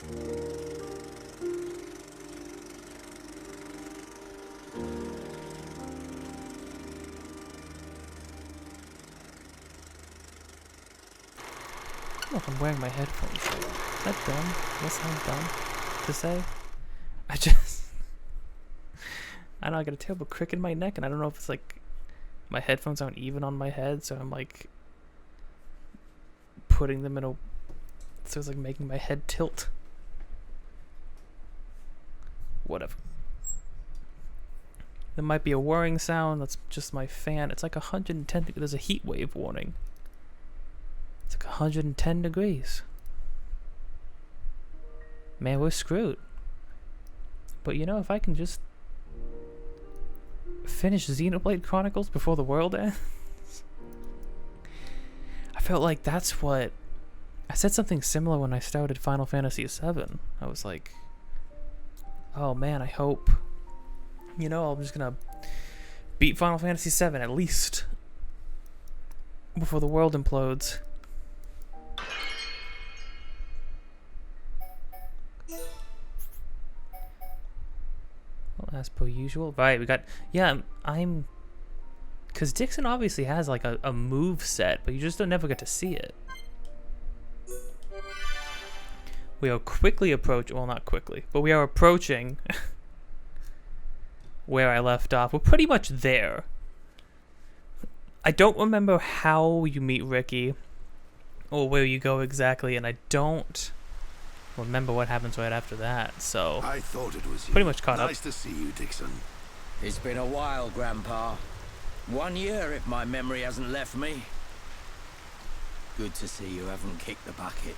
I don't know if I'm wearing my headphones. Is that dumb? Does that sound dumb to say? I know I got a terrible crick in my neck, and I don't know if it's like my headphones aren't even on my head, so I'm like putting them in a, so it's like making my head tilt. Whatever. There might be a whirring sound. That's just my fan. It's like 110. There's a heat wave warning. It's like 110 degrees. Man, we're screwed. But you know, if I can just finish Xenoblade Chronicles before the world ends. I felt like that's what... I said something similar when I started Final Fantasy VII. I was like, oh man, I hope... You know, I'm just gonna beat Final Fantasy VII at least before the world implodes. Well, as per usual. Right, we got... Yeah, I'm... Because Dixon obviously has like a move set, but you just don't never get to see it. We are quickly approaching... Well, not quickly, but we are approaching where I left off. We're pretty much there. I don't remember how you meet Ricky or where you go exactly, and I don't remember what happens right after that, so I thought it was you. Pretty much caught up. Nice to see you, Dixon. It's been a while, Grandpa. 1 year, if my memory hasn't left me. Good to see you haven't kicked the bucket.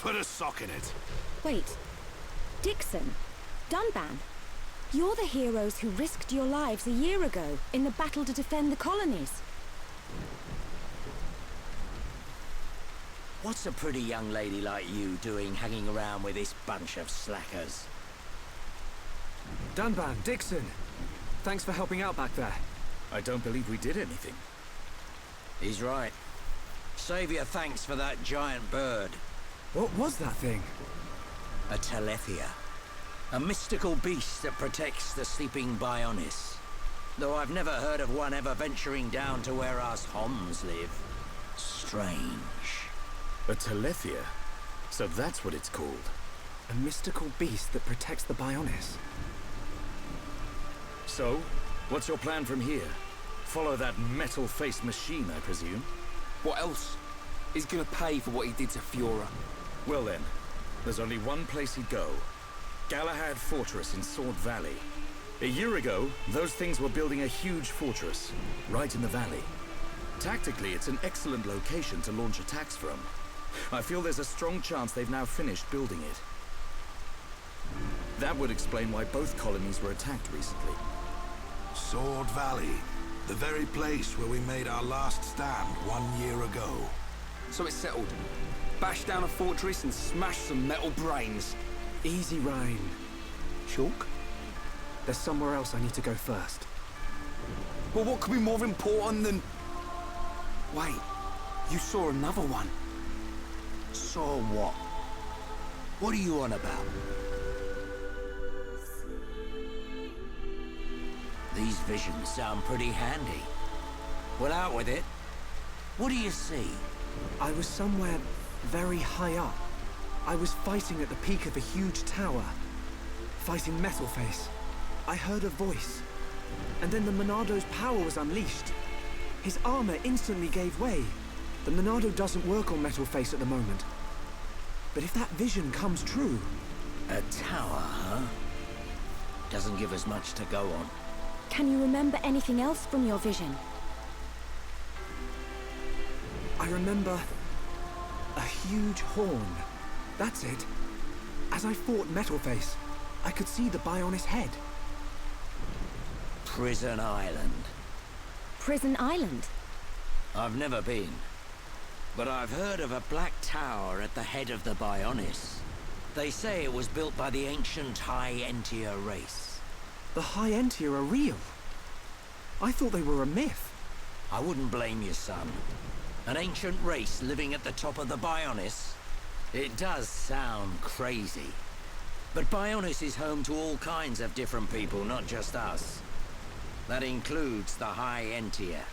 Put a sock in it. Wait. Dixon? Dunban? You're the heroes who risked your lives a year ago in the battle to defend the colonies. What's a pretty young lady like you doing hanging around with this bunch of slackers? Dunban, Dixon. Thanks for helping out back there. I don't believe we did anything. He's right. Save your thanks for that giant bird. What was that thing? A Telethia. A mystical beast that protects the sleeping Bionis. Though I've never heard of one ever venturing down to where us Homs live. Strange. A Telethia? So that's what it's called. A mystical beast that protects the Bionis. So, what's your plan from here? Follow that metal-faced machine, I presume? What else? He's gonna pay for what he did to Fiora. Well then, there's only one place he'd go. Exile Fortress in Sword Valley. A year ago, those things were building a huge fortress, right in the valley. Tactically, it's an excellent location to launch attacks from. I feel there's a strong chance they've now finished building it. That would explain why both colonies were attacked recently. Sword Valley. The very place where we made our last stand 1 year ago. So it's settled. Bash down a fortress and smash some metal brains. Easy, Ryan. Chalk? There's somewhere else I need to go first. Well, what could be more important than... Wait, you saw another one. Saw what? What are you on about? These visions sound pretty handy. Well, out with it. What do you see? I was somewhere very high up. I was fighting at the peak of a huge tower. Fighting Metalface. I heard a voice. And then the Monado's power was unleashed. His armor instantly gave way. The Monado doesn't work on Metalface at the moment. But if that vision comes true... A tower, huh? Doesn't give us much to go on. Can you remember anything else from your vision? I remember... a huge horn. That's it. As I fought Metalface, I could see the Bionis head. Prison Island. Prison Island? I've never been. But I've heard of a black tower at the head of the Bionis. They say it was built by the ancient High Entia race. The High Entia are real. I thought they were a myth. I wouldn't blame you, son. An ancient race living at the top of the Bionis. It does sound crazy. But Bionis is home to all kinds of different people, not just us. That includes the High Entier.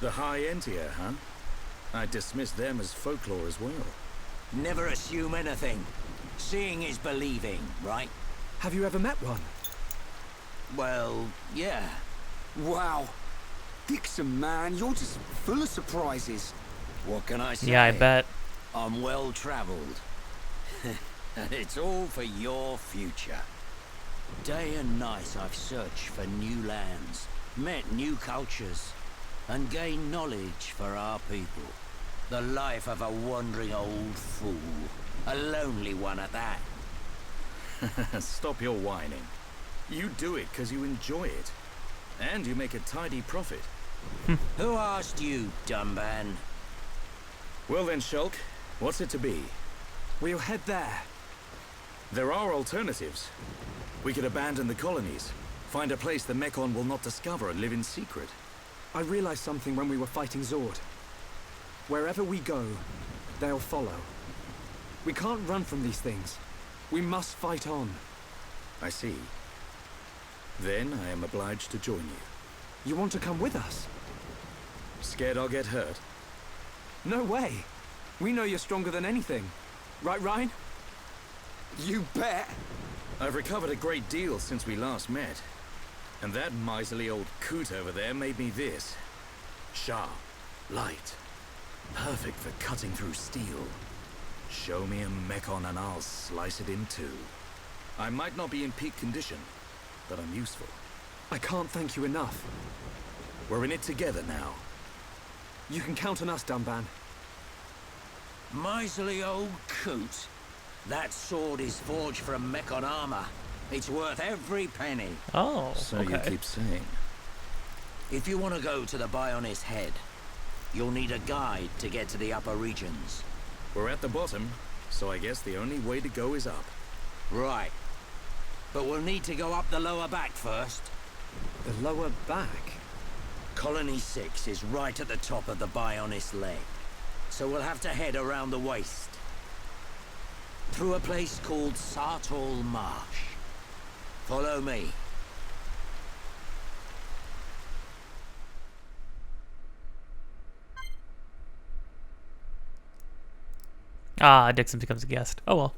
The High Entier, huh? I dismiss them as folklore as well. Never assume anything. Seeing is believing, right? Have you ever met one? Well, yeah. Wow. Dixon, man, you're just full of surprises. What can I say? Yeah, I bet. I'm well traveled. And it's all for your future. Day and night I've searched for new lands, met new cultures, and gained knowledge for our people. The life of a wandering old fool. A lonely one at that. Stop your whining. You do it because you enjoy it. And you make a tidy profit. Who asked you, Dunban? Well then, Shulk, what's it to be? We'll head there. There are alternatives. We could abandon the colonies, find a place the Mekon will not discover and live in secret. I realized something when we were fighting Zord. Wherever we go, they'll follow. We can't run from these things. We must fight on. I see. Then I am obliged to join you. You want to come with us? Scared I'll get hurt? No way. We know you're stronger than anything. Right, Ryan? You bet. I've recovered a great deal since we last met. And that miserly old coot over there made me this. Sharp, light, perfect for cutting through steel. Show me a Mekon and I'll slice it in two. I might not be in peak condition, but I'm useful. I can't thank you enough. We're in it together now. You can count on us, Dunban. Miserly old coot. That sword is forged from Mekon armor. It's worth every penny. Oh, So okay. you keep saying. If you want to go to the Bionis head, you'll need a guide to get to the upper regions. We're at the bottom, so I guess the only way to go is up. Right. But we'll need to go up the lower back first. The lower back? Colony 6 is right at the top of the Bionis leg. So we'll have to head around the waist. Through a place called Satorl Marsh. Follow me. Ah, Dixon becomes a guest. Oh well.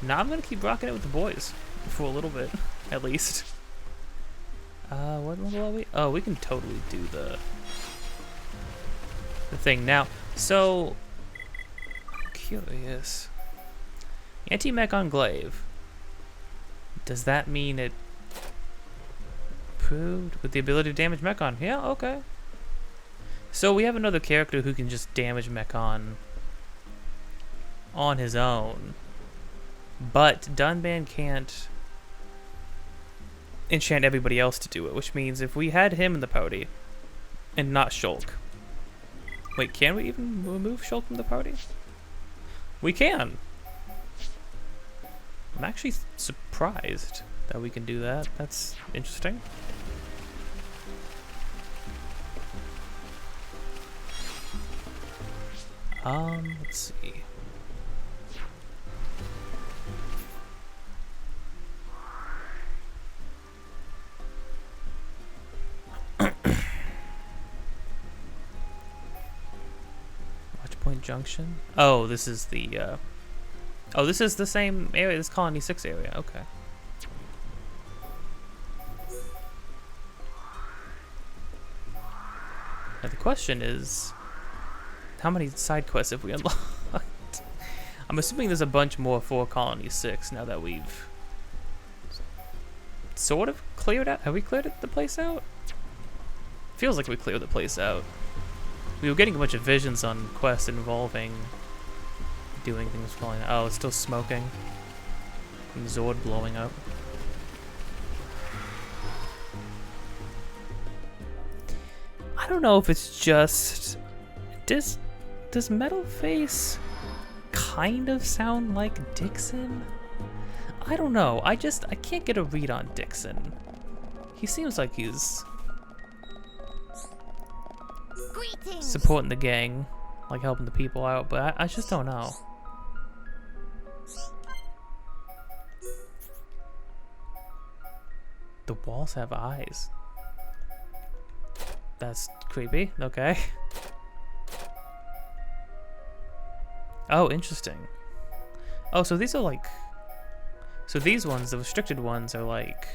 Now I'm gonna keep rocking it with the boys for a little bit, at least. What level are we? Oh, we can totally do the thing now. So, I'm curious. Anti-mech enclave. Does that mean it improved with the ability to damage Mekon? Yeah, okay. So we have another character who can just damage Mekon on his own. But Dunban can't enchant everybody else to do it, which means if we had him in the party and not Shulk. Wait, can we even remove Shulk from the party? We can. I'm actually surprised that we can do that. That's interesting. Let's see. Watchpoint Junction. Oh, this is the oh, this is the same area, this Colony 6 area. Okay. Now the question is, how many side quests have we unlocked? I'm assuming there's a bunch more for Colony 6 now that we've sort of cleared out. Have we cleared the place out? Feels like we cleared the place out. We were getting a bunch of visions on quests involving doing things falling. Oh, it's still smoking. And Zord blowing up. I don't know if it's just... Does Metalface kind of sound like Dixon? I don't know. I can't get a read on Dixon. He seems like he's Greetings. supporting the gang, like helping the people out, but I just don't know. The walls have eyes. That's creepy. Okay. Oh, interesting. Oh, so these are like... So these ones, the restricted ones, are like...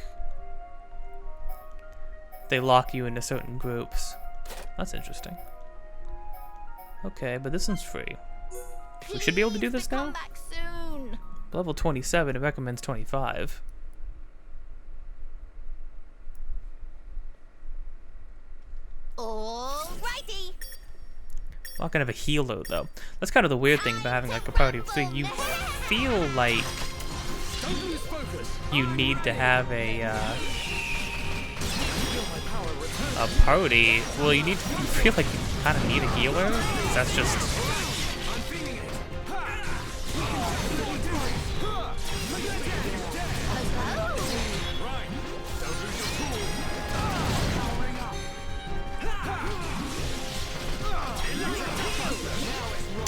They lock you into certain groups. That's interesting. Okay, but this one's free. We should be able to do this now? Come back soon. Level 27, it recommends 25. Alrighty. Not gonna have a healer though. That's kind of the weird thing about having like a party of 3. You feel like you need to have a party. Well, you feel like you kind of need a healer. 'Cause that's just.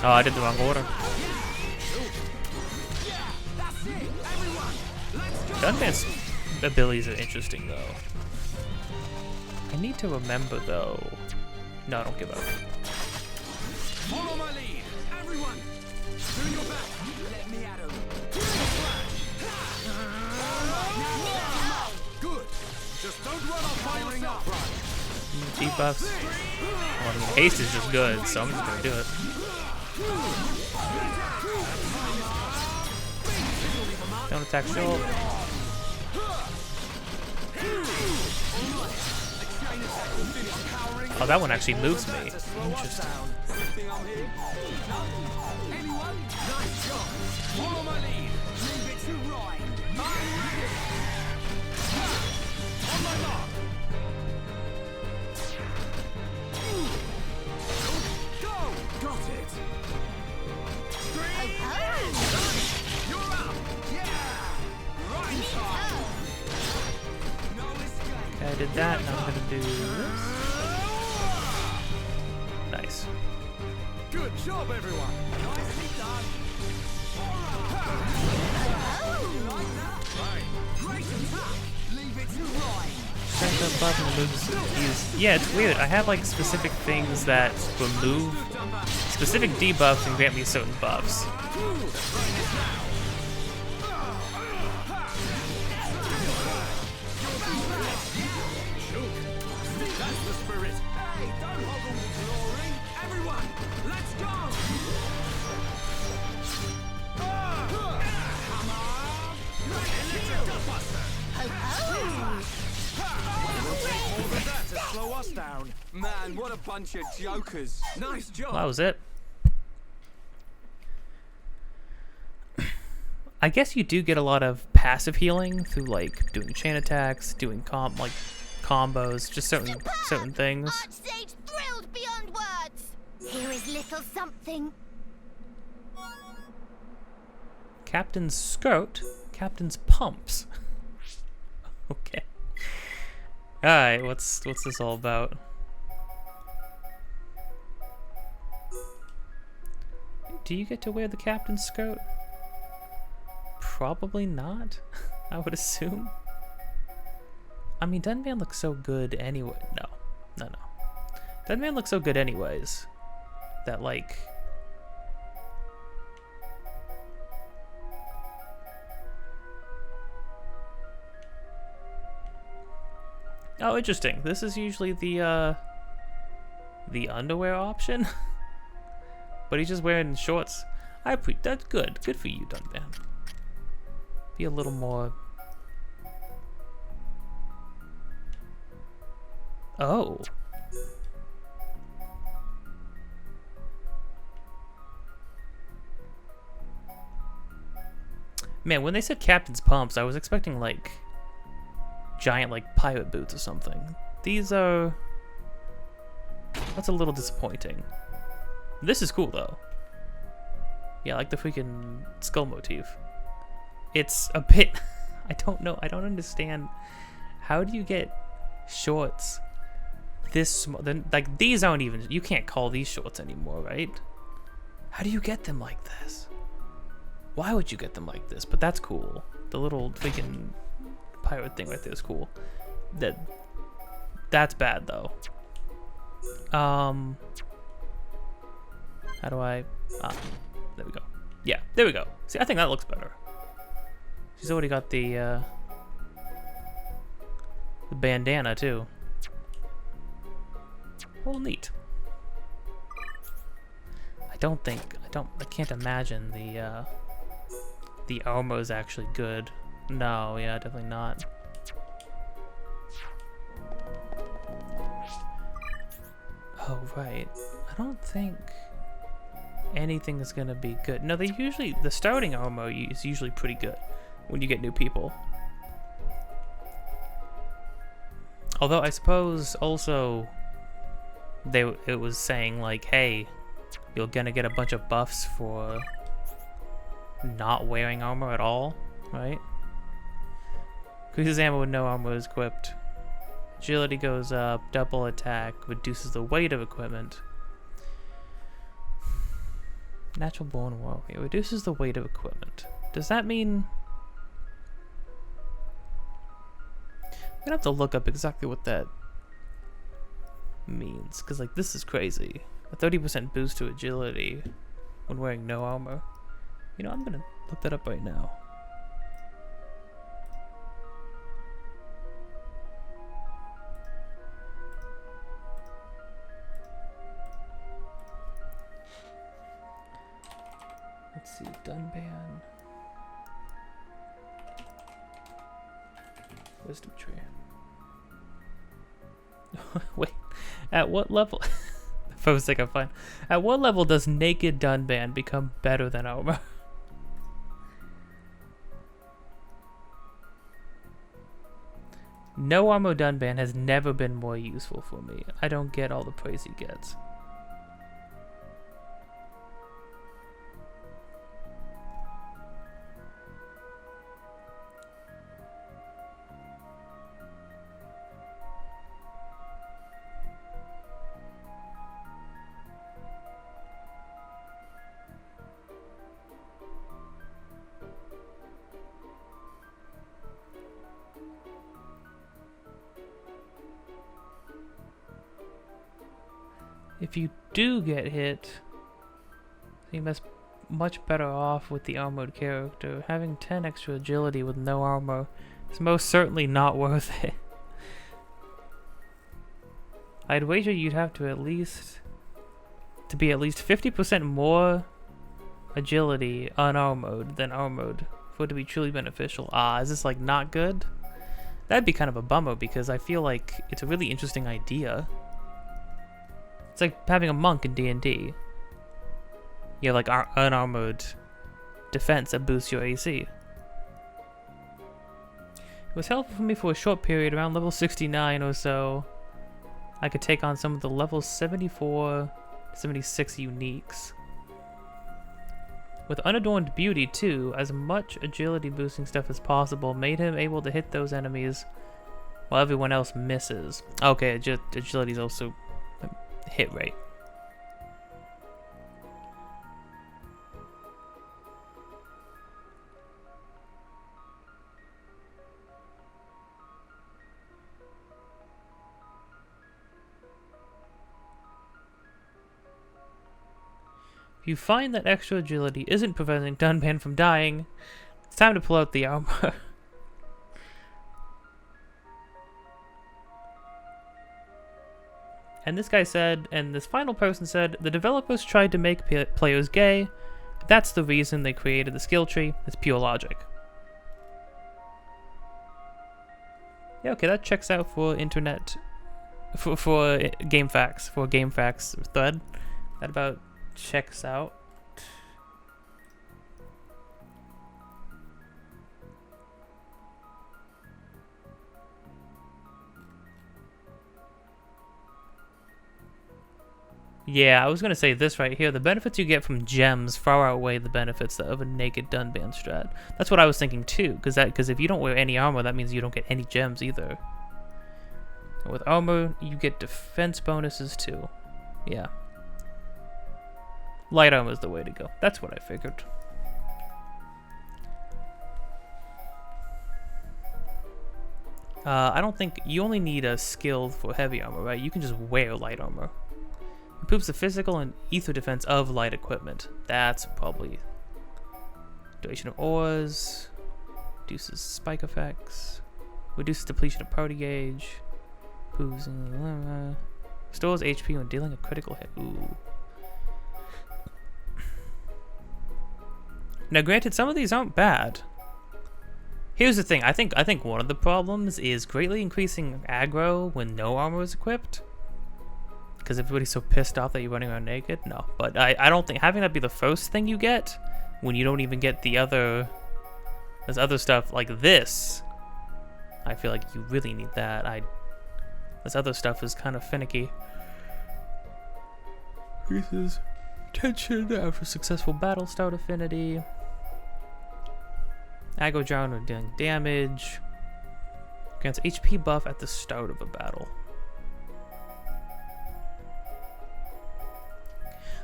Oh, I did the wrong order. Dunban's abilities are interesting, though. I need to remember, though. No, don't give up. Follow my lead, everyone. Do your best. Let me at 'em. Good. Just don't run off firing up. Debuffs. Well, I mean, haste is just good, so I'm just gonna do it. Don't attack shield. Oh, that one actually moves me. Interesting. Follow my lead. Leave it to Ryan. On my mark. Go! Got it. You're out. Yeah. Right time. No escape. Okay, I did that. Now I'm gonna do this. Nice. Good job, everyone. Nicely done. Great attack. Leave it to Ryan. Strength up button moves these. Yeah, it's weird. I have like specific things that remove specific debuffs and grant me certain buffs. That's the spirit. Hey, don't hobble with glory. Everyone, let's go. Come on. Electric Dustbuster. All of that to slow us down. Man, what a bunch of jokers. Nice job. Well, that was it. I guess you do get a lot of passive healing through like doing chain attacks, doing combos, just certain things. Archsage thrilled beyond words. Here is little something. Captain's skirt, Captain's pumps. Okay. All right, what's this all about? Do you get to wear the captain's skirt? Probably not, I would assume. I mean, Dunban looks so good anyway. No. Dunban looks so good anyways. That, like... Oh, interesting. This is usually the underwear option. But he's just wearing shorts. That's good. Good for you, Dunban. Be a little more... Oh. Man, when they said Captain's Pumps, I was expecting, like, giant, like, pirate boots or something. These are... That's a little disappointing. This is cool, though. Yeah, I like the freaking skull motif. It's a bit... I don't know. I don't understand. How do you get shorts this small. Like, these aren't even, you can't call these shorts anymore, right? How do you get them like this? Why would you get them like this? But that's cool. The little freaking pirate thing right there is cool. That's bad though. How do I? There we go. Yeah, there we go. See, I think that looks better. She's already got the bandana too. Well, neat. I can't imagine the armor is actually good. No, yeah, definitely not. Oh, right. I don't think anything is gonna be good. No, the starting armor is usually pretty good when you get new people. Although I suppose also it was saying like, hey, you're gonna get a bunch of buffs for not wearing armor at all, right? Increases ammo with no armor is equipped. Agility goes up, double attack, reduces the weight of equipment. Natural born warrior, reduces the weight of equipment. Does that mean... I'm gonna have to look up exactly what that means, because like this is crazy. A 30% boost to agility when wearing no armor. You know, I'm gonna look that up right now. Let's see, Dunban. Wisdom tree. Wait, at what level? First thing I find. At what level does naked Dunban become better than armor? No armor Dunban has never been more useful for me. I don't get all the praise he gets. If you do get hit, you must much better off with the armored character. Having 10 extra agility with no armor is most certainly not worth it. I'd wager you'd have to be at least 50% more agility unarmored than armored for it to be truly beneficial. Is this like not good? That'd be kind of a bummer because I feel like it's a really interesting idea. It's like having a monk in D&D. You have like unarmored defense that boosts your AC. It was helpful for me for a short period, around level 69 or so. I could take on some of the level 74, 76 uniques. With Unadorned Beauty too, as much agility boosting stuff as possible made him able to hit those enemies while everyone else misses. Okay, agility is also hit rate. If you find that extra agility isn't preventing Dunban from dying, it's time to pull out the armor. And this guy said, and this final person said, the developers tried to make players gay. That's the reason they created the skill tree. It's pure logic. Yeah, okay, that checks out for internet, for game facts, for game facts thread. That about checks out. Yeah, I was going to say this right here. The benefits you get from gems far outweigh the benefits of a naked Dunban strat. That's what I was thinking too, because if you don't wear any armor, that means you don't get any gems either. And with armor, you get defense bonuses too. Yeah. Light armor is the way to go. That's what I figured. I don't think you only need a skill for heavy armor, right? You can just wear light armor. Improves the physical and ether defense of light equipment. That's probably duration of ores. Reduces spike effects. Reduces depletion of party gauge. Stores HP when dealing a critical hit. Ooh. Now, granted, some of these aren't bad. Here's the thing. I think one of the problems is greatly increasing aggro when no armor is equipped. Because everybody's so pissed off that you're running around naked. No, but I don't think having that be the first thing you get when you don't even get the other, there's other stuff like this. I feel like you really need that. This other stuff is kind of finicky. Increases tension after successful battle start affinity. Aggro drown when dealing damage. Grants HP buff at the start of a battle.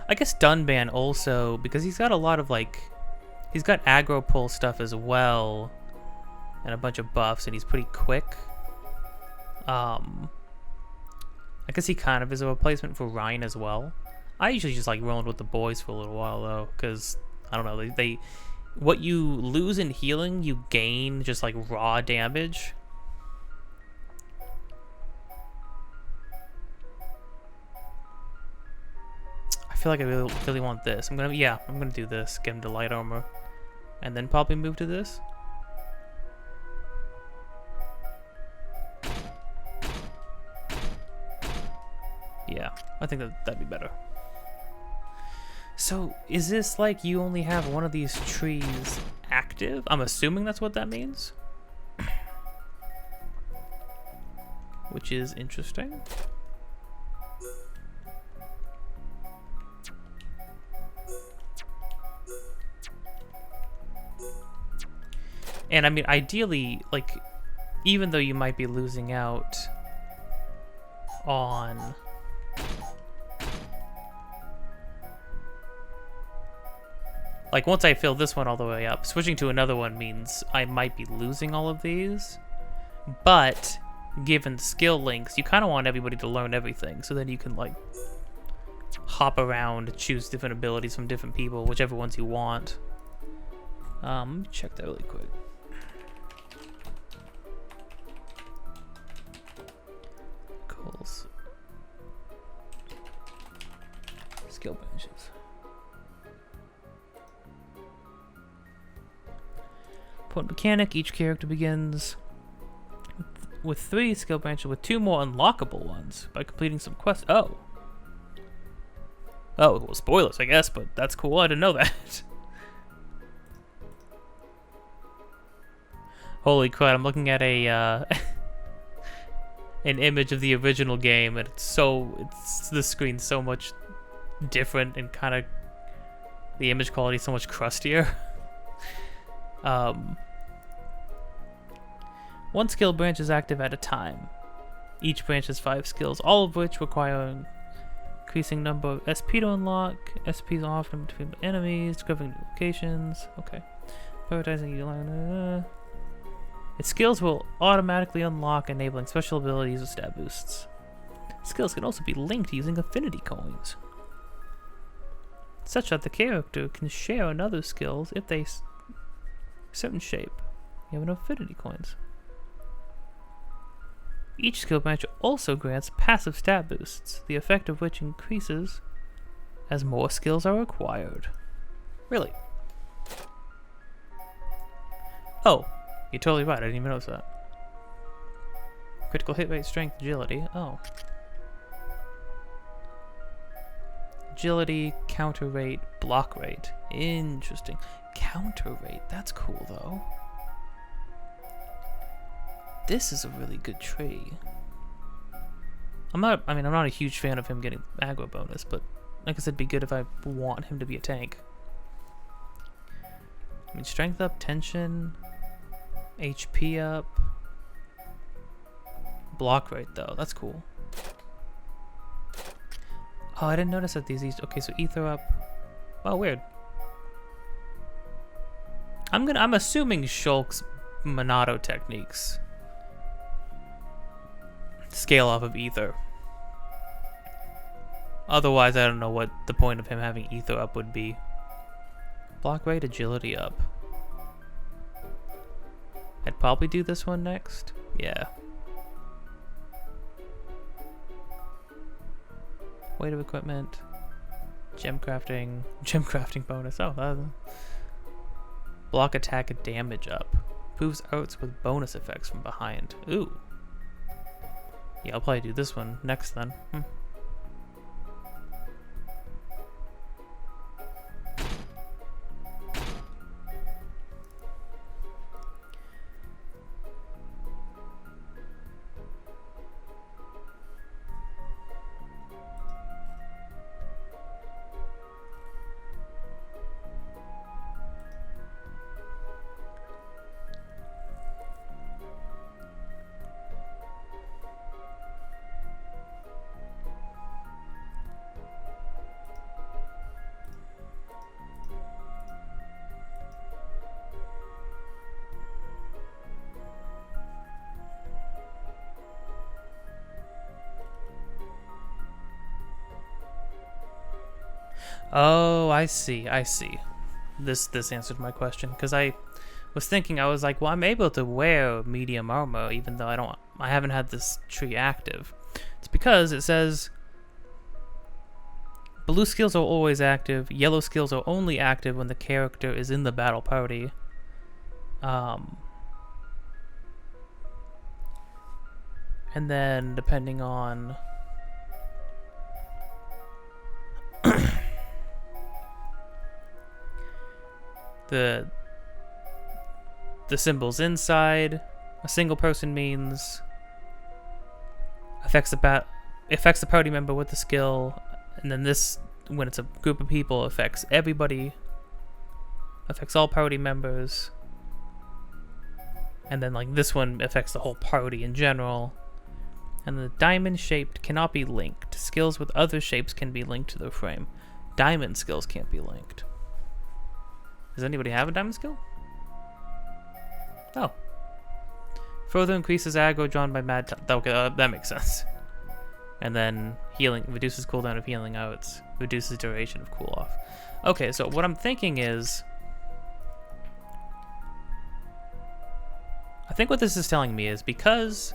I guess Dunban also, because he's got a lot of he's got aggro pull stuff as well, and a bunch of buffs, and he's pretty quick. I guess he kind of is a replacement for Ryan as well. I usually just like rolling with the boys for a little while though, because I don't know, they what you lose in healing, you gain just like raw damage. I feel like I really want this. I'm gonna do this. Get him to light armor, and then probably move to this. Yeah, I think that'd be better. So, is this like you only have one of these trees active? I'm assuming that's what that means. Which is interesting. And I mean, ideally, like, even though you might be losing out on... Like, once I fill this one all the way up, switching to another one means I might be losing all of these. But, given skill links, you kind of want everybody to learn everything. So then you can, like, hop around, choose different abilities from different people, whichever ones you want. Let me check that really quick. Calls. Skill benches. Point mechanic, each character begins with 3 skill branches with 2 more unlockable ones by completing some quests. Oh, well, spoilers, I guess, but that's cool. I didn't know that. Holy crap, I'm looking at a an image of the original game, and the screen's so much different, and kind of the image quality is so much crustier. One skill branch is active at a time. Each branch has 5 skills, all of which require an increasing number of SP to unlock. SPs are often between enemies, discovering new locations. Okay. Prioritizing you. Its skills will automatically unlock, enabling special abilities with stat boosts. Skills can also be linked using affinity coins, such that the character can share another skills if they certain shape. You have enough affinity coins. Each skill branch also grants passive stat boosts, the effect of which increases as more skills are acquired. Really? Oh, you're totally right. I didn't even notice that. Critical hit rate, strength, agility. Oh. Agility, counter rate, block rate. Interesting. Counter rate. That's cool, though. This is a really good tree. I'm not a huge fan of him getting aggro bonus, but I guess it'd be good if I want him to be a tank. I mean, strength up, tension, HP up, block rate though. That's cool. Oh, I didn't notice that these. Okay, so ether up. Oh, weird. I'm assuming Shulk's Monado techniques scale off of ether. Otherwise, I don't know what the point of him having ether up would be. Block rate, agility up. I'd probably do this one next. Yeah. Weight of equipment. Gem crafting bonus. Oh, block attack and damage up. Proves outs with bonus effects from behind. Ooh. Yeah, I'll probably do this one next then. Oh, I see. This answered my question, because I was thinking, I was like, well, I'm able to wear medium armor even though I haven't had this tree active. It's because it says blue skills are always active, yellow skills are only active when the character is in the battle party. And then depending on the symbols inside, a single person means affects the party member with the skill, and then this, when it's a group of people, affects everybody, affects all party members, and then like this one affects the whole party in general. And the diamond shaped cannot be linked. Skills with other shapes can be linked to the frame. Diamond skills can't be linked. Does anybody have a diamond skill? Oh. Further increases aggro drawn by mad. Okay, that makes sense. And then healing reduces cooldown of healing outs, reduces duration of cool off. Okay, so what I'm thinking is, I think what this is telling me is because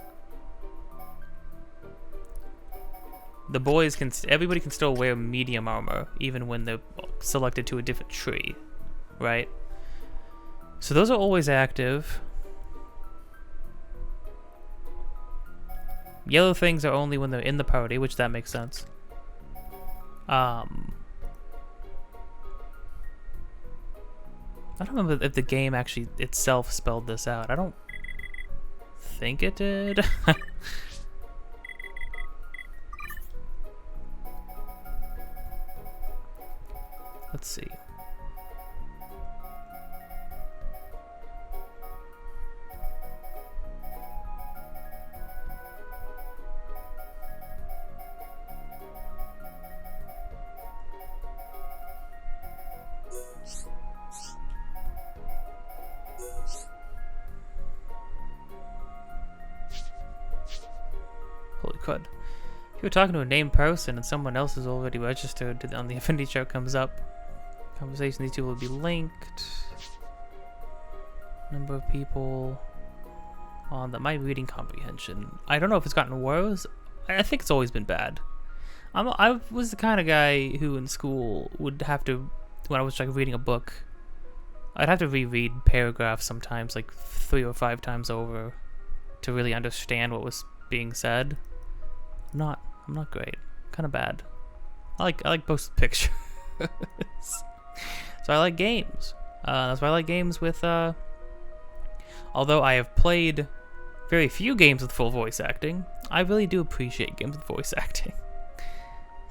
the boys can, everybody can still wear medium armor even when they're selected to a different tree, right? So those are always active. Yellow things are only when they're in the party, which that makes sense. I don't remember if the game actually itself spelled this out. I don't think it did. Let's see. Holy crud. If you're talking to a named person and someone else is already registered on the affinity chart comes up, conversation, these two will be linked. Number of people on my reading comprehension. I don't know if it's gotten worse. I think it's always been bad. I was the kind of guy who in school would have to, when I was like reading a book, I'd have to reread paragraphs sometimes like 3 or 5 times over to really understand what was being said. I'm not great. Kind of bad. I like post pictures. So I like games. That's why I like games with, although I have played very few games with full voice acting, I really do appreciate games with voice acting.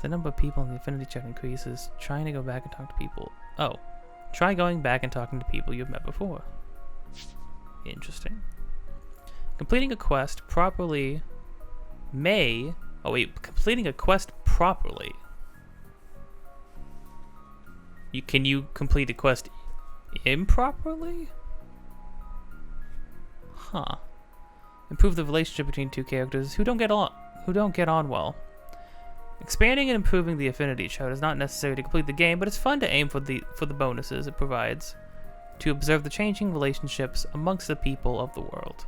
The number of people in the affinity check increases. Trying to go back and talk to people. Oh. Try going back and talking to people you've met before. Interesting. Completing a quest properly may... Oh wait, completing a quest properly. Can you complete a quest improperly? Huh. Improve the relationship between two characters who don't get on well. Expanding and improving the affinity chart is not necessary to complete the game, but it's fun to aim for the bonuses it provides to observe the changing relationships amongst the people of the world.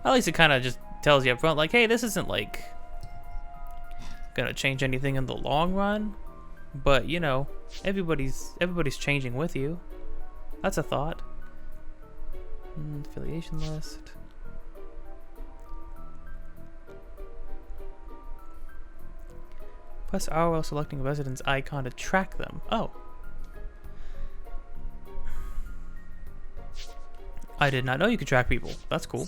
At least it kind of just tells you up front, like, hey, this isn't like gonna change anything in the long run, but you know, everybody's changing with you. That's a thought. Affiliation list. Press R while selecting a residence icon to track them. Oh. I did not know you could track people. That's cool.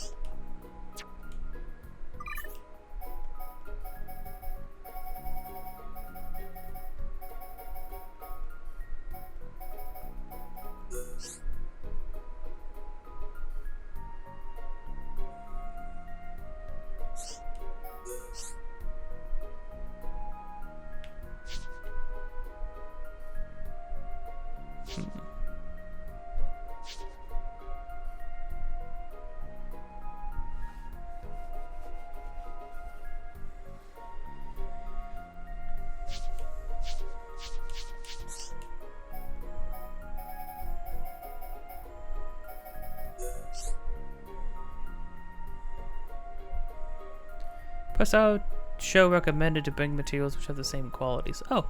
Press out show recommended to bring materials which have the same qualities. Oh,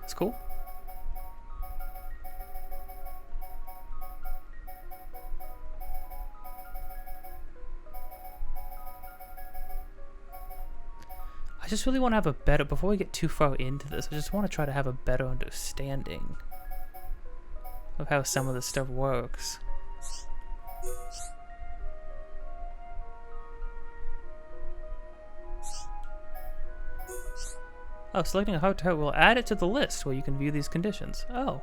that's cool. I just really want to have a better, before we get too far into this, I just want to try to have a better understanding of how some of this stuff works. Oh, selecting a hotel will add it to the list where you can view these conditions. Oh.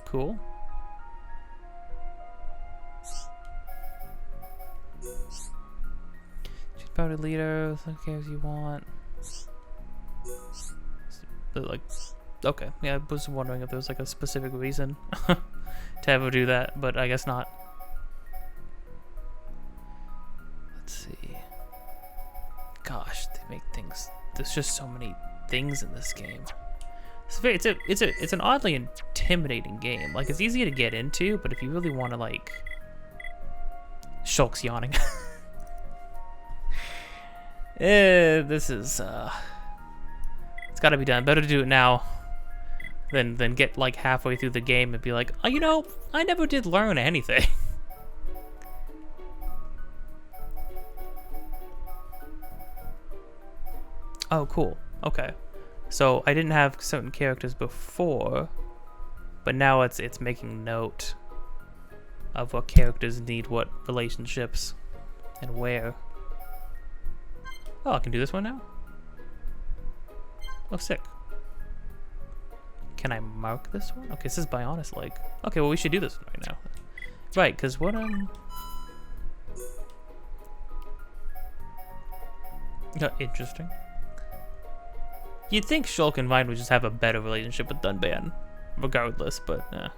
Cool. Choose party leader, select characters you want. Like, okay, yeah, I was wondering if there was like a specific reason to ever do that, but I guess not. Let's see. Gosh, they make things. There's just so many things in this game. It's an oddly intimidating game. Like, it's easy to get into, but if you really want to, like, Shulk's yawning. This is it's got to be done. Better to do it now than get like halfway through the game and be like, oh, you know, I never did learn anything. Oh, cool. Okay. So I didn't have certain characters before, but now it's making note of what characters need what relationships and where. Oh, I can do this one now? Oh, sick. Can I mark this one? Okay, this is Bionis like. Okay, well we should do this one right now. Right, because what interesting. You'd think Shulk and Vine would just have a better relationship with Dunban, regardless, but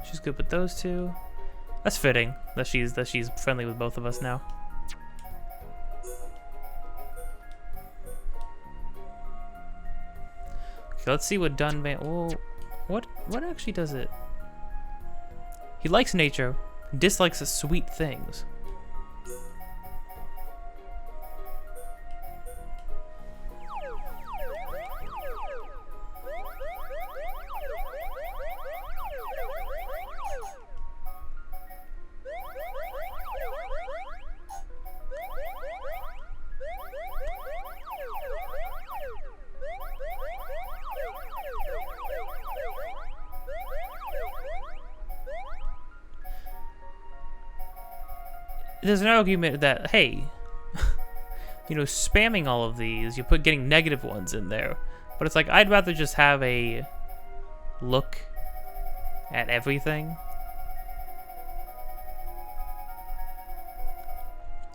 she's good with those two. That's fitting that she's friendly with both of us now. Okay, let's see what Dunban. Oh, what actually does it? He likes nature, dislikes the sweet things. There's an argument that, hey, you know, spamming all of these, you put getting negative ones in there. But it's like, I'd rather just have a look at everything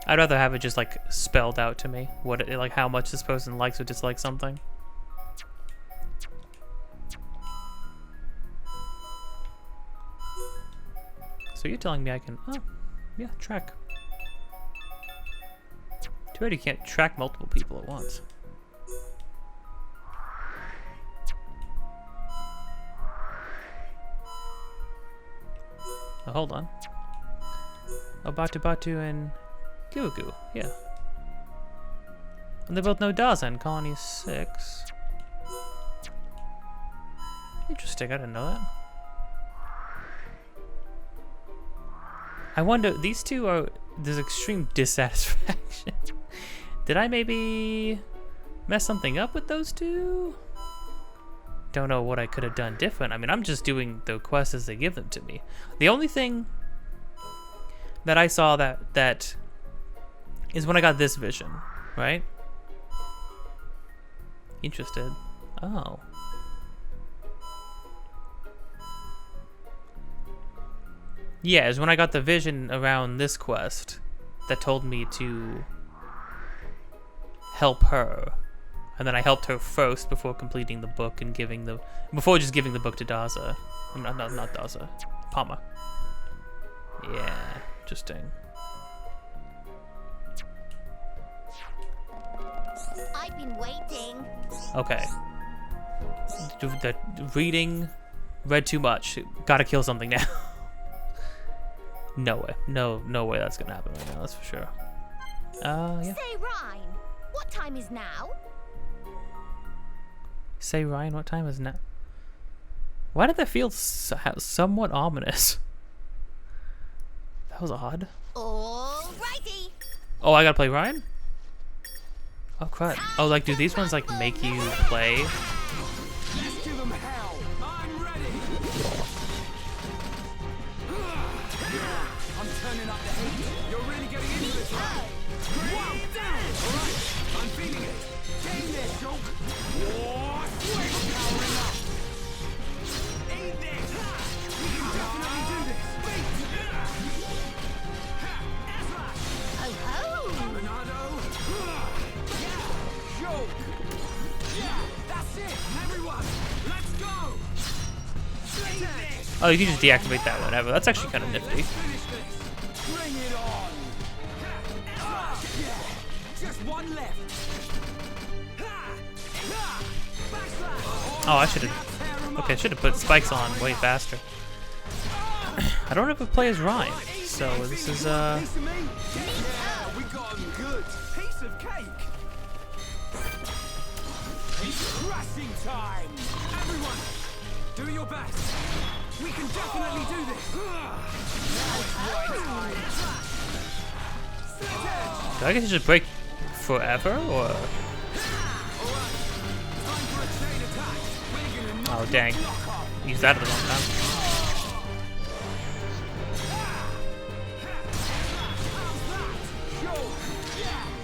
I'd rather have it just like spelled out to me what it, like how much this person likes or dislikes something. So you're telling me I can, oh, yeah, track. Too bad you can't track multiple people at once. Oh, hold on. Oh, Batu and Goo, yeah. And they both know Daza in Colony 6. Interesting, I didn't know that. I wonder, these two are, there's extreme dissatisfaction. Did I maybe mess something up with those two? Don't know what I could have done different. I mean, I'm just doing the quests as they give them to me. The only thing that I saw that is when I got this vision, right? Interested. Oh. Yeah, is when I got the vision around this quest that told me to help her. And then I helped her first before completing the book and giving the... Before just giving the book to Daza. Not Daza. Palma. Yeah, interesting. I've been waiting. Okay. The reading... Read too much. Gotta kill something now. No way. No way that's gonna happen right now, that's for sure. Yeah. Say, Ryan, what time is now? Say, Ryan, what time is now? Why did that feel somewhat ominous? That was odd. Alrighty. Oh, I gotta play Ryan? Oh, crap. Oh, like, do these ones, like, make you play? Let's give them hell. I'm ready. I'm turning up the heat. You're really getting into this, right? Wow, down. All right, I'm feeling it. Get in there, joke. Whoa, sweet. I'm powering up. Eat this. We can definitely do this. Wait. Ho ho. Bernardo. Yeah. Joke. Yeah, that's it. Everyone, let's go. Eat this. Oh, you can just deactivate that whenever. That's actually kind of nifty. Finish this. Bring it on. Yeah. Just one left. Oh, I should have... Okay, I should have put spikes on way faster. I don't ever play as Ryan, so this is, Piece of me? Yeah, we got 'em good. Piece of cake. It's crashing time. Everyone, do your best. We can definitely do this. Now it's right time. Split edge. do I get to just break forever, or... Oh, dang. Used that at the wrong time.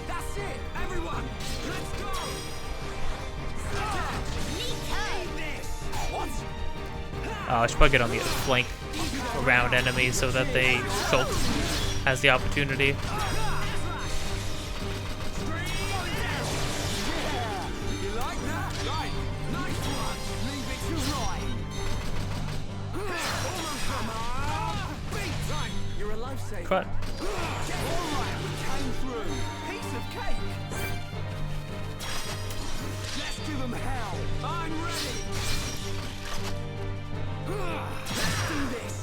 That's it, everyone. Let's go. Oh, I should probably get on the flank around enemies so that they Shulk has the opportunity. Cut. Alright, we came through. Piece of cake. Let's give them hell. I'm ready. Let's do this.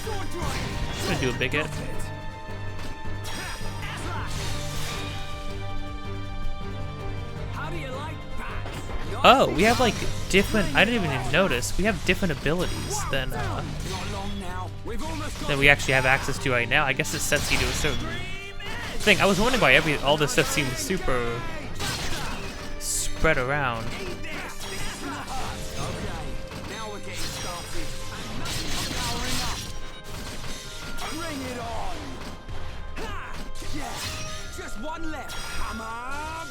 Sword drive. I'm gonna do a big hit. How do you like that? Oh, we have like different... I didn't even notice. We have different abilities than we actually have access to right now. I guess it sets you to a certain thing. I was wondering why all this stuff seems super spread around. Bring it on. Yeah, just one left. Hammer.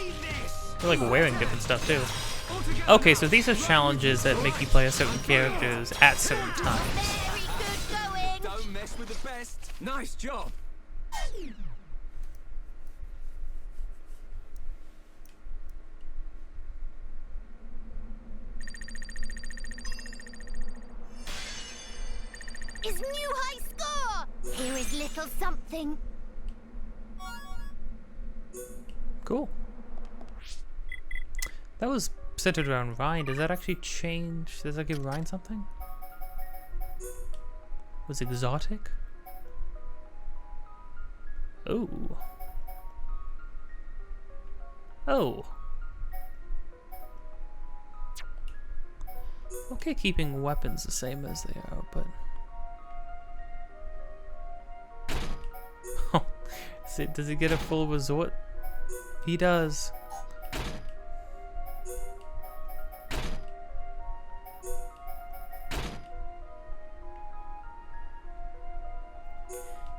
Eat this. They're like wearing different stuff too. Okay, so these are challenges that make you play as certain characters at certain times. Very good going. best with the best. Nice job. Is new high score! Here is little something. Cool. That was centered around Ryan. Does that actually change? Does that give Ryan something? Was exotic? Oh. Oh. Okay, keeping weapons the same as they are, but... Does he get a full resort? He does.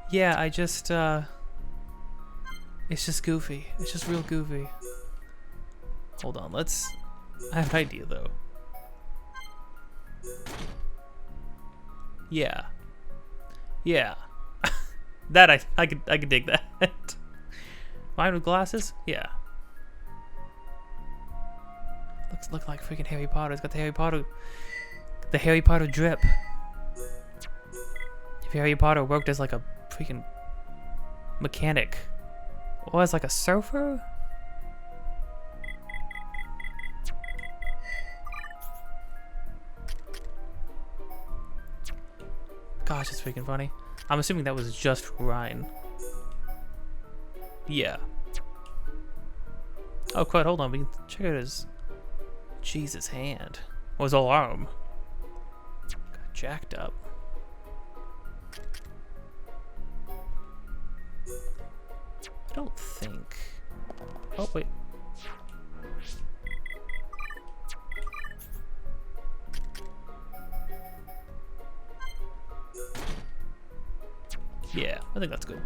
Yeah, I just, it's just goofy. It's just real goofy. Hold on, I have an idea, though. Yeah. Yeah. That I could dig that. Mine with glasses? Yeah. Looks like freaking Harry Potter. It's got the Harry Potter drip. If Harry Potter worked as like a freaking mechanic, or as like a surfer. Gosh, it's freaking funny. I'm assuming that was just Ryan. Yeah. Oh, quite. Hold on. We can check out his Jesus hand. Or his whole arm. Got jacked up. I don't think. Oh wait. Yeah, I think that's good.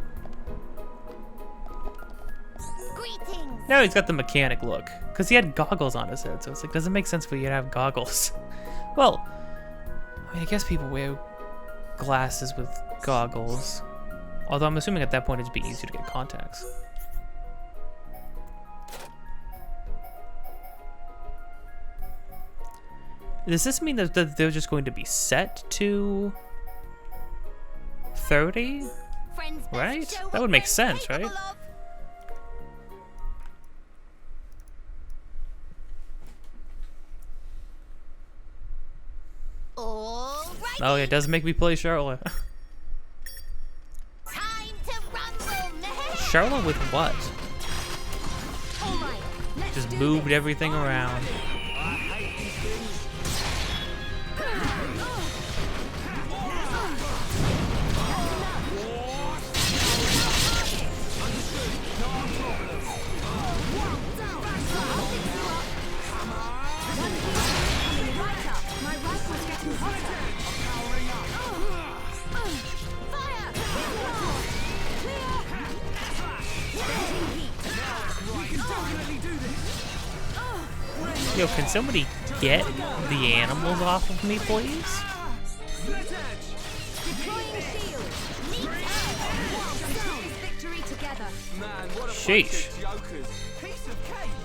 Greetings. Now he's got the mechanic look, because he had goggles on his head, so it's like, doesn't make sense for you to have goggles. Well, I mean, I guess people wear glasses with goggles, although I'm assuming at that point it'd be easier to get contacts. Does this mean that they're just going to be set to 30? Friends, Right? show That would what make they're sense, capable right? of. Alrighty. Oh, yeah, it does make me play Charlotte. Time to rumble. Charlotte with what? All right, let's Just do moved this. everything around. Right up. My rifle's getting hotter. Fire! Clear! Yo, can somebody get the animals off of me, please? Deploying shield. Victory together. Man, what a Sheesh. bunch of jokers. Piece of cake.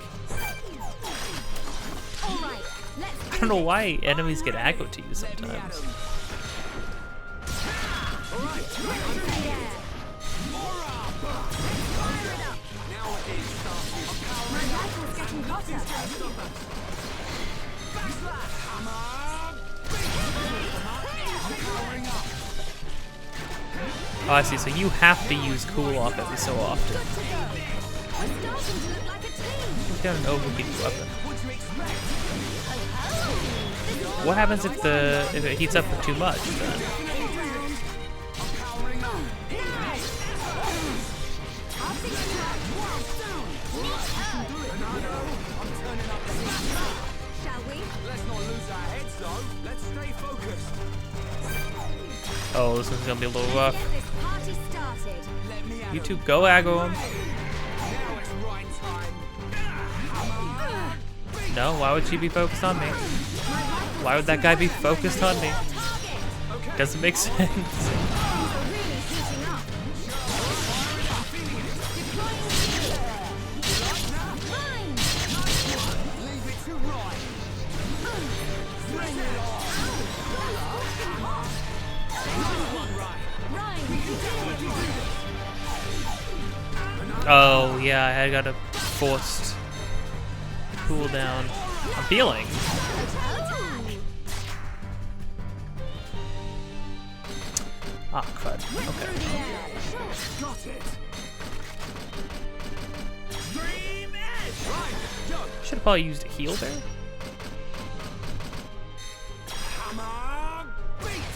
All right, let's I don't know why enemies get aggro to you Let me at sometimes. 'em. Now it is starting. My rifle's getting hotter. Oh, I see. So you have to use cool off every so often. Good to go. We're starting to look like a team. You've got an overheated weapon. What'd you expect? What happens if it heats up for too much? Then? Shall we? Let's not lose our heads though. Let's stay focused. Oh, this is gonna be a little rough. Get this party started. Let me at You 'em. two go aggro him. Now it's right time. No, why would she be focused on me? Why would that guy be focused on me? Doesn't make sense. Oh, yeah, I got a forced cooldown. I'm healing. Ah, crud. Okay. Got it. Dream edge. Right, go. Should have probably used a heal there. Hammer beat.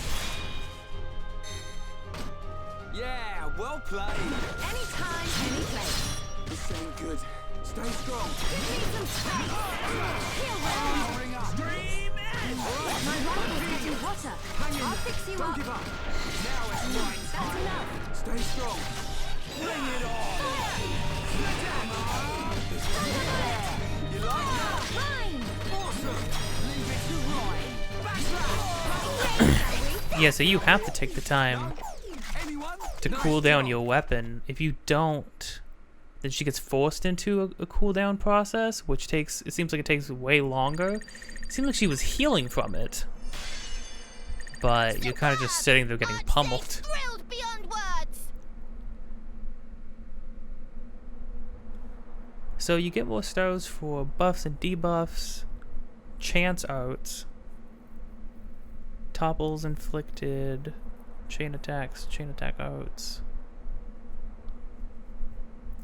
Yeah, well played. Anytime, any place. This ain't good. Stay strong. Need some space. Heal round. Powering up. Dream edge. My rifle's getting hotter. I'll fix you Don't up. give up. Now it's right That's time. enough. Stay strong. Bring it on. Sledgehammer. You like that? Mine. Awesome. Leave it to Ryan. Backslash. Yeah, so you have to take the time Anyone? to Nice cool down job. your weapon. If you don't, then she gets forced into a cooldown process, which takes, it seems like it takes way longer. It seemed like she was healing from it, but you're kind of just sitting there getting I'd say pummeled. thrilled beyond words. So you get more stars for buffs and debuffs, chance arts, topples inflicted, chain attack arts,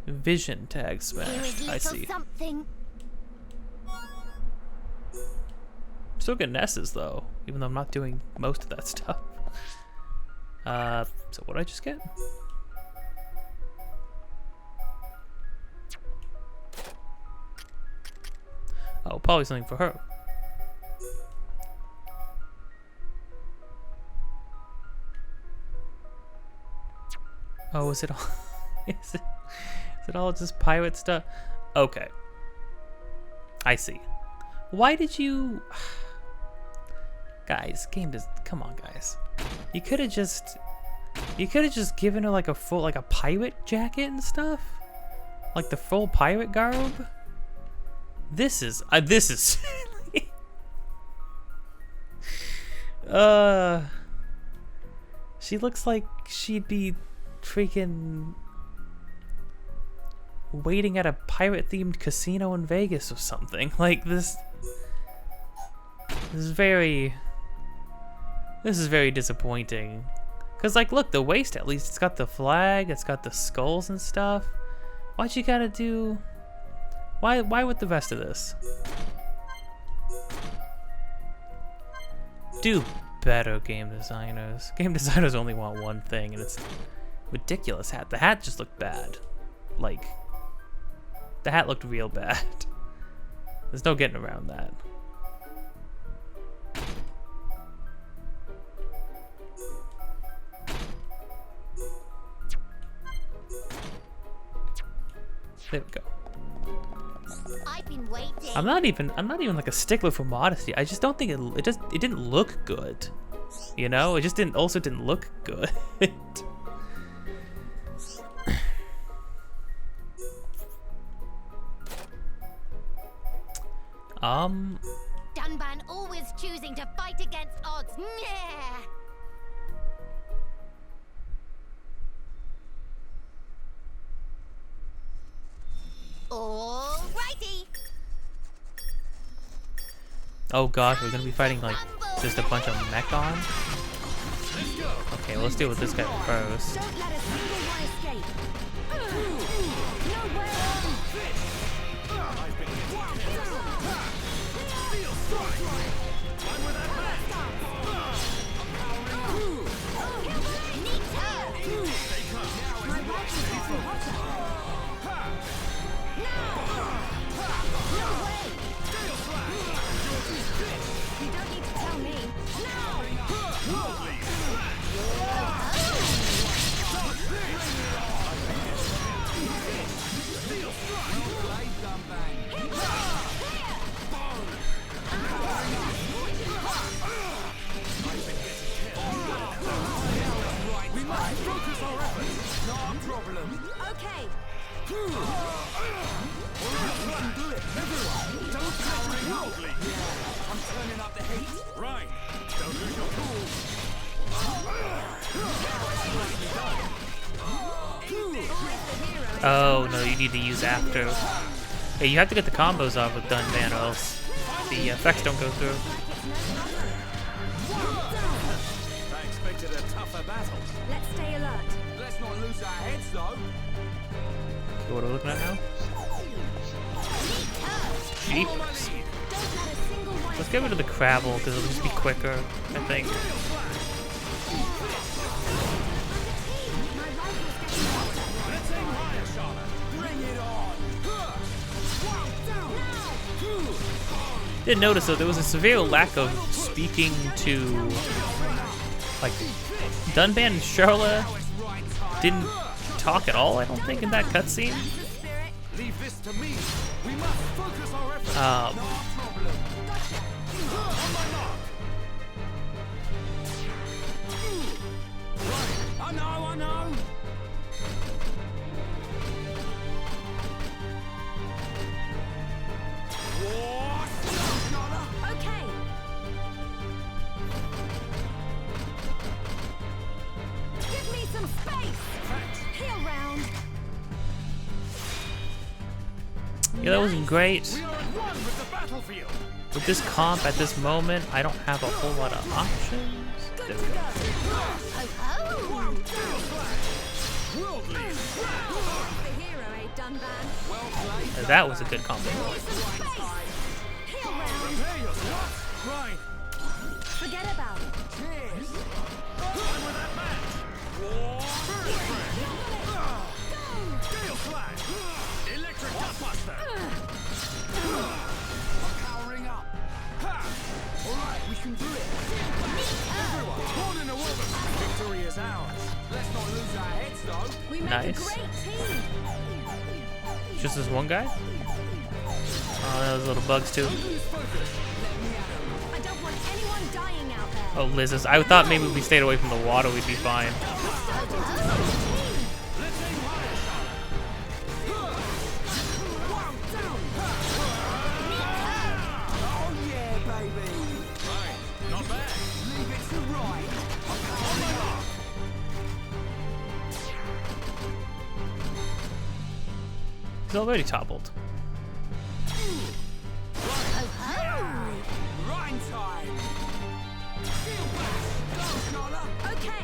vision tag Here is smash. I little see. something. Still get S's though, even though I'm not doing most of that stuff. So what did I just get? Oh, probably something for her. Oh, is it all? is it all just pirate stuff? Okay, I see. Why did you, guys? Game does. Come on, guys. You could have just given her like a full, like a pirate jacket and stuff, like the full pirate garb. This is she looks like she'd be freaking waiting at a pirate themed casino in Vegas or something. Like this is very disappointing. Cause like look, the waist at least, it's got the flag, it's got the skulls and stuff. Why'd you gotta do, why with the rest of this? Do better, game designers. Game designers only want one thing, and it's ridiculous hat. The hat just looked bad. Like, the hat looked real bad. There's no getting around that. There we go. I've been waiting. I'm not even like a stickler for modesty. I just don't think it didn't look good. You know, it just didn't look good. Dunban always choosing to fight against odds. Yeah. Alrighty. Oh gosh, we're gonna be fighting like just a bunch of mechons. Okay, let's deal with this guy first. Don't let a single one escape. Nowhere. My rifle's getting hotter. No way. You don't need to tell me. We must focus our efforts. Not a problem. Okay. We can do it. Everyone, don't touch wildly. I'm turning up the heat. Right. Don't lose your cool. Always the hero. Oh no, you need to use after. Hey, you have to get the combos off with Dunban, or else the effects don't go through. I expected a tougher battle. Let's stay alert. Let's not lose our heads, though. So what are we looking at now? Jeepers. Let's get rid of the Crabble because it'll just be quicker, I think. Let's aim higher, Charlotte. Bring it on. Did notice though there was a severe lack of speaking to, like, Dunban and Charlotte didn't talk at all. I don't think in that cutscene. Leave this to me. We must focus our efforts. No problem. On my mark. Right. I know. Okay. Give me some space. Heal round. Yeah, that wasn't great. We are at one with the battlefield. With this comp at this moment, I don't have a whole lot of options. Good There to we go. go. Worldly. The hero, eh, Dunban? Well played. That was a good combo. Some space. Heal round. Prepare yourself. Right. Forget about it. Cheers. I'm with that match. Spirit Strike. Steel Flash. Electric Dustbuster. I'm powering up. Ha! Alright, we can do it. Everyone, born in a wilderness. Victory is ours. Let's not lose our heads, though. We make Nice. a great team. Just this one guy? Oh, those little bugs too. Who's focused? I don't want anyone dying out there. Oh, Liz's. I thought maybe if we stayed away from the water, we'd be fine. Let's aim higher, Charlotte. Oh yeah, baby. Right, not bad. Leave it to right. I'm coming up. He's already toppled. Rhyme time. Steel Blast. Go, Charlotte. Okay.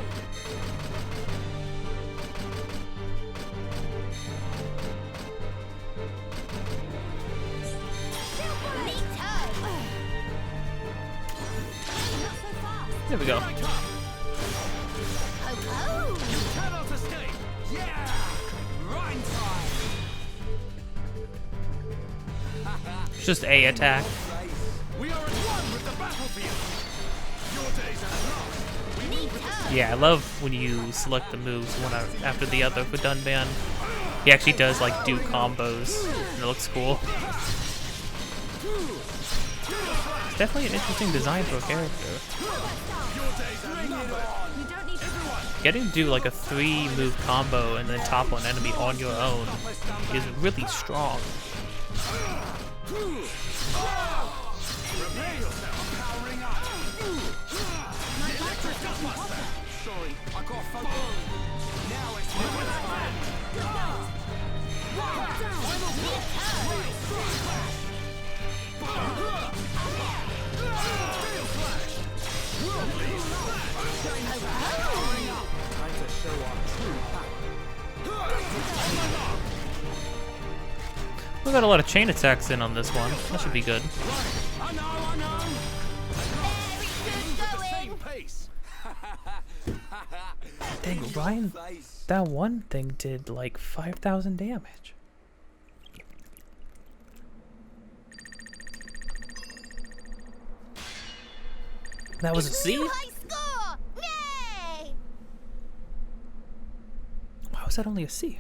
Not so fast. There we go. Right up. You cannot escape. Yeah. Rhyme time. It's just A attack. We are at one with the battlefield. Your days are lost. We move with the Yeah, I love when you select the moves one after the other for Dunban. He actually does like do combos, and it looks cool. It's definitely an interesting design for a character. You don't need to. Getting to do like a 3-move combo and then topple an enemy on your own is really strong. Prepare yourself. Powering up. Electric Dustbuster. Sorry, I got focused. Now it's time. Steel Flash. Worldly Smash. Powering up. Time to show our true power. We got a lot of chain attacks in on this one. That should be good. I know. Very good Same going. pace. Dang, Ryan, that one thing did like 5,000 damage. That was a C? New high score! Yay! Why was that only a C?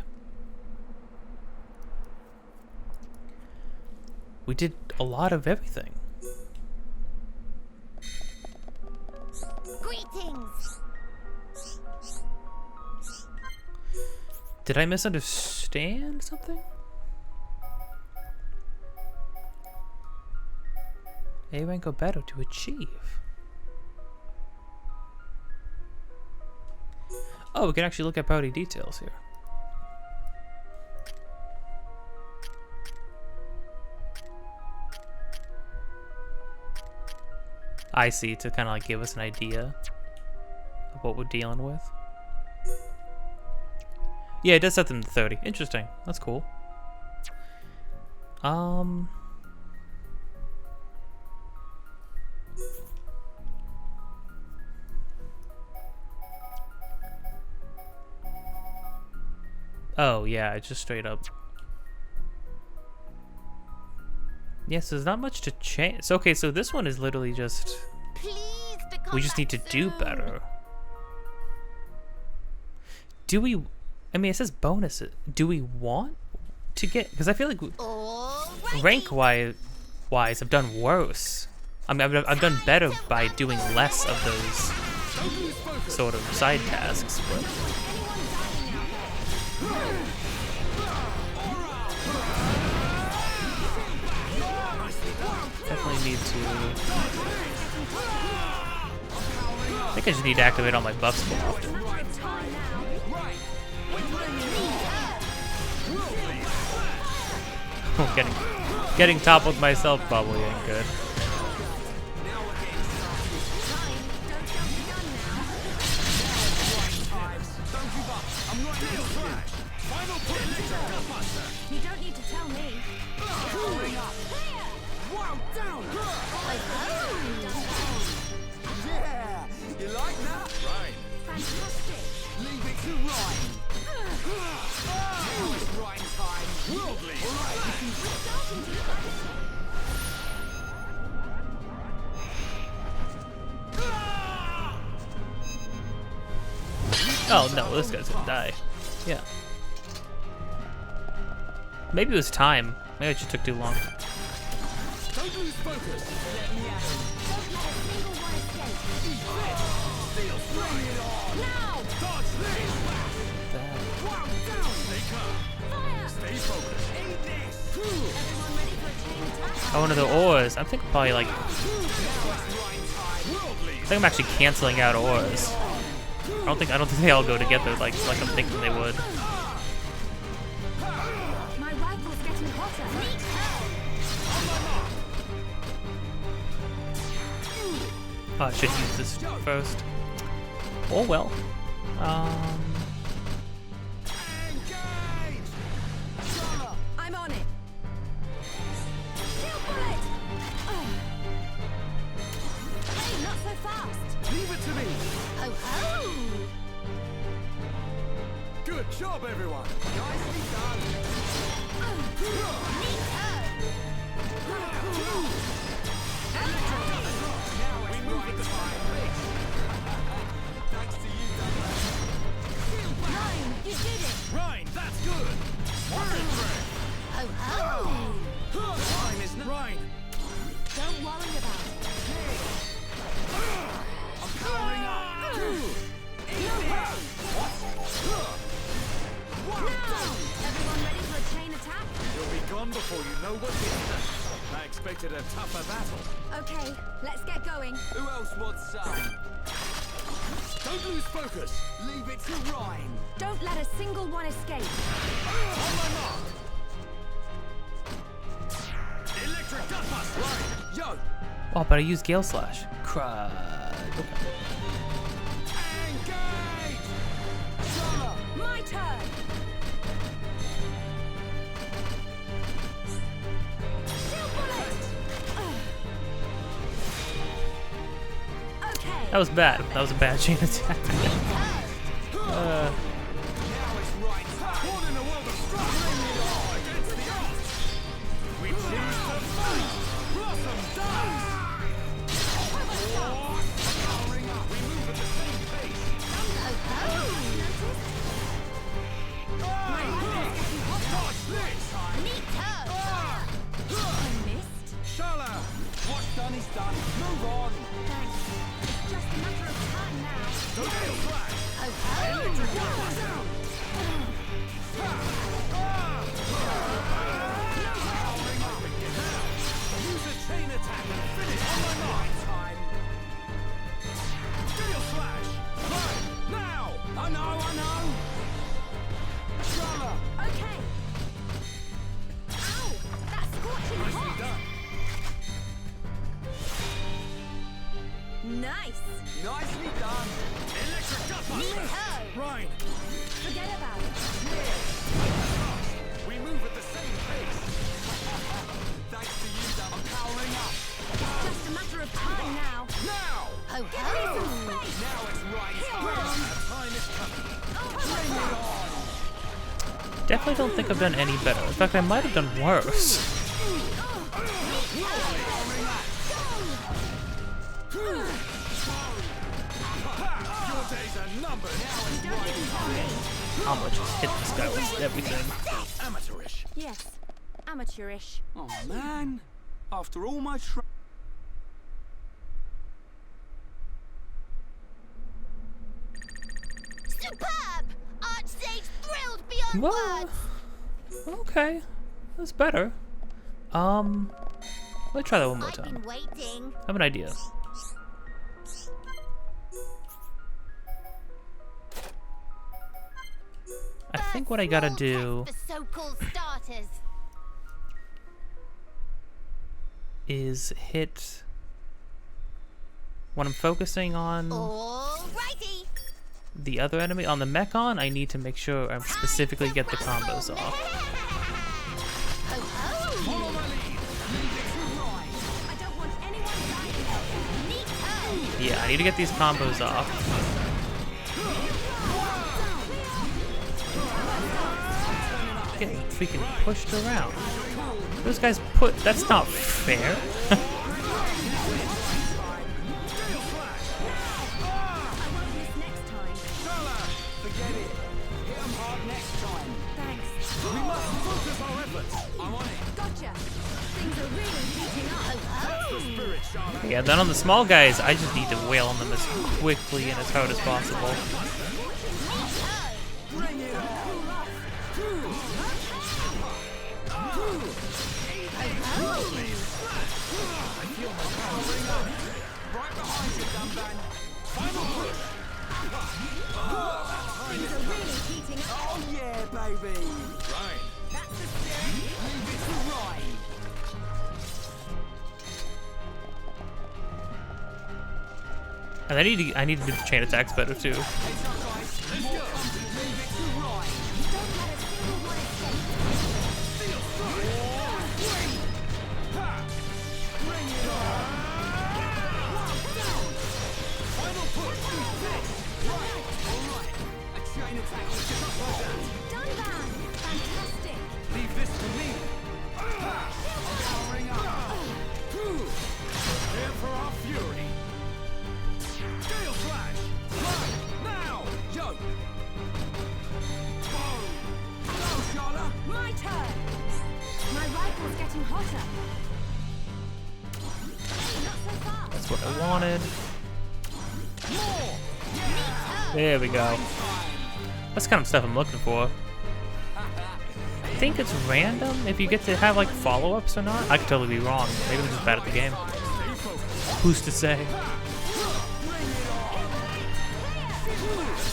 We did a lot of everything. Greetings! Did I misunderstand something? A rank or better to achieve. Oh, we can actually look at party details here. I see, to kind of like give us an idea of what we're dealing with. Yeah, it does set them to 30. Interesting. That's cool. Oh, yeah, it's just straight up. Yes, there's not much to change. So, okay, so this one is literally just... Please become We just need to back do soon. better. Do we... I mean, it says bonuses. Do we want to get... Because I feel like Alrighty. rank-wise, I've done worse. I mean, I've done better by doing less of those sort of side tasks, but... Definitely need to... I think I just need to activate all my buffs more often. Oh, getting toppled myself probably ain't good. You don't need to tell me. Yeah, you like that? Right. Fantastic. Leave it to Ryan. Now it's Ryan time. Worldly. All right, you can Oh no, this guy's gonna die. Yeah. Maybe it was time. Maybe it just took too long. Don't lose focus. Let me at him. Steel bring it on. Now! Dodge this. Wow, down. Stay calm. Stay focused. Eat this. Everyone ready for a chain attack? Oh, one of the ores. I'm thinking probably like... Worldly. I think I'm actually canceling out ores. I don't think they all go together like I'm thinking they would. My rifle's getting hotter. Oh, I should use this first. Oh well. Engage. I'm on it. Shield bullet! Hey, not so fast. Leave it to me. Ho ho! Good job, everyone. Nicely done. Now it's right time. Thanks to you, Douglas. Ryan, you did it. Ryan, that's good. Ho ho! Time is Ryan. Don't worry about it. I'm powering up. Everyone ready for a chain attack? You'll be gone before you know what hit them. I expected a tougher battle. Okay, let's get going. Who else wants some? Don't lose focus. Leave it to Ryan. Don't let a single one escape. On my mark. Electric dust. Ryan. Yo. Oh, but I used Gale Slash. Crud. Okay. Engage. Summer. My turn. Shield bullet. Okay. That was bad. That was a bad chain attack. Now it's right time. What in the world of struggling it all against the odds? We choose to fight. Blossom dies. Powering up. We move at the same pace. Dodge this. I missed. Shala. What's done is done. Move on. Thanks. It's just a matter of time now. Tornado flash. Electric dust. Powering up. Use a chain attack and finish. On my mark. Time. Steel flash. Right. Now. I know. Shala. Okay. Ow! That's scorching Nicely hot. done. Nice. Nicely done. Electric Gutbuster! Right. Forget about it. We move at the same pace. Thanks to you, Dum. I'm powering up. Just a matter of time now. Now! Ho Give me ho! some space. Now it's right Come time. on. Time is coming. Bring it on. Definitely don't think I've done any better. In fact, I might have done worse. Your days are numbered. I'm gonna just hit this guy with everything. Amateurish. Yes, amateurish. Oh man. After all my Superb! Archsage thrilled beyond Well, words! okay, that's better. Let's try that one more I've time. been waiting. I have an idea. I think what I gotta Small do test for so-called starters. is hit when I'm focusing on Alrighty. the other enemy, on the Mechon, I need to make sure I specifically get the combos off. Ho ho! Follow my lead. Leave it to right. I don't want anyone dying out there. Neato! Yeah, I need to get these combos off. Getting freaking pushed around. Those guys put. That's not fair. Next time. Forget it. Hit 'em hard next time. Thanks. We must focus our efforts. I'm on it. Gotcha. Things are really heating up. That's the spirit, Charlotte. Yeah, then on the small guys, I just need to wail on them as quickly and as hard as possible. Bring it on. Right behind you, Dumban. Final push. Things are really heating up. Oh yeah, baby. Right. That's the spirit. Leave it to right. And I need to do the chain attacks better too. Heads up, guys. More company. Leave it to right. Don't let a single one escape. Steel strike. Ha! Bring it on. Final push. Right. All right. A chain attack is just like that. Done that. Fantastic. Leave this to me. Powering up. Prepare for our fury. Gale flash. Right. Now. Yo. Boom. Go, Charlotte. My turn. My rifle's getting hotter. Hey, not so fast. That's what I wanted. More. There we go. That's the kind of stuff I'm looking for. I think it's random if you get to have like follow-ups or not. I could totally be wrong. Maybe I'm just bad at the game. Who's to say?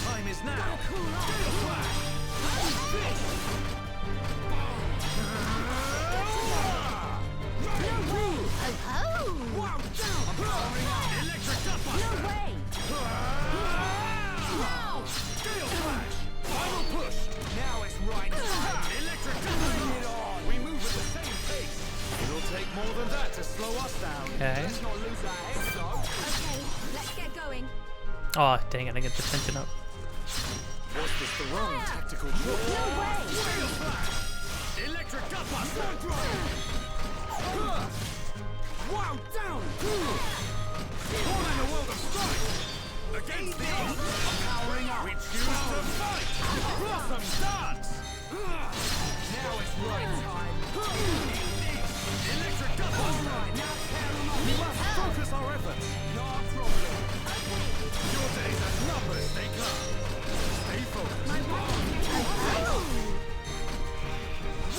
Time is now. Ho ho! Electric Gutbuster. No way. Gale flash. Final push. Now it's right. Electric Gutbuster. We move at the same pace. It'll take more than that to slow us down. Okay. Let's not lose our heads, though. Okay, let's get going. Oh, dang it, I get the tension up. Was this the wrong tactical choice? No way. Gale flash. Electric Gutbuster. Wow, down. Born in a world of strife. Against the odds. Powering up. We choose to fight. Blossom dance. Now it's right time. Electric Gutbuster. We must focus our efforts. No problem. Your days are numbered, stay calm. Stay focused. My rifle's getting hotter.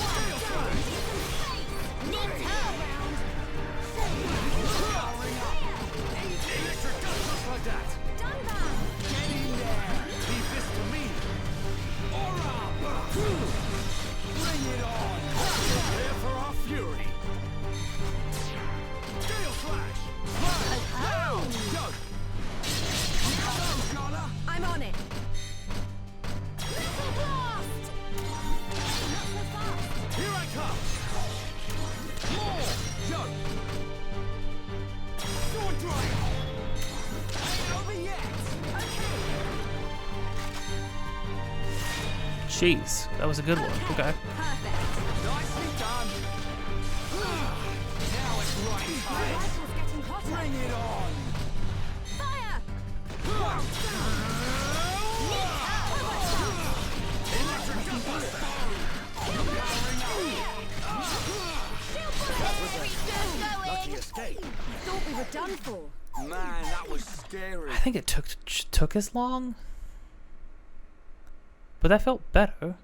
Gale flash. Neato! Electric gun just like that. Done that. Get in there. Leave this to me. Aura. Bring it on. Jeez, that was a good one. Okay. Nicely done. Now it's right time. Rifle's getting hotter. Bring it on. Fire! Lucky escape. Thought we were done for. Man, that was scary. I think it took as long, but that felt better.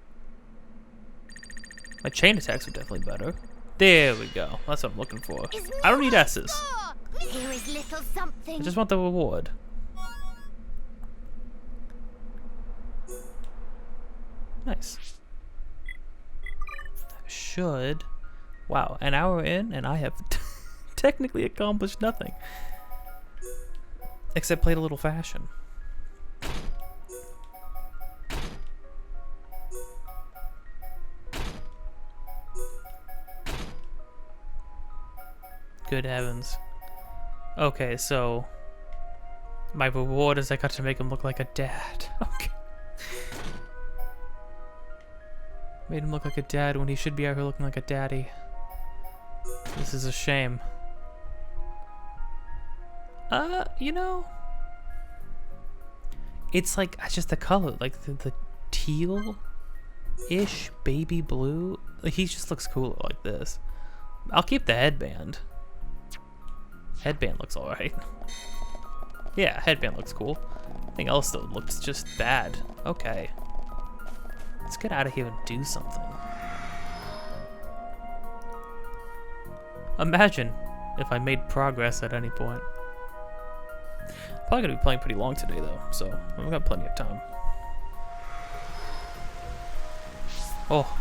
My chain attacks were definitely better. There we go. That's what I'm looking for. I don't need S's. Here is little something. I just want the reward. Nice. Should. Wow, an hour in, and I have technically accomplished nothing. Except played a little fashion. Good heavens. Okay, so my reward is I got to make him look like a dad. Okay. Made him look like a dad when he should be out here looking like a daddy. This is a shame. You know, it's like, it's just the color, like the teal-ish baby blue. Like, he just looks cooler like this. I'll keep the headband. Headband looks alright. Yeah, headband looks cool. Everything else though looks just bad. Okay. Let's get out of here and do something. Imagine if I made progress at any point. Probably gonna be playing pretty long today though, so we've got plenty of time. Oh,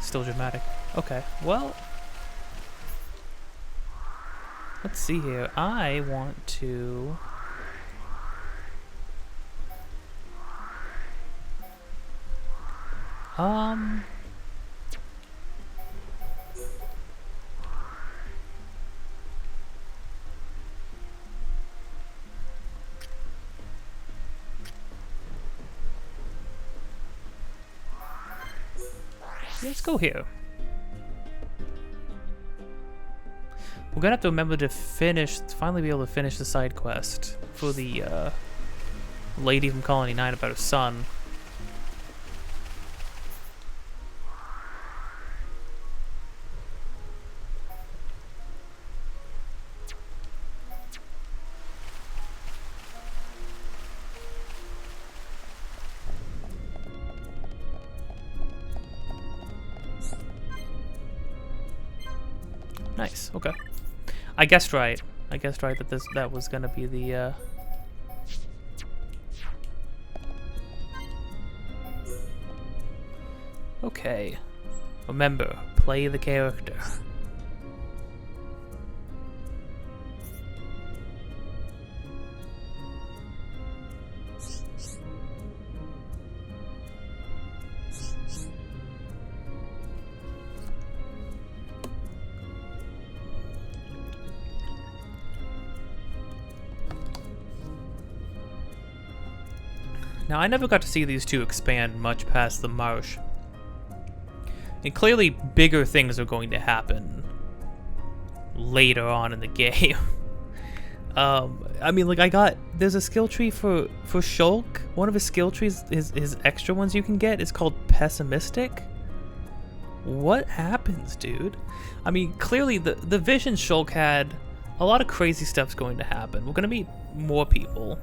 still dramatic. Okay, well, let's see here. I want to... let's go here. We're gonna have to remember to finally be able to finish the side quest for the lady from Colony 9 about her son. Nice. Okay. I guessed right. I guessed right that that was gonna be the. Okay. Remember, play the character. Now, I never got to see these two expand much past the Marsh. And clearly, bigger things are going to happen later on in the game. I mean, like, there's a skill tree for Shulk. One of his skill trees, his extra ones you can get, is called Pessimistic. What happens, dude? I mean, clearly, the vision Shulk had, a lot of crazy stuff's going to happen. We're going to meet more people.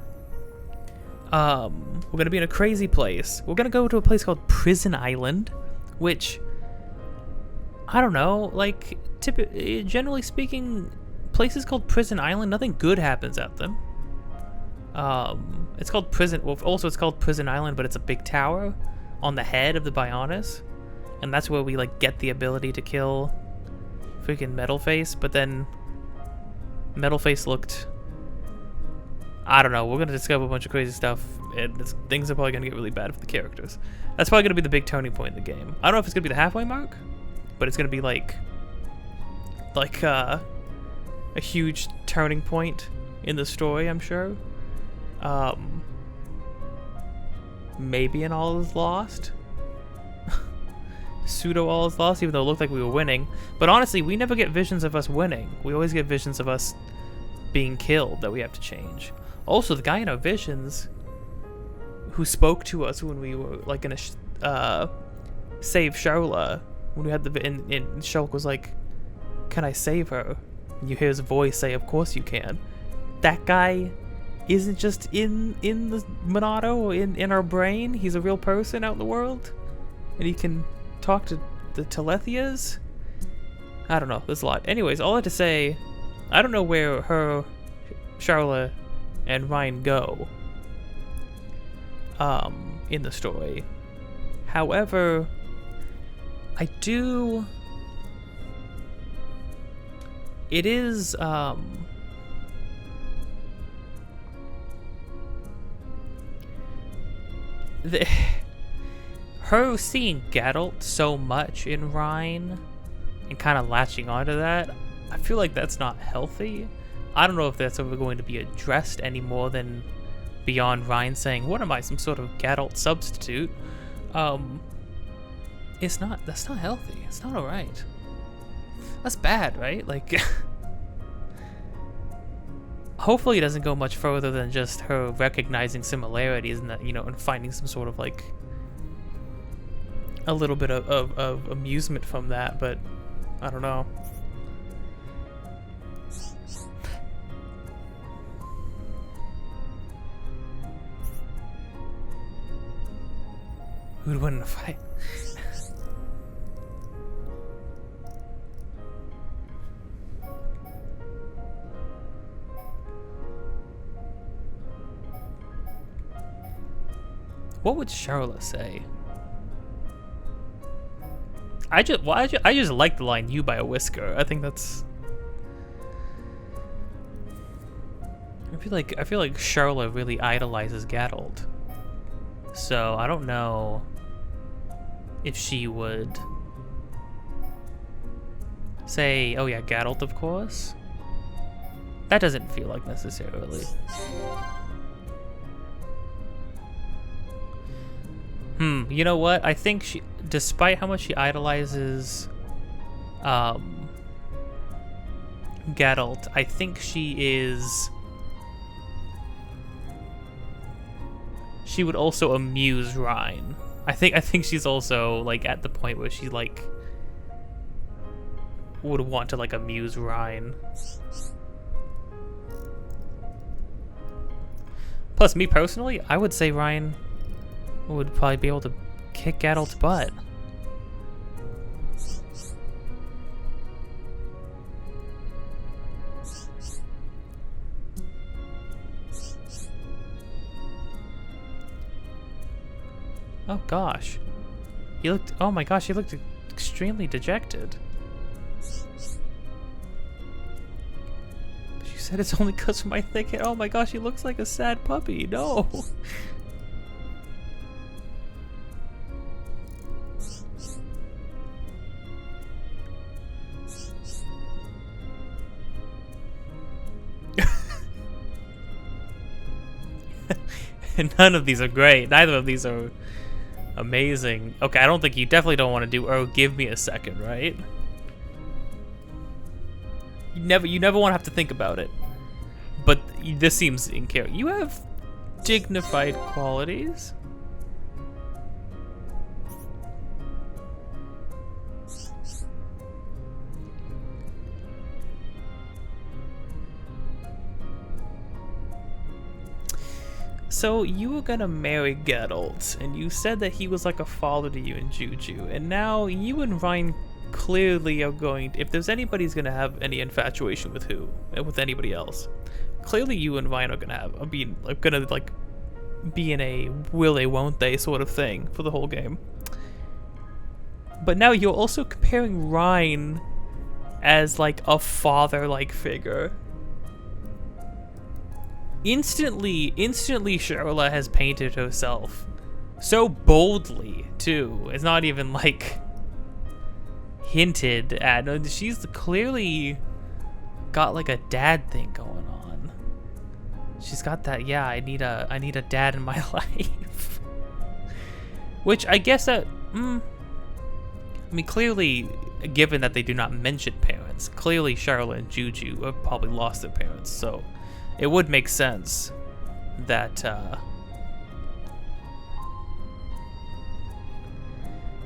We're gonna be in a crazy place. We're gonna go to a place called Prison Island, which, I don't know, like, generally speaking, places called Prison Island, nothing good happens at them. It's called Prison, well, also it's called Prison Island, but it's a big tower on the head of the Bionis, and that's where we, like, get the ability to kill freaking Metalface, but then Metalface looked... I don't know, we're going to discover a bunch of crazy stuff, and things are probably going to get really bad for the characters. That's probably going to be the big turning point in the game. I don't know if it's going to be the halfway mark, but it's going to be like a huge turning point in the story, I'm sure. Maybe an All Is Lost. pseudo all is lost, even though it looked like we were winning. But honestly, we never get visions of us winning. We always get visions of us being killed that we have to change. Also, the guy in our visions who spoke to us when we were like gonna save Charla, when we had the and Shulk was like, "Can I save her?" And you hear his voice say, "Of course you can." That guy isn't just in the Monado or in our brain. He's a real person out in the world, and he can talk to the Telethias. I don't know. There's a lot. Anyways, all I have to say, I don't know where her, Charla, and Ryan go in the story. However, I do. It is her seeing Geralt so much in Rhine and kind of latching onto that, I feel like that's not healthy. I don't know if that's ever going to be addressed any more than beyond Rhine saying, "What am I, some sort of Geralt substitute?" It's not. That's not healthy. It's not alright. That's bad, right? Like, hopefully it doesn't go much further than just her recognizing similarities and that, you know, and finding some sort of like a little bit of amusement from that, but I don't know. Who'd win in a fight? What would Charla say? I just like the line "You by a whisker." I think that's. I feel like Charla really idolizes Geralt. So I don't know if she would say, "Oh yeah, Geralt, of course." That doesn't feel like necessarily. You know what? I think she, despite how much she idolizes Geralt, I think she would also amuse Rhine. I think she's also like at the point where she like would want to like amuse Rhine. Plus, me personally, I would say Rhine would probably be able to kick Geralt's butt. Oh gosh. Oh my gosh, he looked extremely dejected. She said it's only because of my thick hair. Oh my gosh, he looks like a sad puppy. No. None of these are great. Neither of these are amazing. Okay, I don't think you definitely don't want to do, "Oh, give me a second," right? You never want to have to think about it. But this seems in care. You have dignified qualities. So you were gonna marry Geralt, and you said that he was like a father to you in Juju, and now you and Ryan clearly are going to, if there's anybody's gonna have any infatuation with anybody else, clearly you and Ryan are gonna be in a will they won't they sort of thing for the whole game. But now you're also comparing Ryan as like a father-like figure. Instantly, Charla has painted herself so boldly, too. It's not even, like, hinted at. No, she's clearly got, like, a dad thing going on. She's got that, yeah, I need a dad in my life. Which, I guess that, I mean, clearly, given that they do not mention parents, clearly Charlotte and Juju have probably lost their parents, so it would make sense that,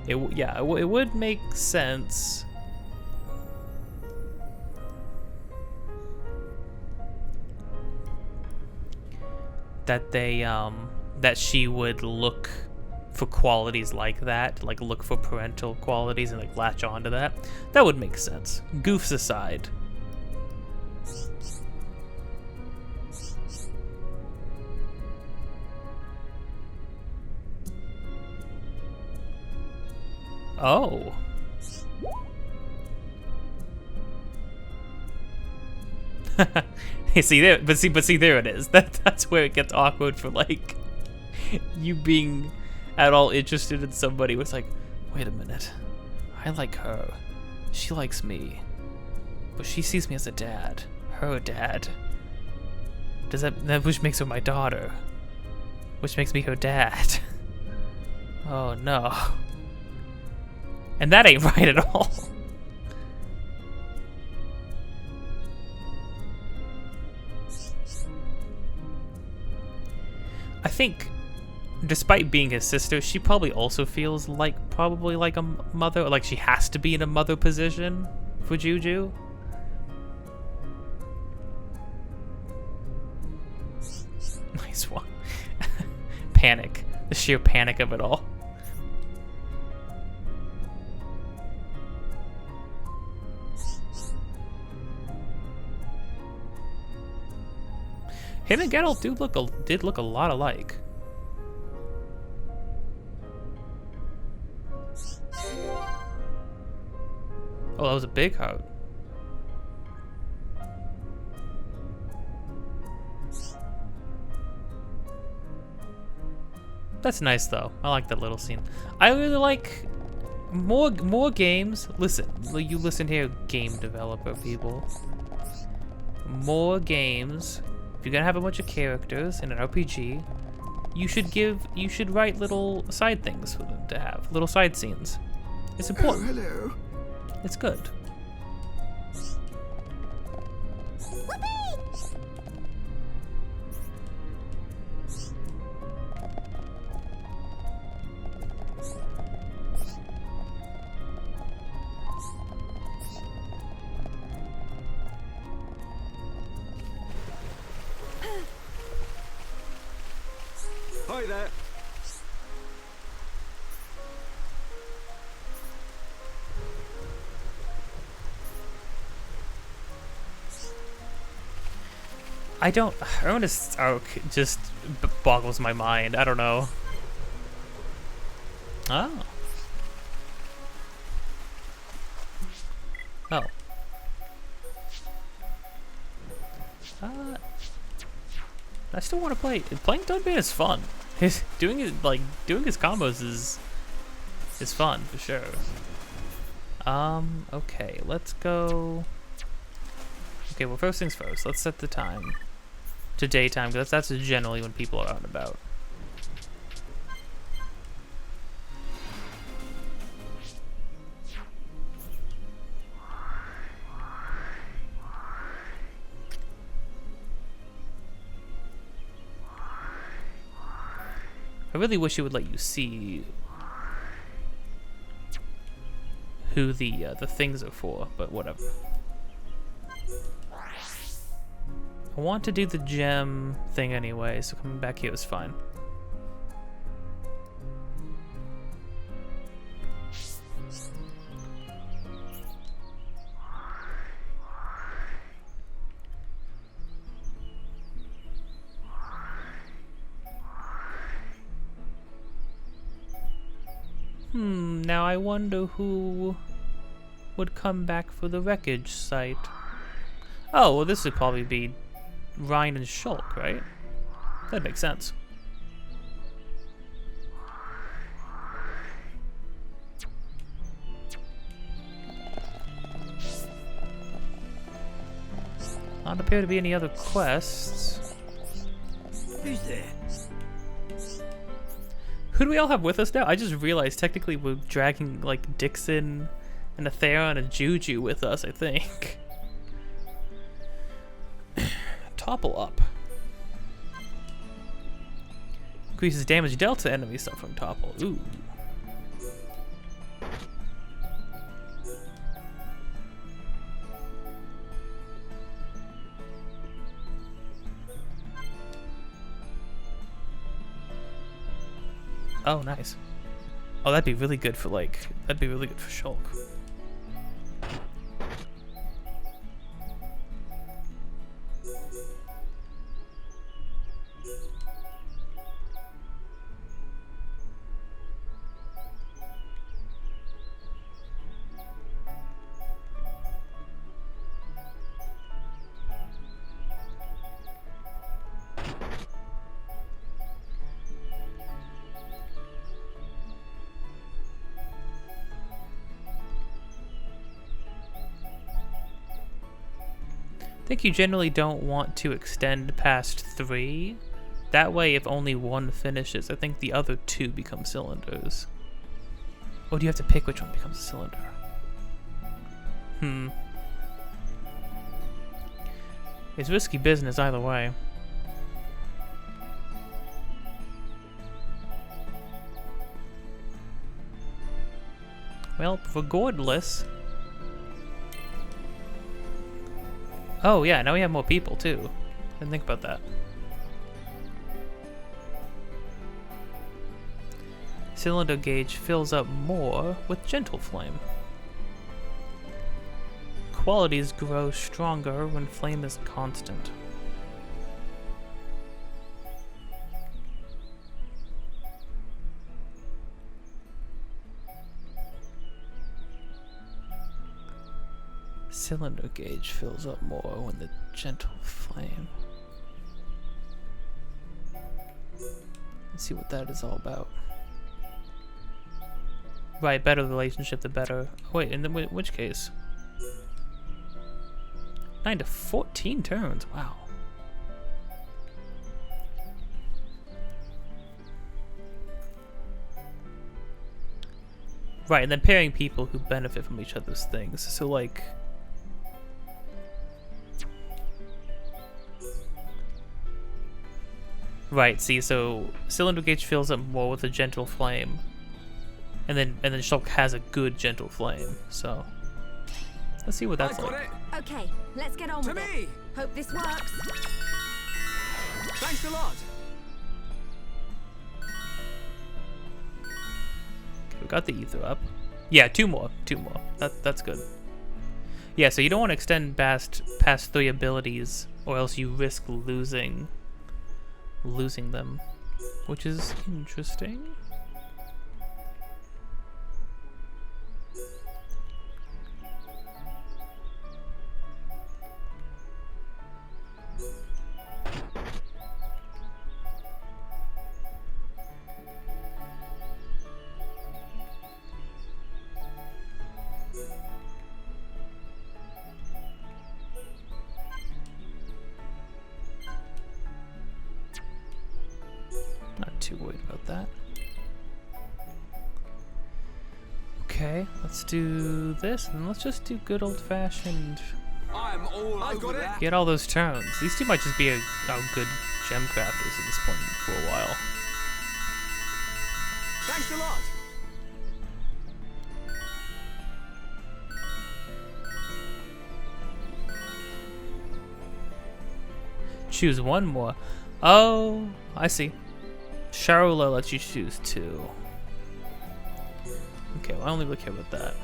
it would make sense that they, that she would look for qualities like that, like look for parental qualities and like latch onto that. That would make sense. Goofs aside. Oh. See there, but see there it is. That's where it gets awkward for like you being at all interested in somebody was like, wait a minute, I like her, she likes me, but she sees me as a dad, her dad. Does that which makes her my daughter, which makes me her dad. Oh no. And that ain't right at all. I think, despite being his sister, she probably also feels like probably like a mother, like she has to be in a mother position for Juju. Nice one. Panic. The sheer panic of it all. Him and Geralt did look a lot alike. Oh, that was a big heart. That's nice though. I like that little scene. I really like more games. Listen, you listen here, game developer people. More games. If you're gonna have a bunch of characters in an RPG, you should write little side things for them to have, little side scenes. It's important. Oh, hello. It's good. Hi there. Ernest's arc just boggles my mind. I don't know. Oh. Oh. I still want to play. Playing Dunban is fun. Doing his combos is fun for sure. Okay, let's go. Okay, well, first things first. Let's set the time to daytime because that's generally when people are out and about. I really wish it would let you see who the things are for, but whatever. I want to do the gem thing anyway, so coming back here is fine. Now I wonder who would come back for the wreckage site. Oh, well, this would probably be Ryan and Shulk, right? That makes sense. Not appear to be any other quests. Who's there? Who do we all have with us now? I just realized technically we're dragging like Dixon and a Theron and a Juju with us, I think. Topple up. Increases damage dealt to enemies suffering topple. Ooh. Oh, nice. Oh, that'd be really good for like, that'd be really good for Shulk. I think you generally don't want to extend past 3. That way, if only one finishes, I think the other 2 become cylinders. Or do you have to pick which one becomes a cylinder? It's risky business either way. Well, regardless... Oh yeah, now we have more people too. Didn't think about that. Cylinder gauge fills up more with gentle flame. Qualities grow stronger when flame is constant. Cylinder gauge fills up more when the gentle flame. Let's see what that is all about. Right, better relationship, the better. Oh, wait, in which case? 9 to 14 turns. Wow. Right, and then pairing people who benefit from each other's things. So like. Right, see, so cylinder gauge fills up more with a gentle flame. And then Shulk has a good gentle flame, so let's see what that's like. Okay, let's get on with it. Hope this works. Thanks a lot. We got the ether up. Yeah, two more. That's good. Yeah, so you don't want to extend past 3 abilities, or else you risk losing them, which is interesting. Not too worried about that. Okay, let's do this, and let's just do good old-fashioned. I'm all over that. Get all those turns. These two might just be a good gem crafters at this point for a while. Thanks a lot. Choose one more. Oh, I see. Charlotte lets you choose 2. Okay, well, I don't really care about that.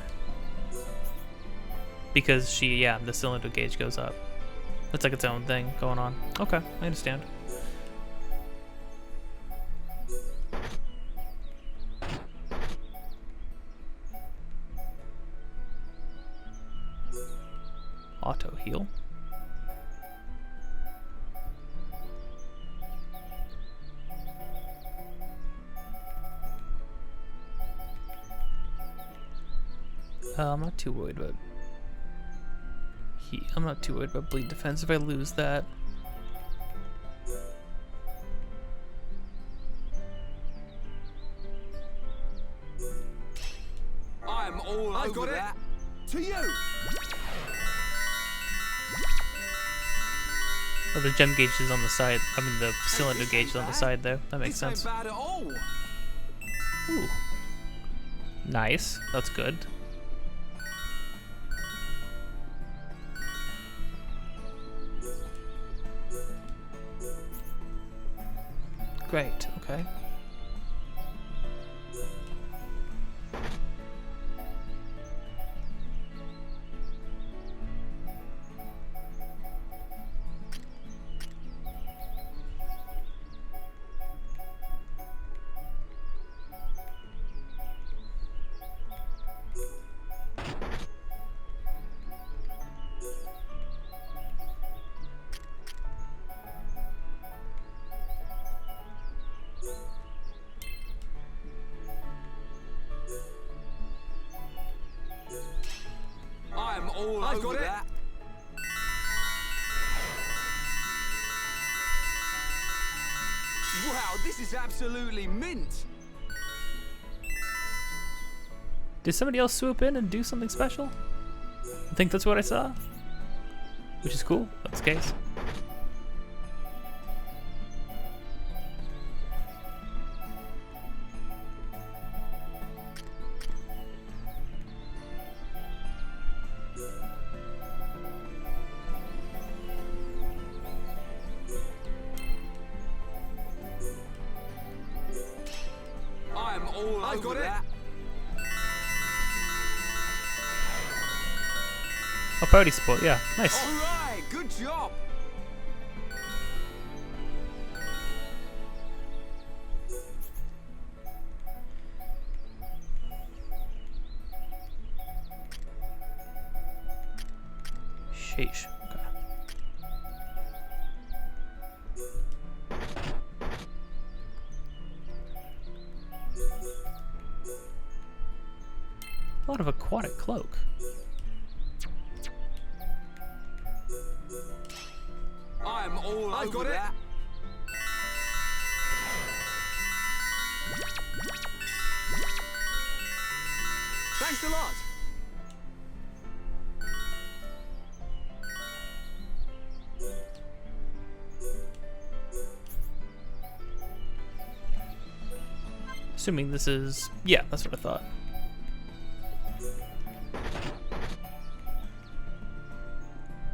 Because the cylinder gauge goes up. It's like its own thing going on. Okay, I understand. Auto heal. I'm not too worried about I'm not too worried about bleed defense if I lose that. all I've over got it. that. To you. Oh, the gem gauge is on the side. I mean, the cylinder gauge is on the side there. That makes This ain't sense. bad at all. Ooh. Nice. That's good. Great. Okay. I'm all I've over got it. that. Wow, this is absolutely mint. Did somebody else swoop in and do something special? I think that's what I saw. Which is cool. That's the case. I'm all I've over got it. that. Oh, party support. Yeah. Nice. All right, good job. Sheesh. Okay. A lot of aquatic cloak. I'm all I've over got it. that. Thanks a lot. Assuming this is... Yeah, that's what I thought.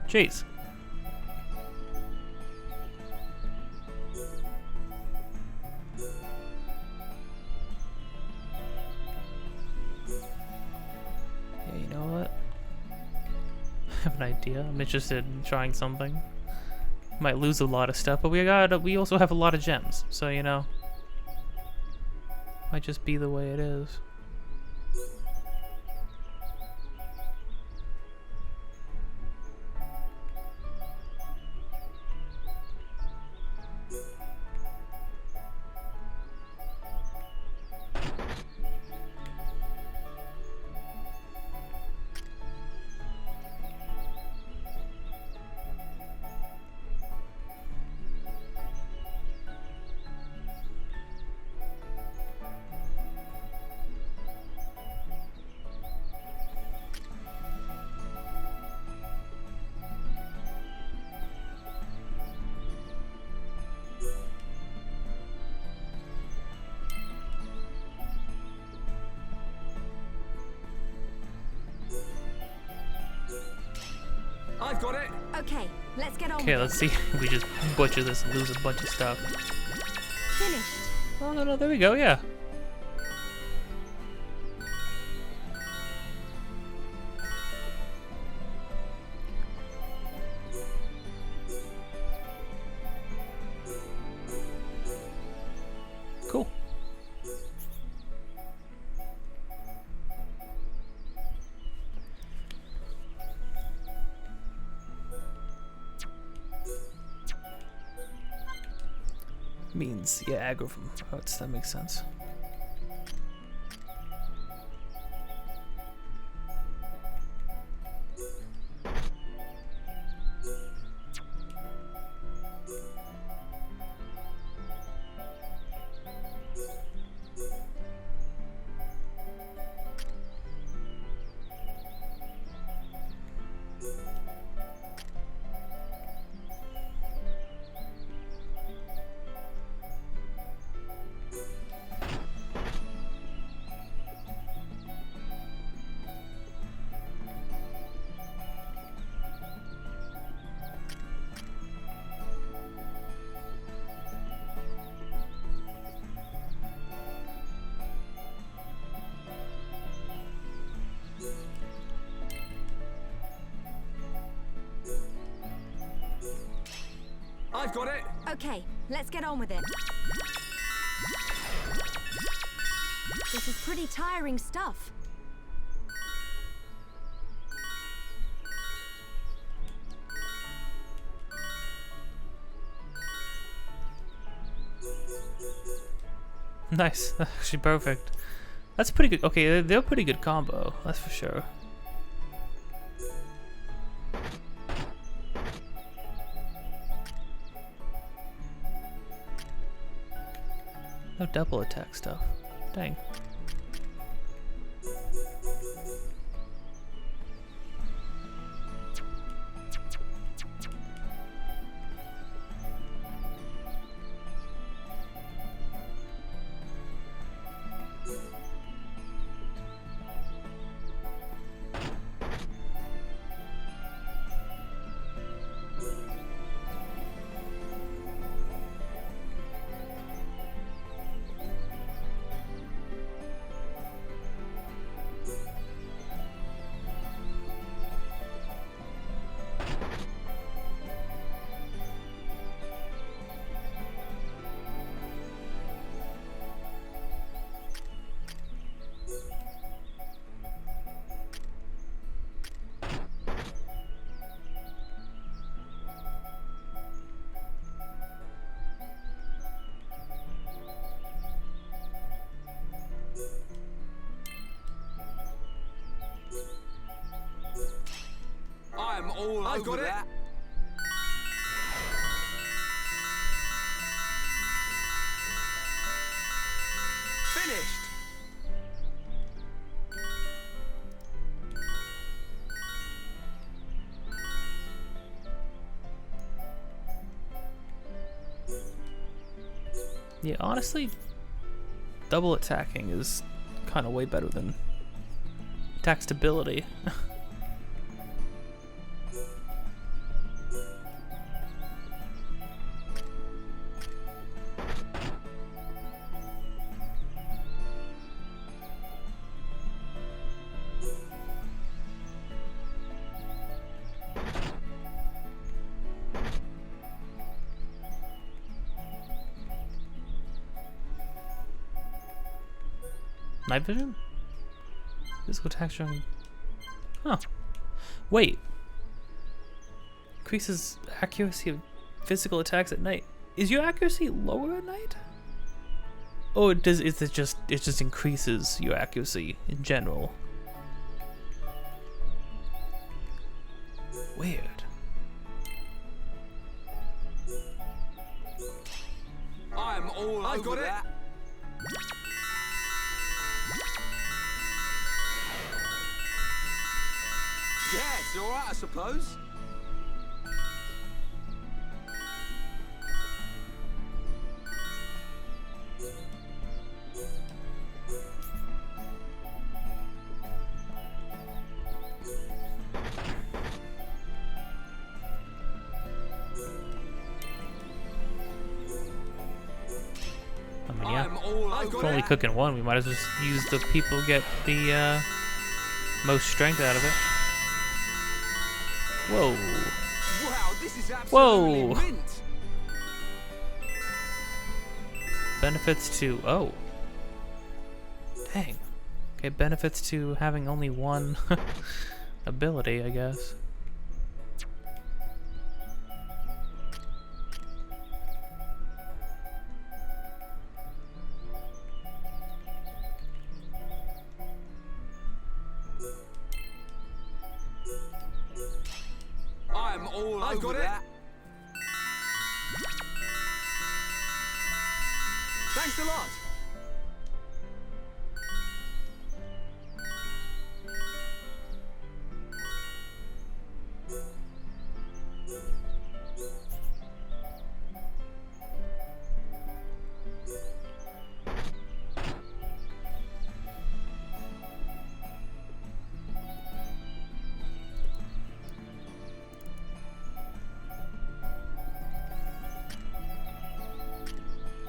Jeez. Yeah, you know what? I have an idea. I'm interested in trying something. Might lose a lot of stuff, but we also have a lot of gems, so you know. Might just be the way it is. I've got it. Okay, let's get on Okay, with let's see if we just butcher this and lose a bunch of stuff. it. Finished. Oh, no, there we go, yeah. Cool. Means, yeah, aggro from hurts, that makes sense. got it. Okay, let's get on with it. This is pretty tiring stuff. Nice. That's actually perfect. That's pretty good. Okay, they're a pretty good combo. That's for sure. No double attack stuff. Dang. I'm all over that. Finished. Yeah, honestly, double attacking is kind of way better than attack stability. Night vision? Physical attack strong. Huh. Wait. Increases accuracy of physical attacks at night. Is your accuracy lower at night? Oh, it does. It just increases your accuracy in general. Weird. I'm all over that. Yeah, it's alright, I suppose. I mean, yeah. I'm all If over we're only that. cooking one, we might as well just use the people who get the most strength out of it. Whoa. Wow, this is absolutely Whoa. mint. Benefits to... Oh. Dang. Okay, benefits to having only one ability, I guess. I'm all over that. Thanks a lot.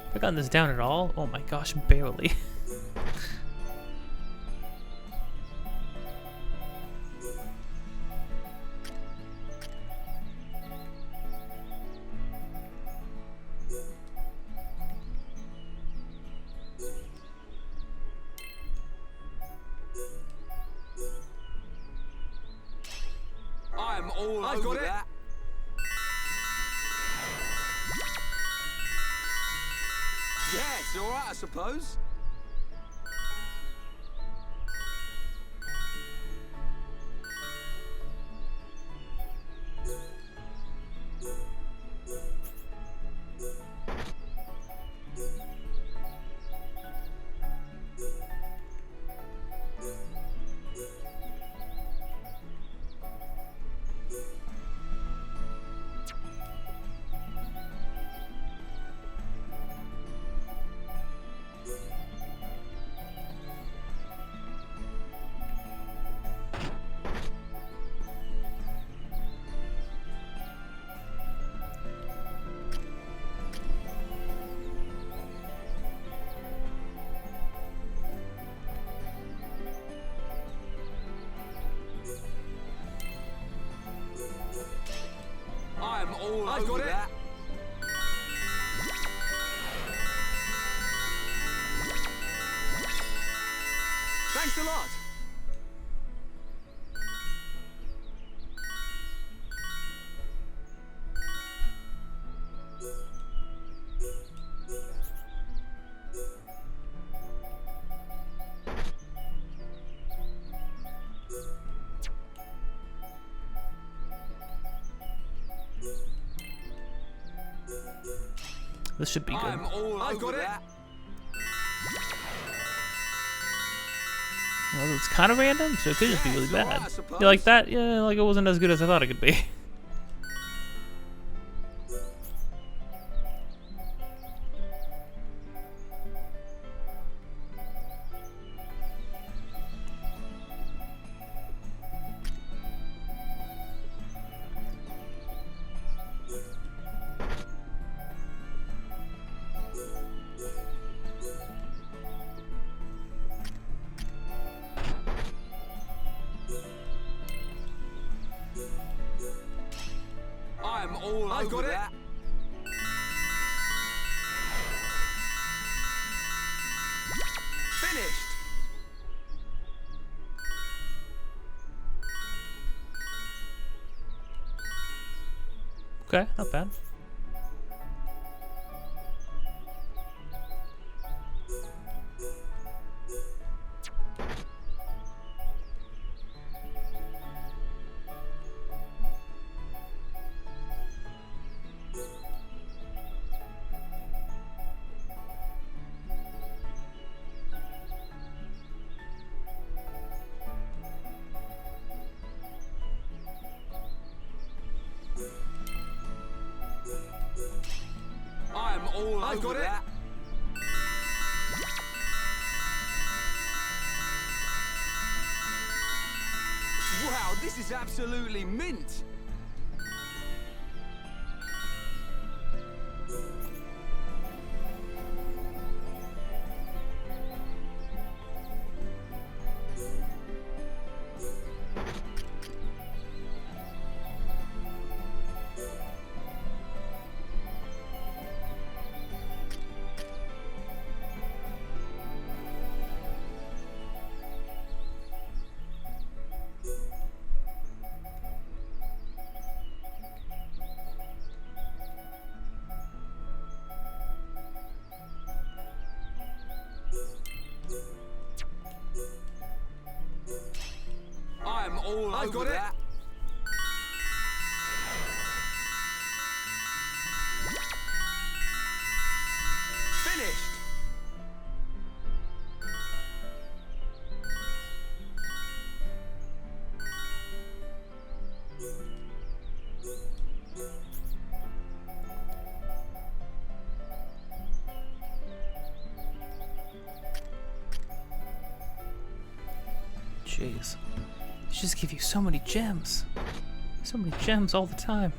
Have I gotten this down at all? Oh my gosh, barely. all over that. Yeah, it's all right, I suppose. I'm all over that. Thanks a lot. This should be good. I'm all over that. Well, it's kind of random, so it could just be really it's all right, bad. I suppose. You like that? Yeah, like it wasn't as good as I thought it could be. I'm all over that. Finished. Okay, not bad. I'm all over that. Wow, this is absolutely mint. I'm all over that. Finished. Jeez. They just give you so many gems. So many gems all the time.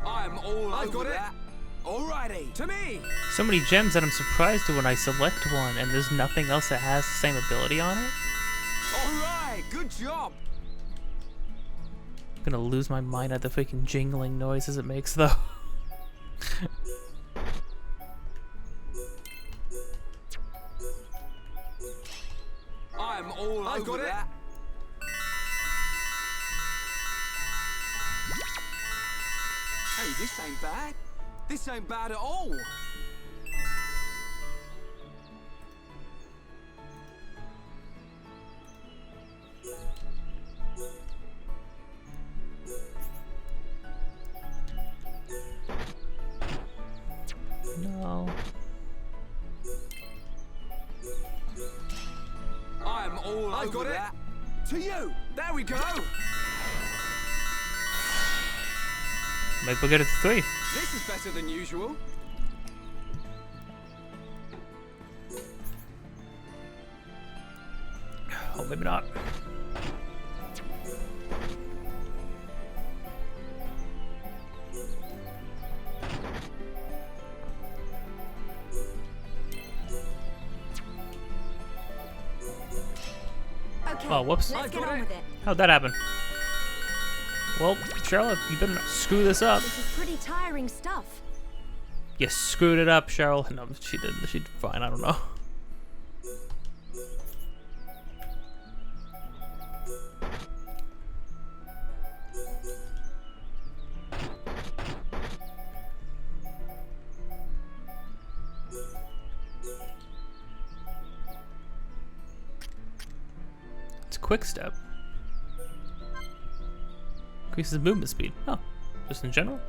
I'm all over that. Alrighty, to me. So many gems that I'm surprised when I select one and there's nothing else that has the same ability on it. Alright, good job. I'm gonna lose my mind at the freaking jingling noises it makes though. I've got it. Hey, this ain't bad. This ain't bad at all. No. I'm all I've over got it. that. To you. There we go. Maybe we'll get it to 3. This is better than usual. Oh, maybe not. Okay, Oh, whoops. let's get on with it. How'd that happen? Well, Cheryl, you better not screw this up. This is pretty tiring stuff. You screwed it up, Cheryl. No, she didn't. She did fine. I don't know. It's quick step. Increases movement speed. Oh, just in general?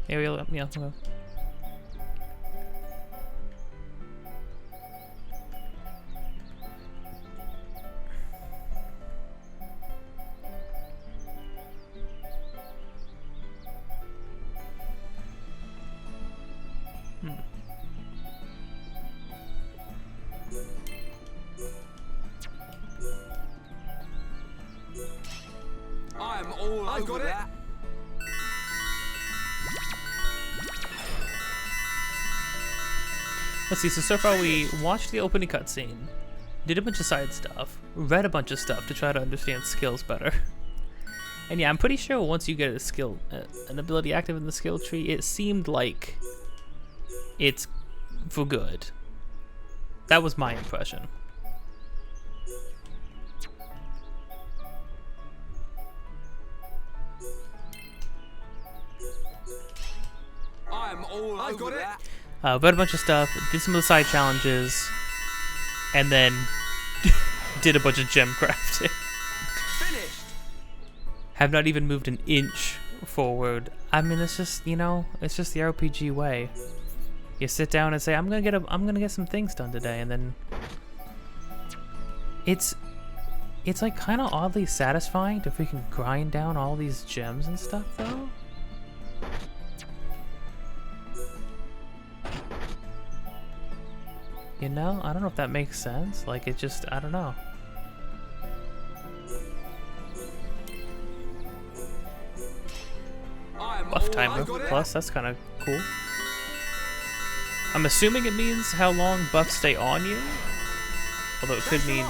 Yeah, okay. I'm all I've over got it. that. Let's see, so far we watched the opening cutscene, did a bunch of side stuff, read a bunch of stuff to try to understand skills better. And yeah, I'm pretty sure once you get a skill, an ability active in the skill tree, it seemed like it's for good. That was my impression. I'm all I've over got it. that. Read a bunch of stuff, did some of the side challenges, and then did a bunch of gem crafting. Finished. Have not even moved an inch forward. I mean, it's just, you know, it's just the RPG way. You sit down and say, I'm gonna get some things done today, and then it's like kind of oddly satisfying if we can grind down all these gems and stuff, though. You know, I don't know if that makes sense. Like, it just, I don't know. I'm Buff all timer over that. plus, that's kind of cool. I'm assuming it means how long buffs stay on you. Although it could mean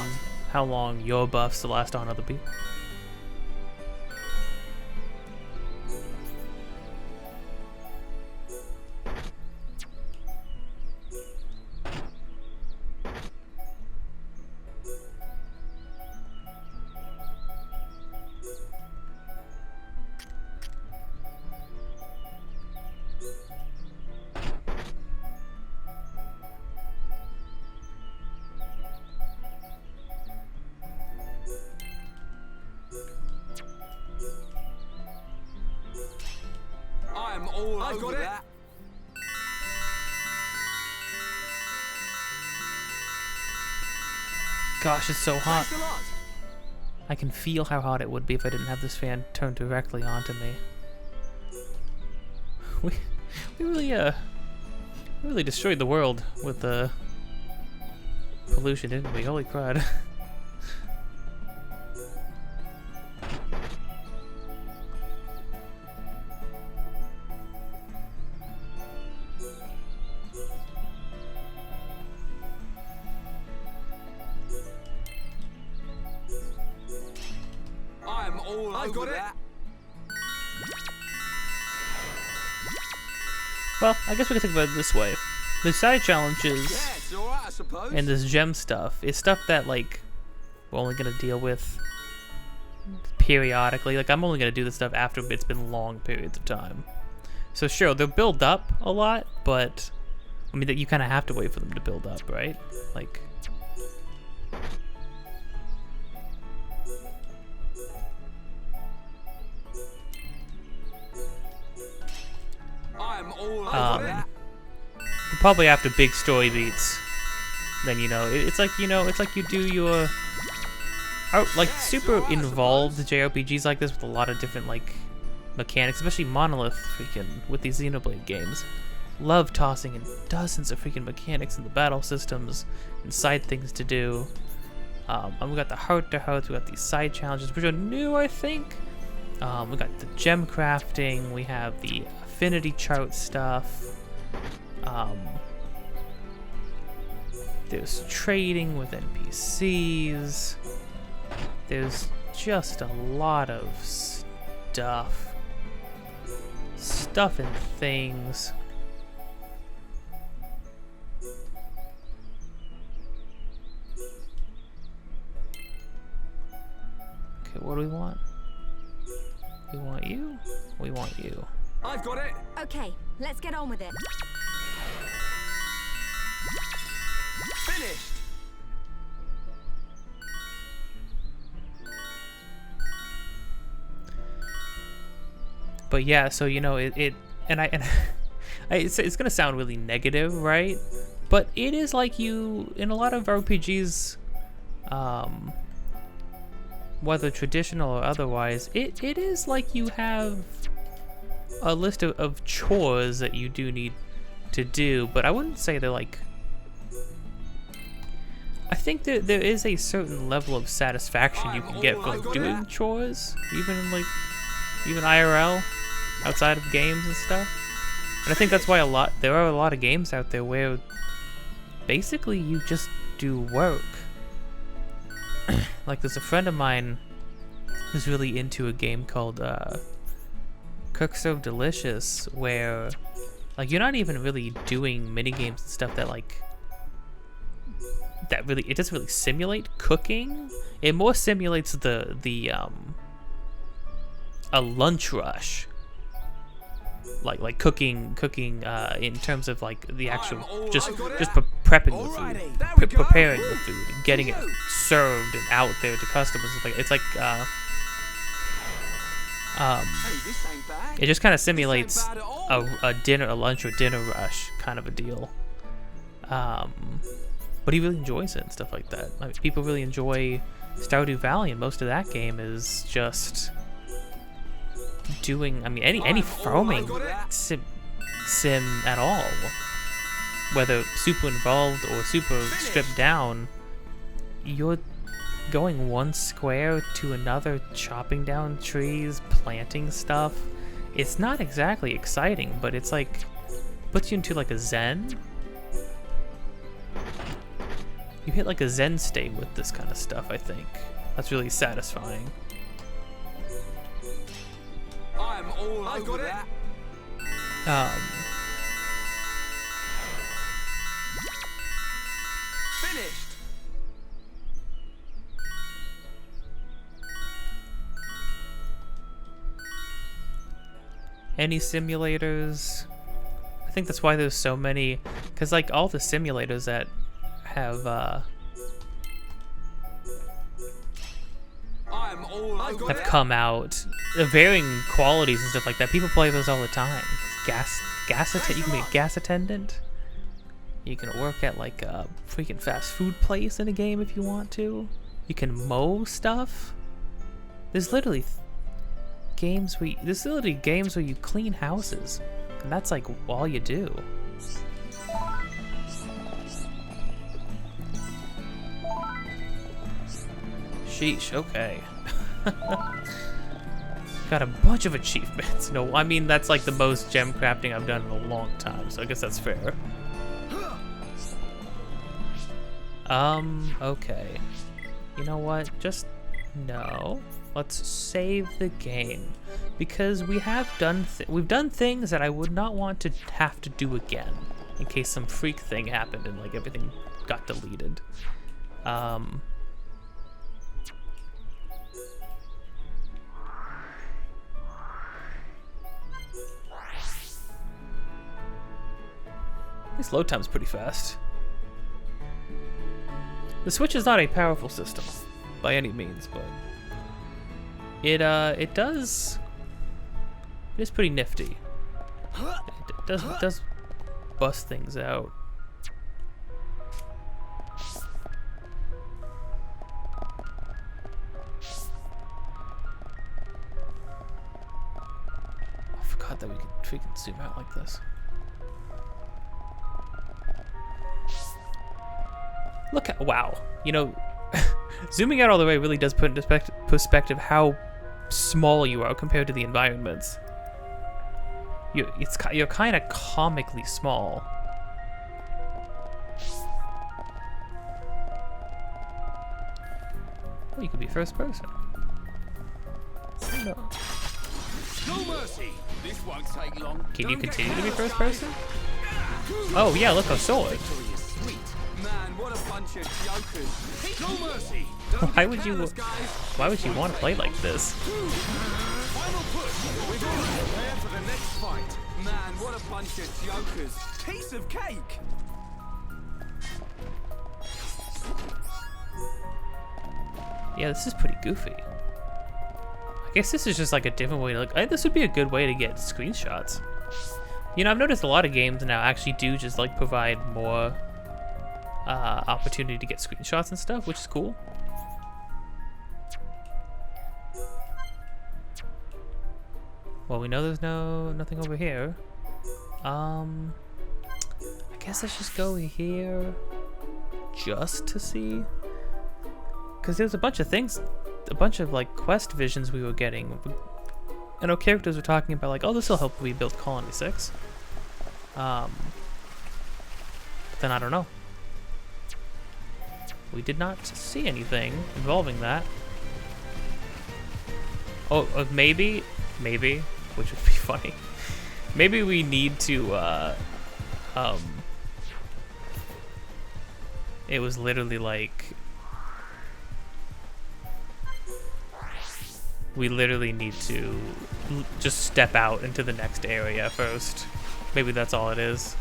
how long your buffs to last on other people. I'm all I've over got it. that. Gosh, it's so hot. Thanks a lot. I can feel how hot it would be if I didn't have this fan turned directly onto me. We really destroyed the world with the pollution, didn't we? Holy crud. I'm all I've over got it. that. Well, I guess we can think about it this way. The side challenges Yeah, it's all right, I suppose. and this gem stuff is stuff that, like, we're only gonna deal with periodically. Like, I'm only gonna do this stuff after it's been long periods of time. So sure, they'll build up a lot, but I mean, that you kind of have to wait for them to build up, right? Like, I'm all over that. probably after big story beats, then, you know, it's like, you know, it's like you do your like super involved JRPGs like this with a lot of different like mechanics, especially Monolith freaking with these Xenoblade games. Love tossing in dozens of freaking mechanics in the battle systems and side things to do. And we got the heart-to-hearts, we got these side challenges, which are new, I think. We got the gem crafting, we have the affinity chart stuff. There's trading with NPCs. There's just a lot of stuff. Stuff and things. Okay, what do we want? We want you? We want you. I've got it. Okay, let's get on with it. Finished. But yeah, so you know, it's gonna sound really negative, right? But it is like you, in a lot of RPGs, whether traditional or otherwise, it is like you have a list of chores that you do need to do, but I wouldn't say they're like, I think that there is a certain level of satisfaction you can get from doing chores, even IRL, outside of games and stuff. And I think that's why there are a lot of games out there where basically you just do work. Like, there's a friend of mine who's really into a game called Cook Serve Delicious, where like you're not even really doing mini games and stuff that like it doesn't really simulate cooking. It more simulates the a lunch rush, like cooking in terms of like the actual just prepping the food, preparing the food, and getting it served and out there to customers. It's like it just kind of simulates a lunch or dinner rush kind of a deal. But he really enjoys it and stuff like that. I mean, people really enjoy Stardew Valley, and most of that game is just doing, I mean, any farming sim at all, whether super involved or super stripped down, you're going one square to another, chopping down trees, planting stuff. It's not exactly exciting, but it's like puts you into like a zen. You hit like a zen state with this kind of stuff, I think. That's really satisfying. I'm all over that. Finished. Any simulators? I think that's why there's so many, because like all the simulators that have come out, varying qualities and stuff like that. People play those all the time. You can be a gas attendant. You can work at like a freaking fast food place in a game if you want to. You can mow stuff. There's literally games where you clean houses, and that's like all you do. Sheesh, okay. Got a bunch of achievements. No, I mean, that's like the most gem crafting I've done in a long time, so I guess that's fair. Okay. You know what? Just no. Let's save the game, because we have we've done things that I would not want to have to do again, in case some freak thing happened and like everything got deleted. This load time's pretty fast. The Switch is not a powerful system by any means, but it is pretty nifty. It does bust things out. I forgot that we could freaking zoom out like this. Look at, wow, you know, zooming out all the way really does put into perspective how small you are compared to the environments. You're kind of comically small. Oh, you could be first person. No. No mercy. This won't take long. Can you continue to be first person? Oh yeah, look, a sword. Victory is sweet. Man, what a bunch of jokers. No mercy. Why would you want to play like this? Final push. We're going to prepare for the next fight. Man, what a bunch of jokers. Piece of cake. Yeah, this is pretty goofy. I guess this is just like a different way to look. I think this would be a good way to get screenshots. You know, I've noticed a lot of games now actually do just like provide more opportunity to get screenshots and stuff, which is cool. Well, we know there's nothing over here. I guess let's just go here just to see. Because there's a bunch of things, a bunch of like quest visions we were getting. I know characters were talking about like, oh, this will help we build Colony 6. But then I don't know. We did not see anything involving that. Oh, maybe, which would be funny. Maybe we need to, it was literally like, we literally need to just step out into the next area first. Maybe that's all it is.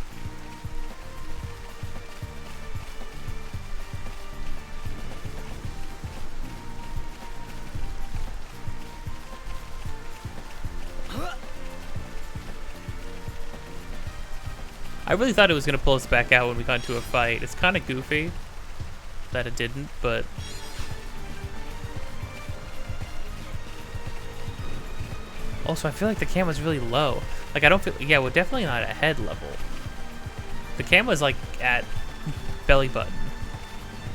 I really thought it was going to pull us back out when we got into a fight. It's kind of goofy that it didn't, but... Also, I feel like the camera's really low. Like, I don't feel... Yeah, we're definitely not at head level. The camera's, like, at belly button,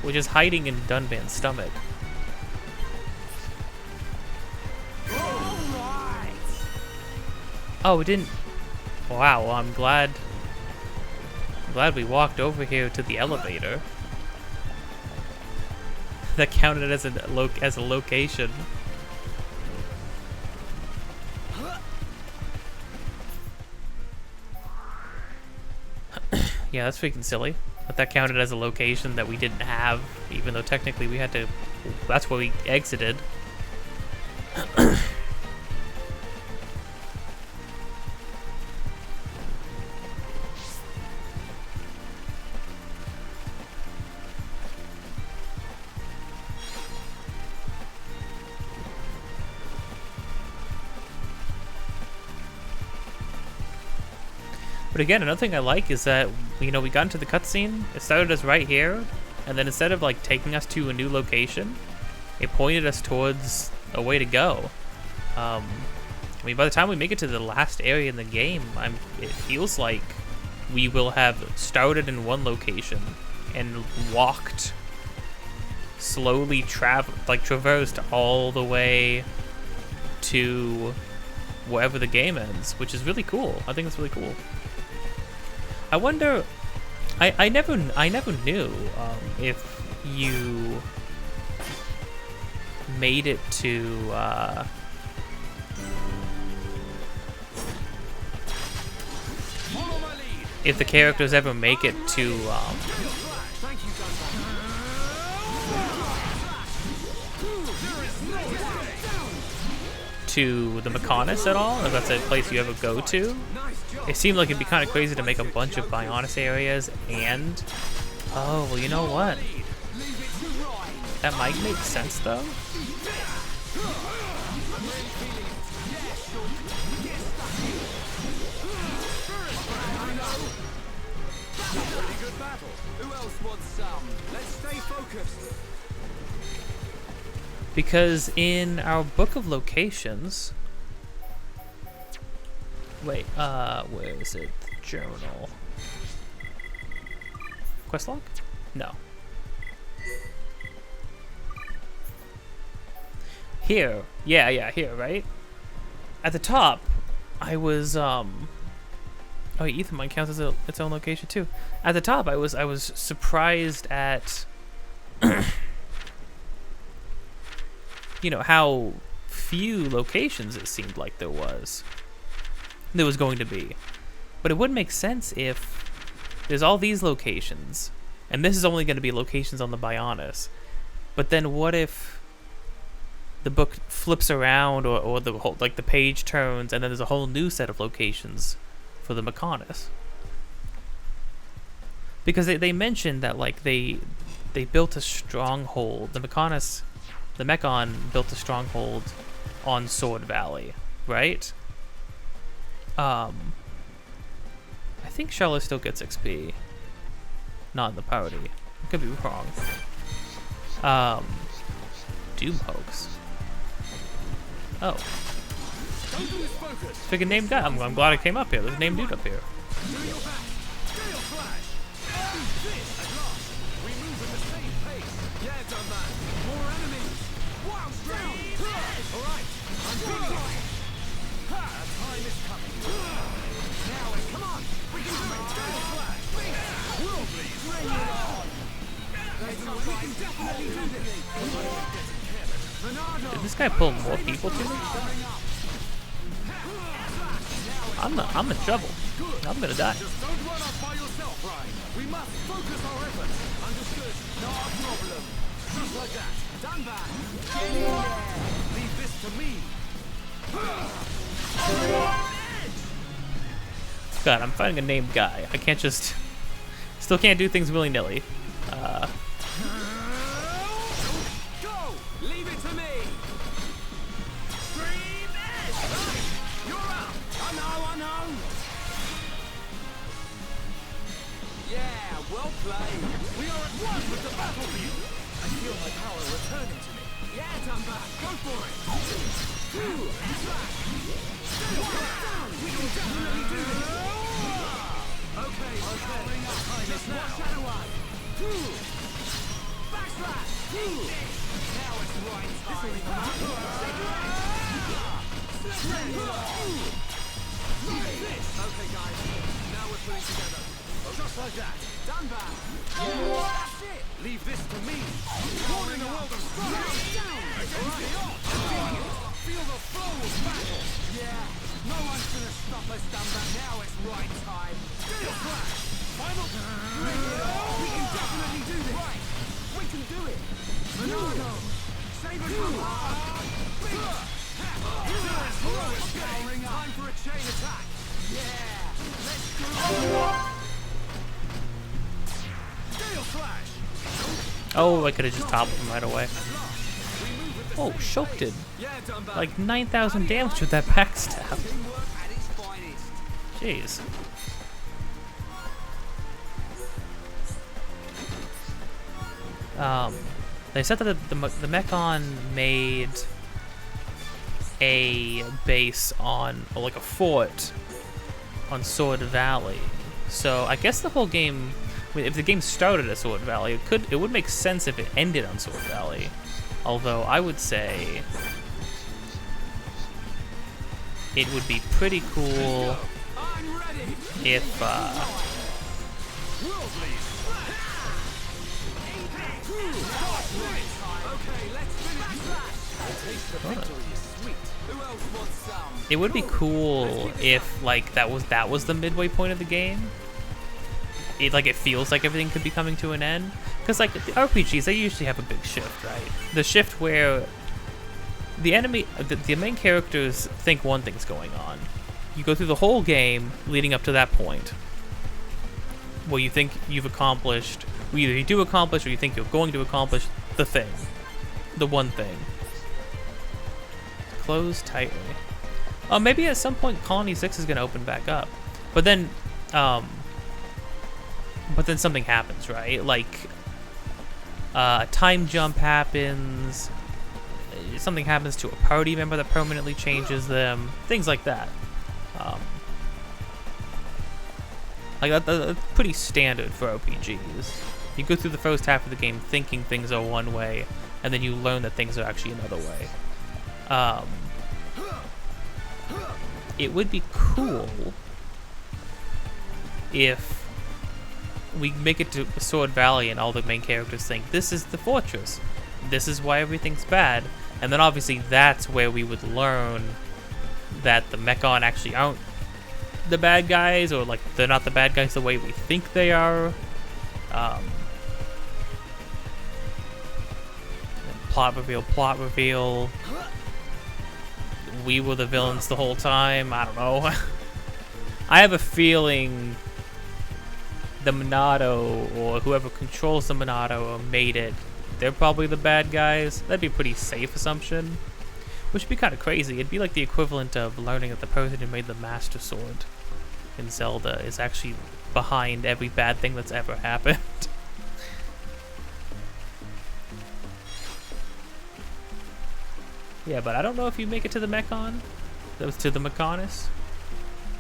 which is hiding in Dunban's stomach. Oh, it didn't... Wow, well, I'm glad we walked over here to the elevator. That counted as a location. Yeah, that's freaking silly. But that counted as a location that we didn't have, even though technically we had to... That's where we exited. But again, another thing I like is that, you know, we got into the cutscene, it started us right here, and then instead of like taking us to a new location, it pointed us towards a way to go. I mean, by the time we make it to the last area in the game, it feels like we will have started in one location and walked, slowly traversed all the way to wherever the game ends, which is really cool. I think it's really cool. I wonder, I never knew if you made it to if the characters ever make it to the Mechonis at all, if that's a place you ever go to. it seemed like it'd be kind of crazy to make a bunch of Bionis areas and... Oh, well, you know what? That might make sense, though. Pretty good battle. Who else wants some? Let's stay focused. Because in our book of locations... Wait, where is it? Journal. Questlog? No. Here. Yeah, here, right? At the top, I was, Oh, Ethermine counts as its own location, too. At the top, I was surprised at... you know, how few locations it seemed like there was going to be. But it would make sense if there's all these locations, and this is only going to be locations on the Bionis. But then what if the book flips around, or the whole, like, the page turns, and then there's a whole new set of locations for the Mechonis? Because they mentioned that, like, they built a stronghold. The Mechon built a stronghold on Sword Valley, right? I think Charlotte still gets XP. Not in the party. Could be wrong. Doom Hoax. Oh. Pick a named guy. I'm glad I came up here. There's a named dude up here. Did this guy pull more people to me? I'm in trouble. I'm gonna die. Just don't run off by yourself, Ryan. We must focus our efforts. Understood? Not a problem. Just like that. Done that. Get in there. Leave this to me. God, I'm fighting a named guy. I can't just... Still can't do things willy-nilly. Go! Leave it to me. Stream edge. You're up. I know. Yeah, well played. We are at one with the battlefield. I feel my power returning to me. Yeah, Dumba, go for it. We can definitely do this. Okay. Just now. Shadow Eye. Backslash. Now it's right time. Okay, guys. Now we're putting together. Just like that. Done back. That's it. Leave this to me. Born in the world of strife. Down. Against the odds. Feel the flow of battle. Yeah. No one's gonna stop us, done back. Now it's right time. Steel flash. Final. Bring it on. We can definitely do this. Right. We can do it. Monado. Save it from hard. Time for a chain attack. Yeah. Let's go. Oh, I could have just toppled him right away. Oh, Shulk did like 9,000 damage with that backstab. Jeez. They said that the Mechon made a base on, or like a fort on Sword Valley. So I guess the whole game, if the game started at Sword Valley, it would make sense if it ended on Sword Valley. Although I would say it would be pretty cool if it would be cool if like that was the midway point of the game. It feels like everything could be coming to an end, because like the RPGs, they usually have a big shift, right? The shift where the enemy, the main characters think one thing's going on, you go through the whole game leading up to that point where you think you've accomplished, or either you do accomplish or you think you're going to accomplish the thing. The one thing. Close tightly. Oh, maybe at some point Colony 6 is going to open back up. But then something happens, right? Like, a time jump happens, something happens to a party member that permanently changes them, things like that. Like that's pretty standard for RPGs. You go through the first half of the game thinking things are one way, and then you learn that things are actually another way. It would be cool if we make it to Sword Valley and all the main characters think, this is the fortress, this is why everything's bad, and then obviously that's where we would learn that the Mechon actually aren't the bad guys, or like they're not the bad guys the way we think they are. Plot reveal. We were the villains the whole time. I don't know. I have a feeling the Monado, or whoever controls the Monado or made it, they're probably the bad guys. That'd be a pretty safe assumption. Which would be kind of crazy. It'd be like the equivalent of learning that the person who made the Master Sword in Zelda is actually behind every bad thing that's ever happened. Yeah, but I don't know if you make it to the Mechon. To the Mechonis.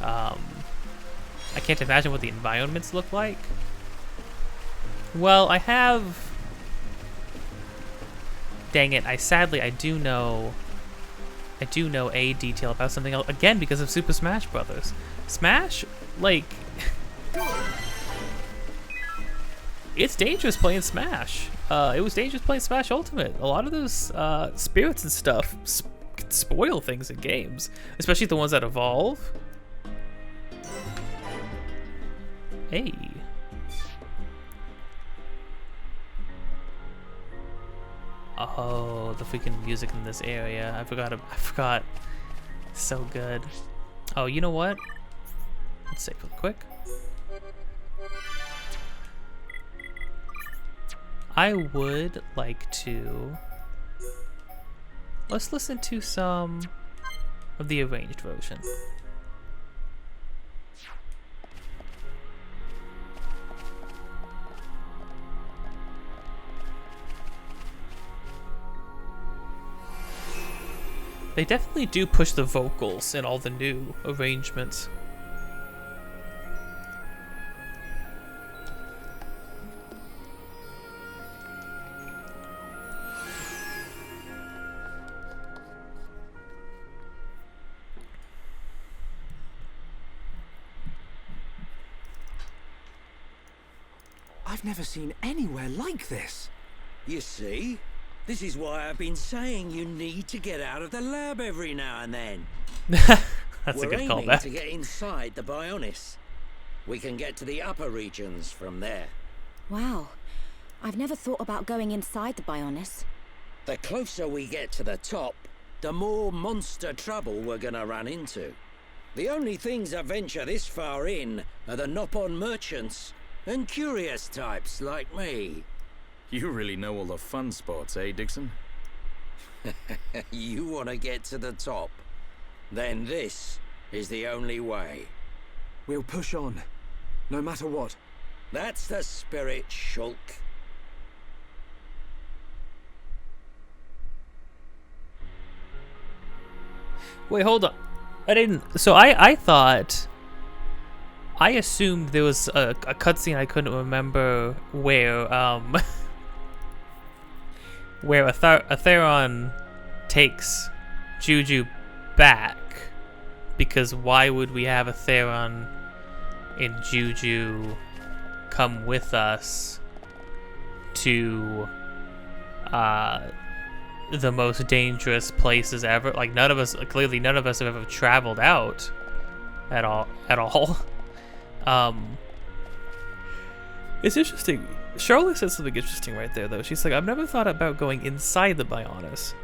I can't imagine what the environments look like. Well, I have... Dang it, I do know a detail about something else, again, because of Super Smash Brothers. Smash, like... it's dangerous playing Smash. It was dangerous playing Smash Ultimate. A lot of those spirits and stuff can spoil things in games, especially the ones that evolve. Hey. Oh, the freaking music in this area. I forgot. So good. Oh, you know what? Let's save real quick. I would like to... Let's listen to some of the arranged version. They definitely do push the vocals in all the new arrangements. I've never seen anywhere like this. You see? This is why I've been saying you need to get out of the lab every now and then. That's a good We're aiming callback. to get inside the Bionis. We can get to the upper regions from there. Wow. I've never thought about going inside the Bionis. The closer we get to the top, the more monster trouble we're gonna run into. The only things that venture this far in are the Nopon merchants and curious types like me. You really know all the fun spots, eh, Dixon? You want to get to the top? Then this is the only way. We'll push on, no matter what. That's the spirit, Shulk. Wait, hold on. I didn't... So I thought... I assumed there was a cutscene I couldn't remember where, where Atheron takes Juju back, because why would we have Atheron and Juju come with us to the most dangerous places ever? Like, clearly none of us have ever traveled out at all. It's interesting. Charlotte said something interesting right there, though. She's like, I've never thought about going inside the Bionis,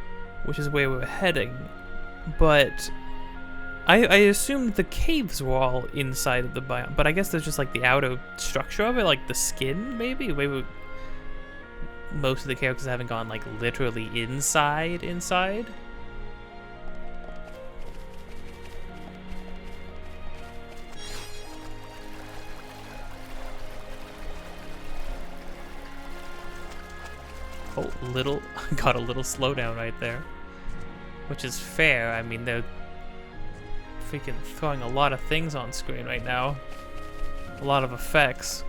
which is where we're heading, but I assumed the caves were all inside of the biome, but I guess there's just like the outer structure of it, like the skin, maybe? Maybe most of the characters haven't gone like literally inside. Oh, got a little slowdown right there, which is fair. I mean, they're freaking throwing a lot of things on screen right now. A lot of effects.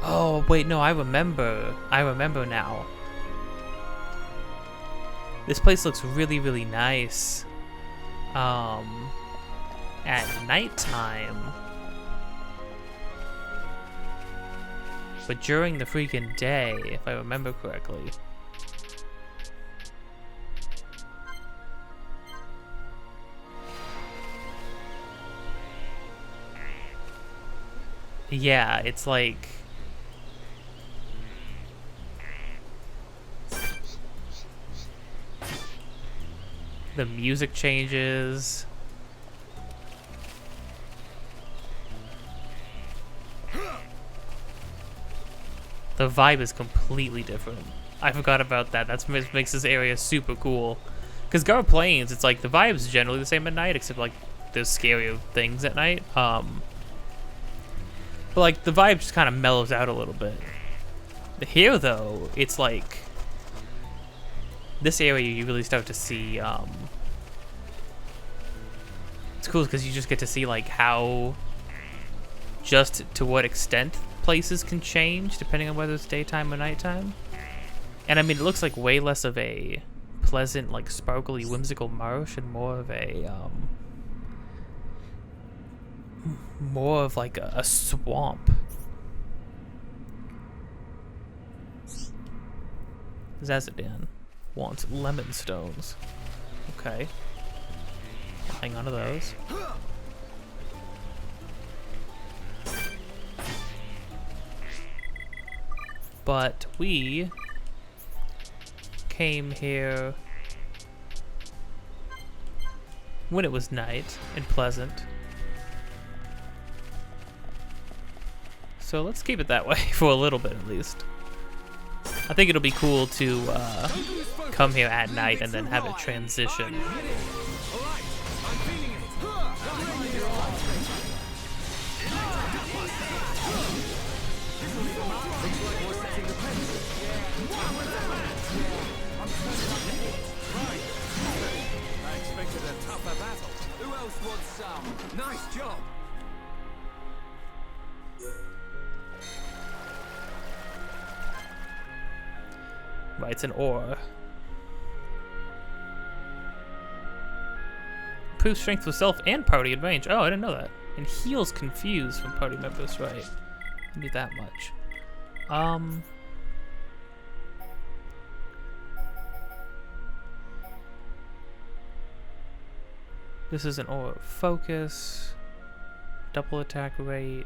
Oh, wait, no, I remember. I remember now. This place looks really, really nice. At nighttime. But during the freaking day, if I remember correctly. Yeah, it's like... the music changes. The vibe is completely different. I forgot about that. That's what makes this area super cool. Because Gar Plains, it's like the vibe's generally the same at night, except like there's scarier things at night. But like the vibe just kind of mellows out a little bit. Here though, it's like this area you really start to see. It's cool because you just get to see like how, just to what extent places can change depending on whether it's daytime or nighttime. And I mean, it looks like way less of a pleasant, like sparkly, whimsical marsh and more of a like a swamp. Zazadan wants lemon stones. Okay. I'll hang on to those. But we came here when it was night and pleasant. So let's keep it that way for a little bit at least. I think it'll be cool to come here at night and then have it transition. I expected a tougher battle. Who else wants some? Nice job. Right, it's an ore. Improves strength with self and party in range. Oh, I didn't know that. And heals confused from party members, right. I need that much. This is an ore of focus. Double attack rate.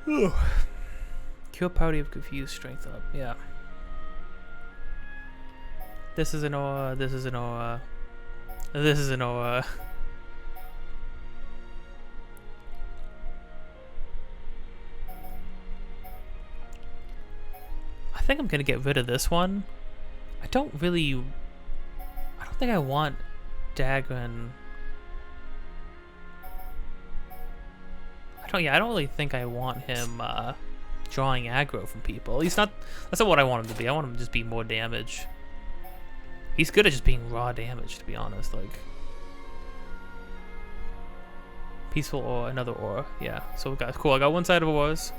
Ooh. Cure party of confused strength up, yeah. This is an aura, this is an aura. This is an aura. I think I'm gonna get rid of this one. I don't think I want Dagran. I don't really think I want him drawing aggro from people. At least that's not what I want him to be. I want him to just be more damage. He's good at just being raw damage, to be honest. Like peaceful or another aura. Yeah. So we got cool. I got one side of auras.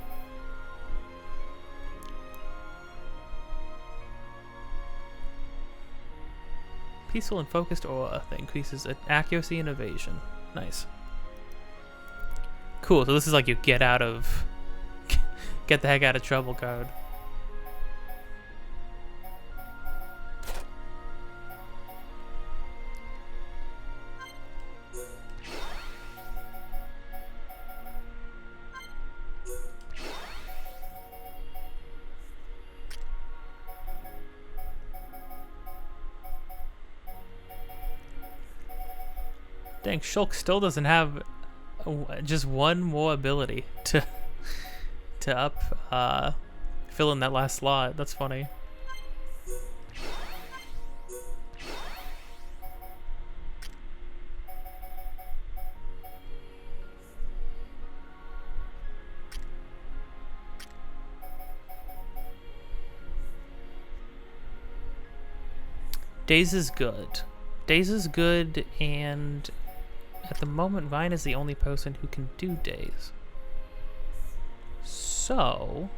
Peaceful and focused aura that increases accuracy and evasion. Nice. Cool, so this is like your get the heck out of trouble card. Dang, Shulk still doesn't have just one more ability to fill in that last slot. That's funny. Daze is good. Daze is good, and at the moment, Vine is the only person who can do Daze. So...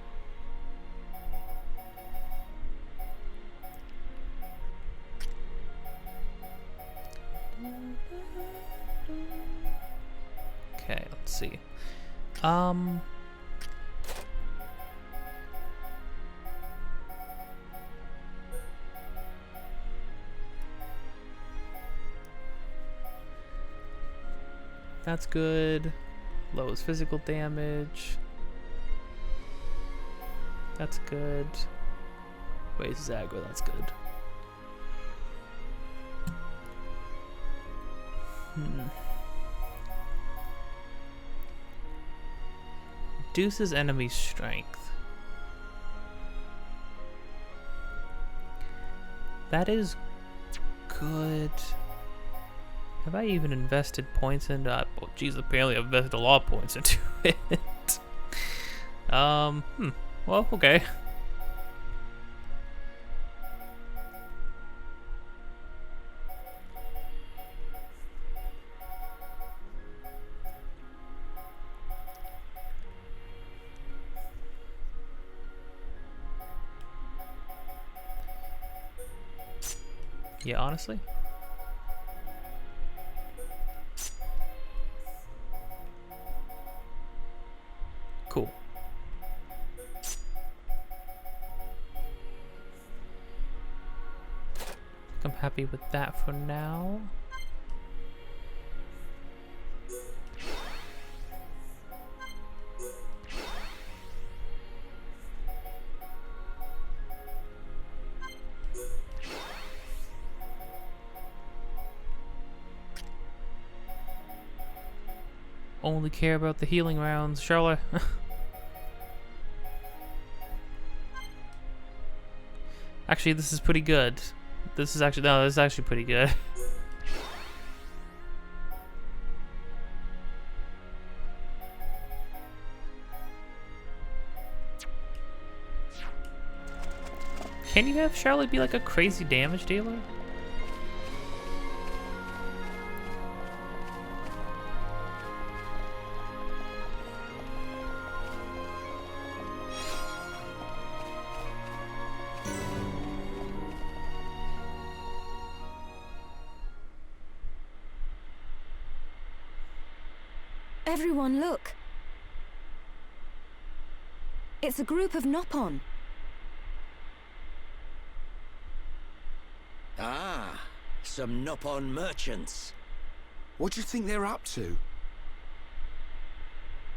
okay, let's see. That's good. Lowers physical damage. That's good. Raises aggro, that's good. Reduces enemy strength. That is good. Have I even invested points into that? Oh, geez, apparently I've invested a lot of points into it. Well, okay. Yeah, honestly. Cool. I'm happy with that for now. Only care about the healing rounds, Charlotte. Actually, this is pretty good. This is actually pretty good. Can you have Charlotte be like a crazy damage dealer? Everyone, look. It's a group of Nopon. Ah, some Nopon merchants. What do you think they're up to?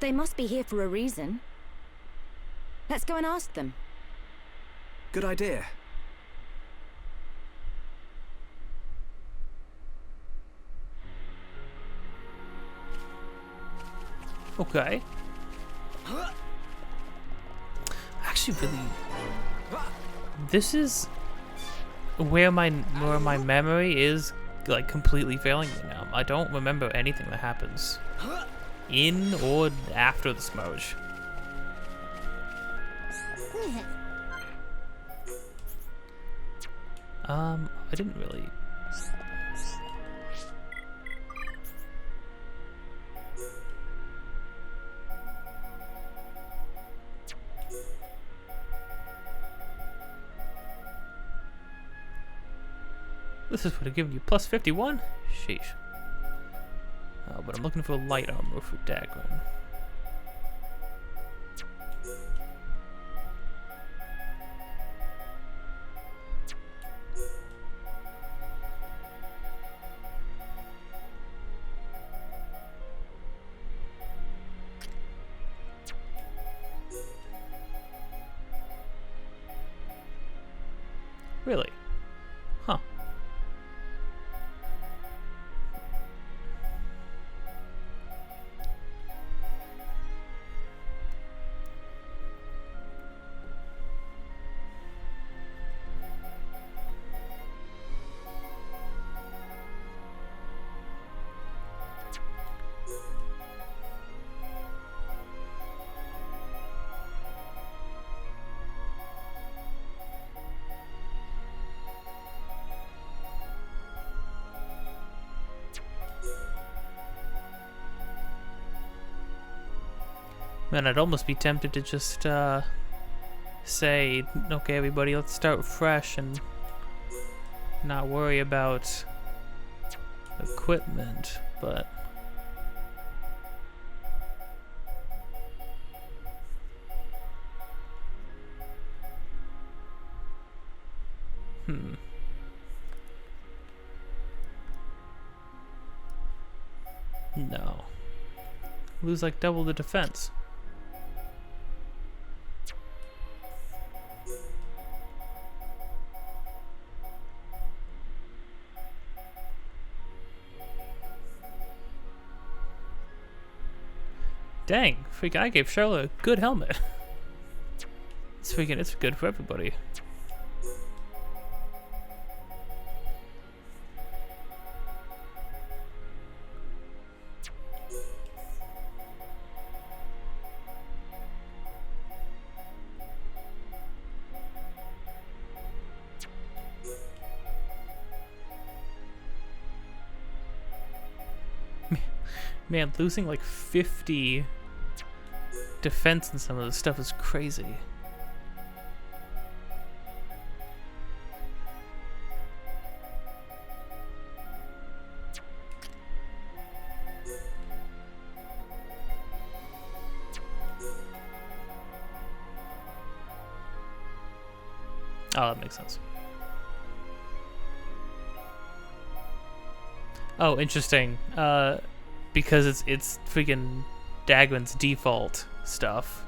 They must be here for a reason. Let's go and ask them. Good idea. Okay. Actually, really, this is where my memory is like completely failing me now. I don't remember anything that happens in or after the smudge. I didn't really. This is what I've given you, plus 51? Sheesh. But I'm looking for light armor for Dagran. Really? Huh. Man, I'd almost be tempted to just say, okay, everybody, let's start fresh and not worry about equipment, but no. Lose like double the defense. Dang, freaking! I gave Charlotte a good helmet. It's good for everybody. Man, losing like 50 defense in some of this stuff is crazy. Oh, that makes sense. Oh, interesting. Because it's freaking Dagman's default stuff.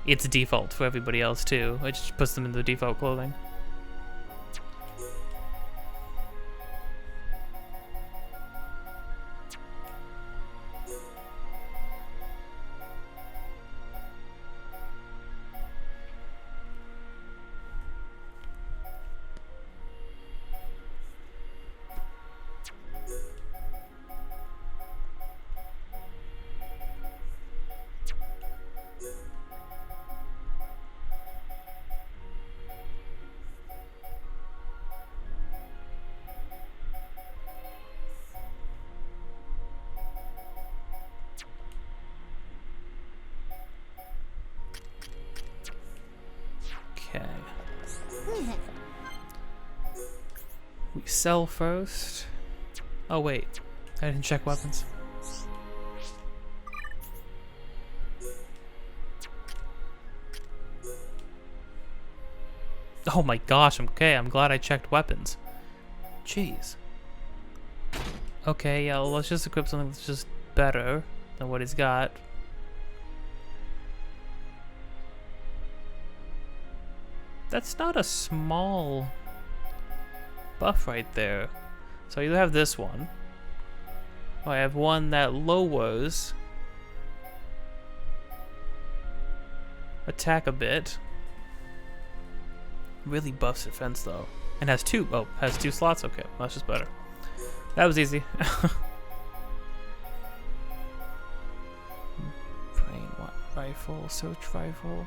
It's default for everybody else too. It just puts them in the default clothing. Okay. We sell first. Oh wait, I didn't check weapons. Oh my gosh, okay, I'm glad I checked weapons. Jeez. Okay, yeah, well, let's just equip something that's just better than what he's got. That's not a small buff right there. So you have this one. Oh, I have one that lowers attack a bit. Really buffs defense though. And has two. Oh, has two slots? Okay, well, that's just better. That was easy. Brain rifle, search rifle.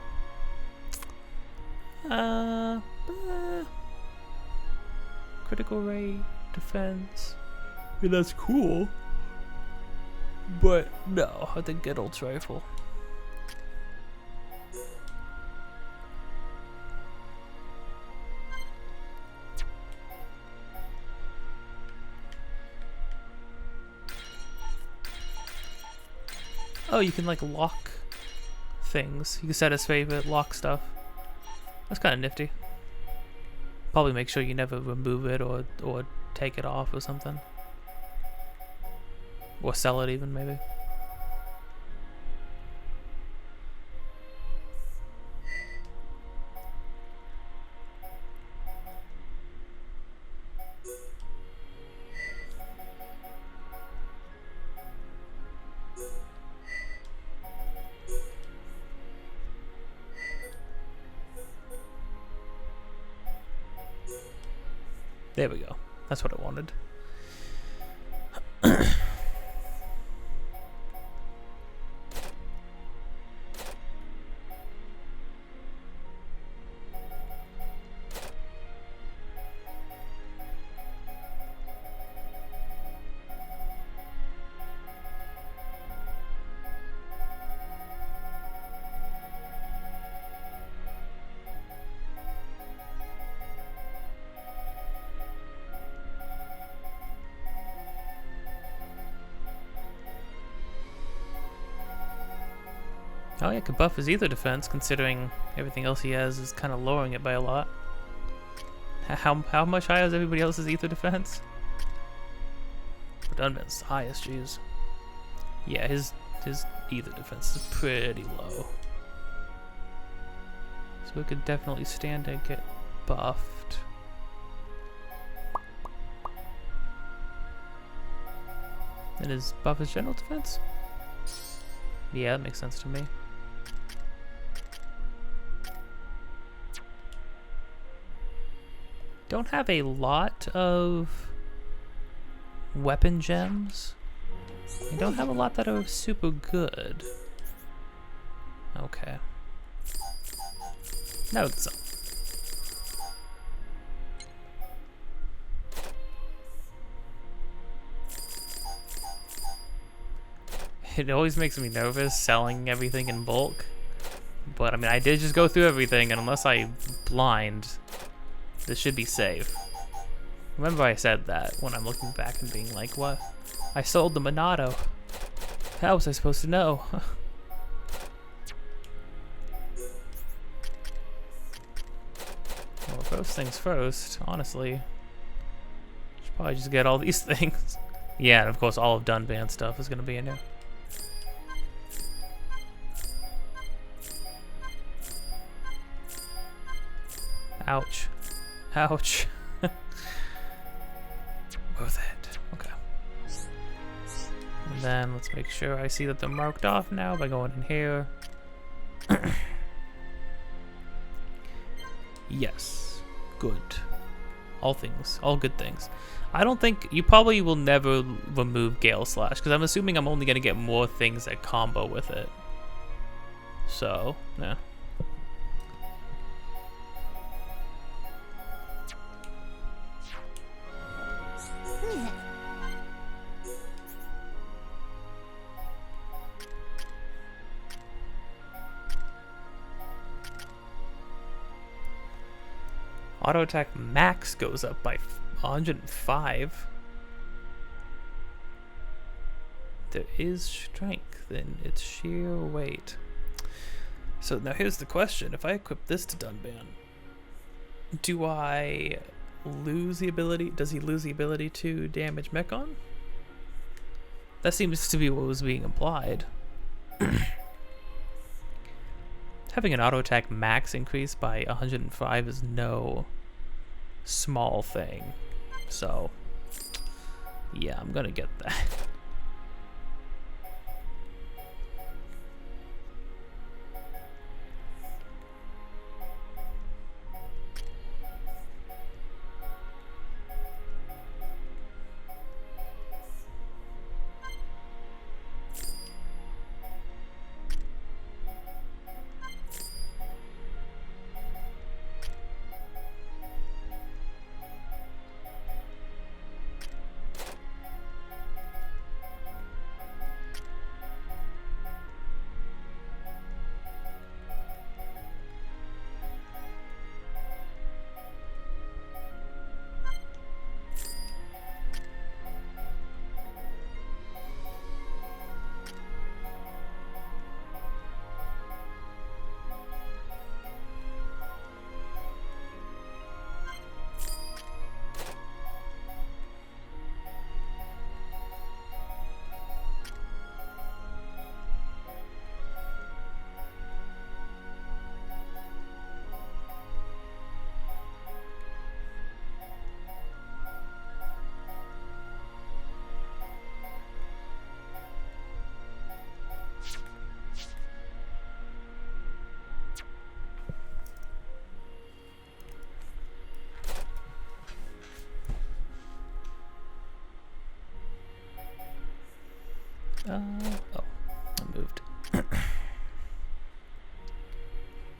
Critical rate, defense. I mean, that's cool. But no, I think good old rifle. Oh, you can like lock things. You can set as favorite, lock stuff. That's kind of nifty. Probably make sure you never remove it or take it off or something. Or sell it even, maybe. There we go. That's what I wanted. Oh yeah, could buff his ether defense, considering everything else he has is kind of lowering it by a lot. How much higher is everybody else's ether defense? Dunban's the highest, jeez. Yeah, his ether defense is pretty low. So it could definitely stand to get buffed. And his buff his general defense? Yeah, that makes sense to me. Don't have a lot of weapon gems. I don't have a lot that are super good. Okay. Note some. It always makes me nervous selling everything in bulk. But I mean, I did just go through everything, and unless I blind, this should be safe. Remember I said that when I'm looking back and being like, what? I sold the Monado. How was I supposed to know? Well, first things first, honestly. Should probably just get all these things. Yeah, and of course all of Dunban stuff is going to be in there. Ouch. Ouch. Worth it. Okay. And then let's make sure I see that they're marked off now by going in here. Yes. Good. All things. All good things. I don't think... You probably will never remove Gale Slash, because I'm assuming I'm only going to get more things that combo with it. So, yeah. Auto attack max goes up by 105. There is strength in its sheer weight. So now here's the question. If I equip this to Dunban, do I lose the ability? Does he lose the ability to damage Mechon? That seems to be what was being implied. Having an auto attack max increase by 105 is no small thing. So, yeah, I'm gonna get that. Oh, I moved.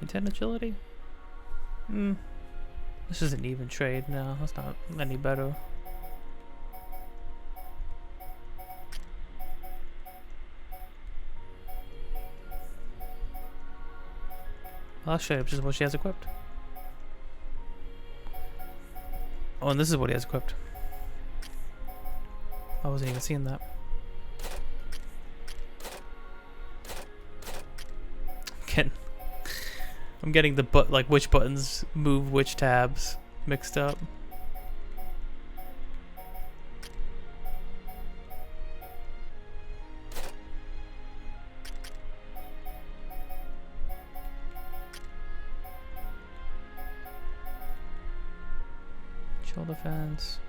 Intent agility? This is an even trade now. That's not any better. Well, I'll show you, which is what she has equipped. Oh, and this is what he has equipped. I wasn't even seeing that. I'm getting the like which buttons move which tabs mixed up. Shoulder fans.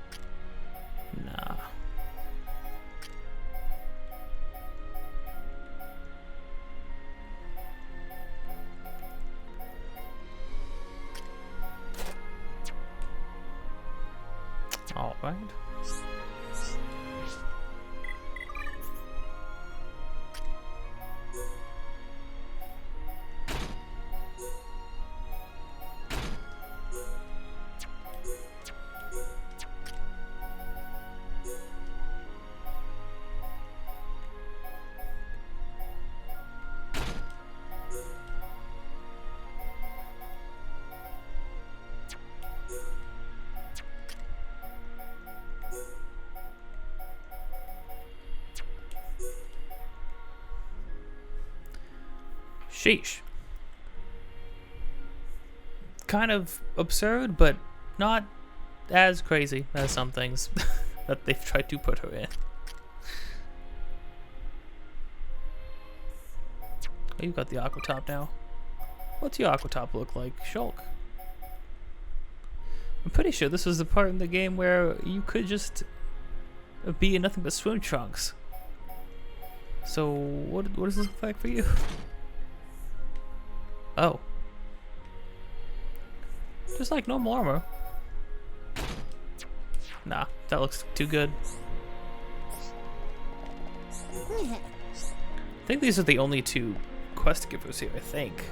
Nah. All right. Sheesh. Kind of absurd, but not as crazy as some things that they've tried to put her in. Oh, you've got the aqua top now. What's your aqua top look like, Shulk? I'm pretty sure this was the part in the game where you could just be in nothing but swim trunks. So what does this look like for you? Oh. Just like normal armor. Nah, that looks too good. I think these are the only two quest givers here, I think.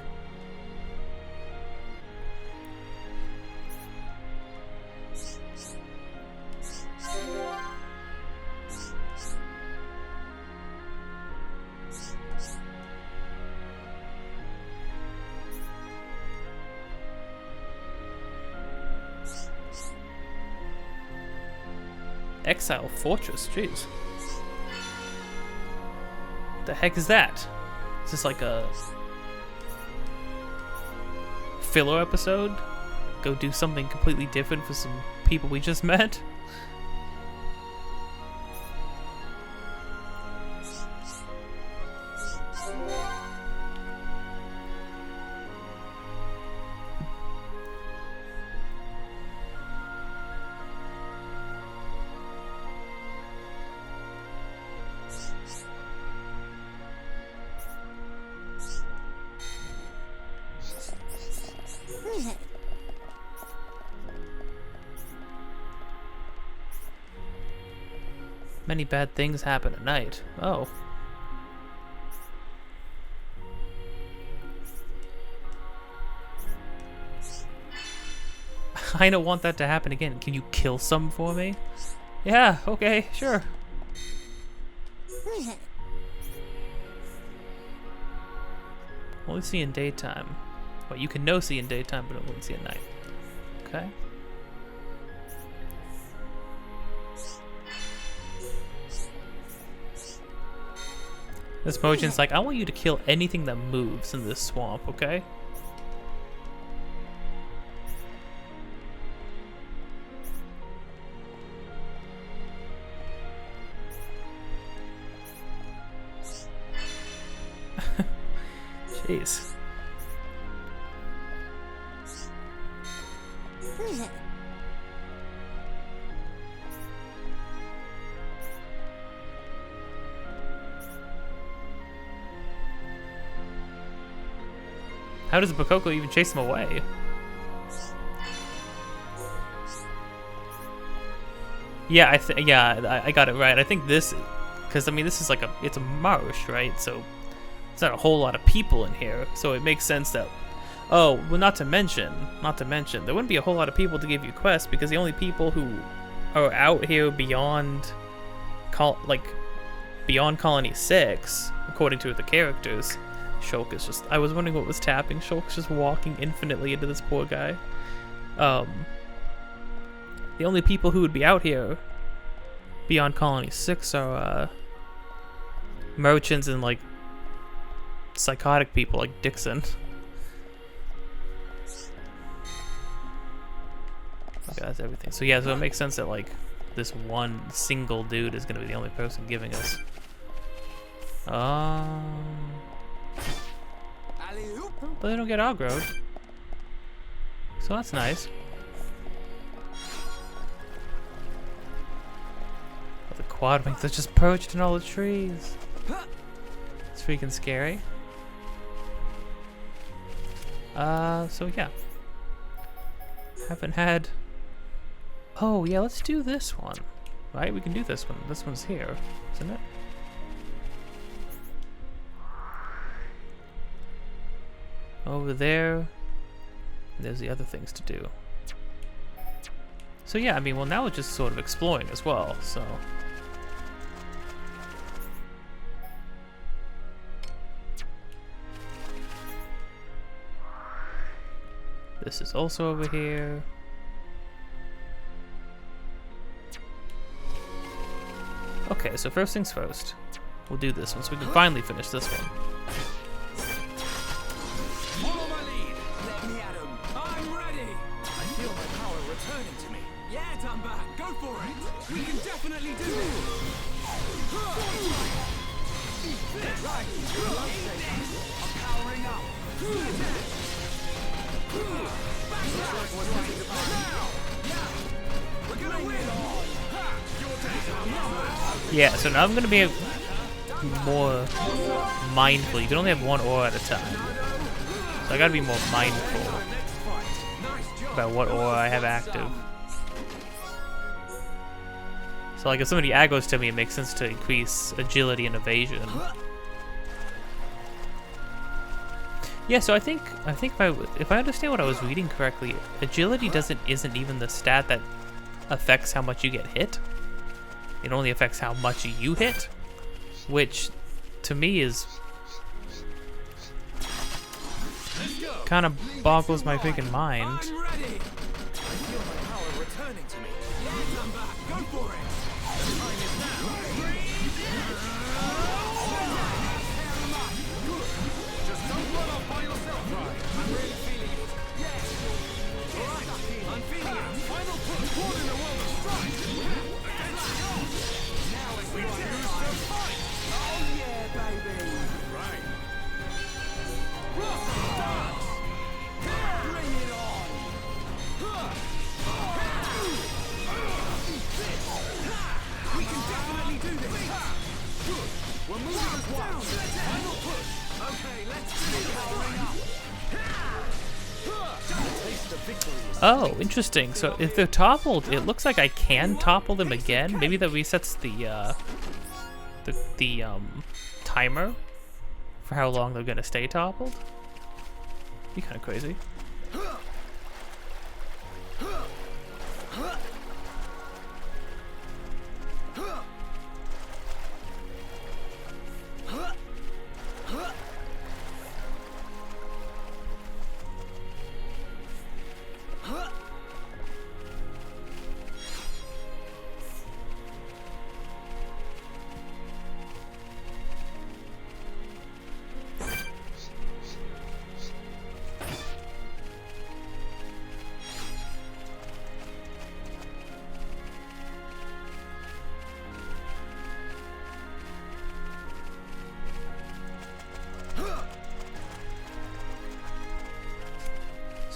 Exile Fortress, jeez. What the heck is that? Is this like a filler episode? Go do something completely different for some people we just met? Many bad things happen at night. Oh. I don't want that to happen again. Can you kill some for me? Yeah, okay, sure. Only see in daytime. Well, you can no see in daytime, but only see at night. Okay. This Mojin's like, I want you to kill anything that moves in this swamp, okay? Jeez. How does Bakoko even chase him away? Yeah, I got it right. I think this, because I mean this is like it's a marsh, right? So it's not a whole lot of people in here. So it makes sense that, oh, well, not to mention, there wouldn't be a whole lot of people to give you quests because the only people who are out here beyond Colony 6, according to the characters. Shulk is just, I was wondering what was tapping. Shulk's just walking infinitely into this poor guy. The only people who would be out here beyond Colony 6 are merchants and like psychotic people like Dixon. Okay, that's everything. So yeah, so it makes sense that like this one single dude is gonna be the only person giving us. Oh, but they don't get aggroed. So that's nice. But the quad wings are just perched in all the trees. It's freaking scary. So yeah. Haven't had... Oh, yeah, let's do this one. Right? We can do this one. This one's here, isn't it? Over there. There's the other things to do. So yeah, I mean, well, now we're just sort of exploring as well, so... This is also over here. Okay, so first things first. We'll do this one so we can finally finish this one. Follow my lead. Let me at him. I'm ready. I feel my power returning to me. Yeah, Dunban, go for it. We can definitely do this. Right. I'm powering up. We're gonna win. Yeah, so now I'm gonna be more mindful. You can only have one aura at a time. So I gotta be more mindful about what aura I have active. So like if somebody aggros to me, it makes sense to increase agility and evasion. Yeah, so I think if I understand what I was reading correctly, agility isn't even the stat that affects how much you get hit. It only affects how much you hit, which to me is kind of boggles my freaking mind. I'm ready. I feel my power returning to me. Yeah, Dunban, go for it. The time is now. Just don't run off by yourself, right? I'm really feeling it. Yes. All right, I'm feeling it. Final push. Born in a world of strife. Now it's your turn to fight. Oh yeah, baby. Right. Rock dance. Bring it on. We can definitely do this. Good. We're moving as one. Final push. Okay, let's do it. Powering up. Taste of victory is Oh, interesting. So if they're toppled, it looks like I can topple them again. Maybe that resets the timer for how long they're gonna stay toppled. Be kind of crazy.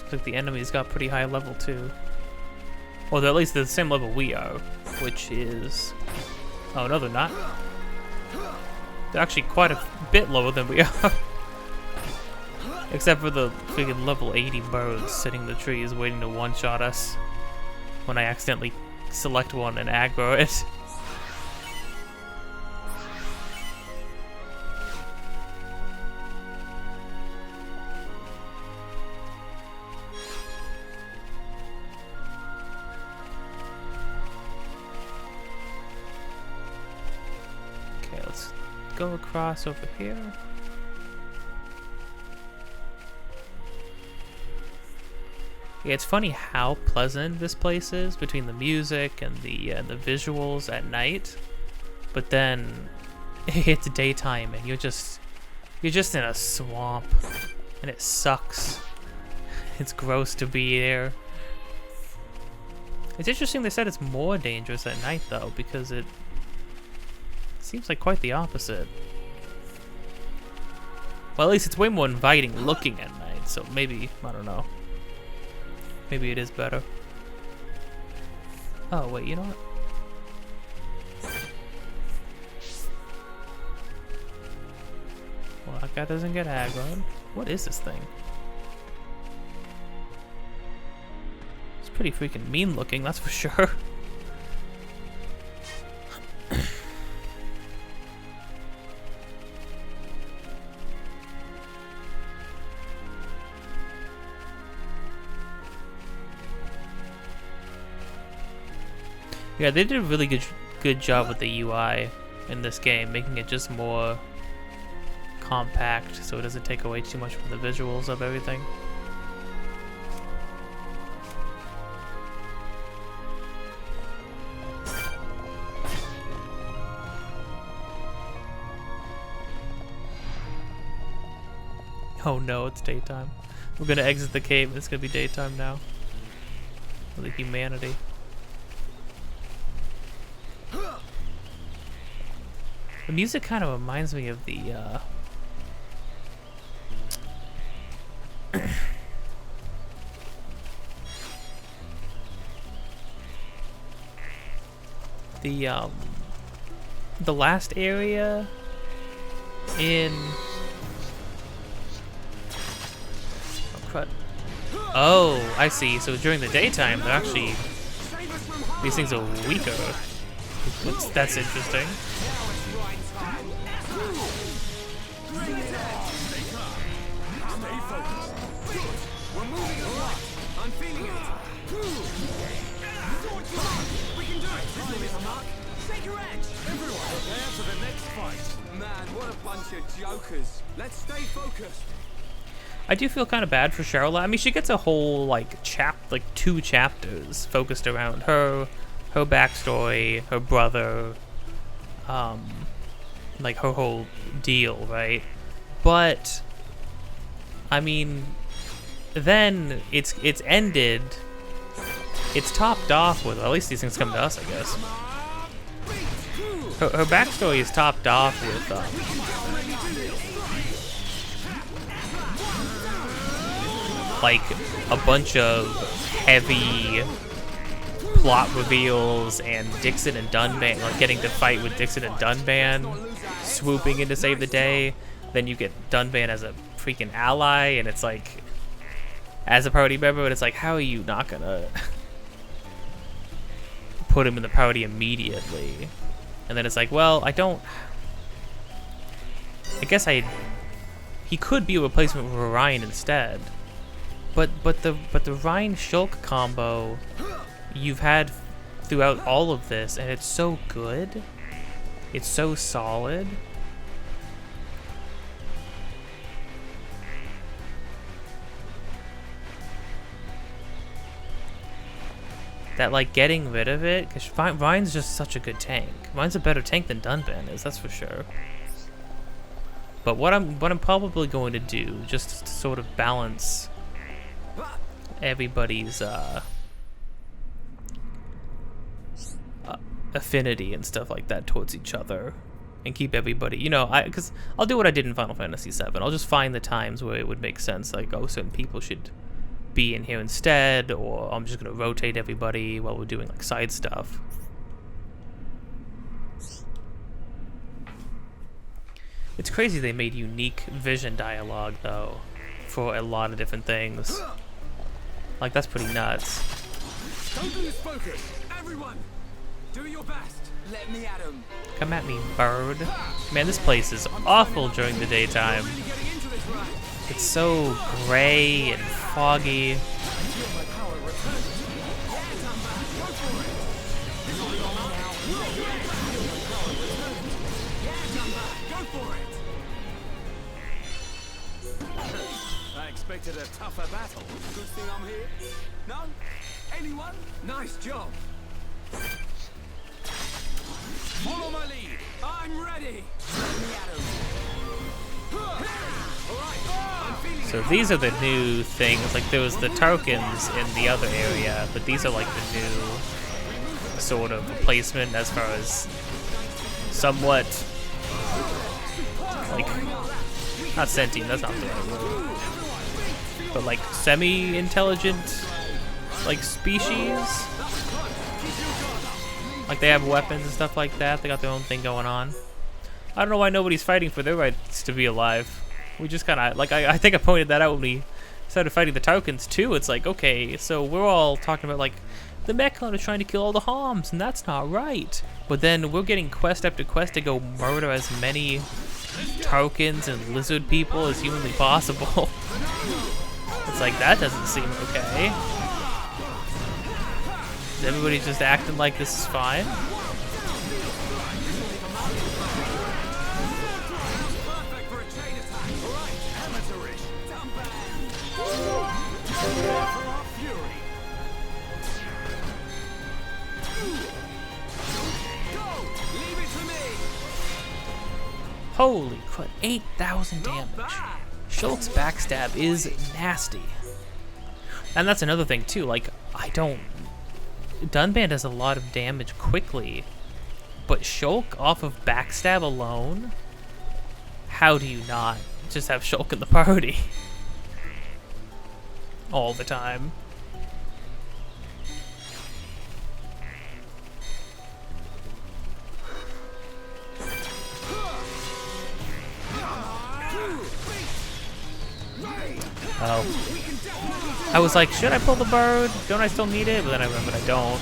Looks like the enemies got pretty high level too. Well, they're at least the same level we are, which is... Oh, no, they're not. They're actually quite a bit lower than we are. Except for the freaking level 80 birds sitting in the trees waiting to one-shot us when I accidentally select one and aggro it. Okay, let's go across over here. Yeah, it's funny how pleasant this place is between the music and the visuals at night, but then it's daytime and you're just in a swamp, and it sucks. It's gross to be there. It's interesting they said it's more dangerous at night, though, because it seems like quite the opposite. Well, at least it's way more inviting looking at night, so maybe, I don't know. Maybe it is better. Oh, wait, you know what? Well, that guy doesn't get aggroed. What is this thing? It's pretty freaking mean looking, that's for sure. Yeah, they did a really good job with the UI in this game, making it just more compact so it doesn't take away too much from the visuals of everything. Oh no, it's daytime. We're gonna exit the cave and it's gonna be daytime now. For the humanity. The music kind of reminds me of the the last area in oh, I see. So during the daytime, they're actually these things are weaker. That's interesting. Jokers. Let's stay focused. I do feel kind of bad for Cheryl. I mean, she gets a whole like 2 chapters focused around her backstory, her brother, like her whole deal, right? But I mean, then it's ended. It's topped off with, at least these things come to us, I guess. Her backstory is topped off with like a bunch of heavy plot reveals and Dixon and Dunban, like getting to fight with Dixon and Dunban, swooping in to save the day. Then you get Dunban as a freaking ally, and it's like, as a party member, and it's like, how are you not gonna put him in the party immediately? And then it's like, well, I guess he could be a replacement for Ryan instead. But the Ryan Shulk combo you've had throughout all of this, and it's so good. It's so solid. That like getting rid of it, because Ryan's just such a good tank. Ryan's a better tank than Dunban is, that's for sure. But what I'm probably going to do, just to sort of balance everybody's affinity and stuff like that towards each other, and keep everybody, you know, because I'll do what I did in Final Fantasy VII. I'll just find the times where it would make sense, like, oh, certain people should be in here instead, or I'm just gonna rotate everybody while we're doing like side stuff. It's crazy they made unique vision dialogue though for a lot of different things. Like, that's pretty nuts. Don't lose focus. Everyone, do your best. Let me at him. Come at me, bird. Man, this place is awful during the daytime. It's so gray and foggy. I expected a tougher battle. Good thing I'm here. No? Anyone? Nice job. Follow my lead. I'm ready. Let me at him. All right. I'm feeling So these are the new things. Like there was the tokens in the other area, but these are like the new sort of replacement as far as somewhat like not sentient. That's not the right word. But like semi-intelligent like species. Like they have weapons and stuff like that. They got their own thing going on. I don't know why nobody's fighting for their rights to be alive. We just kind of, like, I think I pointed that out when we started fighting the tokens too. It's like, okay, so we're all talking about like, the mech clan is trying to kill all the Homs, and that's not right. But then we're getting quest after quest to go murder as many tokens and lizard people as humanly possible. It's like, that doesn't seem okay. Is everybody just acting like this is fine? Holy crud, 8,000 damage. Shulk's backstab is nasty. And that's another thing too, like, Dunban does a lot of damage quickly, but Shulk off of backstab alone, how do you not just have Shulk in the party? All the time. Oh. I was like, should I pull the bird? Don't I still need it? But then I remembered I don't.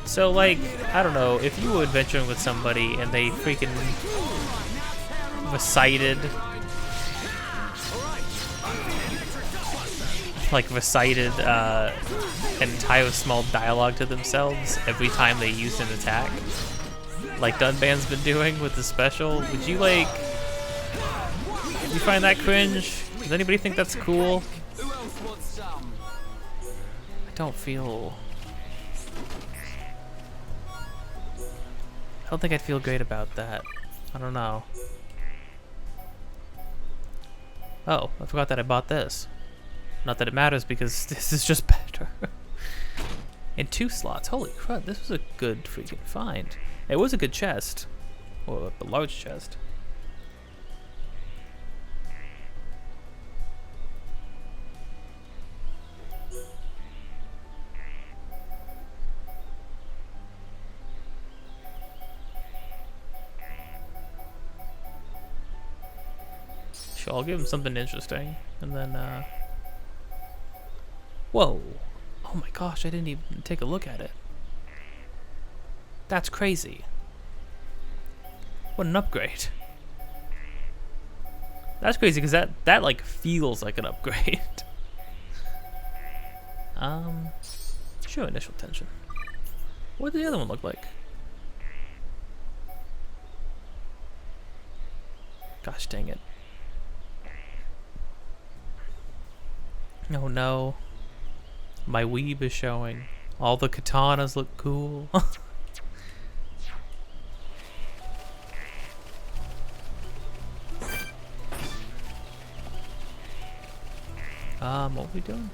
So, like, I don't know, if you were adventuring with somebody and they freaking recited an entire small dialogue to themselves every time they used an attack, like Dunban's been doing with the special, would you, like, you find that cringe? Does anybody think that's cool? I don't think I'd feel great about that. I don't know. Oh, I forgot that I bought this. Not that it matters because this is just better. In 2 slots. Holy crud, this was a good freaking find. It was a good chest. Or a large chest. Sure, I'll give him something interesting. And then, whoa. Oh my gosh, I didn't even take a look at it. That's crazy. What an upgrade. That's crazy because that like feels like an upgrade. Sure, initial tension. What did the other one look like? Gosh dang it. Oh no. My weeb is showing. All the katanas look cool. What are we doing?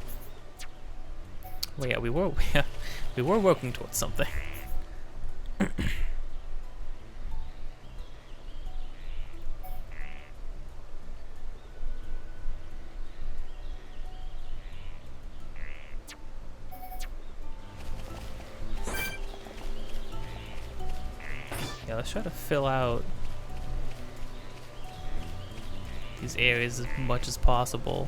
Well, yeah, we were working towards something. Yeah, let's try to fill out these areas as much as possible.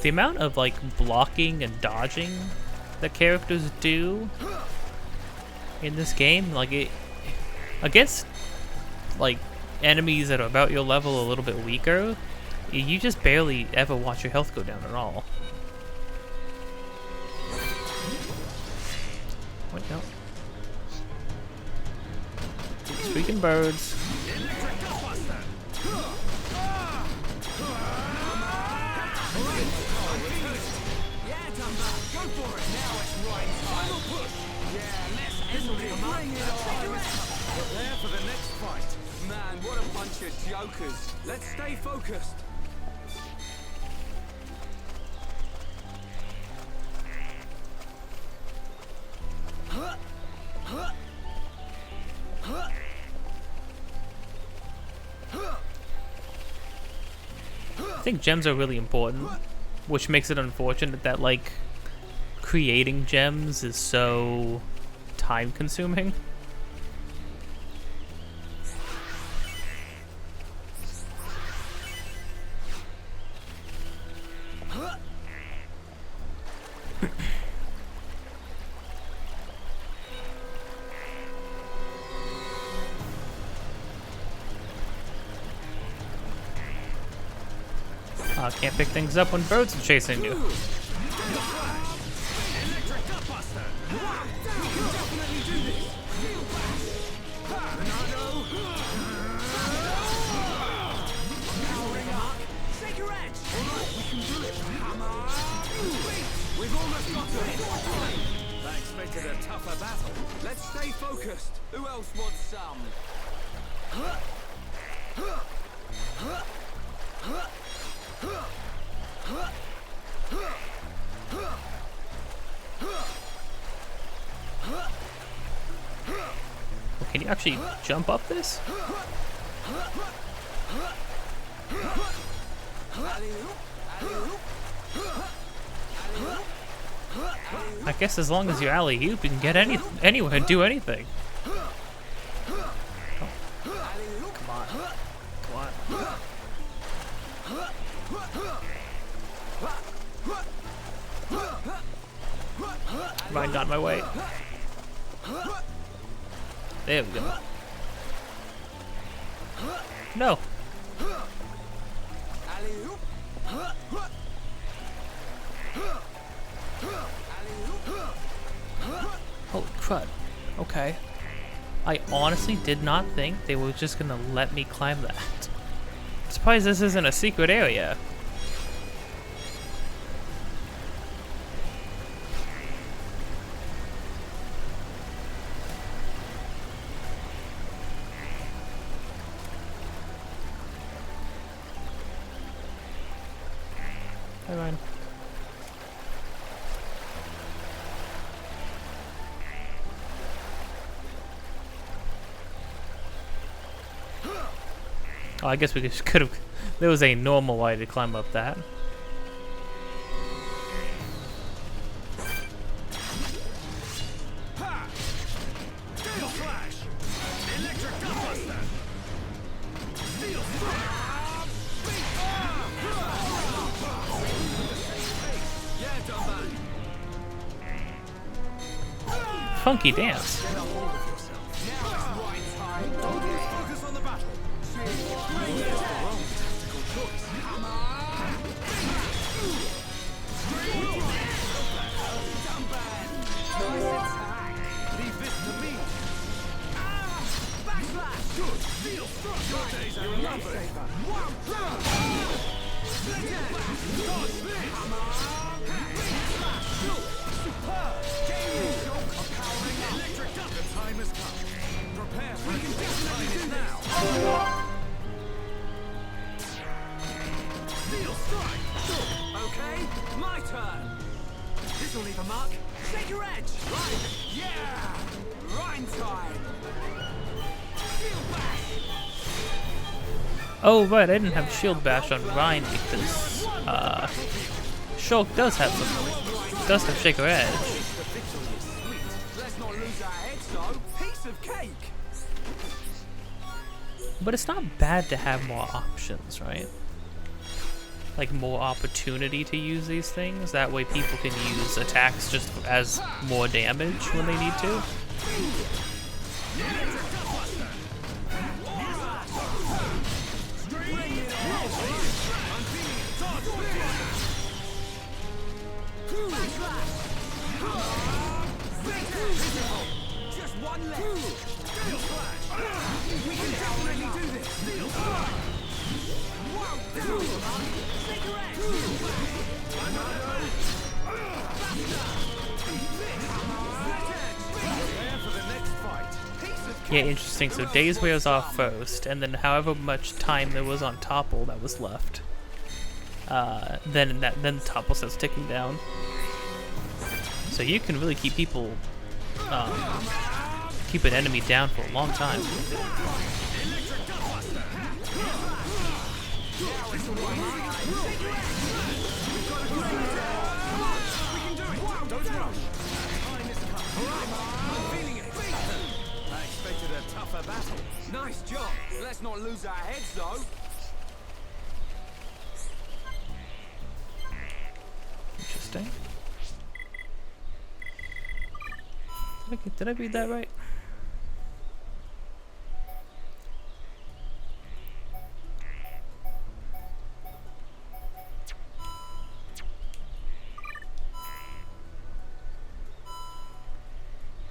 the amount of like blocking and dodging that characters do in this game, like it against like enemies that are about your level, a little bit weaker, you just barely ever watch your health go down at all. Wait, no. These freaking birds. Prepare for the next fight. Man, what a bunch of jokers. Let's stay focused. I think gems are really important, which makes it unfortunate that like creating gems is so time consuming. Can't pick things up when birds are chasing you. We've almost got it. I expected a tougher battle. Let's stay focused. Who else wants some? Well, can you actually jump up this? I guess as long as you alley-oop, you can get anywhere and do anything. Oh. Come on. Come on. Ryan got in my way. There we go. No. Holy crud. Okay. I honestly did not think they were just gonna let me climb that. I'm surprised this isn't a secret area. Hi, Ryan. Oh, I guess we could have. There was a normal way to climb up that. Funky dance. Okay, my turn. This'll leave a mark. Set your edge. Right. Yeah. Rhyme time. Shield bash. Oh right, I didn't have shield bash on Ryan because Shulk does have Shaker Edge. Let's not lose our heads though. Piece of cake. But it's not bad to have more options, right? like more opportunity to use these things. That way people can use attacks just as more damage when they need to. Just one left. Steel Flash. We can definitely do this. Steel Flash. Wow, down. Cigarette. Prepare for the next fight. Yeah, interesting. So Days wears off first, and then however much time there was on Topple that was left, then Topple starts ticking down. So you can really keep people, keep an enemy down for a long time. I expected a tougher battle. Nice job. Let's not lose our heads, though. Interesting. Did I read that right?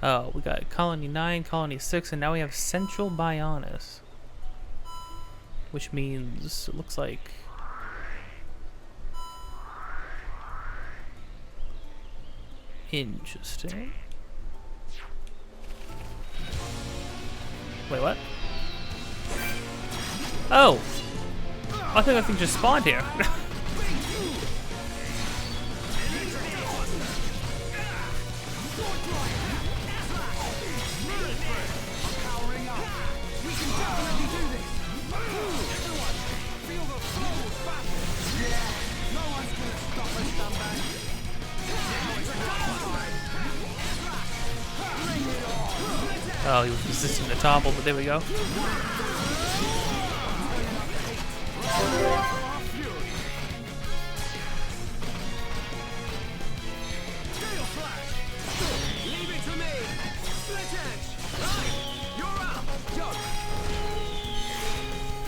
Oh, we got Colony 9, Colony 6, and now we have Central Bionis. Which means, it looks like... Interesting. Wait, what? Oh! I think that thing just spawned here. Oh, he was resisting the topple, but there we go.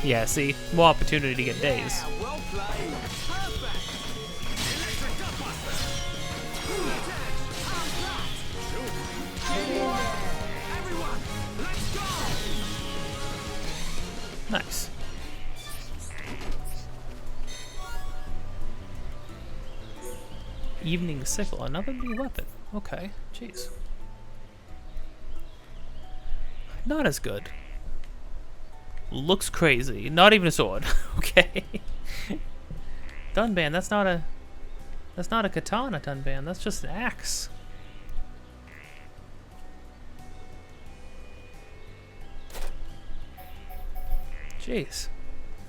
Yeah, see? More opportunity to get days. Well played. Perfect. Electric Gutbuster. Everyone, let's go. Nice. Evening Sickle, another new weapon. Okay, jeez. Not as good. Looks crazy. Not even a sword. Okay. Dunban, that's not a katana, Dunban. That's just an axe. Jeez.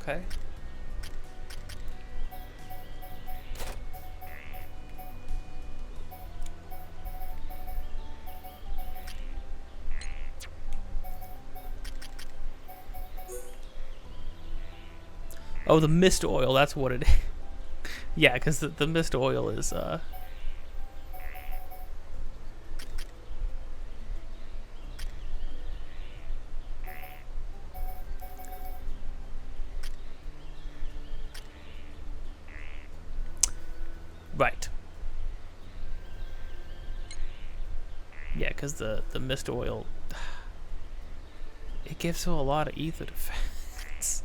Okay. Oh, the mist oil, that's what it is. Yeah, because the mist oil is, Right. Yeah, because the mist oil, it gives her a lot of ether defense.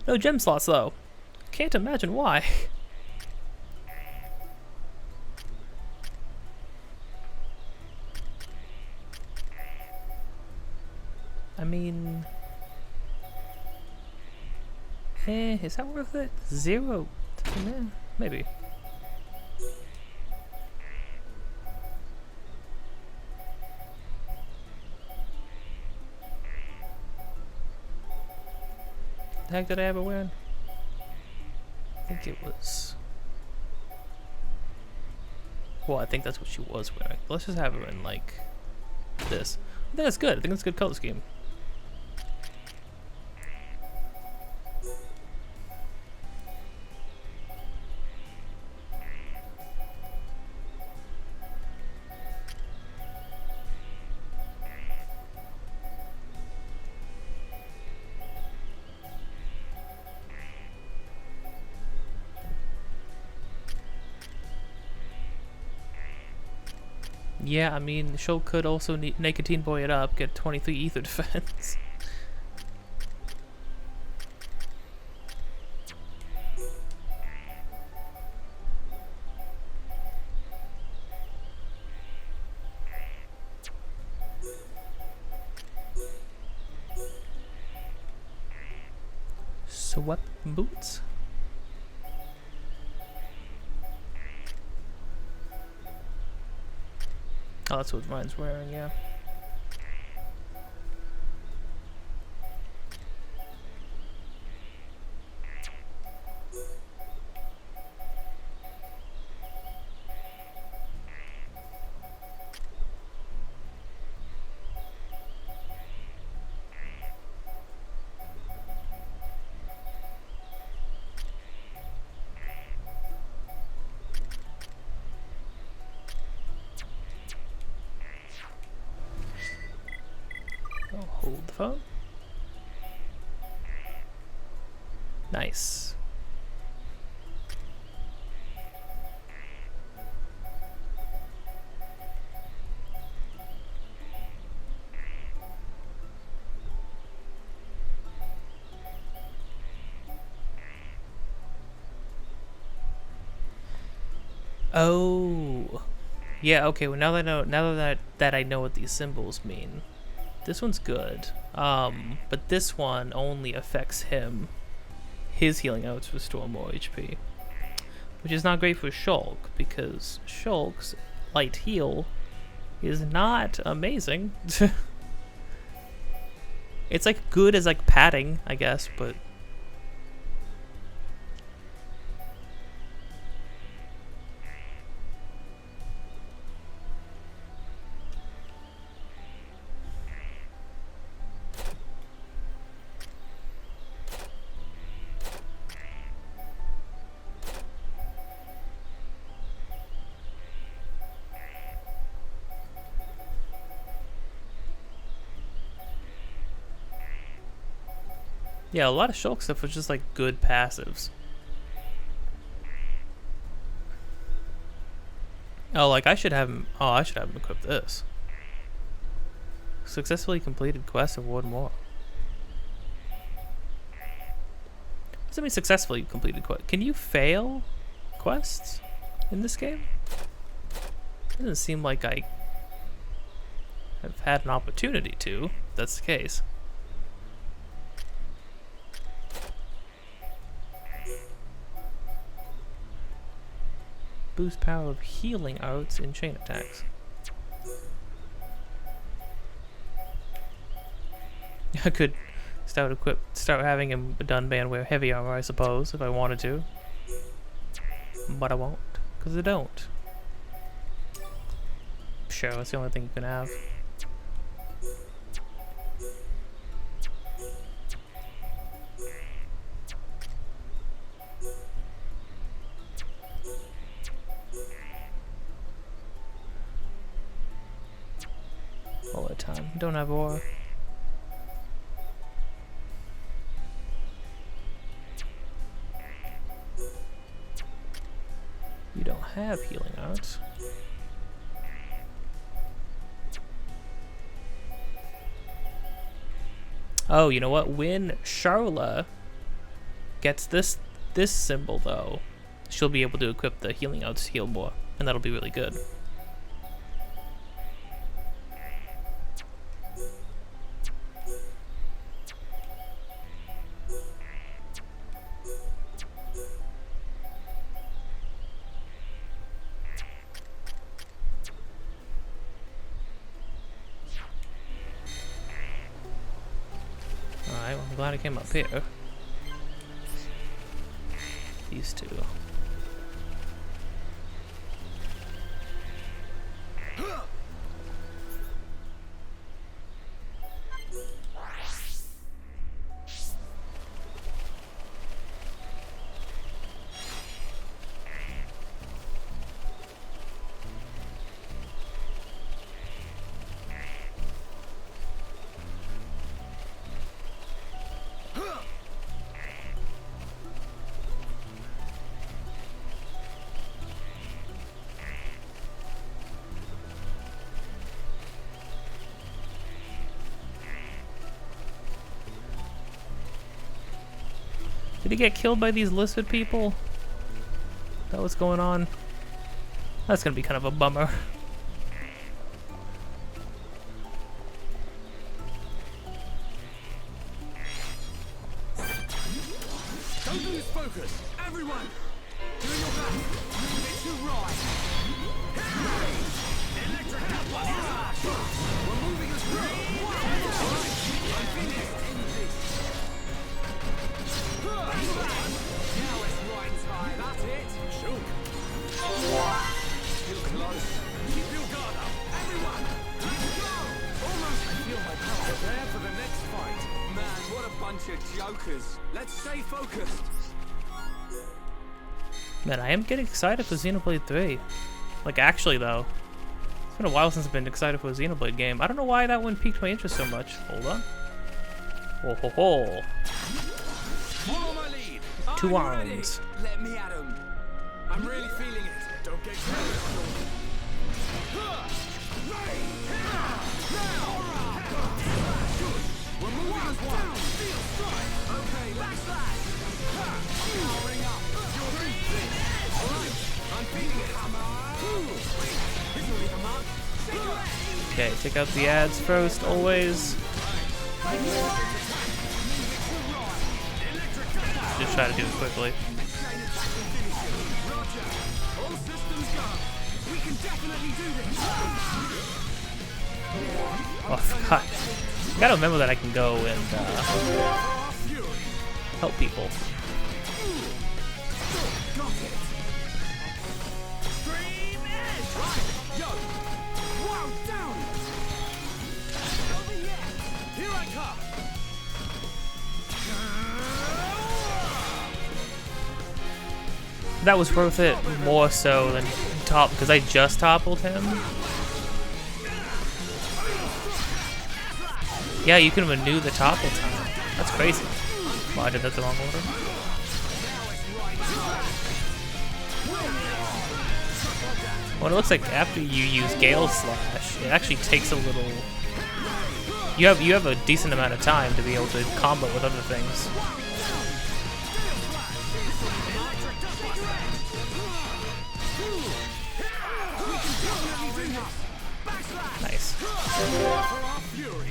No gem slots, though. Can't imagine why. I mean... is that worth it? 0? Maybe. The heck did I ever win? I think it was Well, I think that's what she was wearing. Let's just have her in, like, this. I think that's good. I think that's a good color scheme. Yeah, I mean, Shulk could also Nicotine Boy it up, get 23 ether defense. Swept boots. Oh, that's what Ryan's wearing, yeah. I'll hold the phone. Nice. Oh, yeah. Okay. Well, now that I know what these symbols mean, this one's good. But this one only affects him. His healing outs restore more HP, which is not great for Shulk because Shulk's light heal is not amazing. It's like good as like padding, I guess, but. Yeah, a lot of Shulk stuff was just like good passives. Oh, like I should have him. Oh, I should have him equip this. Successfully completed quest, award more. What does that mean? Successfully completed quest? Can you fail quests in this game? It doesn't seem like I have had an opportunity to. If that's the case. Boost power of healing arts in chain attacks. I could start having him done ban wear heavy armor, I suppose, if I wanted to. But I won't, because I don't. Sure, that's the only thing you can have. All the time. Don't have aura. You don't have healing arts. Oh, you know what? When Charla gets this symbol though, she'll be able to equip the healing arts to heal more, and that'll be really good. Alright, well, I'm glad I came up here. These two. Did he get killed by these lizard people? Is that what's going on? That's gonna be kind of a bummer. Don't lose focus. Everyone, do your best. It's your right. Electric blast. We're moving us through. Alright, I'm finished. Now it's right time. That's it. Shoot. Too close. Keep your guard up. Everyone, let's go. Almost feel my power. Prepare for the next fight. Man, what a bunch of jokers. Let's stay focused. Man, I am getting excited for Xenoblade 3. Like, actually, though. It's been a while since I've been excited for a Xenoblade game. I don't know why that one piqued my interest so much. Hold on. Ho ho ho. Follow my lead. 2 I'm ready. arms. Let me at him. I'm really feeling it. Don't get careless. We're moving as one. Okay, backslash. I'm powering up. Alright, I'm feeling it. This will leave a mark. Okay, take out the ads first, always. Just try to do it quickly. All systems go. We can definitely do this. Oh, I forgot. I gotta remember that I can go and help people. Got it. Stream edge. Right. Yo. Wow, down. Over here. Here I come. That was worth it more so than top, because I just toppled him. Yeah, you can renew the topple time. That's crazy. Well, I did that the wrong order. Well, it looks like after you use Gale Slash, it actually takes a little... You have a decent amount of time to be able to combo with other things. Nice.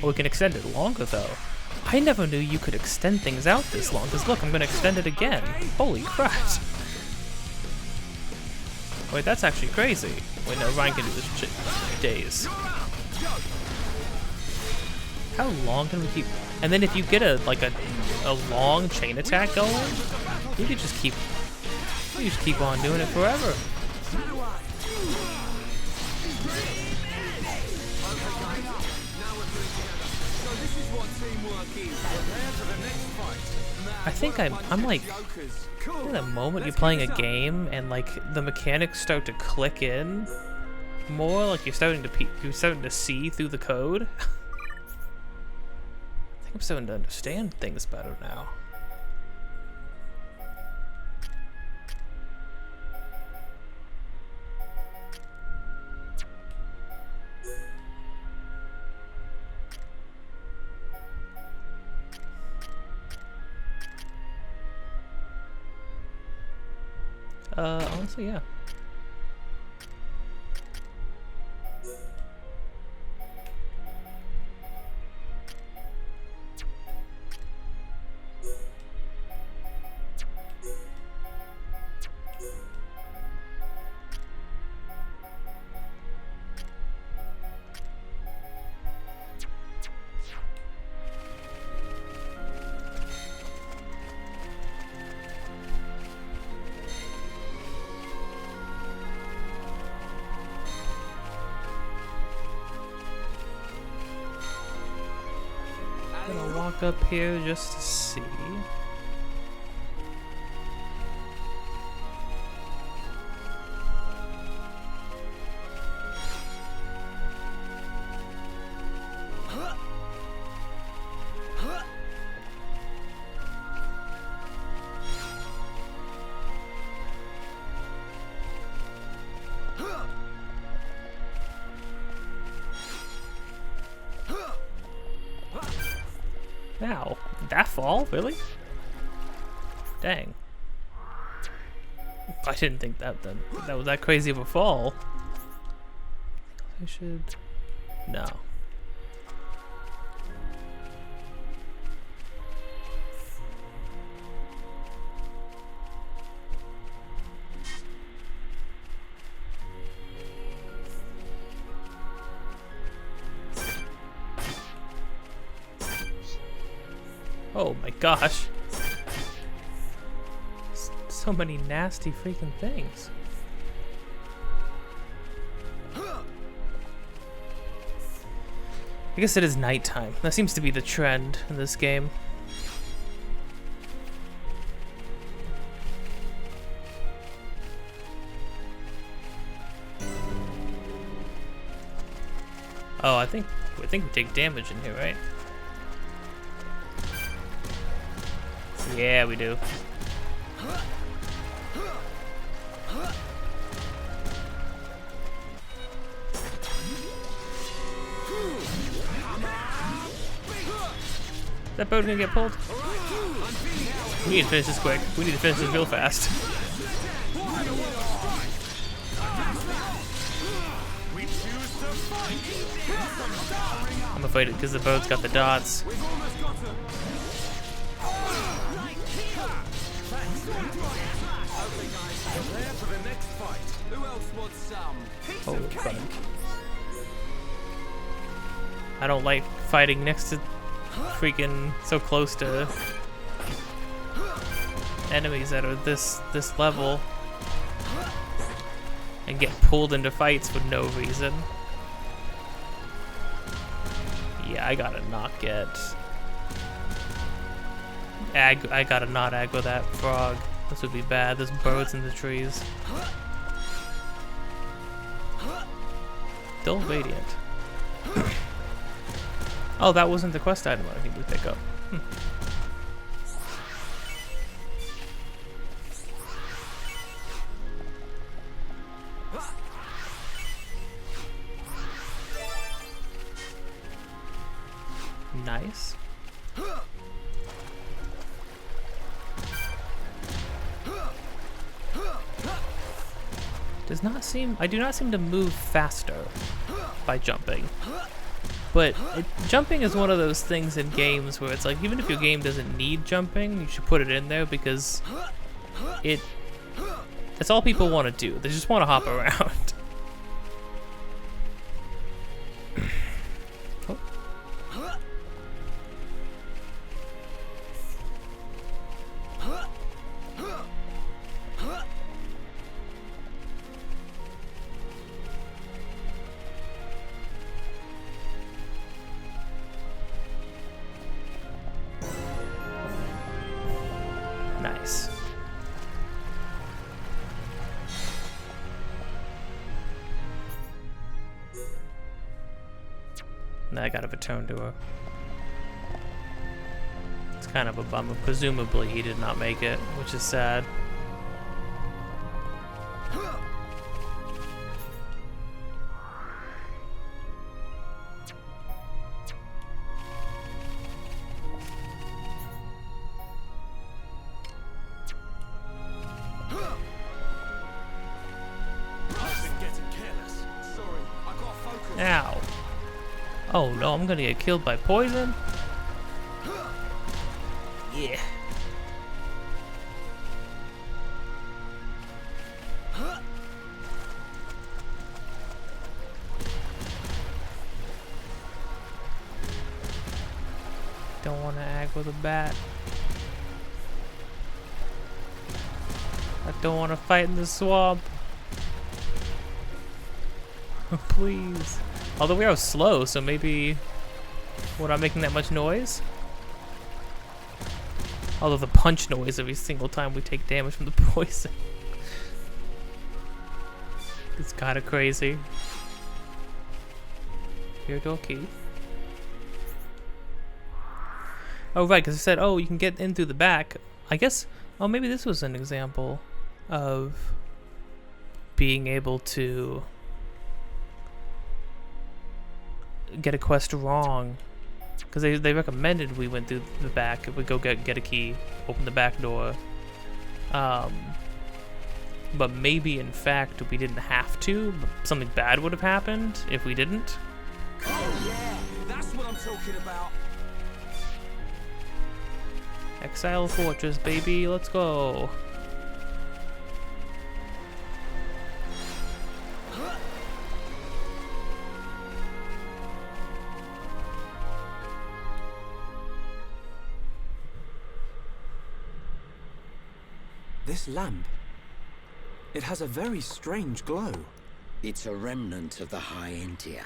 Oh, we can extend it longer though. I never knew you could extend things out this long, because look, I'm going to extend it again. Holy crap. Wait, that's actually crazy. Wait, no, Ryan can do this shit days. How long can we keep... And then if you get a long chain attack going, you could just keep... You just keep on doing it forever. I think I'm like, in the moment you're playing a game and like the mechanics start to click in more, like you're starting to see through the code. I think I'm starting to understand things better now. Honestly, yeah. Gonna walk up here just to see. Now, did that fall? Really? Dang. I didn't think that was that crazy of a fall. I should... No. Oh my gosh. So many nasty freaking things. I guess it is nighttime. That seems to be the trend in this game. Oh, I think we take damage in here, right? Yeah, we do. Is that boat gonna get pulled? We need to finish this quick. We need to finish this real fast. I'm gonna fight it because the boat's got the dots. Oh, fuck. I don't like fighting next to freaking so close to enemies that are this level and get pulled into fights for no reason. Yeah, I gotta not get I gotta not aggro that frog. This would be bad. There's birds in the trees. Still radiant. Oh, that wasn't the quest item I need to pick up. Nice. I do not seem to move faster by jumping. But jumping is one of those things in games where it's like, even if your game doesn't need jumping, you should put it in there because that's all people want to do. They just want to hop around. Oh. Nice. Now I gotta return to her. It's kind of a bummer. Presumably he did not make it, which is sad. Ow. Oh no, I'm gonna get killed by poison? Yeah. Don't want to aggro the bat. I don't want to fight in the swamp. Please. Although we are slow, so maybe we're not making that much noise. Although the punch noise every single time we take damage from the poison. It's kind of crazy. Here, door key. Oh, right, because I said, oh, you can get in through the back. I guess, oh, maybe this was an example of being able to get a quest wrong, because they recommended we went through the back. If we go get a key, open the back door, But maybe, in fact, we didn't have to. Something bad would have happened if we didn't. Oh yeah, that's what I'm talking about. Exile Fortress, baby, let's go. This lamp. It has a very strange glow. It's a remnant of the High Entia.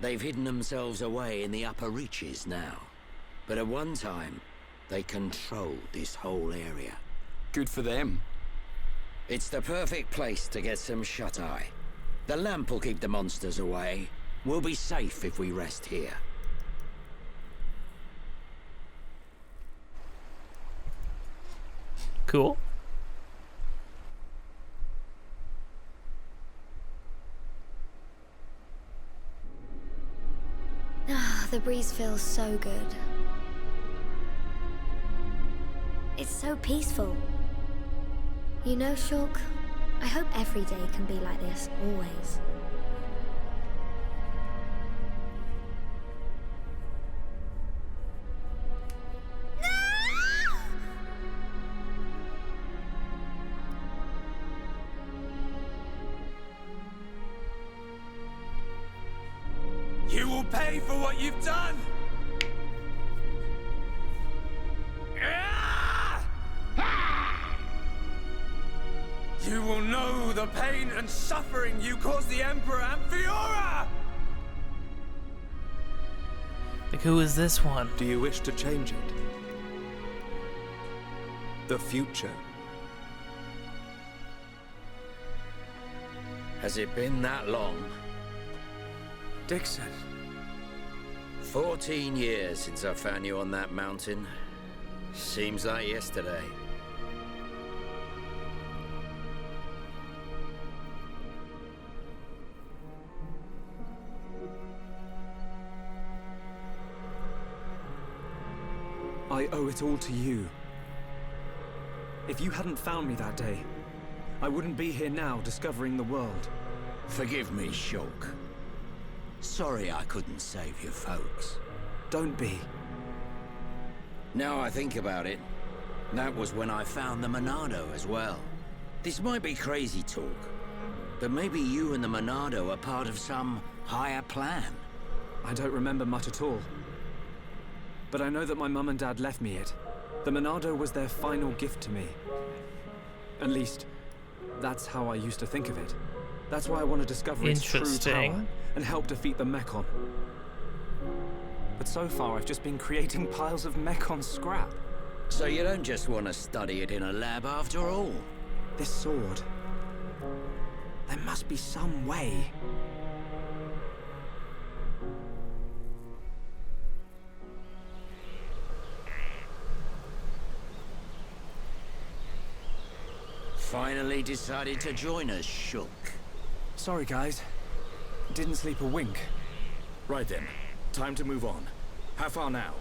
They've hidden themselves away in the upper reaches now. But at one time, they controlled this whole area. Good for them. It's the perfect place to get some shut-eye. The lamp will keep the monsters away. We'll be safe if we rest here. Cool. Ah, the breeze feels so good. It's so peaceful. You know, Shulk, I hope every day can be like this, always. You will pay for what you've done! You will know the pain and suffering you caused the Emperor and Fiora! Like, who is this one? Do you wish to change it? The future. Has it been that long? Dixon. 14 years since I found you on that mountain. Seems like yesterday. I owe it all to you. If you hadn't found me that day, I wouldn't be here now discovering the world. Forgive me, Shulk. Sorry I couldn't save your folks. Don't be. Now I think about it, that was when I found the Monado as well. This might be crazy talk, but maybe you and the Monado are part of some higher plan. I don't remember much at all. But I know that my mum and dad left me it. The Monado was their final gift to me. At least, that's how I used to think of it. That's why I want to discover its true power and help defeat the Mechon. But so far, I've just been creating piles of Mechon scrap. So you don't just want to study it in a lab after all? This sword... there must be some way. Finally decided to join us, Shulk. Sorry, guys. Didn't sleep a wink. Right then. Time to move on. How far now?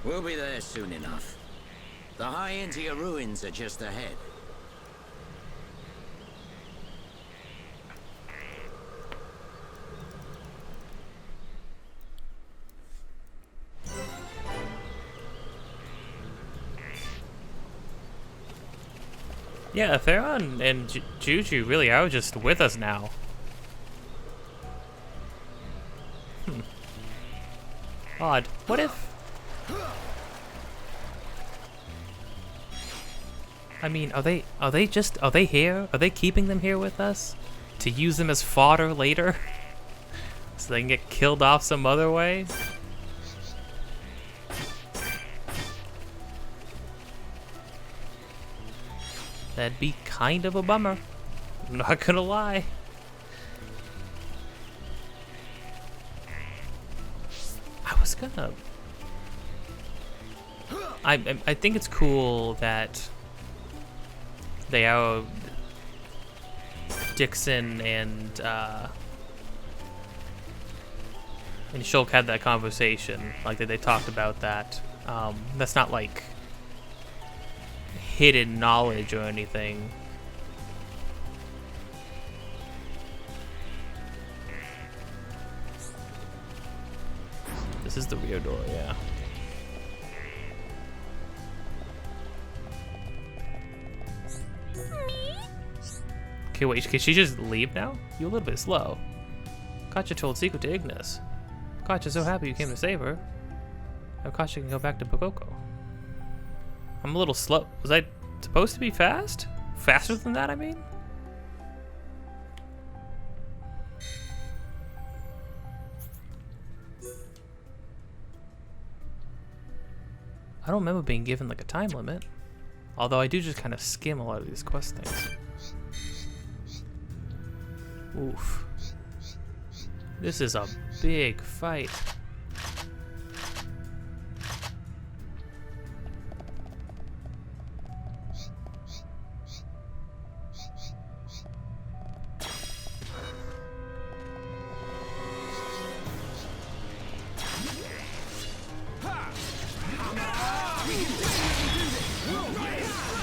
We'll be there soon enough. The High Entia ruins are just ahead. Yeah, Theron and Juju really are just with us now. Odd. What if... I mean, are they here? Are they keeping them here with us? To use them as fodder later? So they can get killed off some other way? That'd be kind of a bummer. I'm not gonna lie. I was gonna... I think it's cool that they are... Dixon and Shulk had that conversation. Like, they talked about that. That's not like hidden knowledge or anything. This is the rear door, yeah. Okay, wait, can she just leave now? You're a little bit slow. Katja told secret to Ignis. Katja's so happy you came to save her. Now Katja can go back to Bokoko. I'm a little slow. Was I supposed to be fast? Faster than that, I mean? I don't remember being given like a time limit. Although I do just kind of skim a lot of these quest things. Oof. This is a big fight.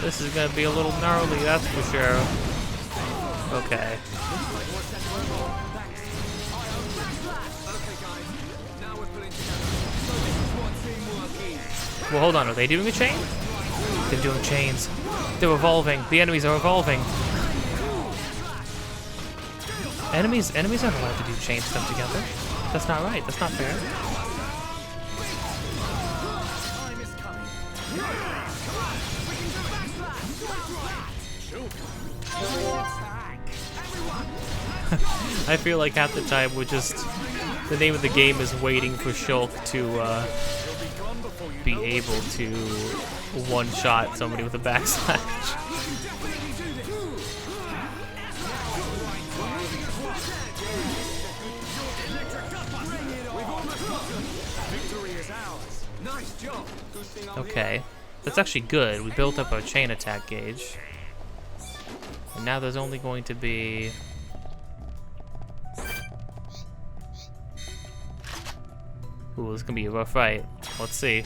This is gonna be a little gnarly, that's for sure. Okay. Well, hold on, are they doing a chain? They're doing chains. They're evolving. The enemies are evolving. Enemies aren't allowed to do chain stuff together. That's not right. That's not fair. I feel like half the time we're just... The name of the game is waiting for Shulk to be able to one-shot somebody with a backslash. Okay, that's actually good. We built up our chain attack gauge. And now there's only going to be... Ooh, this is gonna be a rough fight. Let's see.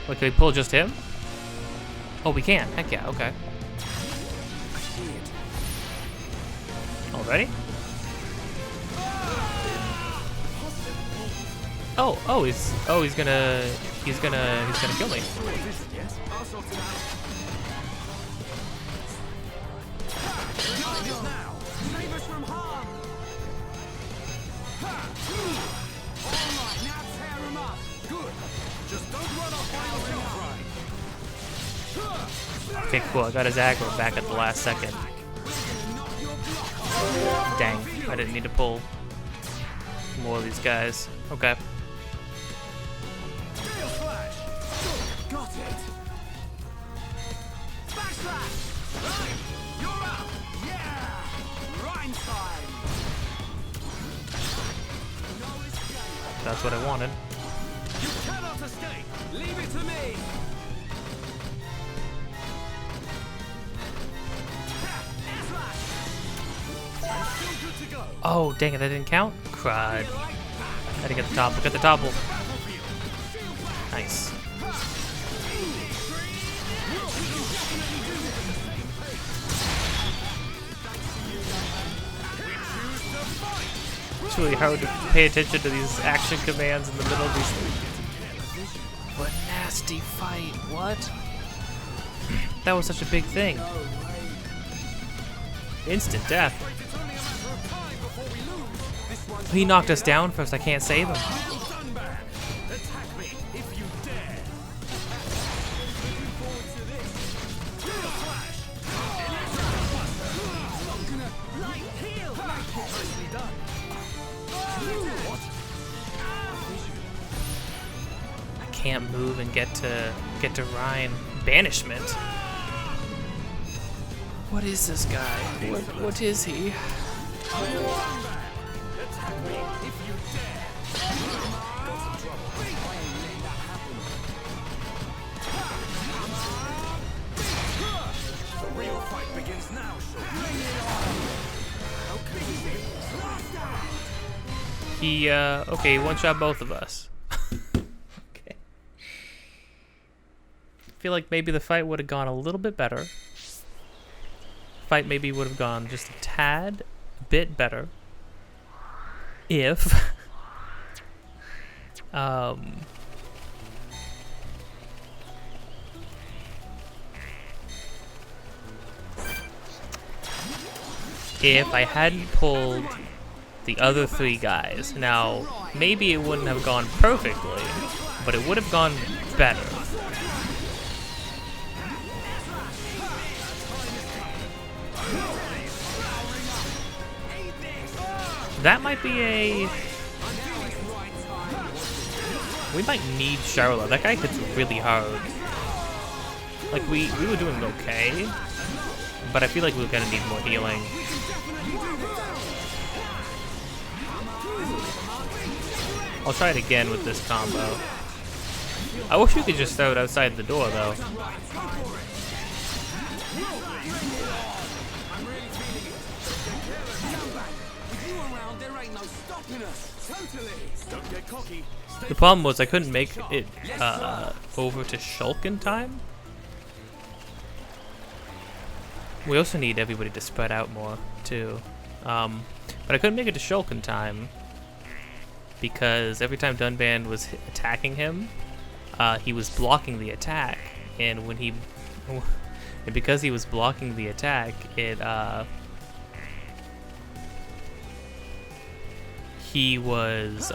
Wait, can we pull just him? Oh, we can. Heck yeah, okay. Already? He's gonna kill me. Okay, cool. I got his aggro back at the last second. Dang, I didn't need to pull more of these guys. Okay. Got it. Backslash. You're up. Yeah. Rhyme time. That's what I wanted. You cannot escape. Leave it to me. Oh, dang it, that didn't count? Crud. Had to get the topple. Get the topple. Nice. It's really hard to pay attention to these action commands in the middle of these things. What a nasty fight. What? That was such a big thing. Instant death. He knocked us down first. I can't save him. I can't move and get to Rhyme. Banishment. What is this guy? What is he? The real fight begins now, He okay, one shot both of us. Okay. feel like maybe the fight would have gone a little bit better. Fight maybe would have gone just a tad bit better if if I hadn't pulled the other 3 guys. Now, maybe it wouldn't have gone perfectly, but it would have gone better. That might be a... We might need Satorl. That guy hits really hard. Like, we were doing okay, but I feel like we're gonna need more healing. I'll try it again with this combo. I wish we could just throw it outside the door, though. The problem was I couldn't make it over to Shulk in time. We also need everybody to spread out more, too. But I couldn't make it to Shulk in time because every time Dunban was attacking him, he was blocking the attack, and when he, and because he was blocking the attack, he was,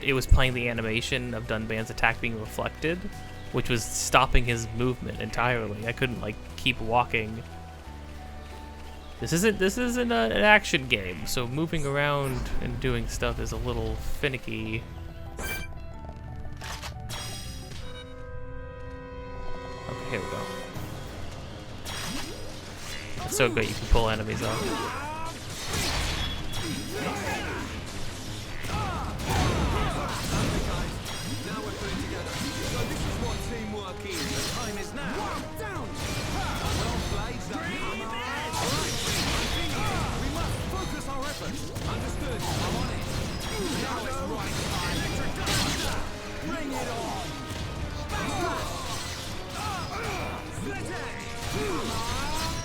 it was playing the animation of Dunban's attack being reflected, which was stopping his movement entirely. I couldn't like keep walking. This isn't an action game, so moving around and doing stuff is a little finicky. Okay, here we go. It's so great you can pull enemies off.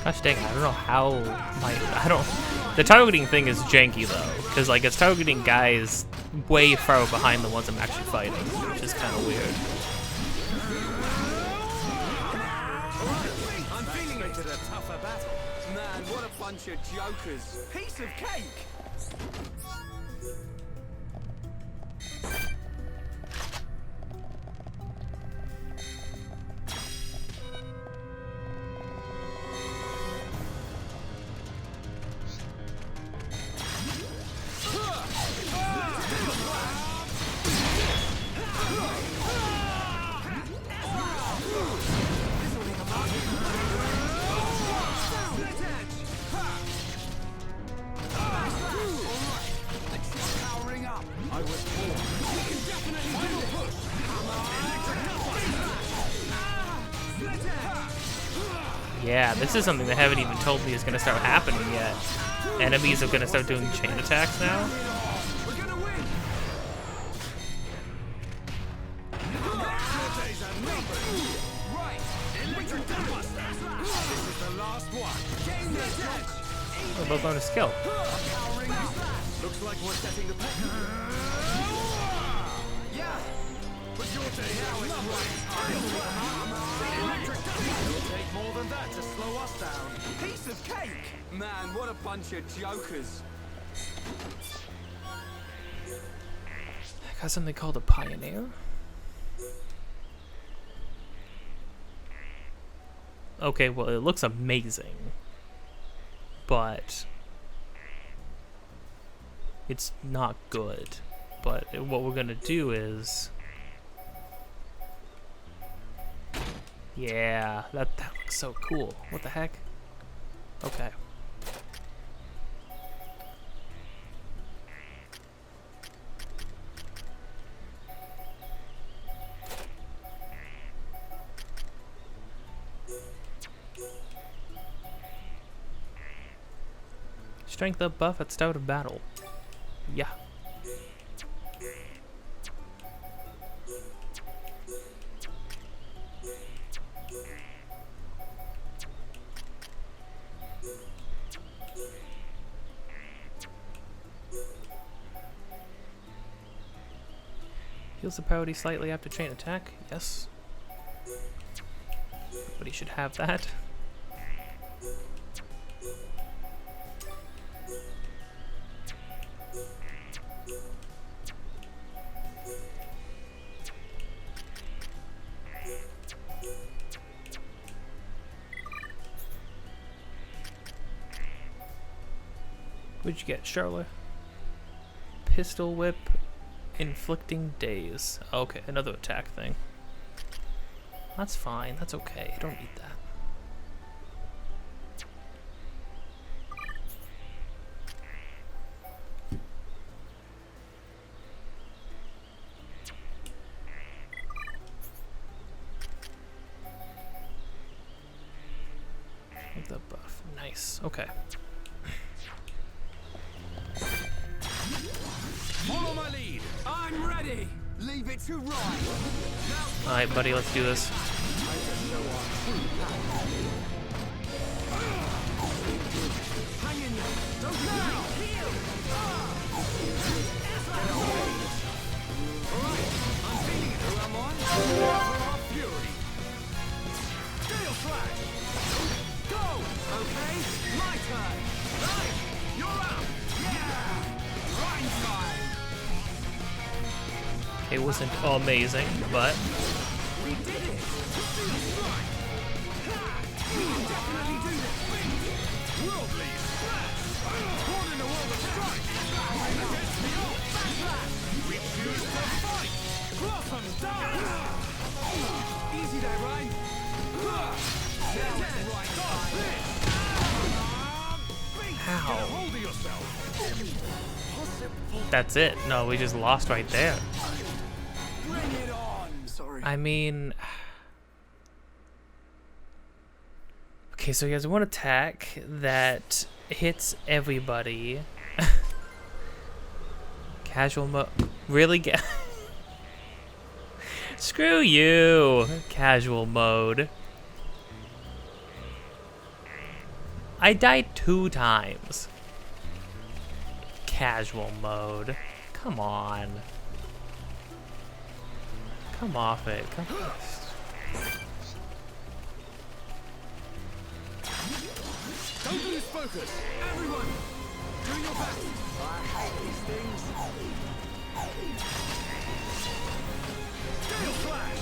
Gosh dang, I don't know how the targeting thing is janky though, because like it's targeting guys way far behind the ones I'm actually fighting, which is kind of weird. I'm feeling it. A tougher battle. Man, what a bunch of jokers. Piece of cake. Yeah, this is something they haven't even told me is going to start happening yet. Enemies are going to start doing chain attacks now. We're both on a skill. Looks like we're setting the pace. Yeah. But you'll take how it's It'll take more than that to slow us down. Piece of cake! Man, what a bunch of jokers. I got something called a Pioneer. Okay, well, it looks amazing, but it's not good. But what we're gonna do is, yeah, that looks so cool. What the heck? Okay. Strength up buff at start of battle. Yeah. Heals the priority slightly after chain attack. Yes. But he should have that. What'd you get, Charlotte? Pistol whip, inflicting daze. Okay, another attack thing. That's fine. That's okay. I don't need that. The buff. Nice. Okay. Follow my lead. I'm ready. Leave it to Ryan. Alright, buddy, let's do this. Hang in there. Don't now. Alright, I'm feeling it. Who am I? Fury. Steel Slash. Go. Okay, my turn. Right, you're out. Yeah. Right time. It wasn't amazing, but We did it! We can definitely do this! World League! Born in a world of strife! Against the old backlash! We choose to fight! Blossom down! Easy there, Ryan! Now it's the right time! How? Get a hold of yourself! that's it. No, we just lost right there. Bring it on! Sorry. I mean... Okay, so he has one attack that hits everybody. Casual mode. Really? Screw you! Casual mode. I died 2 times. Casual mode. Come on. Come off it. Come on. Don't lose focus! Everyone! Do your best! I hate these things! Steel Slash!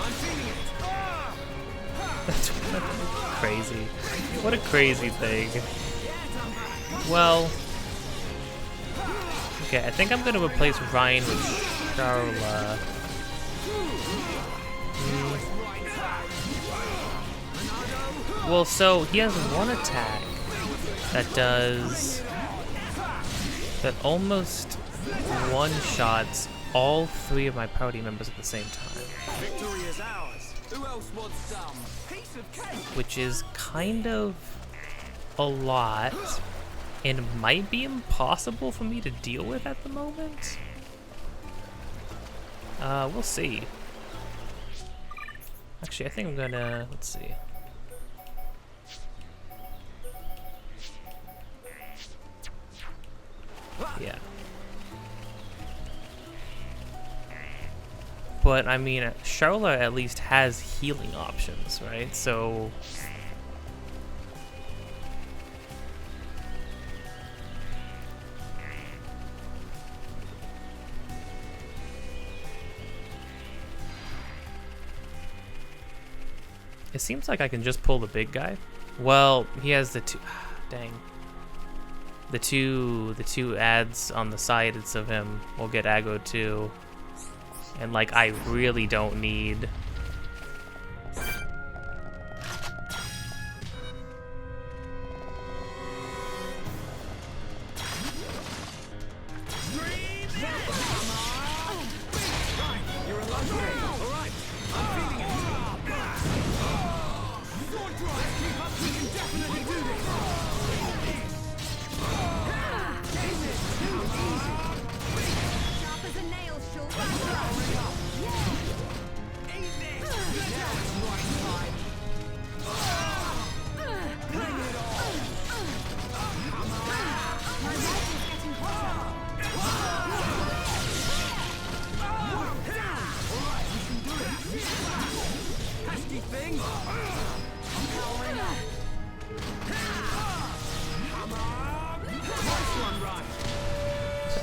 I'm feeling it! That's crazy. What a crazy thing. Well... Okay, I think I'm gonna replace Ryan with Charla. Well, so he has one attack that does... that almost one-shots all 3 of my party members at the same time. Victory is ours! Who else wants some? Piece of cake! Which is kind of a lot, and might be impossible for me to deal with at the moment. We'll see. Actually, I think I'm gonna... let's see. Yeah. But, I mean, Charla at least has healing options, right? So... it seems like I can just pull the big guy. Well, he has the 2... dang. The two ads on the sides of him will get aggro too. And like, I really don't need...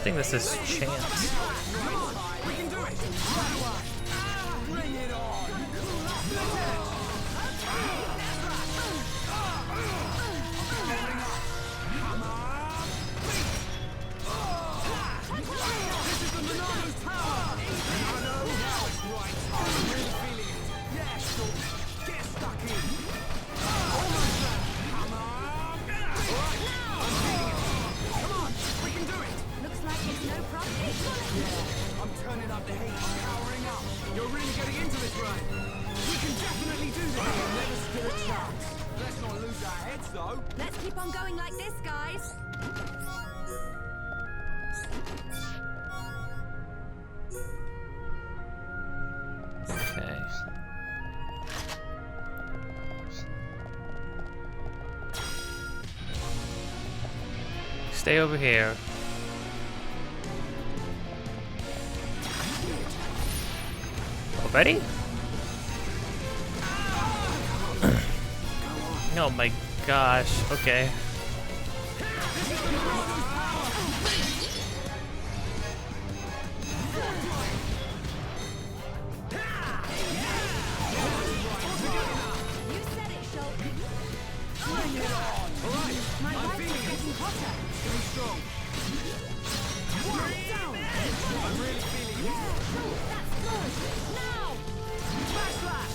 think this is chance. We can do it. Bring it on. Come on. This is the Monardo's tower. Monardo. Now it's right. I'm really feeling it. Yeah, sure. Get stuck in. Almost there. Come on. All right. I'm feeling it. Come on. We can do it. Looks like it's no problem. Yeah, I'm turning up the heat. I'm powering up. You're really getting into this, right? We can definitely do this. Never stood a chance. Let's not lose our heads, though. Let's keep on going like this, guys. Okay. Stay over here. Already? Oh my gosh. Okay. You said it, Shulk. My life is getting hotter. Stay strong. Down. I'm really feeling it. That's good. Now. Backslash.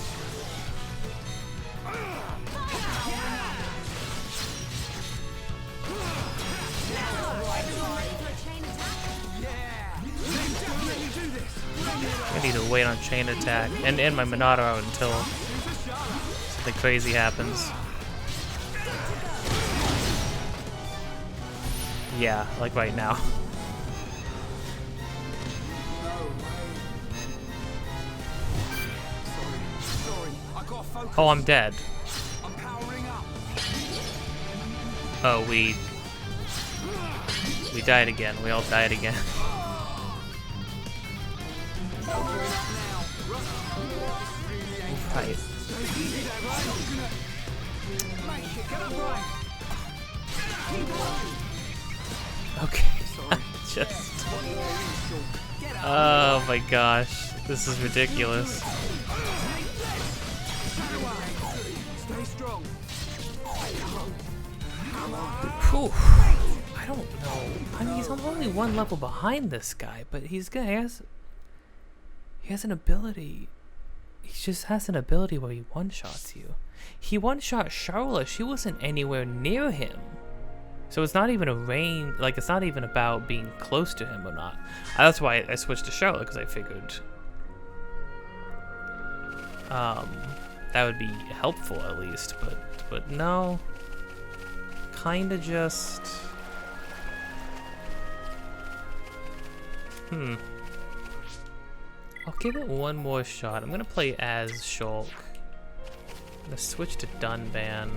Ready for a chain attack? Yeah. Let's definitely do this. Bring it on. I need to wait on chain attack and my Monado out until something crazy happens. Yeah, like right now. Sorry. I got focus. Oh, I'm dead. I'm powering up. Oh, we died again. We all died again. Right. Okay. Just. Oh my gosh. This is ridiculous. Stay strong. Whew. I don't know. I mean, he's only one level behind this guy, but he has an ability. He just has an ability where he one-shots you. He one-shot Charlotte. She wasn't anywhere near him. So it's not even a range, like it's not even about being close to him or not. That's why I switched to Charlotte, because I figured that would be helpful at least, but no. Kinda just I'll give it one more shot. I'm gonna play as Shulk. I'm gonna switch to Dunban.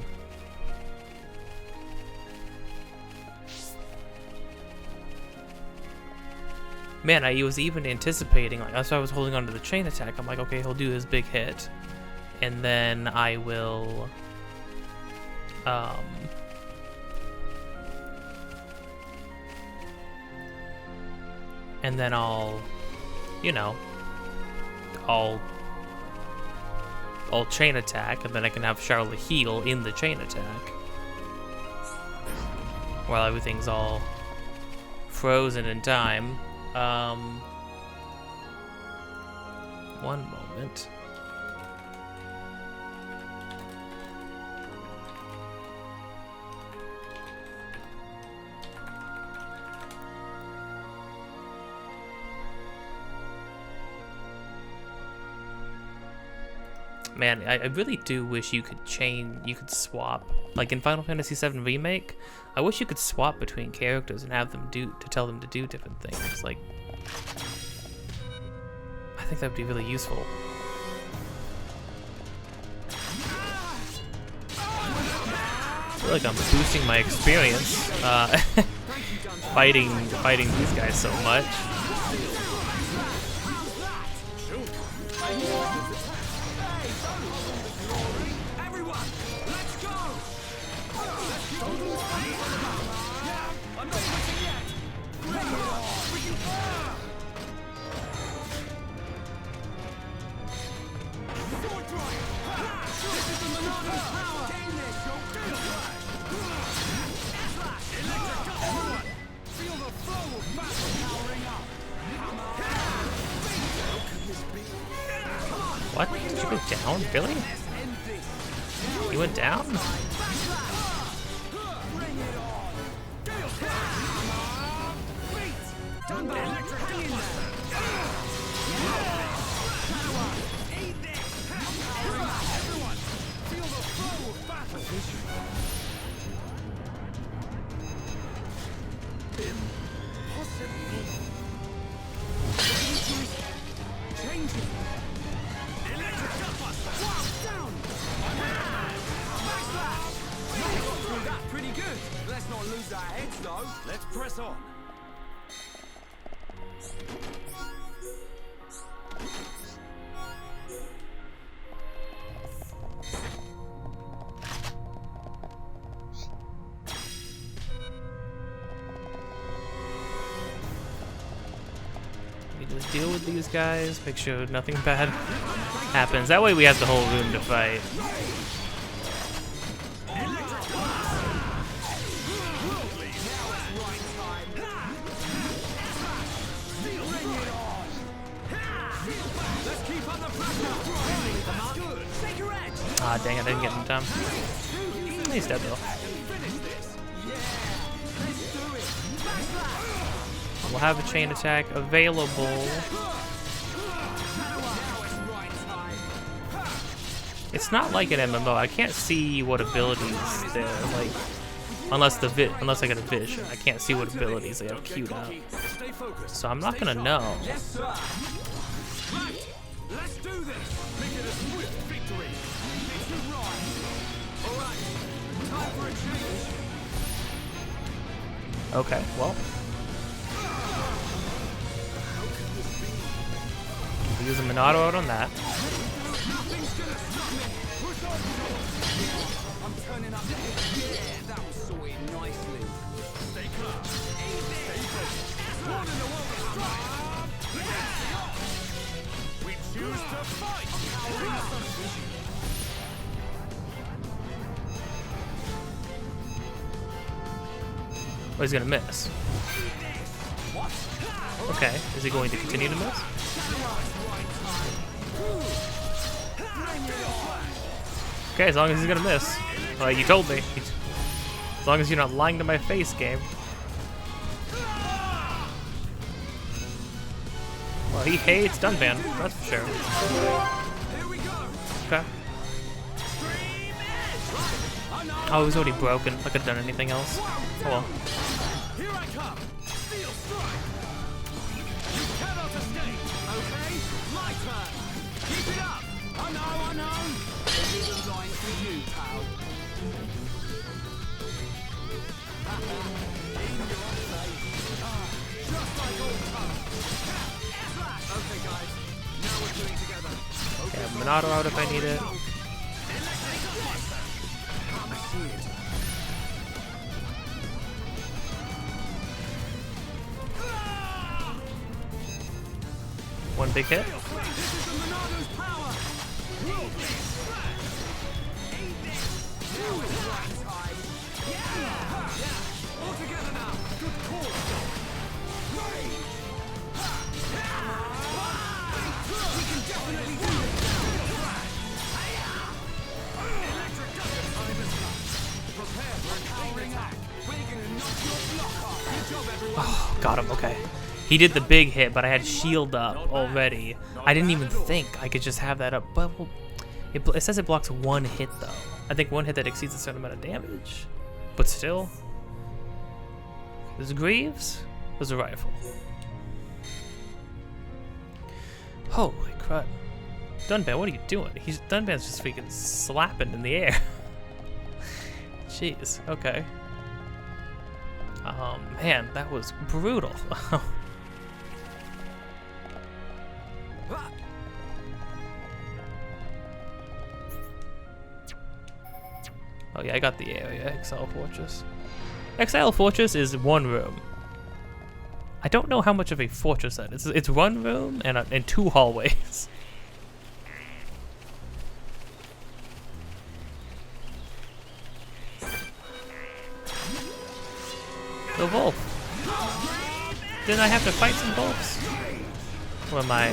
Man, I was even anticipating, like, that's why I was holding on to the chain attack. I'm like, okay, he'll do his big hit, and then I will, and then I'll, you know, I'll chain attack, and then I can have Charlotte heal in the chain attack while everything's all frozen in time. One moment. Man, I really do wish you could swap. Like in Final Fantasy VII Remake, I wish you could swap between characters and have them tell them to do different things. Like, I think that would be really useful. I feel like I'm boosting my experience, fighting these guys so much. What? Did you go down? Really? You went down? Pretty good. Let's not lose our heads though. Let's press on. We just deal with these guys, make sure nothing bad happens. That way we have the whole room to fight. Ah, dang it, I didn't get him in time. He's dead though. We'll have a chain attack available. It's not like an MMO. I can't see what abilities they're like, unless I get a vision. I can't see what abilities they have queued up. So I'm not gonna know. Let's do this. Make it a swift victory. It's your right. All right. Time for a change. Okay, well. Use a Monado out on that. Nothing's gonna stop me. Push on. I'm turning up the heat. Yeah, that was sorted nicely. Stay calm. Stay focused. One in the world is strike. We choose to fight. Oh, he's gonna miss. Okay, is he going to continue to miss? Okay, as long as he's gonna miss. Like you told me. As long as you're not lying to my face, game. Well, he hates Dunban, that's for sure. Okay. Oh, he was already broken. I could have done anything else. Oh well. Here I come. Steel strike. You cannot escape. Okay, my turn. Keep it up. I know. This isn't lying for you, pal. Just like old times. Okay, guys. Now we're doing together. Okay, Monado out if I need it. I see it. One big hit. This is the Monado's power. All together now. Good call. We can definitely do this. Electric Duster time has come. Prepare for an powering act. We're gonna knock your block off. Good job, everyone. Oh, got him, okay. He did the big hit, but I had shield up already. I didn't even think I could just have that up. But well, it says it blocks one hit, though. I think one hit that exceeds a certain amount of damage. But still. There's Greaves. There's a rifle. Holy crud. Dunban, what are you doing? Dunban's just freaking slapping in the air. Jeez, okay. Man, that was brutal. Oh yeah, I got the area, Exile Fortress. Exile Fortress is one room. I don't know how much of a fortress that is. It's one room and two hallways. The wolf. Didn't I have to fight some wolves? Or am I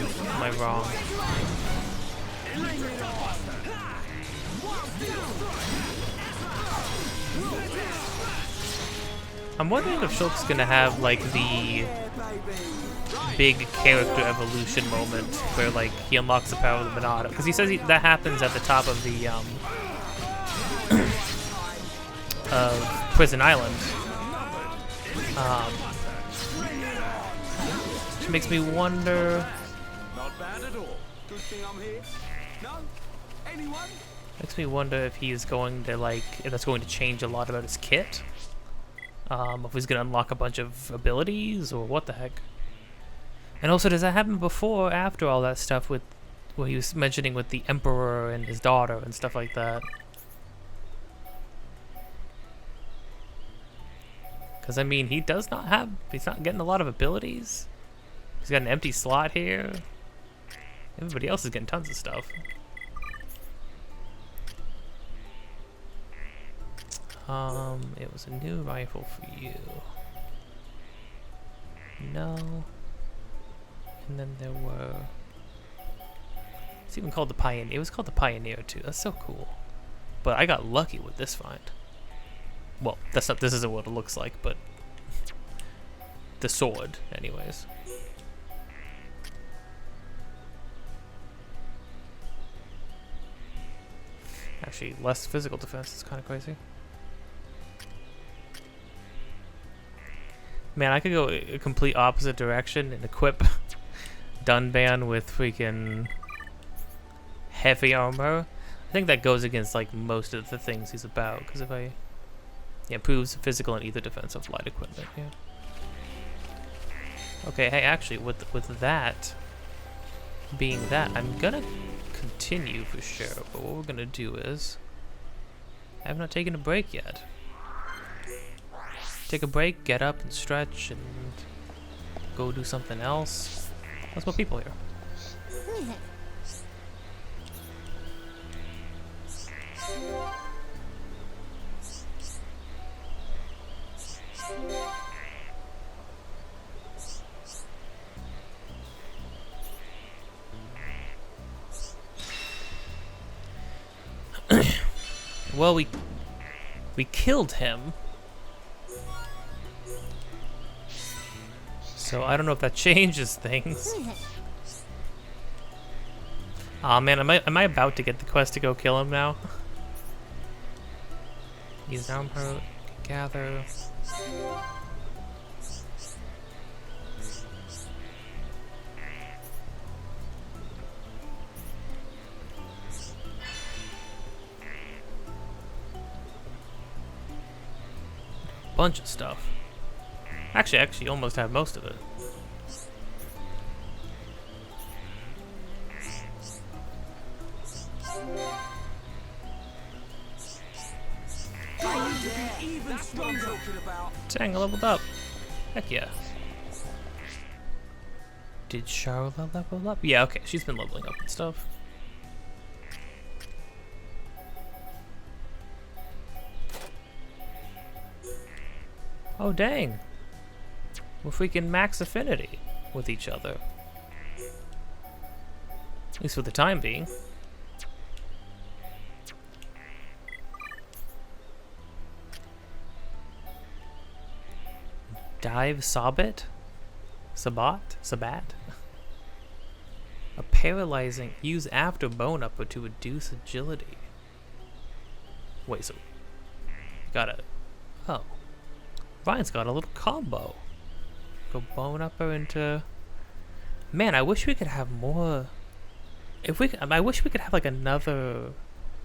wrong? I'm wondering if Shulk's gonna have like the big character evolution moment where like he unlocks the power of the Monado, because he says that happens at the top of the of Prison Island. Which makes me wonder. Not bad at all. Good thing I'm here. No? Anyone? Makes me wonder if he's going to like, if that's going to change a lot about his kit. If he's gonna unlock a bunch of abilities or what the heck. And also, does that happen before or after all that stuff with what he was mentioning with the Emperor and his daughter and stuff like that? Because I mean, he's not getting a lot of abilities. He's got an empty slot here. Everybody else is getting tons of stuff. It was a new rifle for you. No. And then there were... It's even called the Pioneer. It was called the Pioneer too. That's so cool. But I got lucky with this find. Well, this isn't what it looks like, but... the sword, anyways. Actually, less physical defense is kind of crazy. Man, I could go a complete opposite direction and equip Dunban with freaking heavy armor. I think that goes against like most of the things he's about, because if I... Yeah, improves physical and either defensive light equipment, yeah. Okay, hey, actually, with that being that, I'm gonna continue for sure, but what we're gonna do is... I have not taken a break yet. Take a break, get up and stretch, and go do something else. There's more people here. Well, we killed him. So I don't know if that changes things. Aw, man, am I about to get the quest to go kill him now? He's down hurt. Gather. Bunch of stuff. Actually, almost have most of it. Dang, I leveled up. Heck yeah. Did Charlotte level up? Yeah, okay, she's been leveling up and stuff. Oh, dang. We're freaking max affinity with each other. At least for the time being. Dive Sabbat? Sabat? A paralyzing. Use after bone upper to reduce agility. Wait, so... Got it. Oh. Ryan's got a little combo. Go bone upper into... Man, I wish we could have more... I wish we could have like another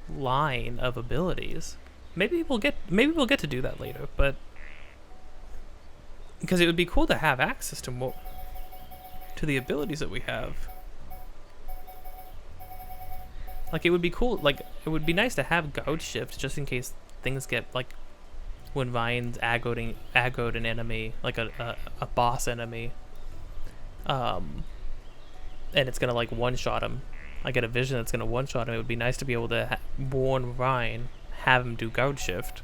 line of abilities. Maybe we'll get to do that later, but... Because it would be cool to have access to more... to the abilities that we have. Like, it would be cool, like, it would be nice to have guard shift just in case things get, like... When Ryan's aggroed an enemy, like a boss enemy, and it's gonna like one-shot him. I get a vision that's gonna one-shot him. It would be nice to be able to warn Ryan, have him do guard shift.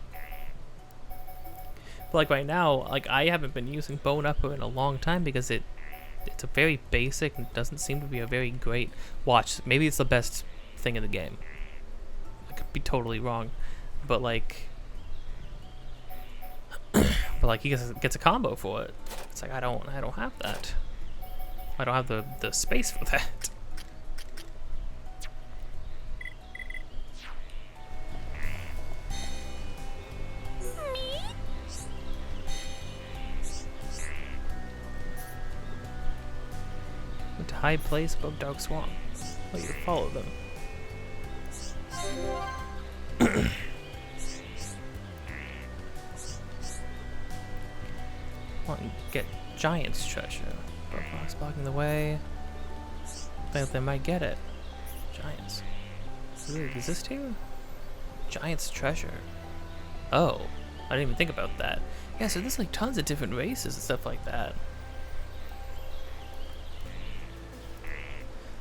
But like right now, like I haven't been using bone upper in a long time because it's a very basic and doesn't seem to be a very great watch. Maybe it's the best thing in the game. I could be totally wrong, but like, he gets a combo for it. It's like I don't have that. I don't have the space for that. Went to high place above Dark Swamp. Oh, you follow them. Want to get Giant's treasure. Roadblocks blocking the way. Think they might get it. Giants. Does it exist here? Giant's treasure. Oh, I didn't even think about that. Yeah, so there's like tons of different races and stuff like that.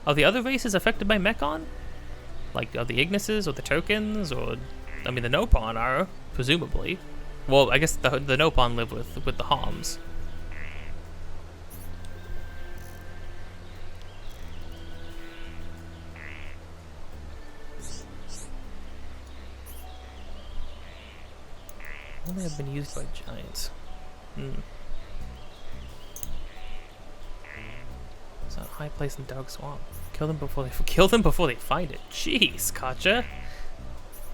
Are the other races affected by Mechon? Like, are the Ignises or the tokens, or I mean the Nopon are, presumably. Well, I guess the Nopon live with the Homs. Only have been used by giants. It's not a high place in Dark Swamp. Kill them before they find it. Jeez, Katja.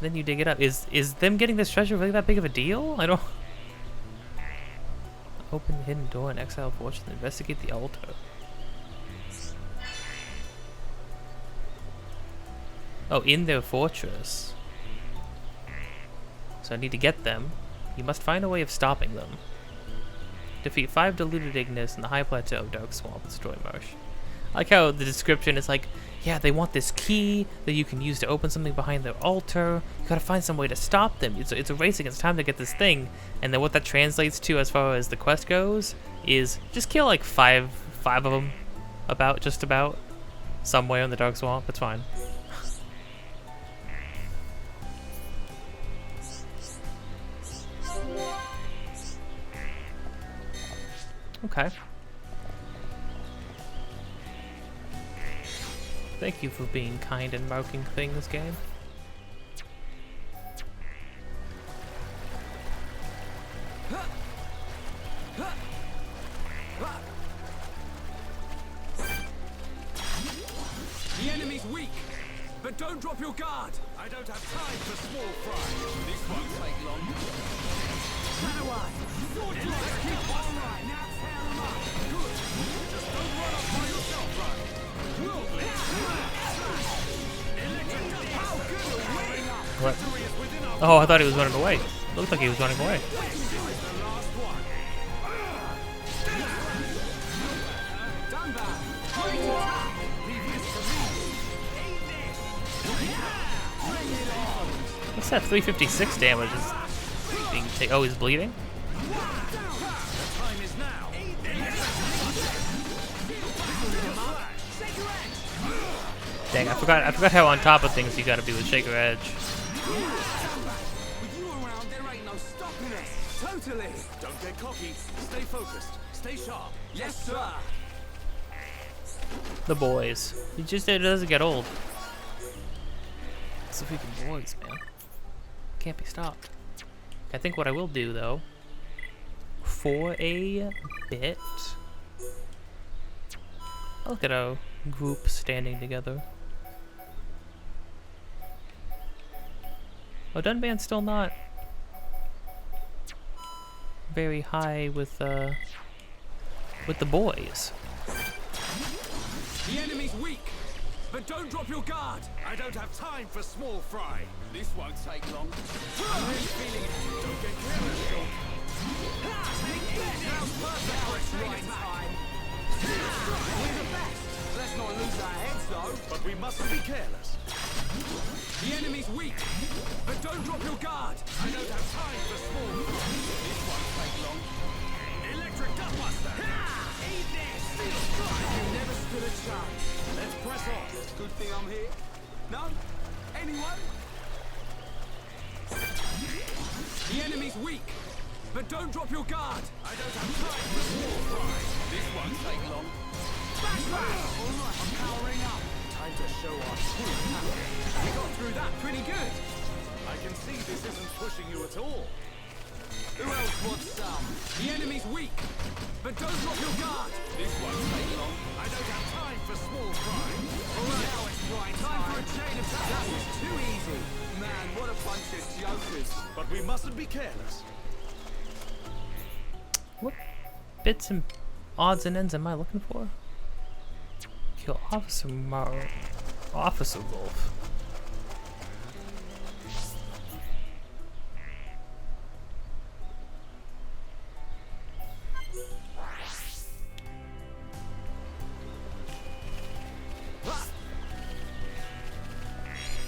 Then you dig it up. Is them getting this treasure really that big of a deal? I don't. Open the hidden door in Exile Fortress and investigate the altar. Oh, in their fortress. So I need to get them. You must find a way of stopping them. Defeat 5 diluted Ignis in the high plateau of Dark Swamp and destroy Marsh. I like how the description is like, yeah, they want this key that you can use to open something behind their altar. You gotta find some way to stop them. It's a race against time to get this thing. And then what that translates to as far as the quest goes is just kill like five of them, just about, somewhere in the Dark Swamp. It's fine. Okay. Thank you for being kind and marking things, game. The enemy's weak, but don't drop your guard. I don't have time for small fry. This won't take long. Run away. Let's keep on right. Now tear them up. Good. Just don't run off by yourself, right? What? Oh, I thought he was running away. Looked like he was running away. What's that 356 damage? Is being oh, he's bleeding? Dang, I forgot how on top of things you gotta be with Shaker Edge. With you around, there ain't no stopping us. Totally. Don't get cocky. Stay focused. Stay sharp. Yes, sir. The boys. It doesn't get old. It's the freaking boys, man. Can't be stopped. I think what I will do though, for a bit, I'll look at a group standing together. Oh, Dunban's still not very high with the boys. The enemy's weak, but don't drop your guard. I don't have time for small fry. This won't take long. I'm really feeling it. Don't get careless, Shulk. Sounds perfect for its right time. We're the best. Let's not lose our heads, though. But we mustn't be careless. The enemy's weak, but don't drop your guard. I don't have time for small fry. This won't take long. Electric Gutbuster. Eat this! You never stood a chance. Let's press on. Good thing I'm here. No? Anyone? The enemy's weak, but don't drop your guard. I don't have time for small fry. This won't take long. Bash, bash! All right, I'm powering up. Time to show our true power. that pretty good. I can see this isn't pushing you at all. Who else wants some? The enemy's weak, but don't drop your guard. This won't take long. I don't have time for small fry. Alright, now it's right time for a chain attack. That was too easy. Man, what a bunch of jokers. But we mustn't be careless. What bits and odds and ends am I looking for? Kill Officer Wolf.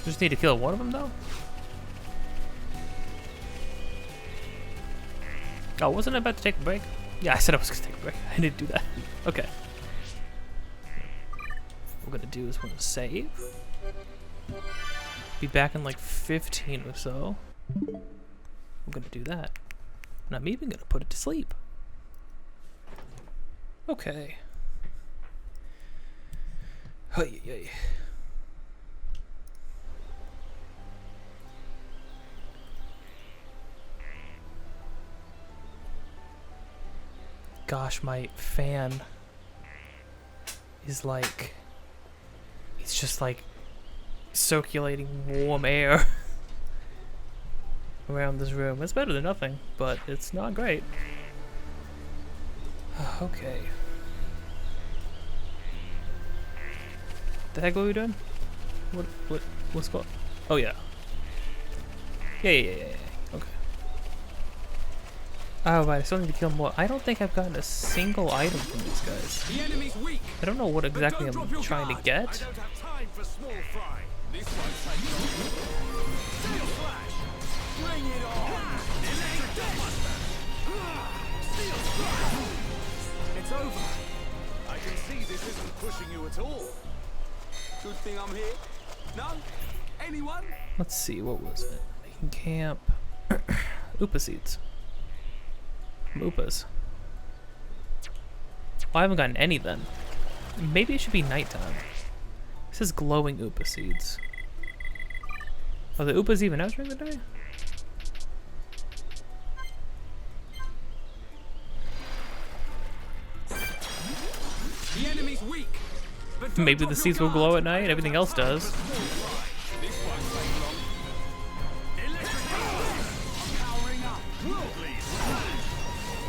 Just need to kill one of them though? Oh, wasn't I about to take a break? Yeah, I said I was gonna take a break. I didn't do that. Okay. What we're gonna do is we're gonna save. Be back in like 15 or so. We're gonna do that. And I'm even gonna put it to sleep. Okay. Hey, hey. Gosh, my fan is like, it's just like circulating warm air around this room. It's better than nothing, but it's not great. Okay. The heck were we doing? What's going? Oh yeah. Yeah. Okay. Oh right, I still need to kill more. I don't think I've gotten a single item from these guys. The enemy's weak. I don't know what exactly I'm trying to get. I don't have time for small fry. This won't take long. Steel flash. Bring it on. Electric Buster. Steel strike. It's over. I can see this isn't pushing you at all. Good thing I'm here. No? Anyone? Let's see, what was it? Making camp. Upa seeds. Upas. Well, I haven't gotten any then. Maybe it should be nighttime. This is glowing Upa seeds. Are the Upas even out during the day? The enemy's weak. But don't Maybe drop the your seeds will guard. glow at night. Everything else does. This won't take long. Electric Buster. I'm powering up. Please.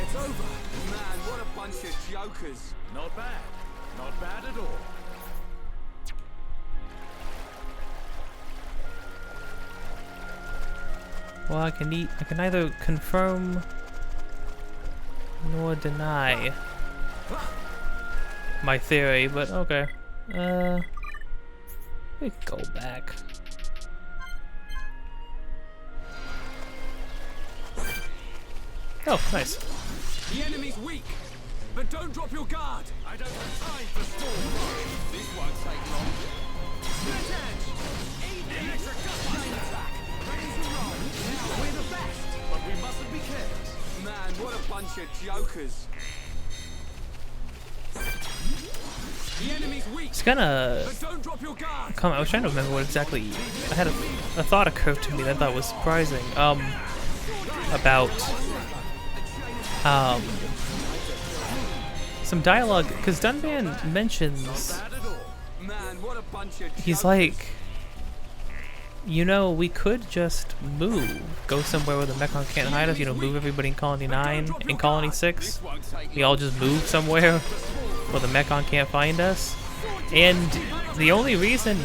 It's over. Man, what a bunch of jokers. Not bad. Not bad at all. Well, I can neither confirm nor deny my theory, but okay. We can go back. Oh, nice. The enemy's weak. But don't drop your guard. I don't have time for small fry. This won't take long. Split edge. Electric chain attack. Ready to roll. Now we're the best. But we mustn't be careless. Man, what a bunch of jokers. The enemy's weak. It's kinda But don't drop your guard. I was trying to remember what exactly. I had a thought occur to me that I thought was surprising. About some dialogue, because Dunban mentions Man, what a bunch of he's jokers. like, you know, we could just move, go somewhere where the Mechon can't hide us. You know, move everybody in Colony 9 and Colony 6. We all just move somewhere where the Mechon can't find us. And the only reason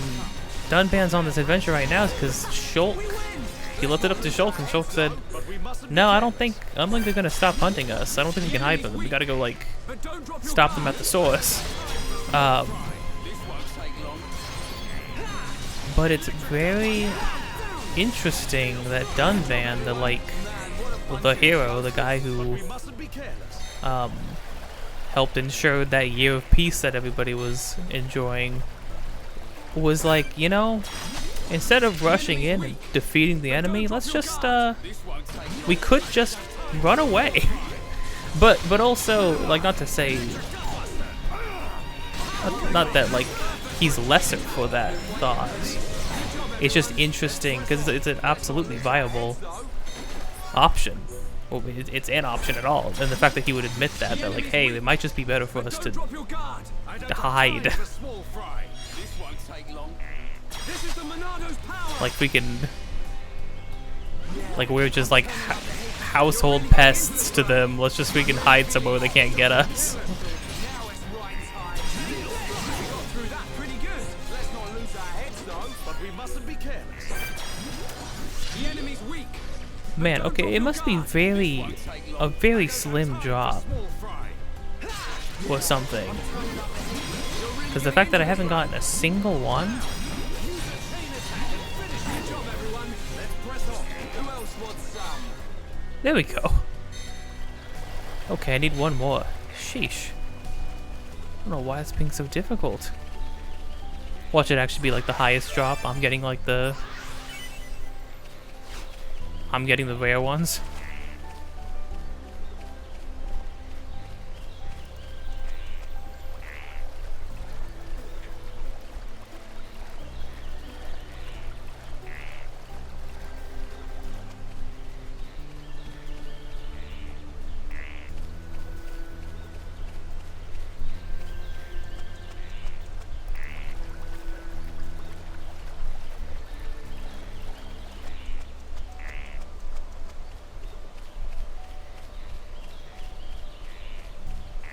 Dunban's on this adventure right now is because Shulk. He left it up to Shulk, and Shulk said, "No, I don't think they're gonna stop hunting us. I don't think we can hide from them. We gotta go like stop them at the source." But it's very interesting that Dunban, the hero, the guy who helped ensure that year of peace that everybody was enjoying, was like, you know, instead of rushing in and defeating the enemy, let's just we could just run away. but also, like, not to say not that like he's lesser for that thought, it's just interesting because it's an absolutely viable option. Well, it's an option at all, and the fact that he would admit that like, hey, it might just be better for us to hide. Like we can, like we're just like household pests to them. Let's just freaking hide somewhere where they can't get us. Man, okay, it must be a very slim drop or something. Because the fact that I haven't gotten a single one. There we go. Okay, I need one more. Sheesh. I don't know why it's being so difficult. Watch it actually be like the highest drop. I'm getting like the rare ones.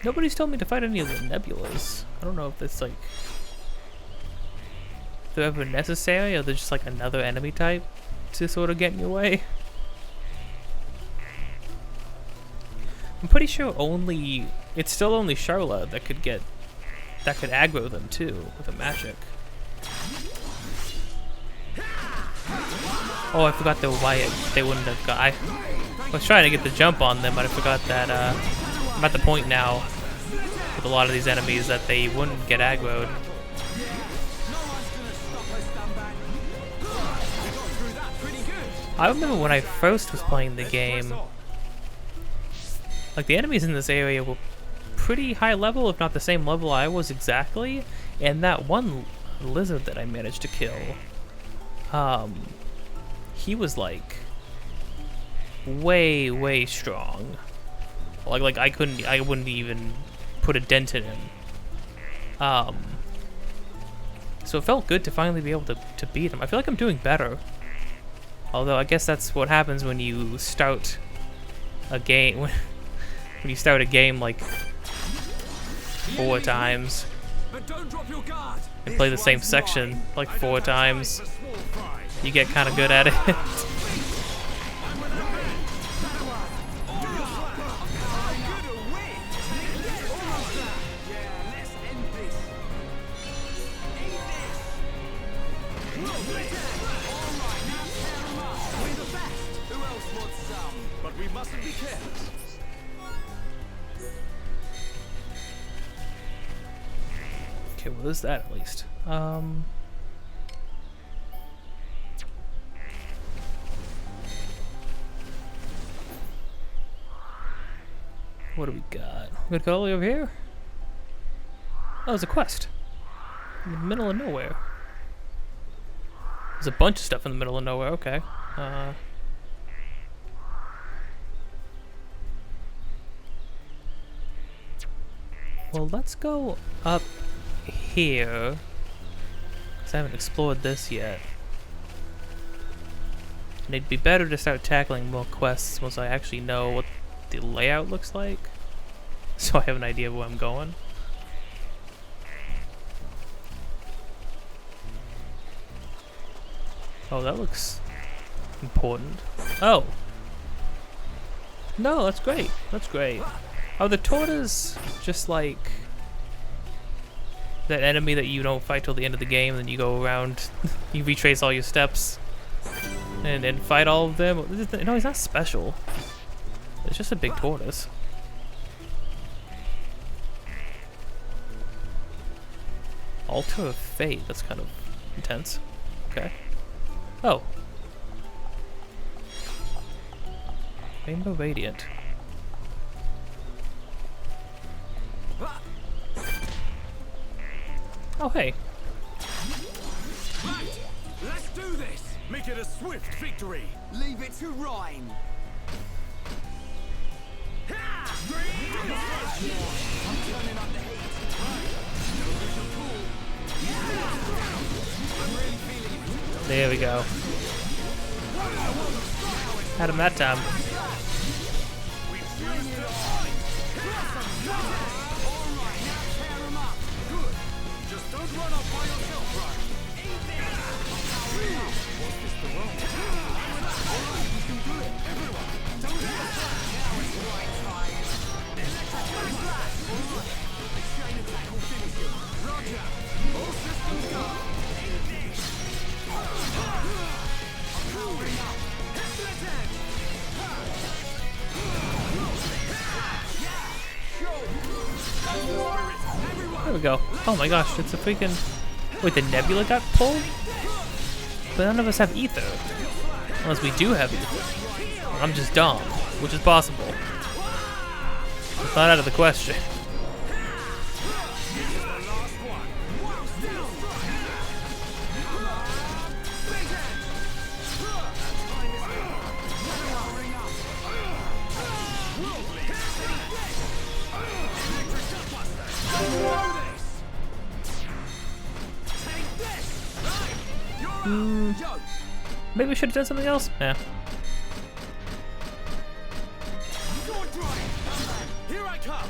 Nobody's told me to fight any of the nebulas. I don't know if it's like if they're ever necessary or they're just like another enemy type to sort of get in your way. I'm pretty sure it's still only Charlotte that could aggro them too with a magic. Oh, I forgot they wouldn't have got. I was trying to get the jump on them, but I forgot that I'm at the point now with a lot of these enemies that they wouldn't get aggroed. I remember when I first was playing the game, like the enemies in this area were pretty high level, if not the same level I was exactly, and that one lizard that I managed to kill, he was like way strong. Like I wouldn't even put a dent in him. So it felt good to finally be able to beat him. I feel like I'm doing better. Although I guess that's what happens when you start a game when you start a game like 4 times and play the same section like 4 times. You get kind of good at it. Okay, well, there's that at least. What do we got? We got all the way over here? Oh, it's a quest. In the middle of nowhere. There's a bunch of stuff in the middle of nowhere, okay. Well, let's go up here, because I haven't explored this yet. And it'd be better to start tackling more quests once I actually know what the layout looks like, so I have an idea of where I'm going. Oh, that looks important. Oh! No, that's great. That's great. Are the tortas just like that enemy that you don't fight till the end of the game, and then you go around, you retrace all your steps and fight all of them? No, he's not special. It's just a big tortoise. Altar of Fate, that's kind of intense. Okay. Oh. Rainbow Radiant. Oh, hey. Right, let's do this! Make it a swift victory! Leave it to Ryan. I'm turning up the heat. I'm really feeling it. There we go. Had him that time. Just don't run off by yourself, Ryan. There we go. Oh my gosh, it's a freaking... Wait, the nebula got pulled? But none of us have ether. Unless we do have ether. Or I'm just dumb, which is possible. It's not out of the question. Maybe we should have done something else? Yeah. Here I come.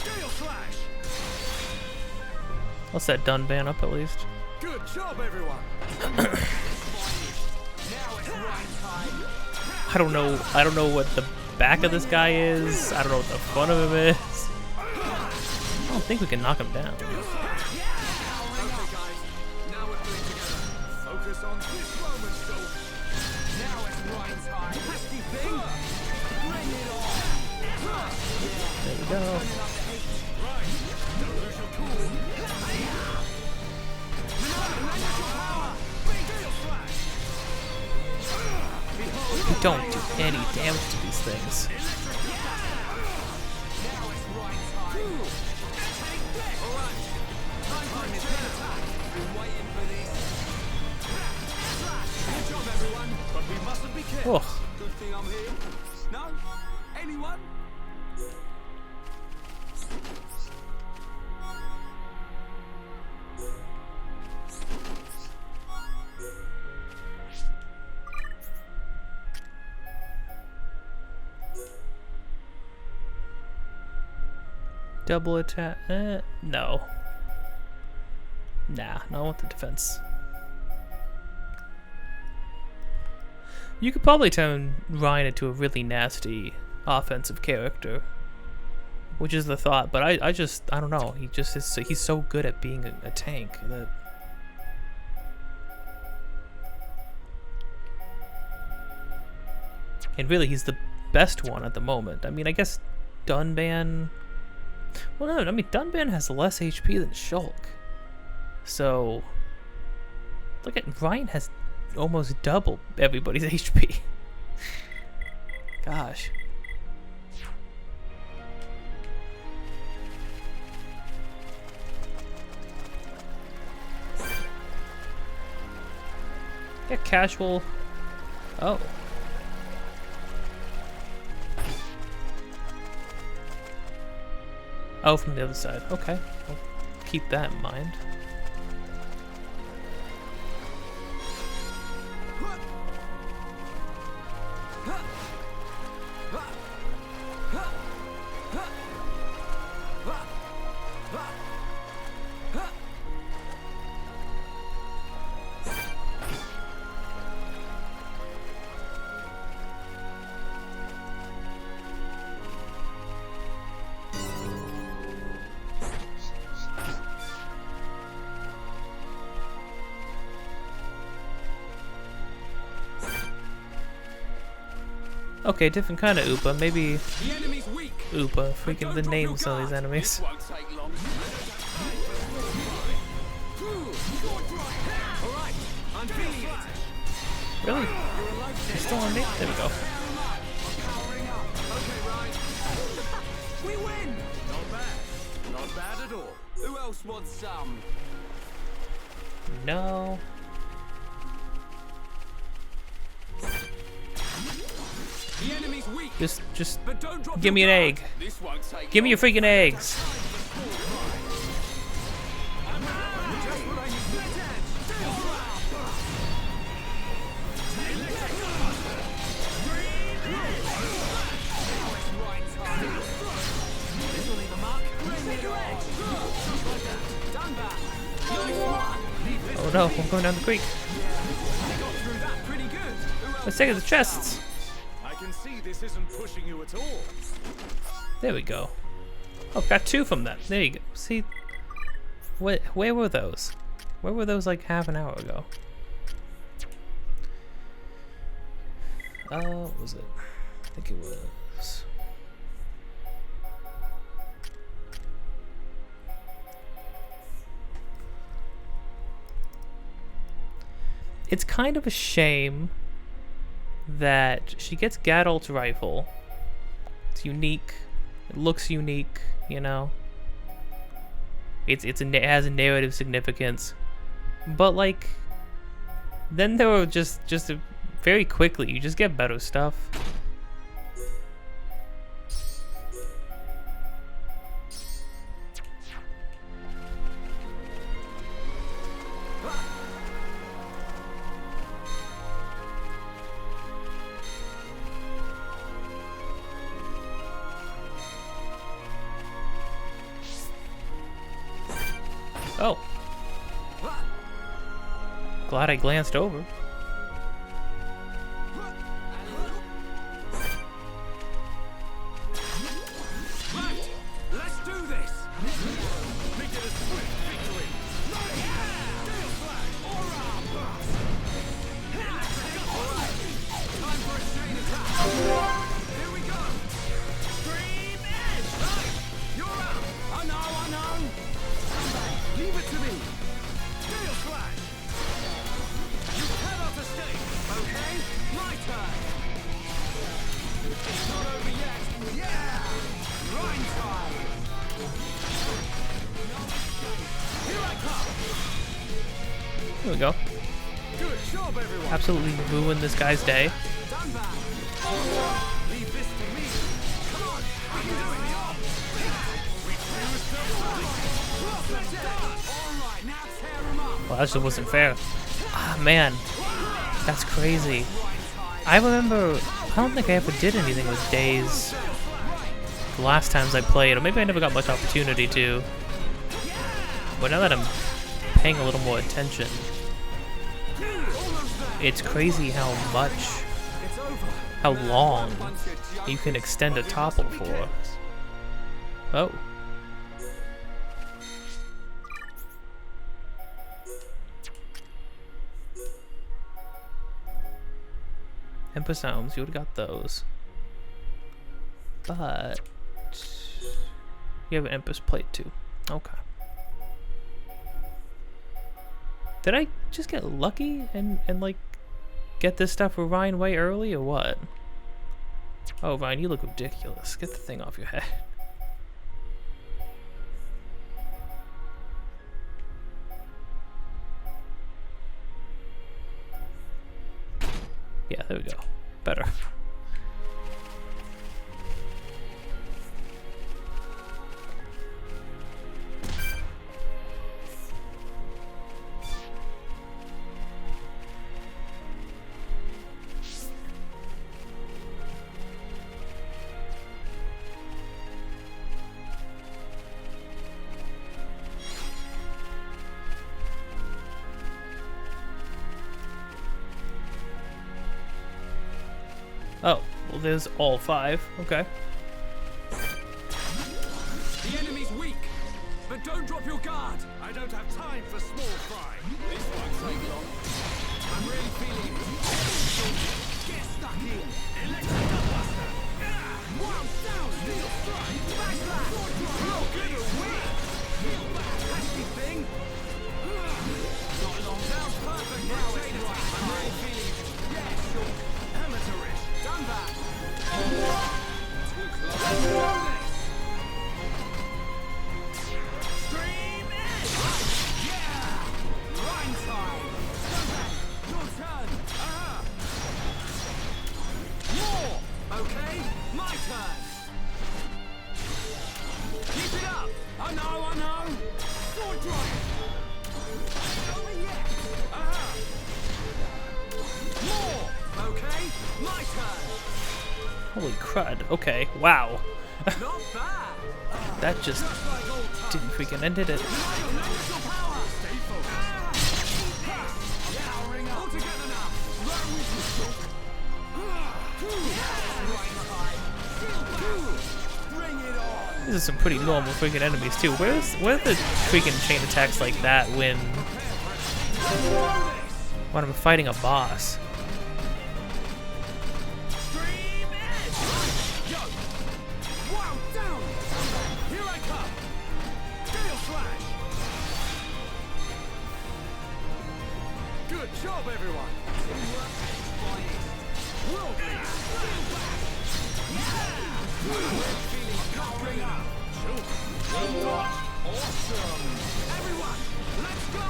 Gale Slash. Let's set Dunban up at least. Good job, everyone. Now it's right time. I don't know what the back of this guy is. I don't know what the front of him is. I don't think we can knock him down. Okay, guys. Now we're playing together. Focus on this moment, so. Now it's right time. Pesky thing. Bring it on. There we go. Right. Don't lose your cool. We don't do any damage to these things. Oh. Good thing I'm here. No? Anyone? Double attack? No. Nah, not with the defense. You could probably turn Ryan into a really nasty offensive character, which is the thought. But I don't know. He just is. He's so good at being a tank that. And really, he's the best one at the moment. I mean, I guess Dunban. Well, no, I mean, Dunban has less HP than Shulk. So, look at Ryan has almost double everybody's HP. Gosh. Yeah, casual. Oh. Oh, from the other side. Okay. I'll keep that in mind. Okay, different kind of Oopa. Maybe Oopa. Freaking the names of these enemies. Really? You're still on me? There we go. We win! Not bad. Not bad at all. Who else wants some? No. Just But don't drop give me your an guard. egg. This won't take Give me your freaking eggs. Just what I need. Let's edge. Right time. This'll leave a mark. Take your edge. Just like that. Done that. Nice one. Leave this Oh no, I'm going down the creek. got through that pretty good. Who else Let's take the has chests. I can see this isn't pushing you at all. There we go. Oh, got 2 from that. There you go. See, where were those? Where were those like half an hour ago? What was it? I think it was. It's kind of a shame that she gets Gadolt's rifle. It's unique. It looks unique, you know. It has a narrative significance, but like, then there were just very quickly you just get better stuff. Oh. Glad I glanced over. Right, let's do this. Make it a swift victory. Steel flash, aura blast. All right, time for a chain attack. Here we go. Scream edge. Right, you're out. I know. Leave it to me. Steel flash. You cannot escape. Okay, my turn. It's not over yet. Yeah! Grind time! Here I come! There we go. Good job, everyone! Absolutely ruined this guy's day. Done that! Leave this to me! Come on! We can do it! We clear Alright, now tear him up! Well, that just wasn't fair. Ah, man. That's crazy. I remember, I don't think I ever did anything with days the last times I played, or maybe I never got much opportunity to. But now that I'm paying a little more attention, it's crazy how long you can extend a topple for. Oh. Emperor Sounds, you would've got those. But you have an Empress plate too. Okay. Did I just get lucky and like get this stuff for Ryan way early or what? Oh, Ryan, you look ridiculous. Get the thing off your head. Yeah, there we go. Better. Oh, well, there's all 5. Okay. The enemy's weak, but don't drop your guard. I don't have time for small fry. This won't take long. I'm really feeling it. Get stuck in. Electric Buster. Wow, down. Steel strike. Backslash. Real good at win. Feel back. Pesky thing. Not long. Sounds perfect now. I'm really feeling it. Yeah, sure. Amateurish. Done that. Too close. Stream edge. Yeah. Grind time. Your turn. More. Okay. My turn. Keep it up. I know. Sword drive. Over yet. More. Okay. My turn. Holy crud. Okay, wow. Not bad. That just Just like old times. didn't freaking end, did it? Stay focused. Powering up. All together now. Right with you, Shulk. Bring it on. These are some pretty normal freaking enemies too. Where are the freaking chain attacks like that when I'm fighting a boss? Stream edge. Yo. Wow, down. Here I come. Gale slash. Good job, everyone. World beast. Powering up. Awesome. Everyone, let's go.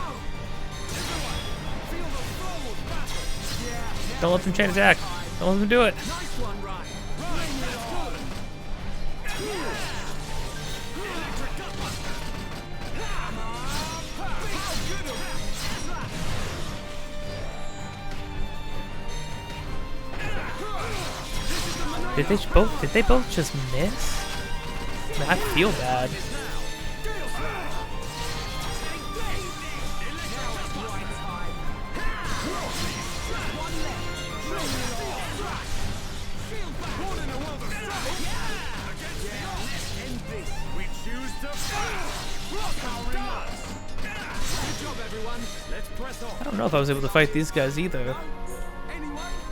Everyone, feel the flow of battle. Yeah. Don't let them chain attack. Don't let them do it. Nice one, Ryan. Bring it on. Electric Gutbuster. Come on. How good of Did they both just miss? Man, I feel bad. I don't know if I was able to fight these guys either.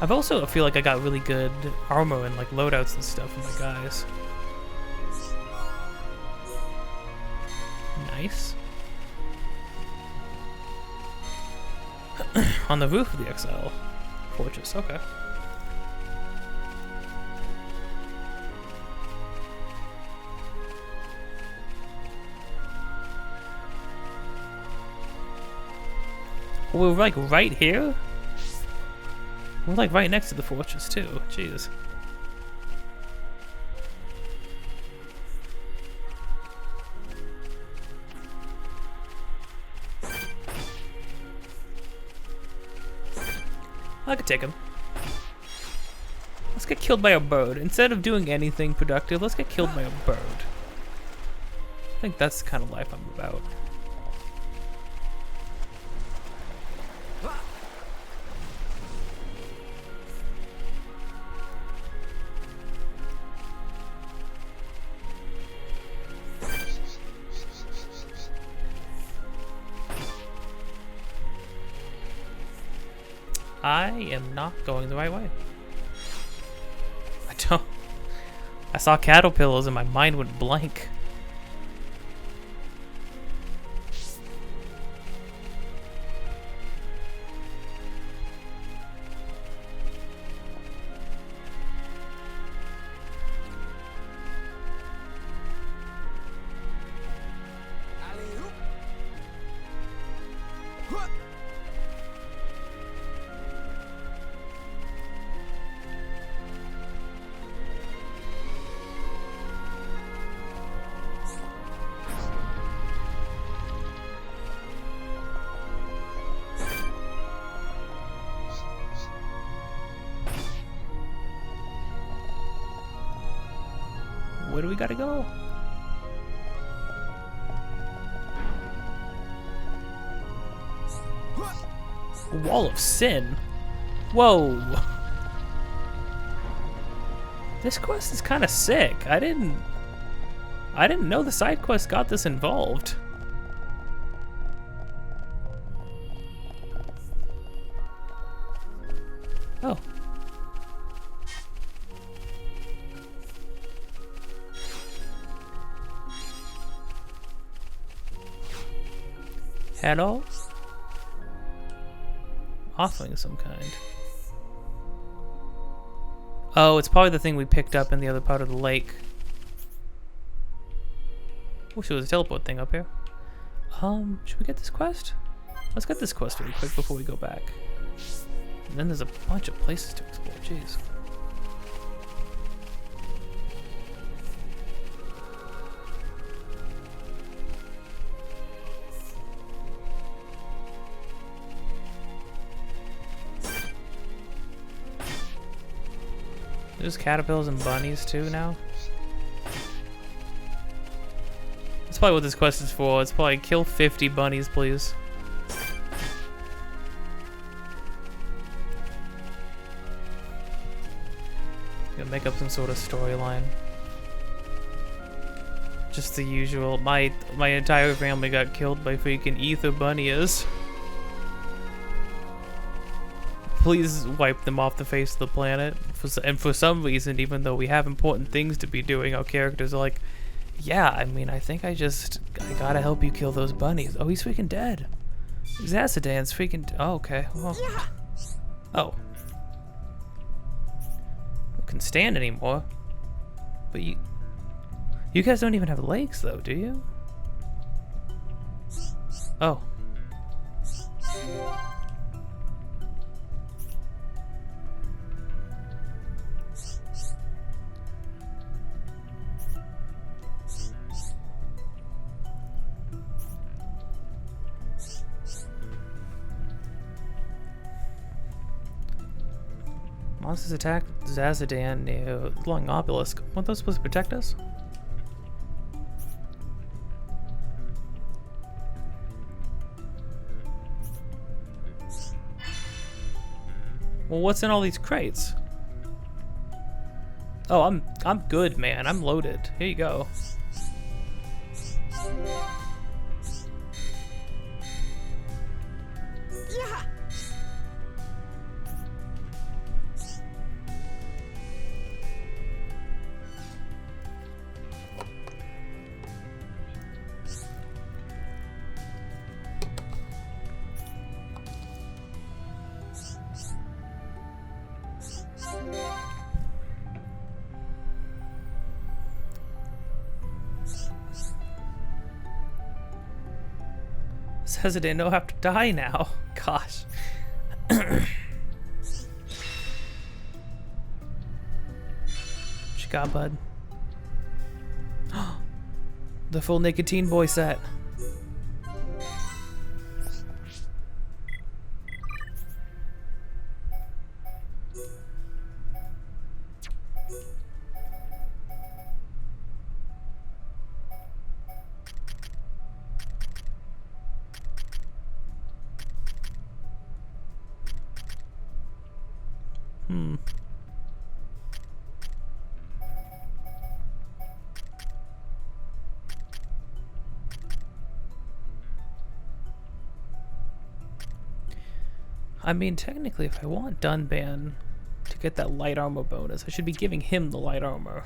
I've also feel like I got really good armor and like loadouts and stuff for my guys. Nice. On the roof of the Exile Fortress, okay. We're like right here? We're like right next to the fortress too. Jeez. I could take him. Let's get killed by a bird. Instead of doing anything productive, let's get killed by a bird. I think that's the kind of life I'm about. I am not going the right way. I saw caterpillars and my mind went blank. Where do we gotta go? Wall of Sin? Whoa! This quest is kind of sick. I didn't know the side quest got this involved. Oh. Hello? Offering of some kind. Oh, it's probably the thing we picked up in the other part of the lake. Wish there was a teleport thing up here. Should we get this quest? Let's get this quest really quick before we go back. And then there's a bunch of places to explore, jeez. There's caterpillars and bunnies too now. That's probably what this quest is for. It's probably kill 50 bunnies, please. Gonna make up some sort of storyline. Just the usual. My entire family got killed by freaking ether bunnies. Please wipe them off the face of the planet. And for some reason, even though we have important things to be doing, our characters are like, yeah, I mean, I think I gotta help you kill those bunnies. Oh, he's freaking dead. Zacidan's freaking. Oh, okay. Well, oh. I couldn't stand anymore. But you guys don't even have legs, though, do you? Oh. Monsters attack Zacidan near Glowing Obelisk. Weren't those supposed to protect us? Well, what's in all these crates? Oh, I'm good, man. I'm loaded. Here you go. Says it didn't have to die now. Gosh. What you got, bud? The full Nicotine Boy set. I mean, technically, if I want Dunban to get that light armor bonus, I should be giving him the light armor.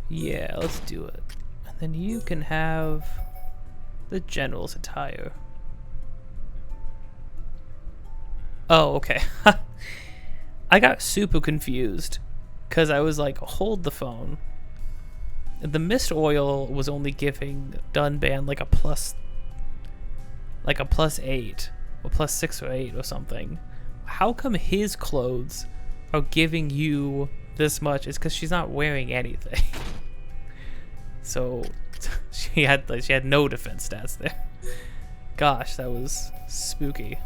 Yeah, let's do it. And then you can have the general's attire. Oh, okay. I got super confused because I was like, hold the phone. The mist oil was only giving Dunban like a plus 8 or plus 6 or 8 or something. How come his clothes are giving you this much? It's because she's not wearing anything. So she had no defense stats there. Gosh, that was spooky.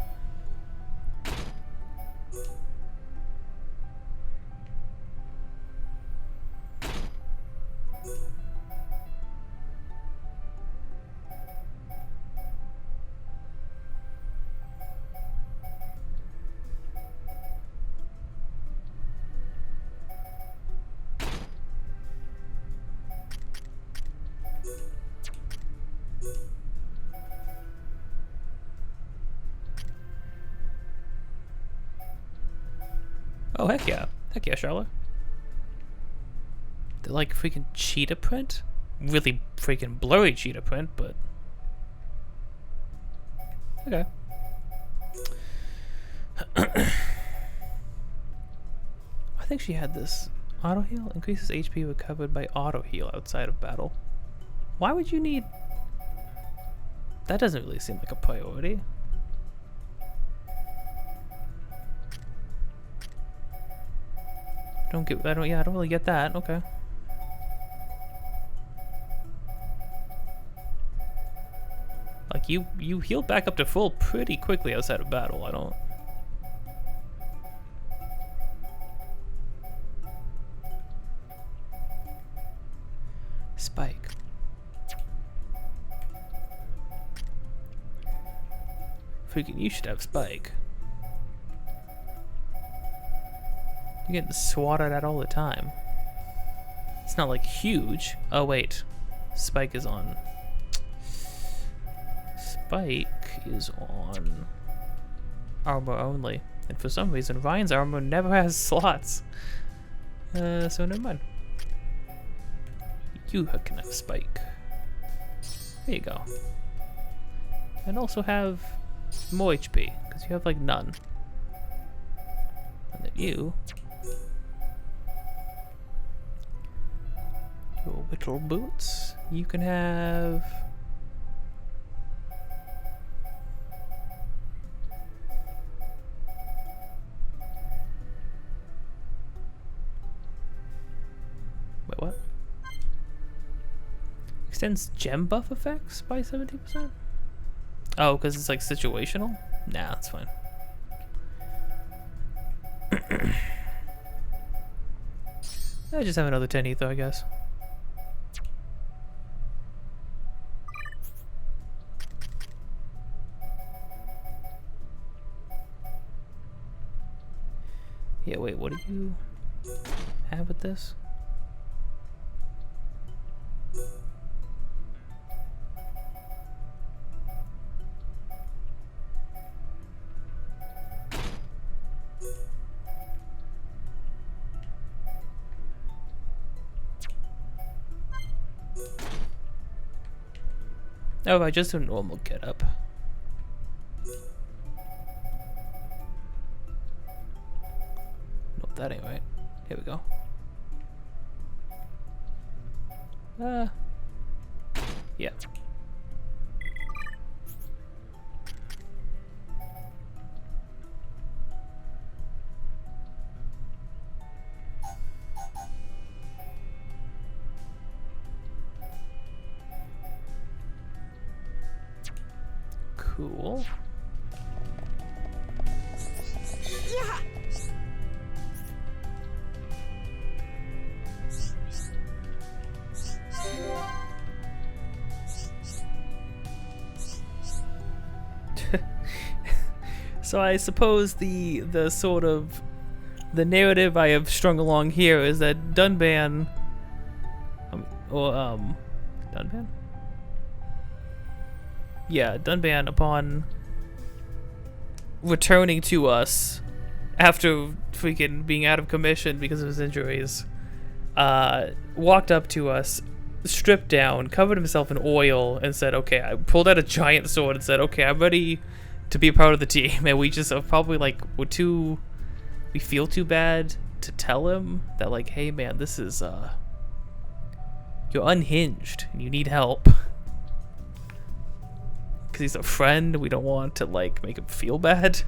Oh, heck yeah, Charlotte. They're like freaking cheetah print? Really freaking blurry cheetah print, but... Okay. I think she had this. Auto heal increases HP recovered by auto heal outside of battle. Why would you need... That doesn't really seem like a priority. I don't really get that. Okay. Like you heal back up to full pretty quickly outside of battle. I don't. Spike. Freaking, you should have Spike. You're getting swatted at all the time. It's not like huge. Oh wait, Spike is on. Spike is on armor only, and for some reason Ryan's armor never has slots. So never mind. You can have Spike. There you go. And also have more HP, because you have like none. And then you, your whittle boots, you can have. Wait, what? Extends gem buff effects by 70%? Oh, because it's like situational? Nah, that's fine. I just have another 10 ether, I guess. Yeah, wait, what do you have with this? Oh, I just do normal get up. Nope, that ain't right. Here we go. Yeah. Cool. Yeah. So I suppose the sort of the narrative I have strung along here is that Dunban, Dunban? Yeah, Dunban, upon returning to us after freaking being out of commission because of his injuries, walked up to us, stripped down, covered himself in oil, and said, okay, I pulled out a giant sword and said, okay, I'm ready to be a part of the team. And we just probably like we feel too bad to tell him that, like, hey man, this is you're unhinged and you need help. Because he's a friend, we don't want to like make him feel bad.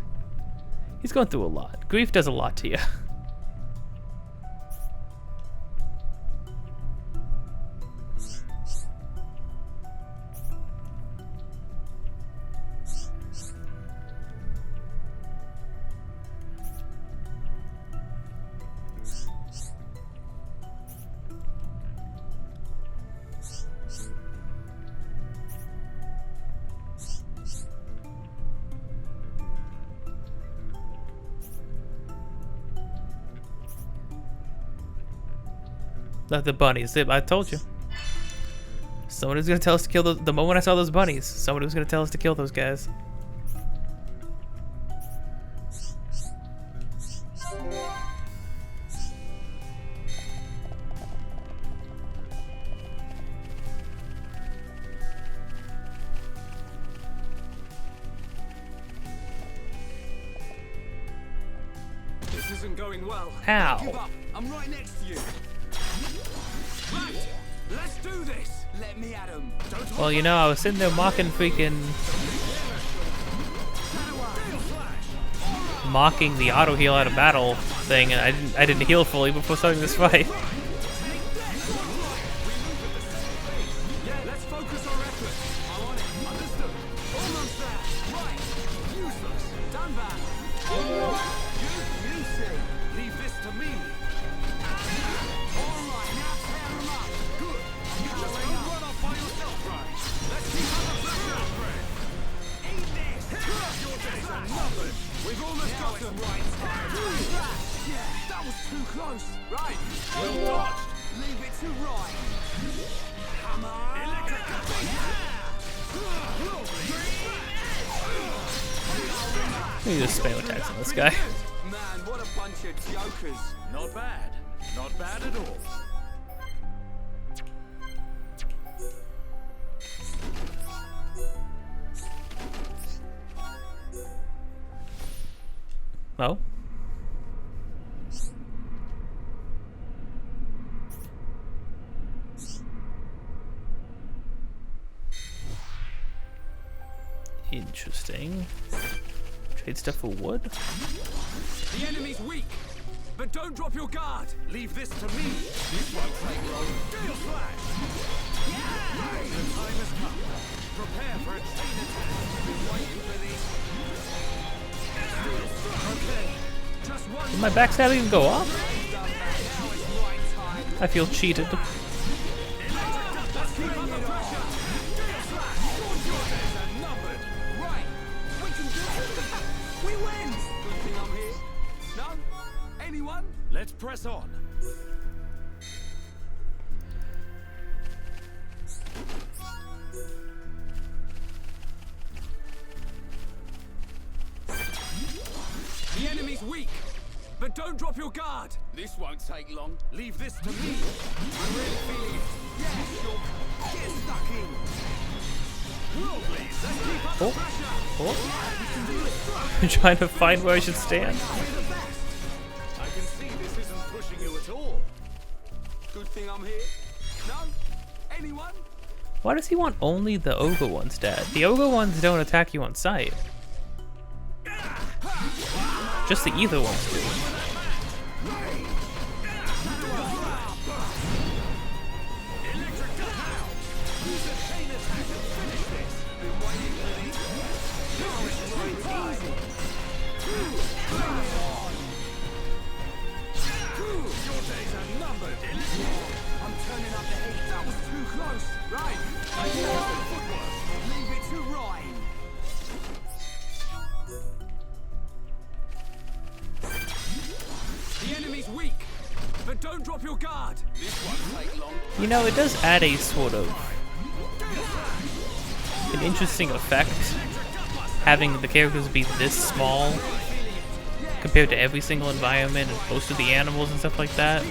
He's going through a lot. Grief does a lot to you. Like the bunnies. I told you. Someone was gonna tell us to kill those. The moment I saw those bunnies, someone was gonna tell us to kill those guys. This isn't going well. Ow. Don't give up. I'm right next to you. Right, let's do this. Let me at him. Well, you know, I was sitting there mocking freaking mocking the auto heal out of battle thing, and I didn't heal fully before starting this fight. Let's focus our efforts. I'm on it. Understood. Almost there. Right. Useless. Done that. You see. Leave this to me. All right. Now tear them up. Good. You just don't run off by yourself, right? Let's keep up the pressure, friend. Eat this. Your days are numbered. We've almost got them. Right time. Yeah, that was too close. Right. Well dodged. Leave it to right. Come on. Let me just spam attacks on this guy. Man, what a bunch of jokers. Not bad. Not bad at all. Oh. Interesting. Trade stuff for wood? The enemy's weak, but don't drop your guard. Leave this to me. This won't take long. Steel flash. Yeah! The time has come. Prepare for a chain attack. Been waiting for this. Okay. Just one. Did my backstab even go off? Now it's right time. I feel cheated. Let's keep up the pressure. Steel flash. Your days are numbered. Right. We can do it. We win. Good thing I'm here. No? Anyone? Let's press on. The enemy's weak, but don't drop your guard. This won't take long. Leave this to me. I'm really feeling it. Yes, you're... Get stuck in. Let's keep up the pressure. Oh. We can do it. I'm trying to find where I should stand. We're the best. I can see this isn't pushing you at all. Good thing I'm here. No? Anyone? Why does he want only the ogre ones dead? The ogre ones don't attack you on sight. Just the ether ones do. I'm turning up the heat. That was too close. Right. Leave it to Ryan. The enemy's weak, but don't drop your guard. This won't take long. You know, it does add a sort of an interesting effect having the characters be this small compared to every single environment and most of the animals and stuff like that.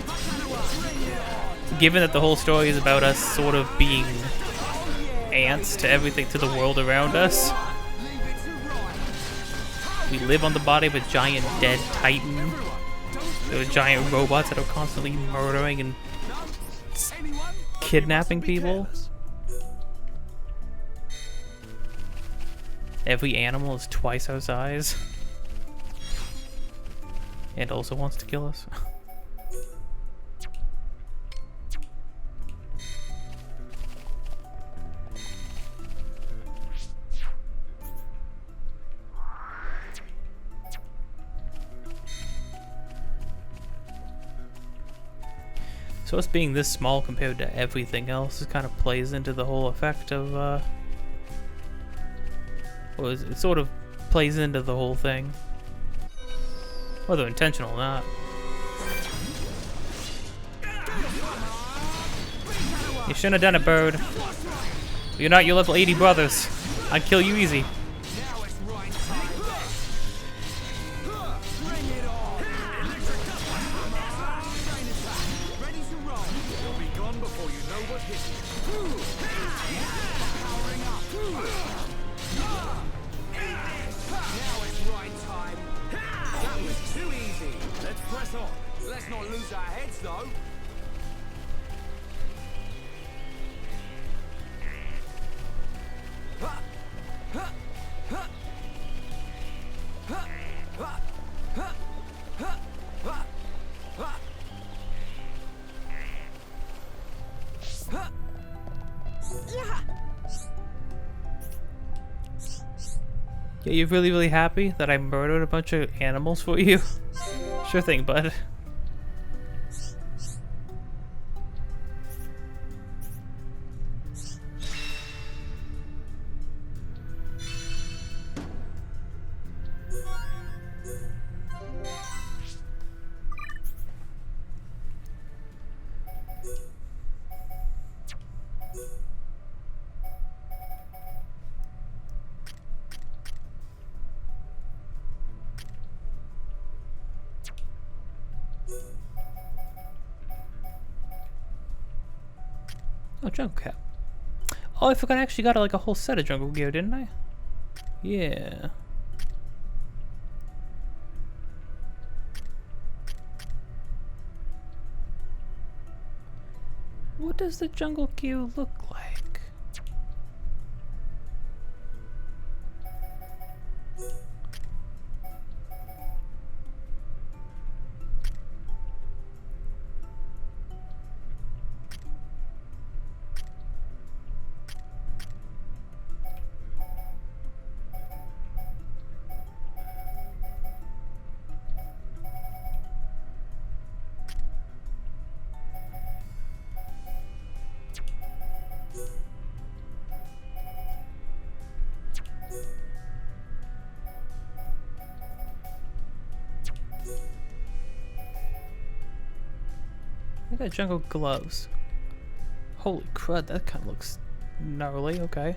Given that the whole story is about us sort of being ants to everything, to the world around us. We live on the body of a giant dead titan. There are giant robots that are constantly murdering and kidnapping people. Every animal is twice our size. And also wants to kill us. So us being this small compared to everything else, it kind of plays into the whole effect of, well, it sort of plays into the whole thing. Whether intentional or not. You shouldn't have done it, bird. You're not your level 80 brothers. I'd kill you easy. Let's not lose our heads, though. Yeah, you're really, really happy that I murdered a bunch of animals for you? Sure thing, bud. Oh, jungle cap. Oh, I forgot I actually got like a whole set of jungle gear, didn't I? Yeah. What does the jungle gear look like? I got jungle gloves. Holy crud, that kind of looks gnarly. Okay.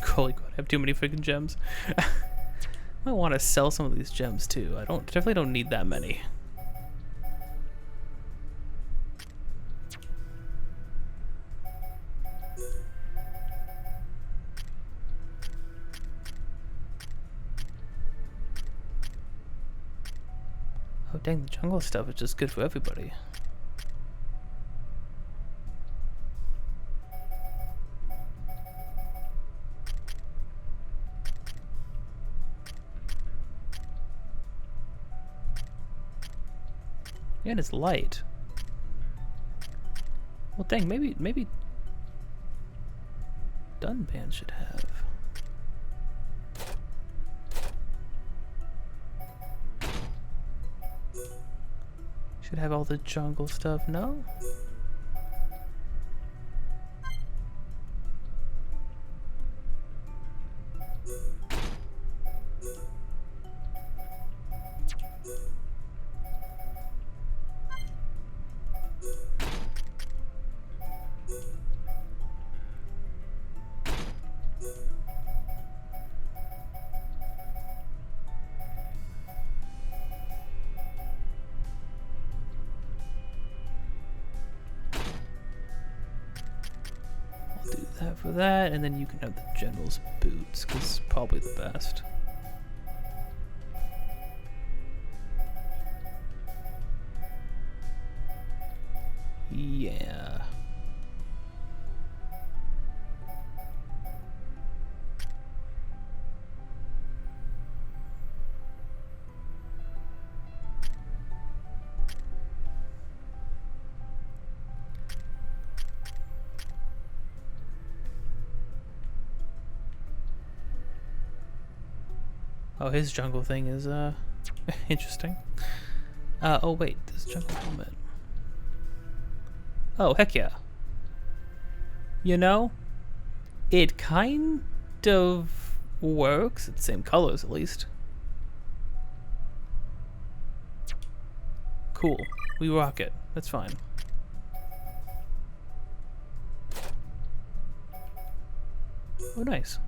Holy crud, I have too many freaking gems. I want to sell some of these gems too. Definitely don't need that many. Oh dang, the jungle stuff is just good for everybody. And it's light. Well, dang, maybe Dunban should have. Should have all the jungle stuff, no? For that, and then you can have the general's boots, because it's probably the best. Yeah. Oh, his jungle thing is, interesting. Oh wait, this jungle helmet. Oh, heck yeah. You know, it kind of works. It's the same colors, at least. Cool. We rock it. That's fine. Oh, nice.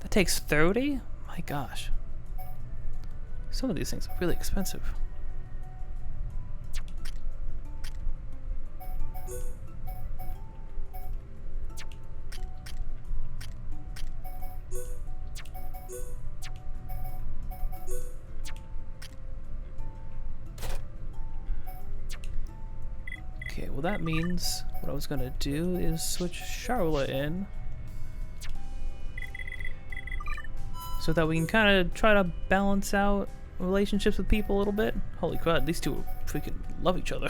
That takes 30? My gosh. Some of these things are really expensive. that means what I was gonna do is switch Charlotte in, so that we can kind of try to balance out relationships with people a little bit. Holy crap, these two freaking love each other.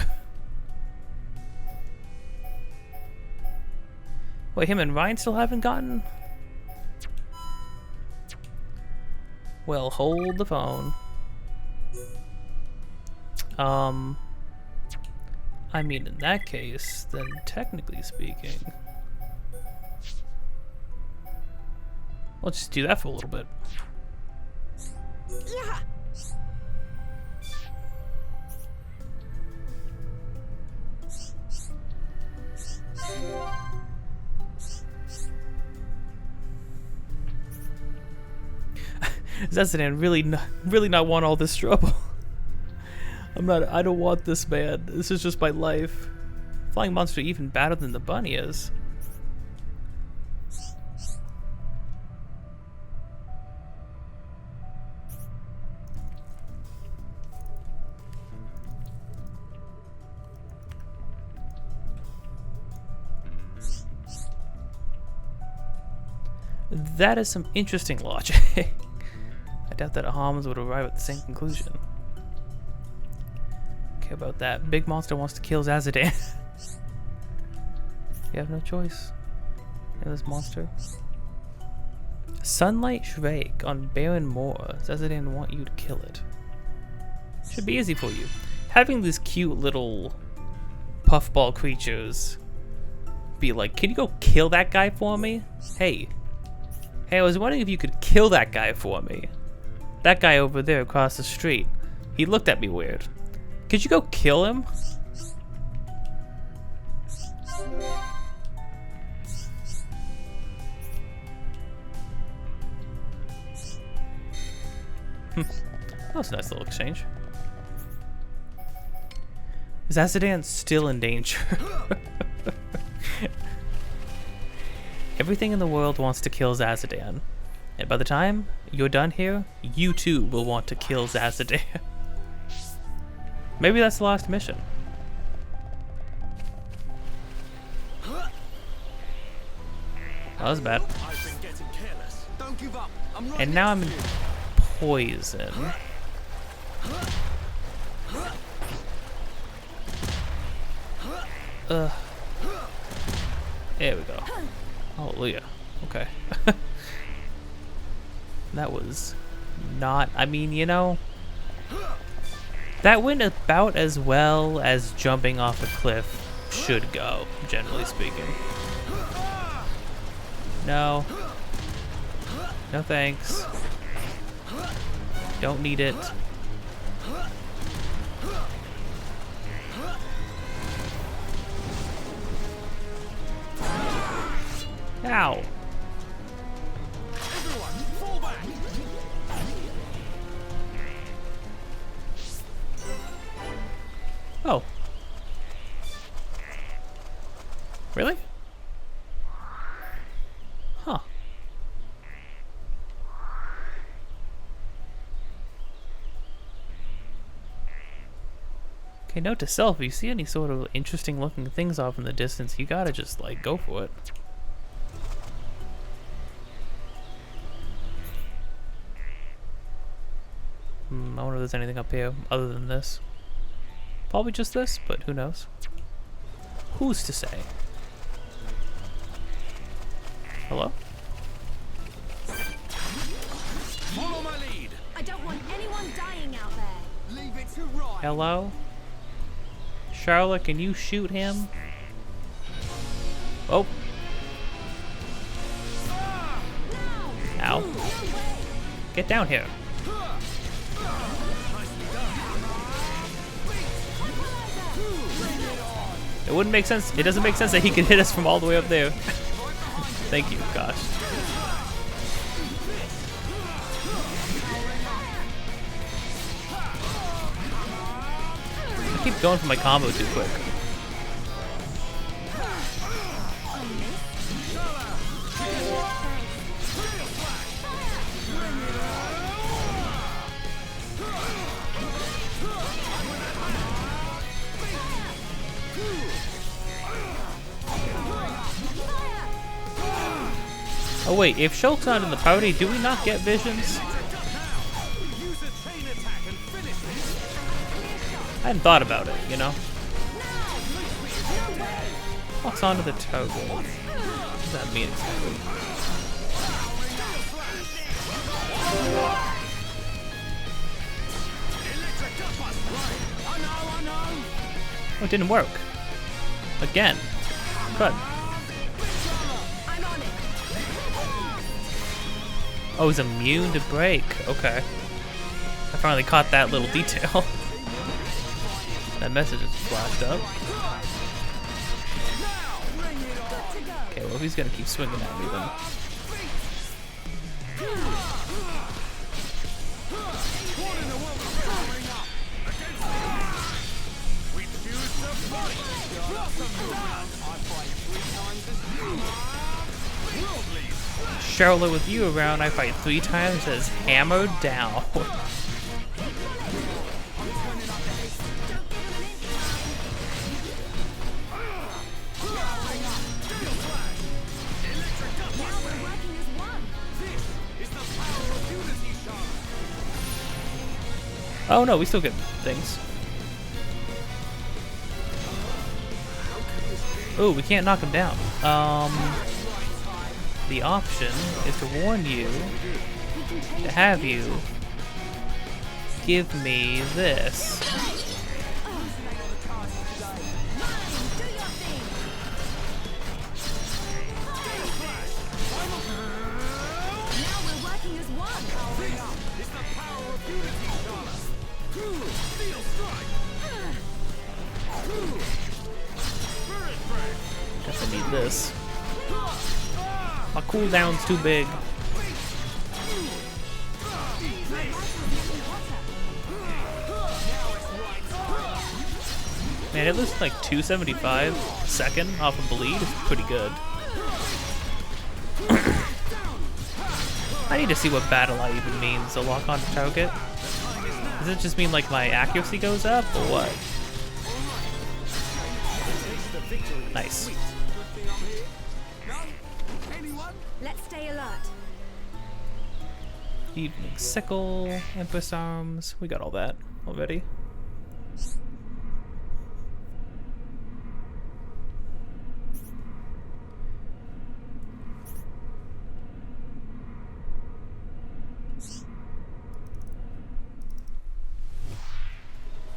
Wait, him and Ryan still haven't gotten? Well, hold the phone. I mean, in that case, then technically speaking, let's just do that for a little bit. Yeah. Zezidan really not want all this trouble. I don't want this, man. This is just my life. Flying monster even badder than the bunny is. That is some interesting logic. I doubt that Ahams would arrive at the same conclusion. Okay, about that. Big monster wants to kill Zezidan. You have no choice. Yeah, this monster. Sunlight Shrake on Barren Moor. Zezidan want you to kill it. Should be easy for you. Having these cute little puffball creatures be like, can you go kill that guy for me? Hey, I was wondering if you could kill that guy for me. That guy over there across the street. He looked at me weird. Could you go kill him? That was a nice little exchange. Is Zezidan still in danger? Everything in the world wants to kill Zezidan. And by the time you're done here, you too will want to kill Zezidan. Maybe that's the last mission. That was bad. And now I'm in poison. Ugh. There we go. Hallelujah. Okay. That was not... I mean, you know... That went about as well as jumping off a cliff should go, generally speaking. No. No thanks. Don't need it. Ow. Oh. Really? Huh. Okay, note to self, if you see any sort of interesting looking things off in the distance, you gotta just, like, go for it. I wonder if there's anything up here other than this. Probably just this, but who knows? Who's to say? Hello? Follow my lead. I don't want anyone dying out there. Leave it to right. Hello? Charlotte, can you shoot him? Oh. Ow. Get down here. It wouldn't make sense. It doesn't make sense that he could hit us from all the way up there. Thank you, gosh. I keep going for my combo too quick. Oh wait, if Shulk's not in the party, do we not get visions? I hadn't thought about it, you know? What's onto the toggle? What does that mean exactly? Oh, it didn't work. Again. Good. Oh, it's immune to break. Okay. I finally caught that little detail. That message just flashed up. Okay, well, he's gonna keep swinging at me then. Charlotte, with you around, I fight 3 times as hammered down. Oh no, we still get things. Oh, we can't knock him down. The option is to warn you, to have you give me this. Guess I need this. My cooldown's too big. Man, it looks like 275 a second off of bleed. It's pretty good. I need to see what battle eye even means. A lock on target? Does it just mean like my accuracy goes up or what? Nice. Let's stay alert. Evening Sickle, Empress Arms. We got all that already.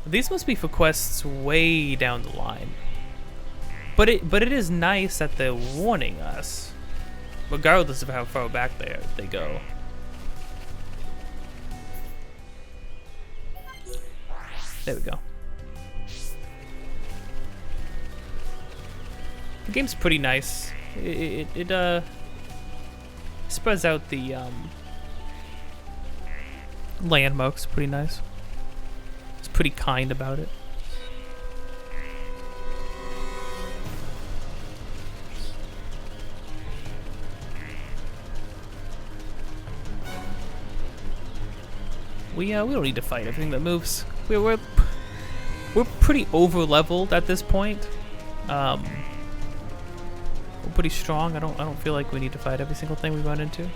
These must be for quests way down the line. But it is nice that they're warning us, regardless of how far back they go. There we go. The game's pretty nice. It spreads out the landmarks pretty nice. It's pretty kind about it. We don't need to fight everything that moves. We're pretty over leveled at this point. We're pretty strong. I don't feel like we need to fight every single thing we run into.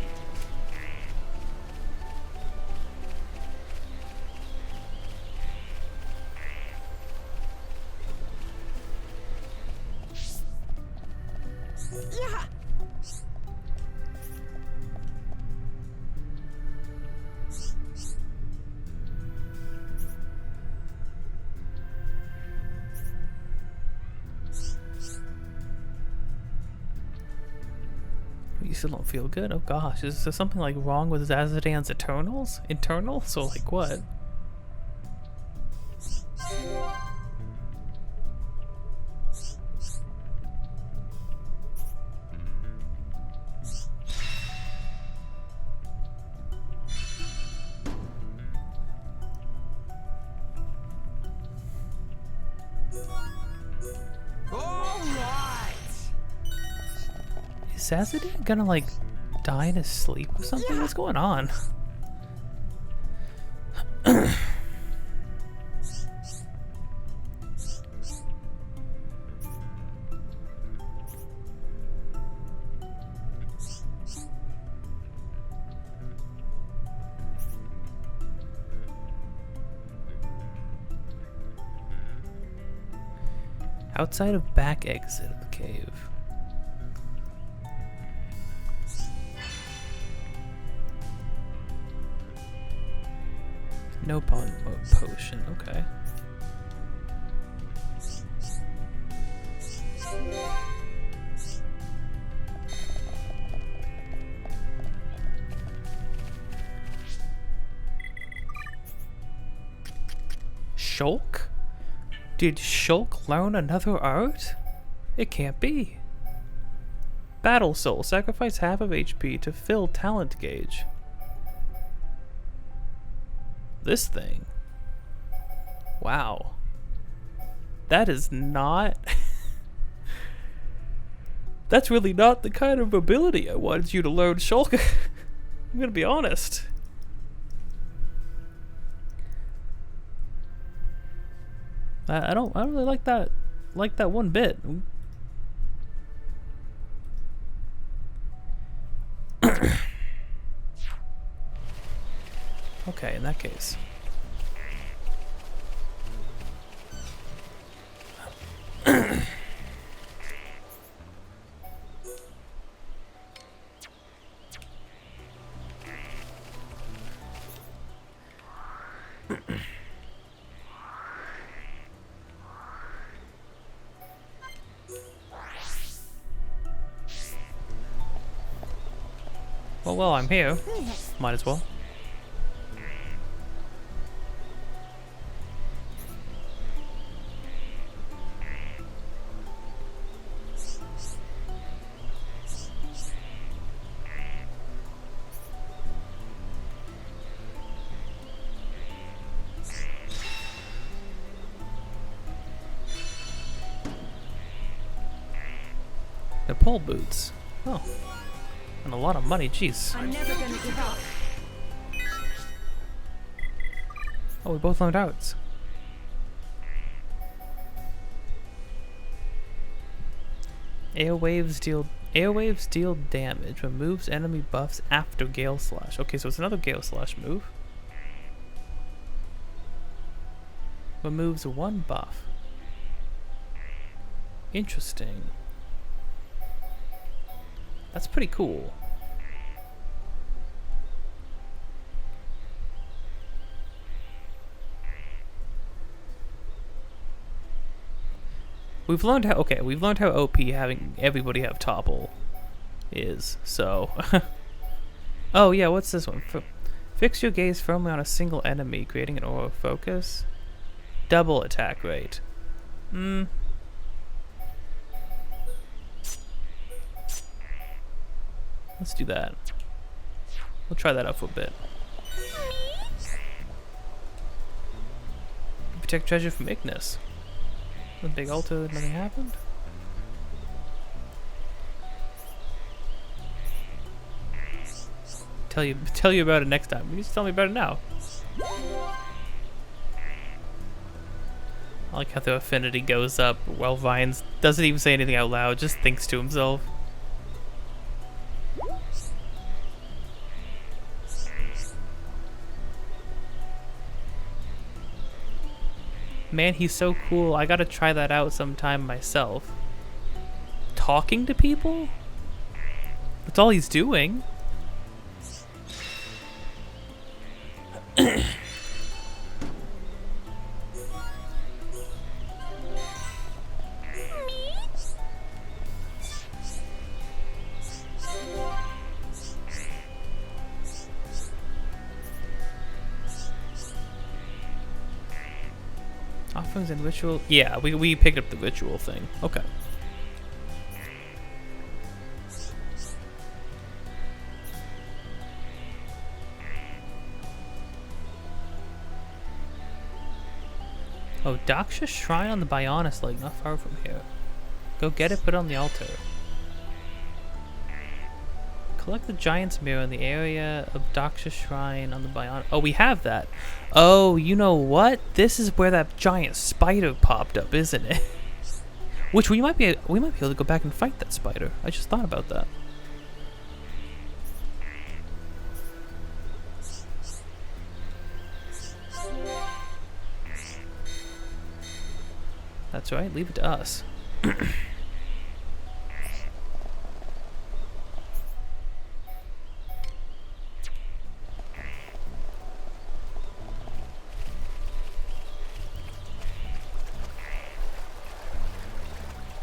You still don't feel good? Oh gosh, is there something like wrong with Zazadan's internal? So like what? Is Zazadan gonna like die in his sleep or something? What's going on? Outside of back exit of the cave. No potion, okay. Shulk? Did Shulk learn another art? It can't be. Battle Soul. Sacrifice half of HP to fill talent gauge. This thing. Wow. That is not... That's really not the kind of ability I wanted you to learn, Shulk. I'm gonna be honest. I don't really like that one bit. Okay, in that case. Well, I'm here. Might as well. The pole boots. Oh. And a lot of money, jeez. I'm never gonna give up. Oh, we both learned arts. Airwaves deal damage. Removes enemy buffs after Gale Slash. Okay, so it's another Gale Slash move. Removes one buff. Interesting. That's pretty cool. We've learned how OP having everybody have topple is, so. Oh yeah, what's this one? Fix your gaze firmly on a single enemy, creating an aura of focus. Double attack rate. Let's do that. We'll try that out for a bit. Protect treasure from Ignis. The big altar, nothing happened. Tell you about it next time. You just tell me about it now. I like how the affinity goes up while Vines doesn't even say anything out loud, just thinks to himself. Man, he's so cool. I gotta try that out sometime myself. Talking to people? That's all he's doing. Offerings and ritual. Yeah, we picked up the ritual thing. Okay. Oh, Daksha's shrine on the Bionis Lake, not far from here. Go get it, put it on the altar. Collect the giant's mirror in the area of Daksha's shrine on the Bionis. Oh, we have that. Oh, you know what? This is where that giant spider popped up, isn't it? Which we might be able to go back and fight that spider. I just thought about that. That's right, leave it to us.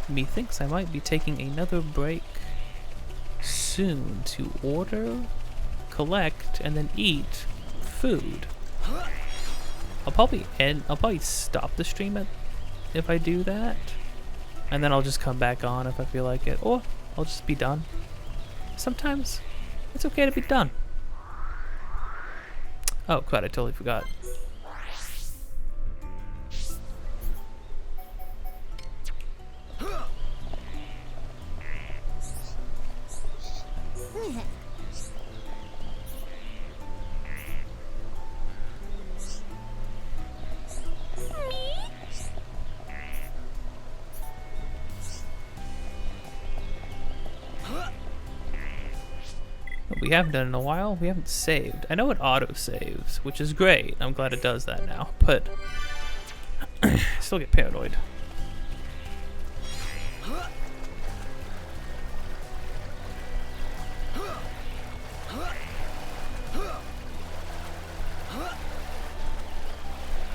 Methinks I might be taking another break soon to order, collect, and then eat food. I'll probably stop the stream if I do that, and then I'll just come back on if I feel like it, or I'll just be done. Sometimes it's okay to be done. Oh crud, I totally forgot. What we haven't done in a while, we haven't saved. I know it auto-saves, which is great. I'm glad it does that now, but I still get paranoid.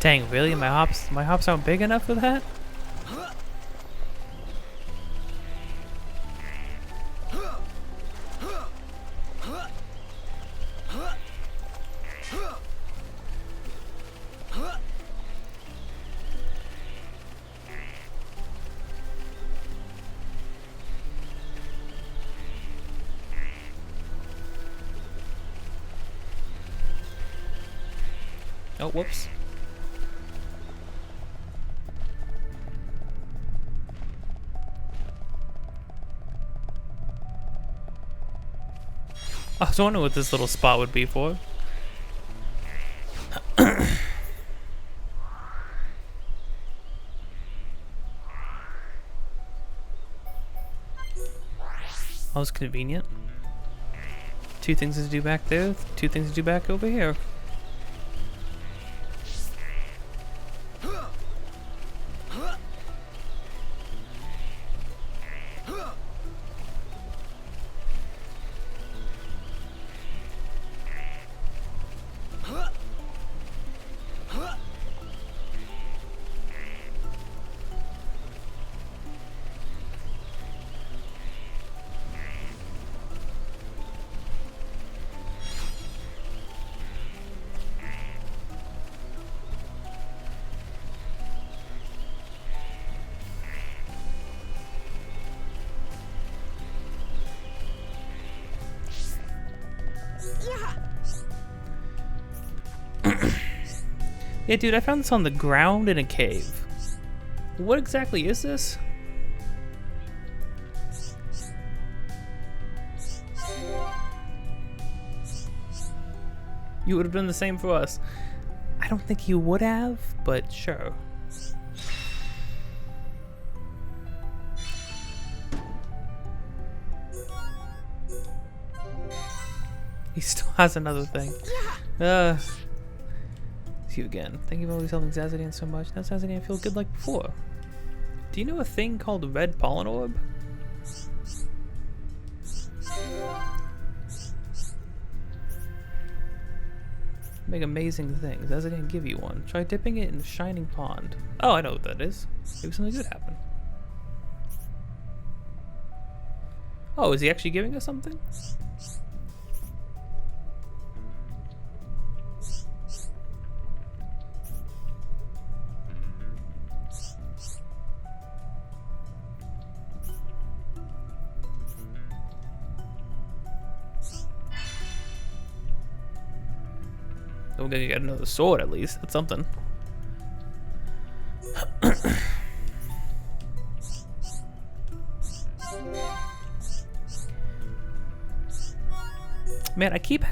Dang, really? My hops aren't big enough for that? Oh, whoops. I was wondering what this little spot would be for. That was convenient. Two things to do back there, two things to do back over here. Yeah, dude, I found this on the ground in a cave. What exactly is this? You would have done the same for us. I don't think you would have, but sure. He still has another thing. It's you again. Thank you for always helping Zazadian so much. Now Zazadian feel good like before. Do you know a thing called the red pollen orb? Make amazing things. Zazadian give you one. Try dipping it in the shining pond. Oh, I know what that is. Maybe something good happened. Oh, is he actually giving us something? We're gonna get another sword at least. That's something. Man, I keep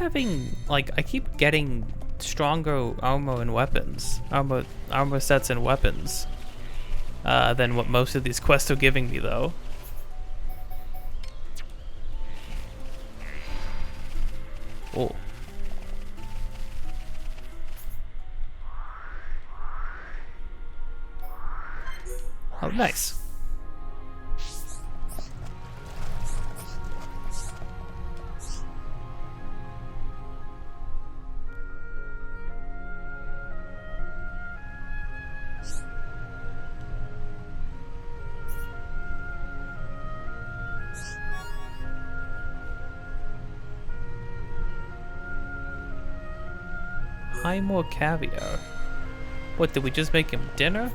getting stronger armor and weapons. Armor sets and weapons. Than what most of these quests are giving me though. Oh. Oh, nice. High more caviar. What, did we just make him dinner?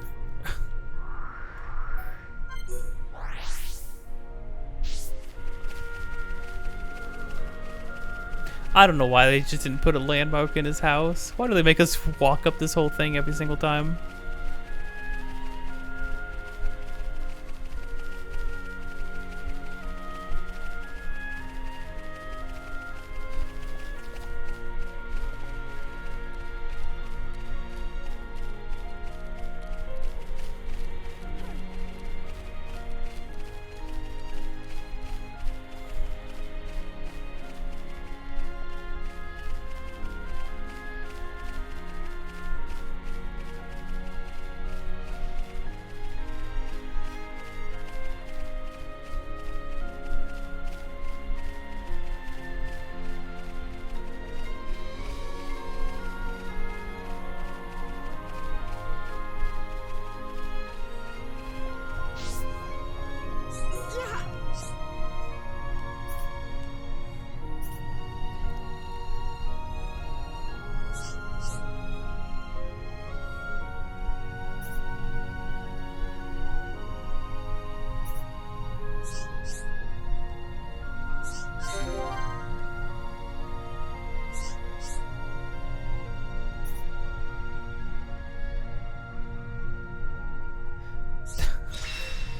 I don't know why they just didn't put a landmark in his house. Why do they make us walk up this whole thing every single time?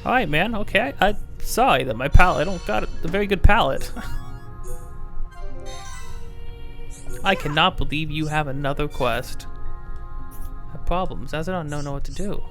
Alright, man, okay. I sorry that my palate, I don't got a very good palate. I cannot believe you have another quest. I have problems, as I don't know what to do.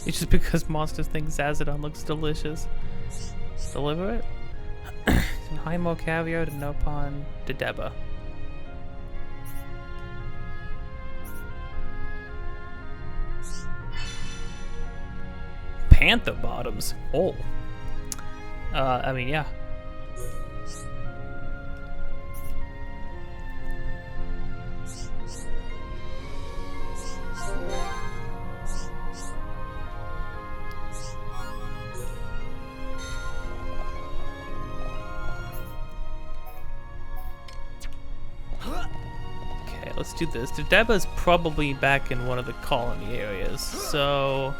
It's just because monsters think Zazadon looks delicious. Deliver it? High more caviar to Nopon to Deba. Panther bottoms. Oh. I mean, yeah. Let's do this. Deba's probably back in one of the colony areas, so...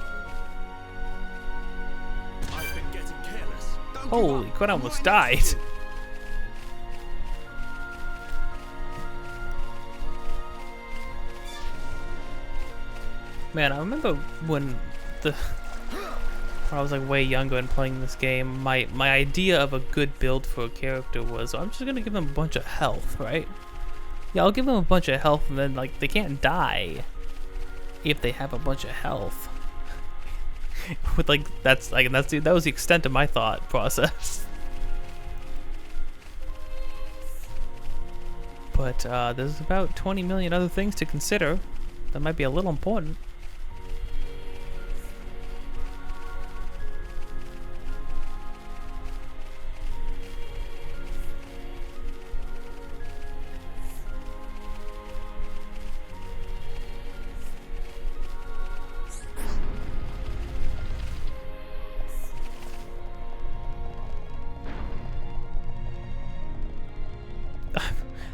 I've been getting careless. Holy crap, I almost died. Man, I remember when I was like way younger and playing this game, my idea of a good build for a character was, I'm just gonna give them a bunch of health, right? Yeah, I'll give them a bunch of health, and then like they can't die if they have a bunch of health. With like that was the extent of my thought process. But there's about 20 million other things to consider that might be a little important.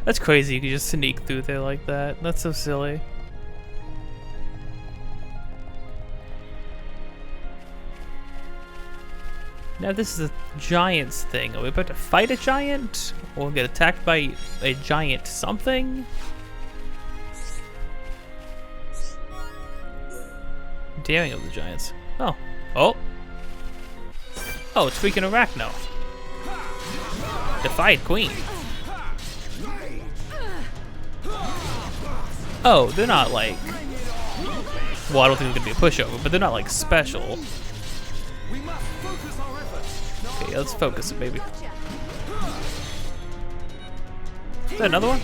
That's crazy, you can just sneak through there like that. That's so silly. Now this is a giant's thing. Are we about to fight a giant? Or get attacked by a giant something? Daring of the giants. Oh. Oh! Oh, it's freaking Arachno. Defied Queen. Oh, they're not like... Well, I don't think it's gonna be a pushover, but they're not like special. Okay, let's focus it, baby. Is that another one?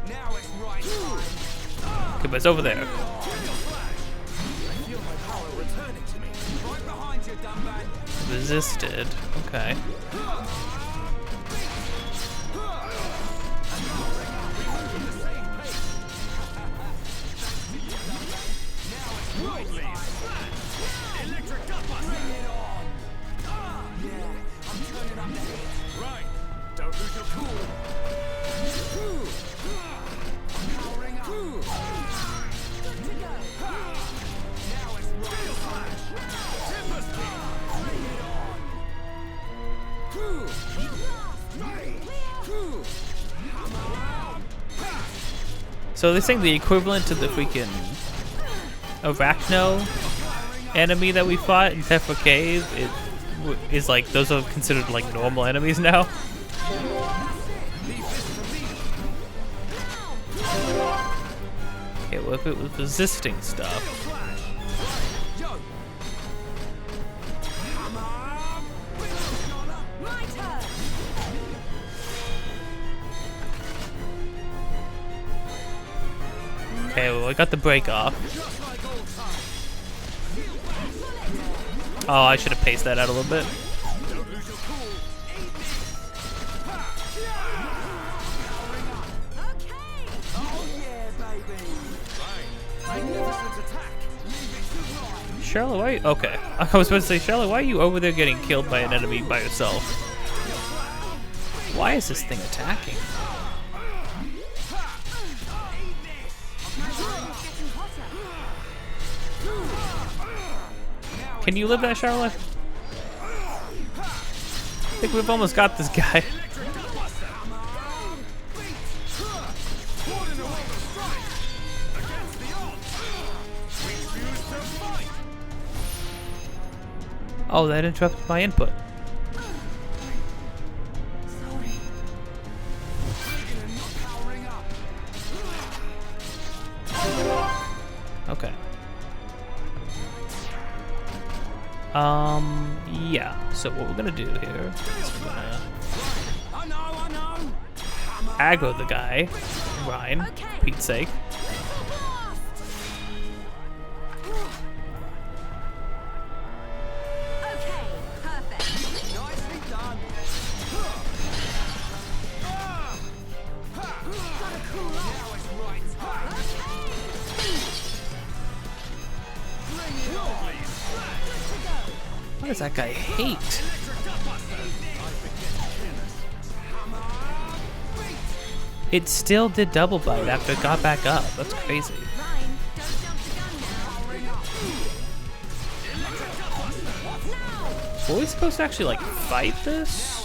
Now it's right time. Okay, but it's over there. I feel my power returning to me. Right behind you, Dunban. Resisted. Okay. Right. Don't lose your cool. Powering up. Good to go. Now it's right. Flash. Timber Skin. Bring it on. So they're saying the equivalent to the freaking Arachno enemy that we fought in Tephra Cave is like, those are considered like normal enemies now. Okay, well if it was resisting stuff. Okay, well I got the break off. Oh, I should have paced that out a little bit. Charlotte, why? Okay, I was about to say, Charlotte, why are you over there getting killed by an enemy by yourself? Why is this thing attacking? Can you live that, Charlotte? I think we've almost got this guy. Oh, that interrupted my input. Okay. Yeah. So what we're gonna do here is we're gonna aggro the guy, Ryan, for Pete's sake. What does that guy hate? It still did double bite after it got back up. That's crazy. Were we supposed to actually like fight this?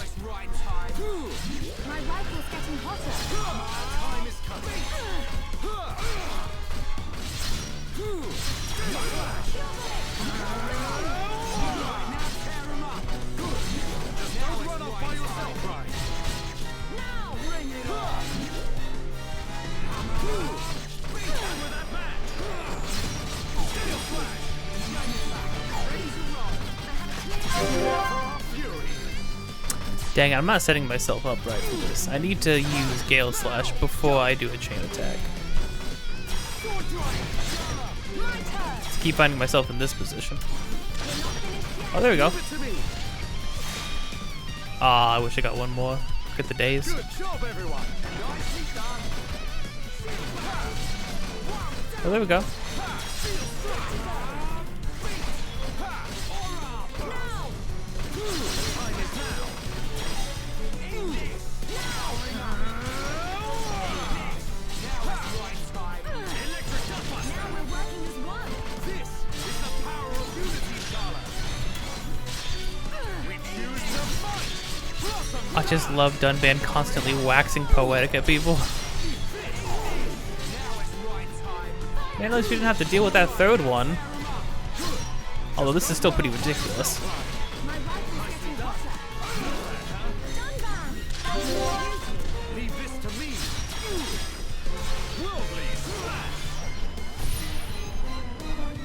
Dang it, I'm not setting myself up right for this. I need to use Gale Slash before I do a chain attack. Just keep finding myself in this position. Oh, there we go. Ah, I wish I got one more. Look at the days. Oh, there we go. I just love Dunban constantly waxing poetic at people. Man, at least we didn't have to deal with that third one. Although this is still pretty ridiculous.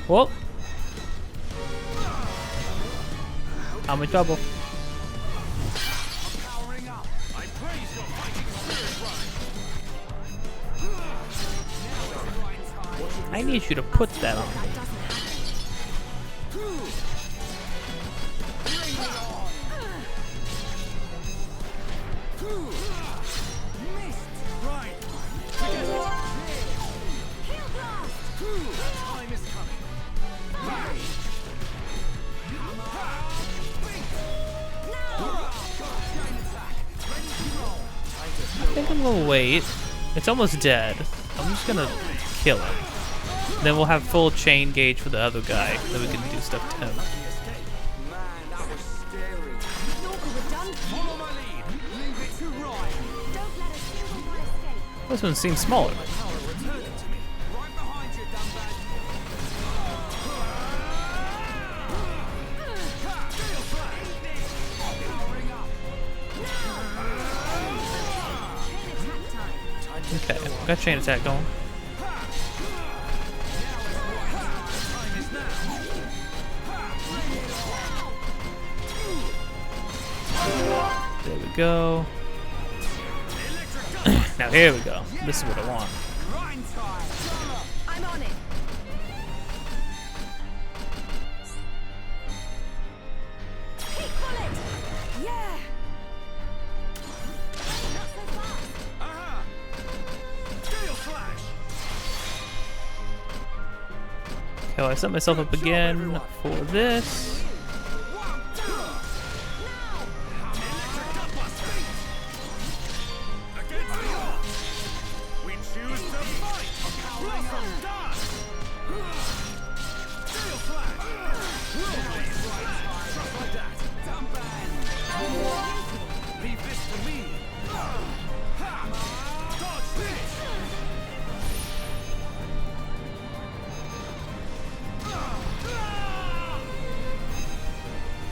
Well, I'm in trouble. I need you to put that on me. I think I'm gonna wait. It's almost dead. I'm just gonna kill him. Then we'll have full chain gauge for the other guy. Then we can do stuff to him. This one seems smaller. Okay, got chain attack going. There we go. Now here we go. This is what I want. I'm on it. Peak bullet. Yeah. Not so fast. Okay, well, I set myself up again for this.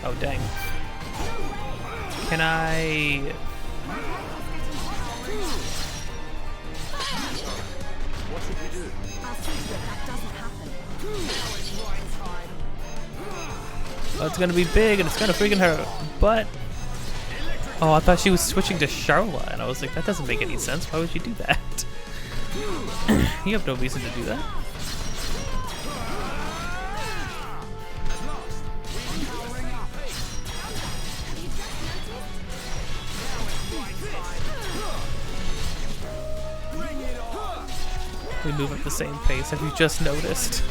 Oh, dang. Can I... What should we do? I'll see to it that doesn't happen. Oh, it's gonna be big and it's gonna freaking hurt. But... Oh, I thought she was switching to Charlotte, and I was like, that doesn't make any sense. Why would you do that? You have no reason to do that. We move at the same pace. Have you just noticed?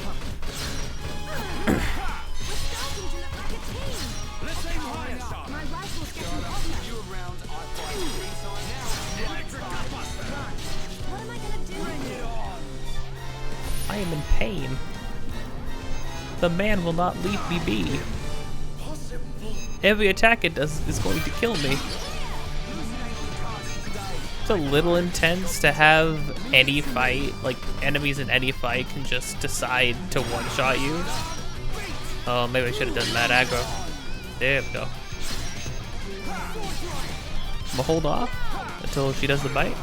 I am in pain. The man will not leave me be. Every attack it does is going to kill me. It's a little intense to have any fight, like enemies in any fight can just decide to one-shot you. Oh, maybe I should have done that aggro. There we go. I'm gonna hold off until she does the bite.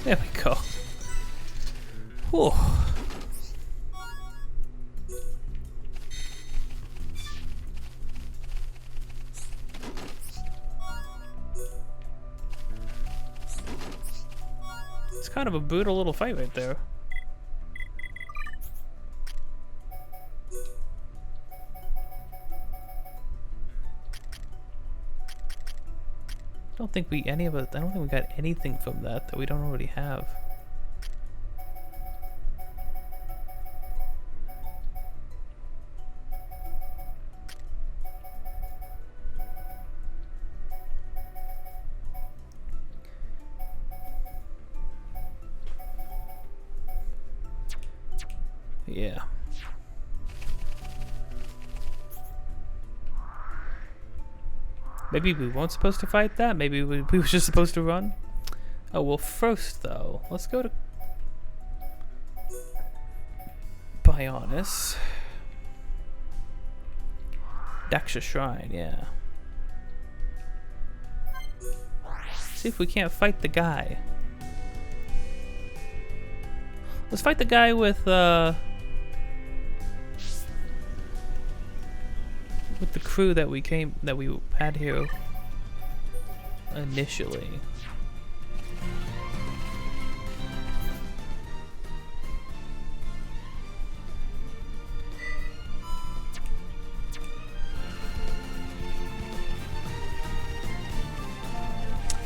There we go. Whew. It's kind of a brutal little fight right there. I don't think we got anything from that we don't already have. Yeah. Maybe we weren't supposed to fight that? Maybe we were just supposed to run? Oh, well, first, though, let's go to Bionis. Daksha Shrine, yeah. See if we can't fight the guy. Let's fight the guy with the crew that we had here initially.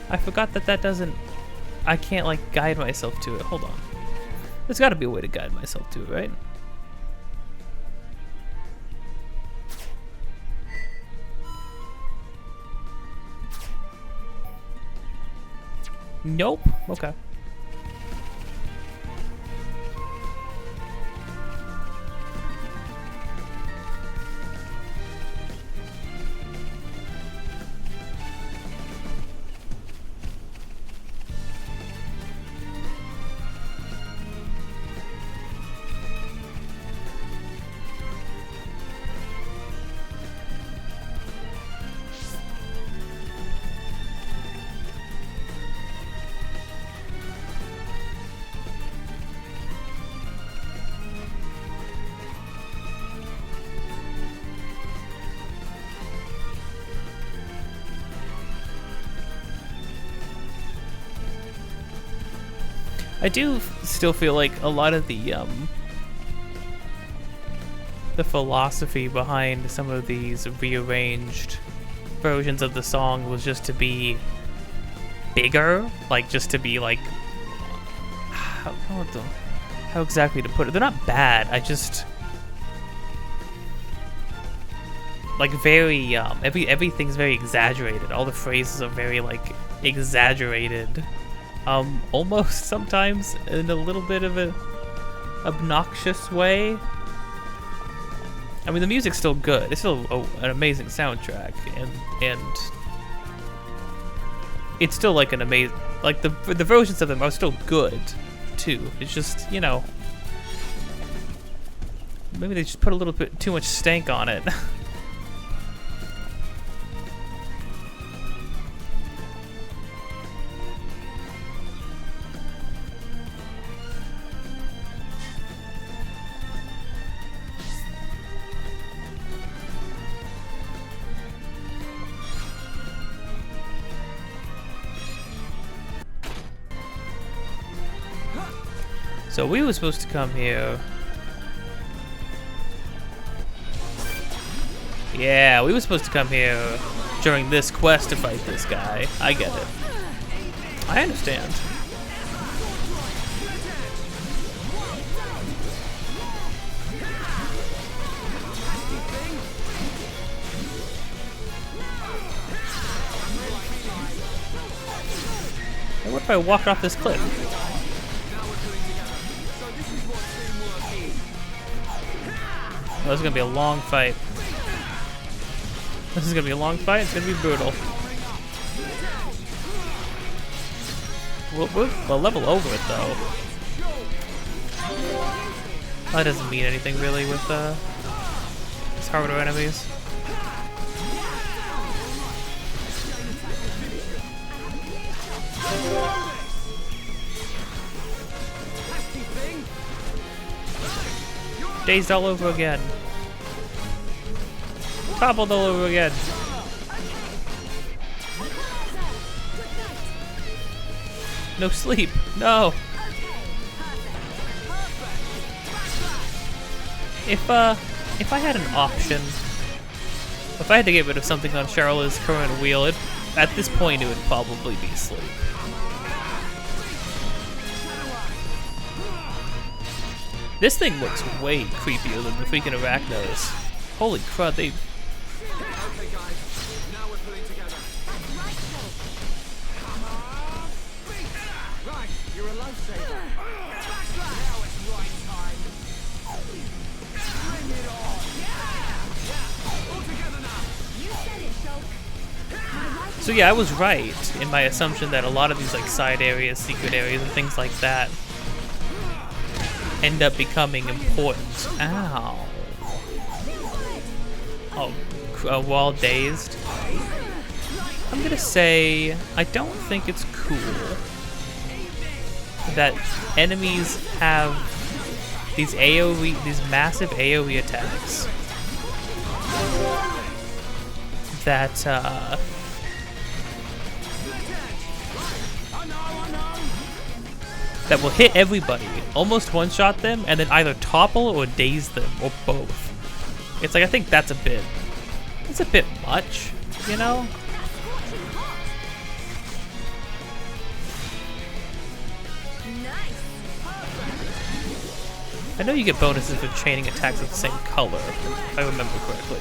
I forgot that doesn't... I can't, like, guide myself to it. Hold on. There's gotta be a way to guide myself to it, right? Nope. Okay. I do still feel like a lot of the philosophy behind some of these rearranged versions of the song was just to be bigger, like just to be like how exactly to put it. They're not bad. I just like very everything's very exaggerated. All the phrases are very like exaggerated. Almost sometimes in a little bit of a obnoxious way. I mean, the music's still good. It's still an amazing soundtrack, and it's still like an amazing, like the versions of them are still good too. It's just, you know, maybe they just put a little bit too much stank on it. So we were supposed to come here. Yeah, we were supposed to come here during this quest to fight this guy. I get it. I understand. And what if I walked off this cliff? Oh, this is gonna be a long fight. This is gonna be a long fight. It's gonna be brutal. We'll level over it though. That doesn't mean anything really with these harder enemies. Dazed all over again. Toppled all over again. No sleep. No. If I had an option, if I had to get rid of something on Charlotte's current wheel, at this point it would probably be sleep. This thing looks way creepier than the freaking arachnos. Holy crud, they... Okay, guys. Now we're pulling together. Right, you're a lifesaver. Now it's right time. Bring it on. Yeah. All together now. You said it, Shulk. So yeah, I was right in my assumption that a lot of these like side areas, secret areas, and things like that end up becoming important. Ow. Oh, wall dazed. I'm gonna say I don't think it's cool. that enemies have these these massive AoE attacks that that will hit everybody, almost one-shot them, and then either topple or daze them, or both. It's like, I think that's a bit much, you know? I know you get bonuses for chaining attacks of the same color, if I remember correctly.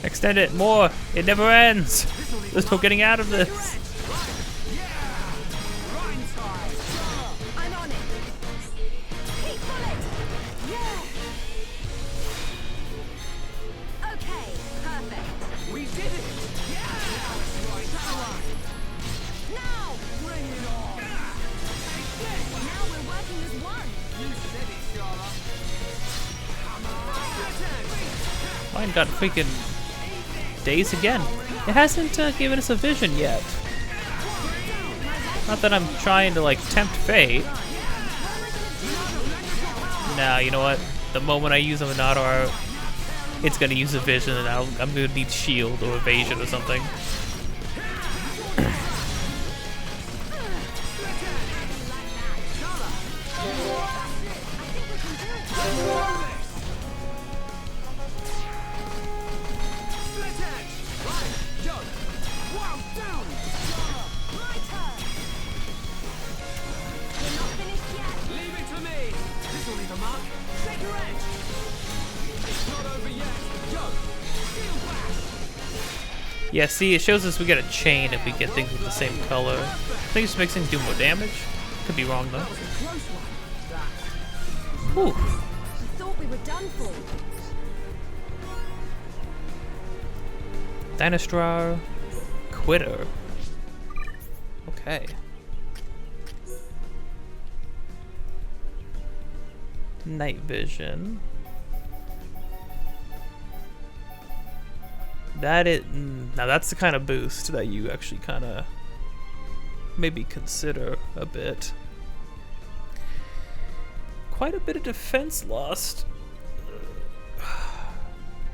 Extend it more. It never ends. There's no getting out of this. I'm on it. Keep bullet. Yeah. Okay, perfect. We did it! Yeah! Right, Now. bring it on! Now we're working as one. You said it, Charlotte. Come on! Mine got freaking days again. It hasn't given us a vision yet. Not that I'm trying to like tempt fate. Nah, you know what? The moment I use a Monado, it's gonna use a vision, and I'm gonna need shield or evasion or something. Yeah, see, it shows us we get a chain if we get things with the same color. I think it just makes things do more damage. Could be wrong though. Whew. I thought we were done for. Dynastrar Quitter. Okay. Night vision. That is now that's the kind of boost that you actually kind of maybe consider a bit. Quite a bit of defense lost.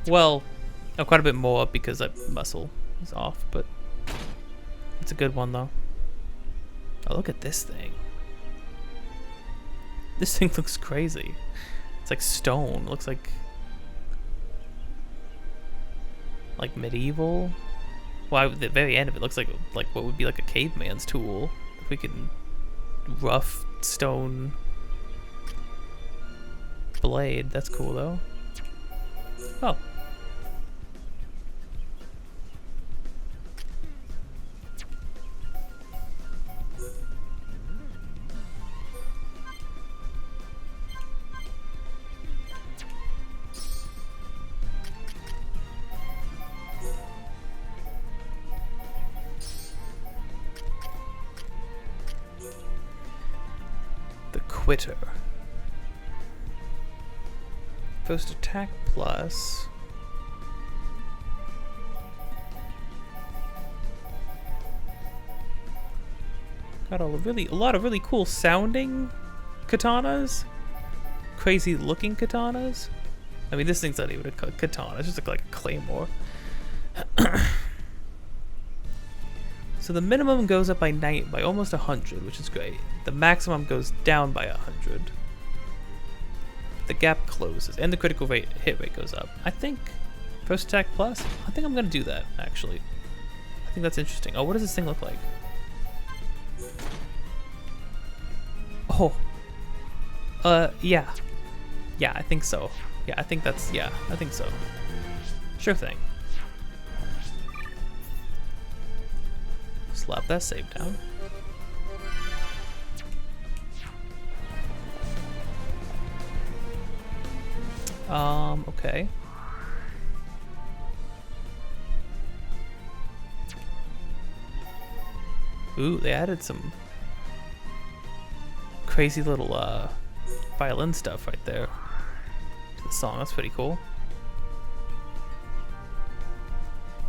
Well, quite a bit more because that muscle is off, but it's a good one though. Oh, look at this thing. This thing looks crazy. It's like stone. It looks like medieval. Well, at the very end of it looks like what would be like a caveman's tool. If we can rough stone blade, that's cool though. Oh. Quitter. First attack plus. Got a lot of really cool sounding katanas. Crazy looking katanas. I mean, this thing's not even a katana. It's just like a claymore. So the minimum goes up by almost 100, which is great. The maximum goes down by 100. the gap closes and the critical rate hit rate goes up. I think first attack plus. I think I'm gonna do that actually. I think that's interesting. Oh, what does this thing look like? Oh. Yeah. Yeah, I think so. Yeah, I think that's, yeah, I think so. Sure thing. Slap that save down. Okay. Ooh, they added some crazy little, violin stuff right there to the song. That's pretty cool.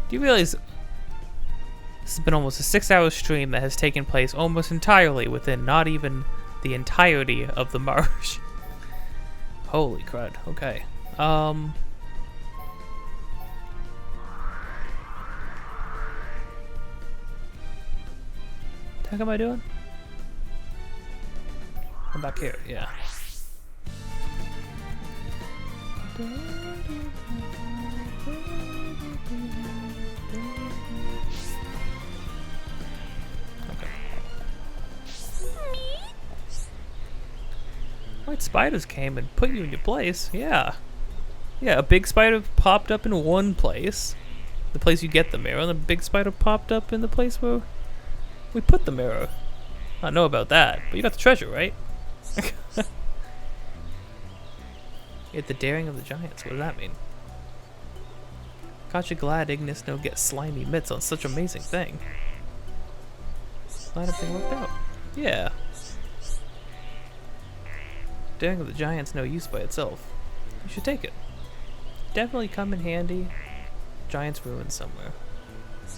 Do you realize this has been almost a 6-hour stream that has taken place almost entirely within not even the entirety of the Marsh? Holy crud. Okay. How am I doing? I'm back here, yeah. Okay. White spiders came and put you in your place, yeah. Yeah, a big spider popped up in one place, the place you get the mirror, and the big spider popped up in the place where we put the mirror. I don't know about that, but you got the treasure, right? At the daring of the giants, what does that mean? Gotcha, glad Ignis no get slimy mitts on such amazing thing. Glad everything worked out. Yeah. Daring of the giants no use by itself. You should take it. Definitely come in handy. Giant's ruin somewhere.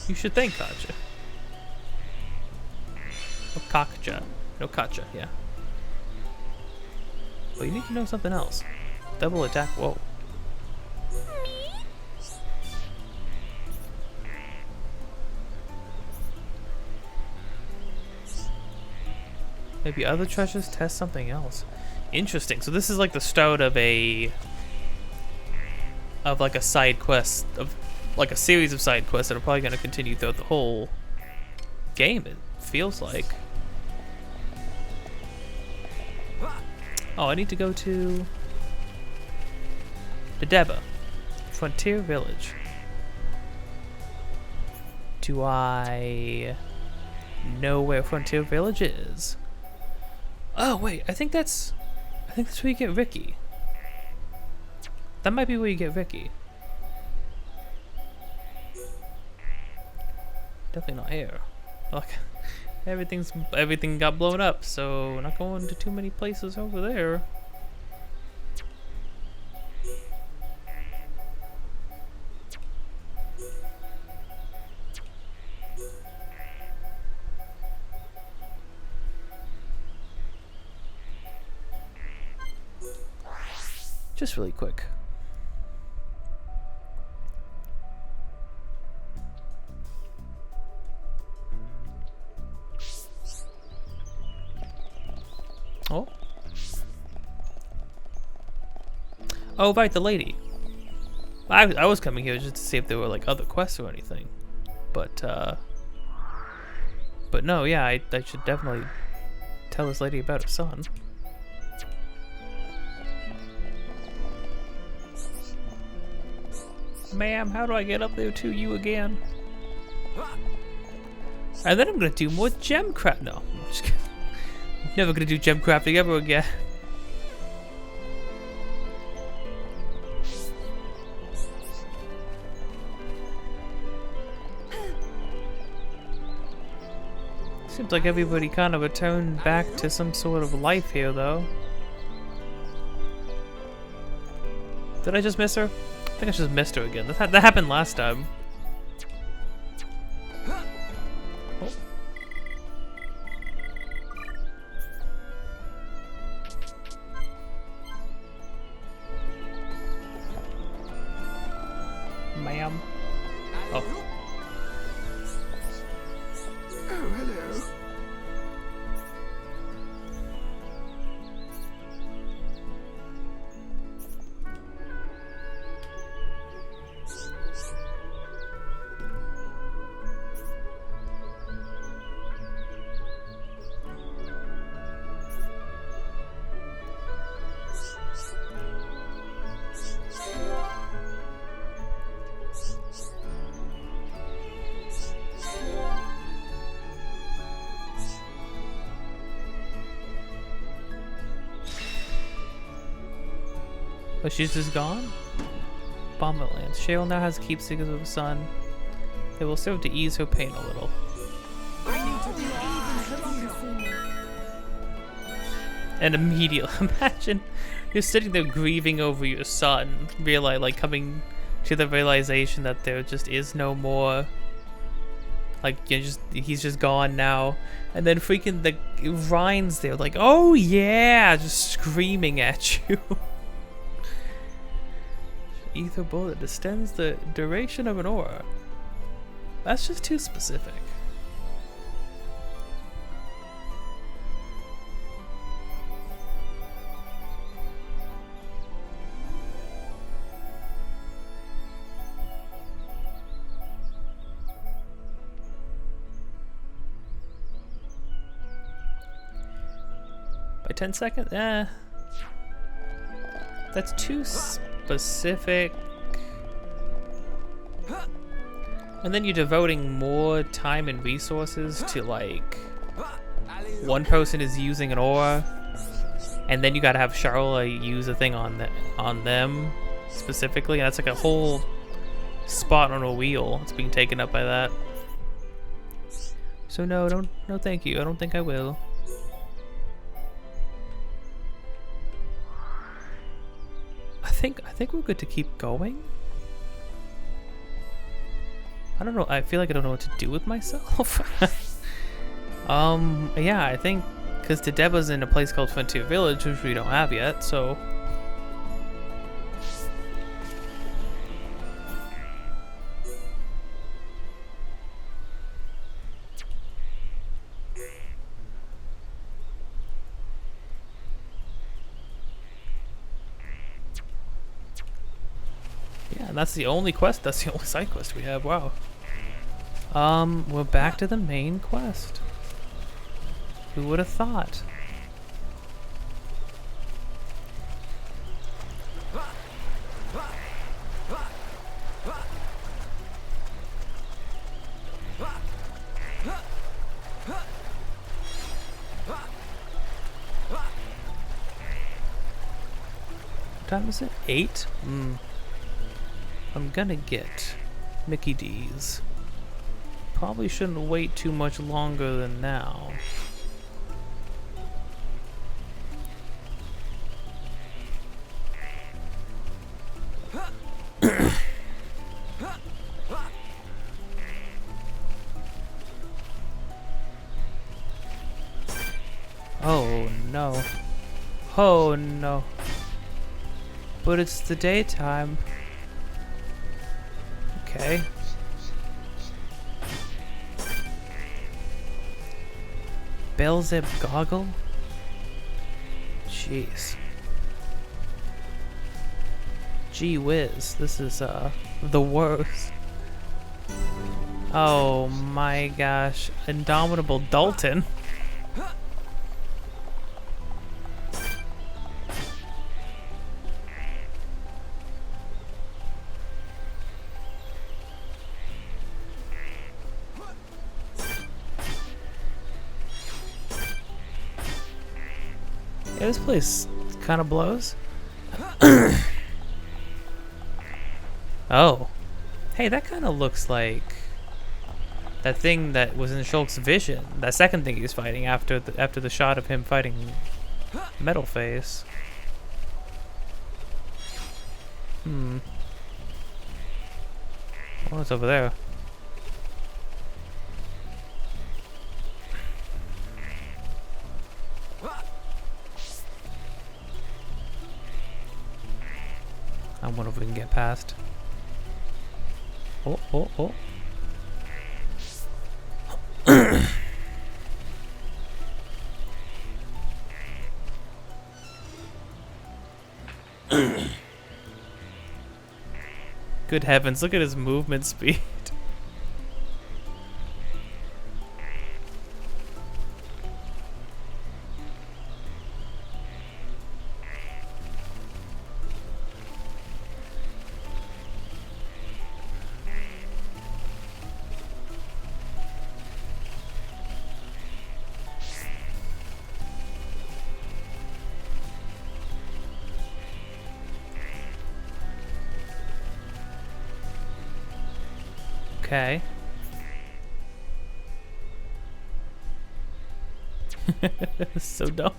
You should thank Gotcha. Oh, Kakcha. No Kacha, yeah. But you need to know something else. Double attack, whoa. Maybe other treasures test something else. Interesting. So this is like the start of like a side quest, of like a series of side quests that are probably going to continue throughout the whole game, it feels like. Oh, I need to go to the Deba Frontier Village. Do I know where Frontier Village is? Oh wait, I think that's where you get Ricky. That might be where you get Ricky. Definitely not here. Like everything got blown up, so we're not going to too many places over there. Just really quick. Oh. Oh, right, the lady. I was coming here just to see if there were like other quests or anything, but no, yeah, I should definitely tell this lady about her son. Ma'am, how do I get up there to you again? And then I'm gonna do more gem craft. No, I'm just kidding. I'm never gonna do gem crafting ever again. Seems like everybody kind of returned back to some sort of life here, though. Did I just miss her? I think I just missed her again. That happened last time. Oh. Ma'am. Oh. Oh, hello. Oh, she's just gone? Bomberlands. Cheryl now has keepsakes of the sun. They will serve to ease her pain a little. And immediately, imagine you're sitting there grieving over your son, coming to the realization that there just is no more. Like, he's just gone now. And then freaking the Ryan's there, like, oh yeah, just screaming at you. Ether bullet extends the duration of an aura. That's just too specific. By 10 seconds? That's too specific. And then you're devoting more time and resources to, like, one person is using an aura, and then you gotta have Charlotte use a thing on them specifically, and that's like a whole spot on a wheel. It's being taken up by that. So no thank you. I don't think I will. I think we're good to keep going. I don't know. I feel like I don't know what to do with myself. Yeah, I think because Dedeba's in a place called Frontier Village, which we don't have yet, so. Yeah, and that's the only quest. That's the only side quest we have. Wow. We're back to the main quest. Who would have thought? What time is it? 8? I'm gonna get Mickey D's. Probably shouldn't wait too much longer than now. Oh no. Oh no. But it's the daytime. Okay. Belzeb goggle? Jeez. Gee whiz, this is the worst. Oh my gosh. Indomitable Dalton. Yeah, this place kind of blows. Oh. Hey, that kind of looks like that thing that was in Shulk's vision. That second thing he was fighting after the shot of him fighting Metal Face. Oh, what's over there? I wonder if we can get past. Oh, oh, oh. Good heavens, look at his movement speed. Okay. So dumb.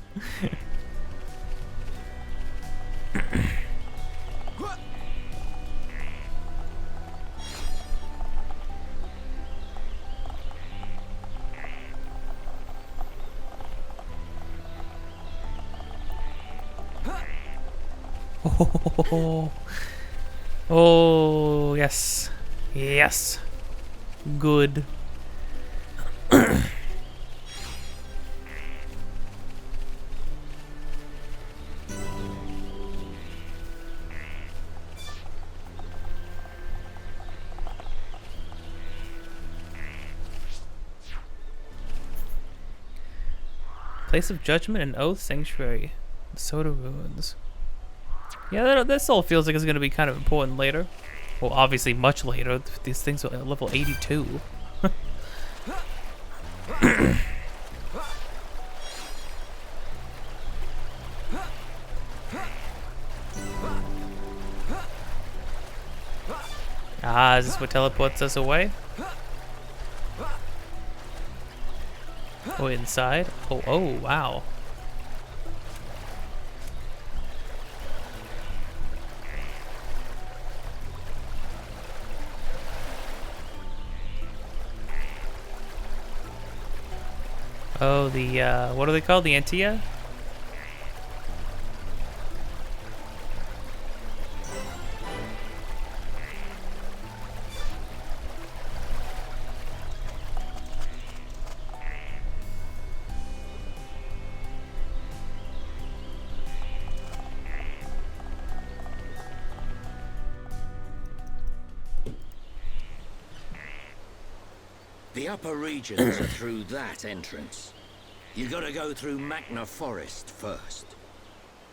Oh, oh, yes. Yes. Good. Place of Judgment and Oath Sanctuary. The Soda Ruins. Yeah, this all feels like it's going to be kind of important later. Well, obviously much later. These things are at level 82. Ah, is this what teleports us away? Oh, inside? Oh, oh, wow. Oh, the, what are they called? The Antia? The upper regions are through that entrance. You gotta go through Magna Forest first.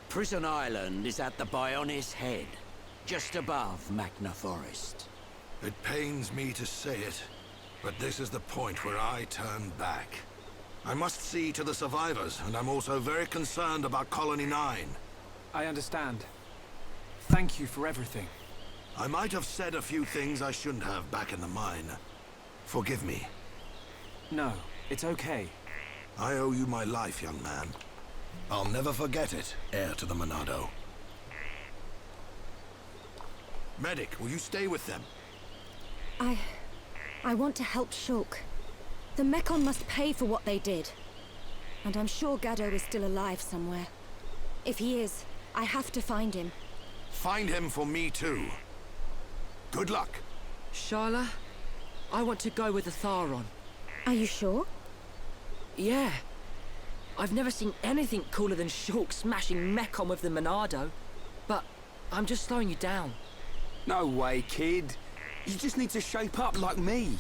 Prison Island is at the Bionis head, just above Magna Forest. It pains me to say it, but this is the point where I turn back. I must see to the survivors, and I'm also very concerned about Colony 9. I understand. Thank you for everything. I might have said a few things I shouldn't have back in the mine. Forgive me. No, it's okay. I owe you my life, young man. I'll never forget it, heir to the Monado. Medic, will you stay with them? I want to help Shulk. The Mekon must pay for what they did. And I'm sure Gaddo is still alive somewhere. If he is, I have to find him. Find him for me too. Good luck. Sharla, I want to go with the Tharon. Are you sure? Yeah. I've never seen anything cooler than Shulk smashing Mekon with the Monado. But I'm just slowing you down. No way, kid. You just need to shape up like me.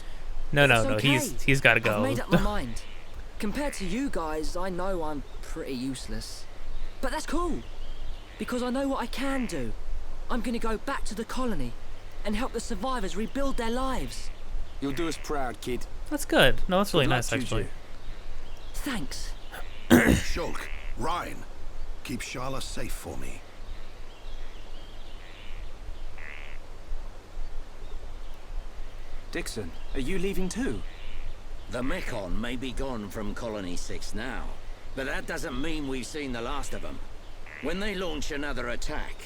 No, It's okay. he's got to go. I've made up my mind. Compared to you guys, I know I'm pretty useless. But that's cool. Because I know what I can do. I'm gonna go back to the colony and help the survivors rebuild their lives. You'll do us proud, kid. That's good. No, that's really Good luck, nice, actually. Juju. Thanks. Shulk, Ryan, keep Sharla safe for me. Dixon, are you leaving too? The Mekon may be gone from Colony 6 now, but that doesn't mean we've seen the last of them. When they launch another attack,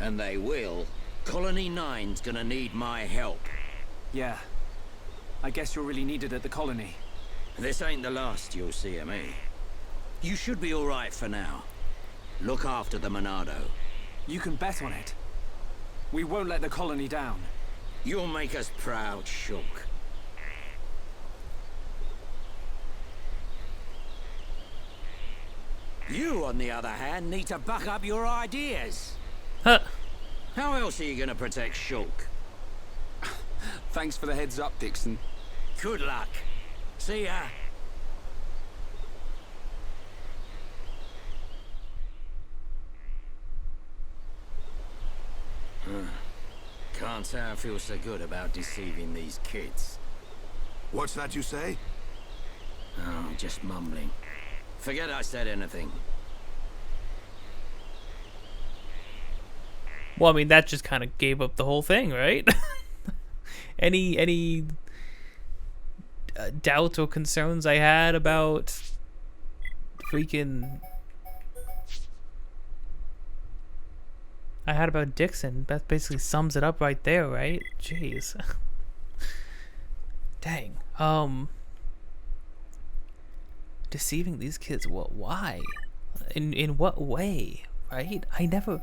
and they will, Colony 9's gonna need my help. Yeah. I guess you're really needed at the colony. This ain't the last you'll see of me. You should be alright for now. Look after the Monado. You can bet on it. We won't let the colony down. You'll make us proud, Shulk. You, on the other hand, need to back up your ideas. Huh. How else are you gonna protect Shulk? Thanks for the heads up, Dixon. Good luck. See ya. Can't say I feel so good about deceiving these kids. What's that you say? Oh, just mumbling. Forget I said anything. Well, I mean, that just kind of gave up the whole thing, right? any doubts or concerns I had about freaking... I had about Dixon. That basically sums it up right there, right? Jeez. Dang. Deceiving these kids, what? Why? In what way? Right? I never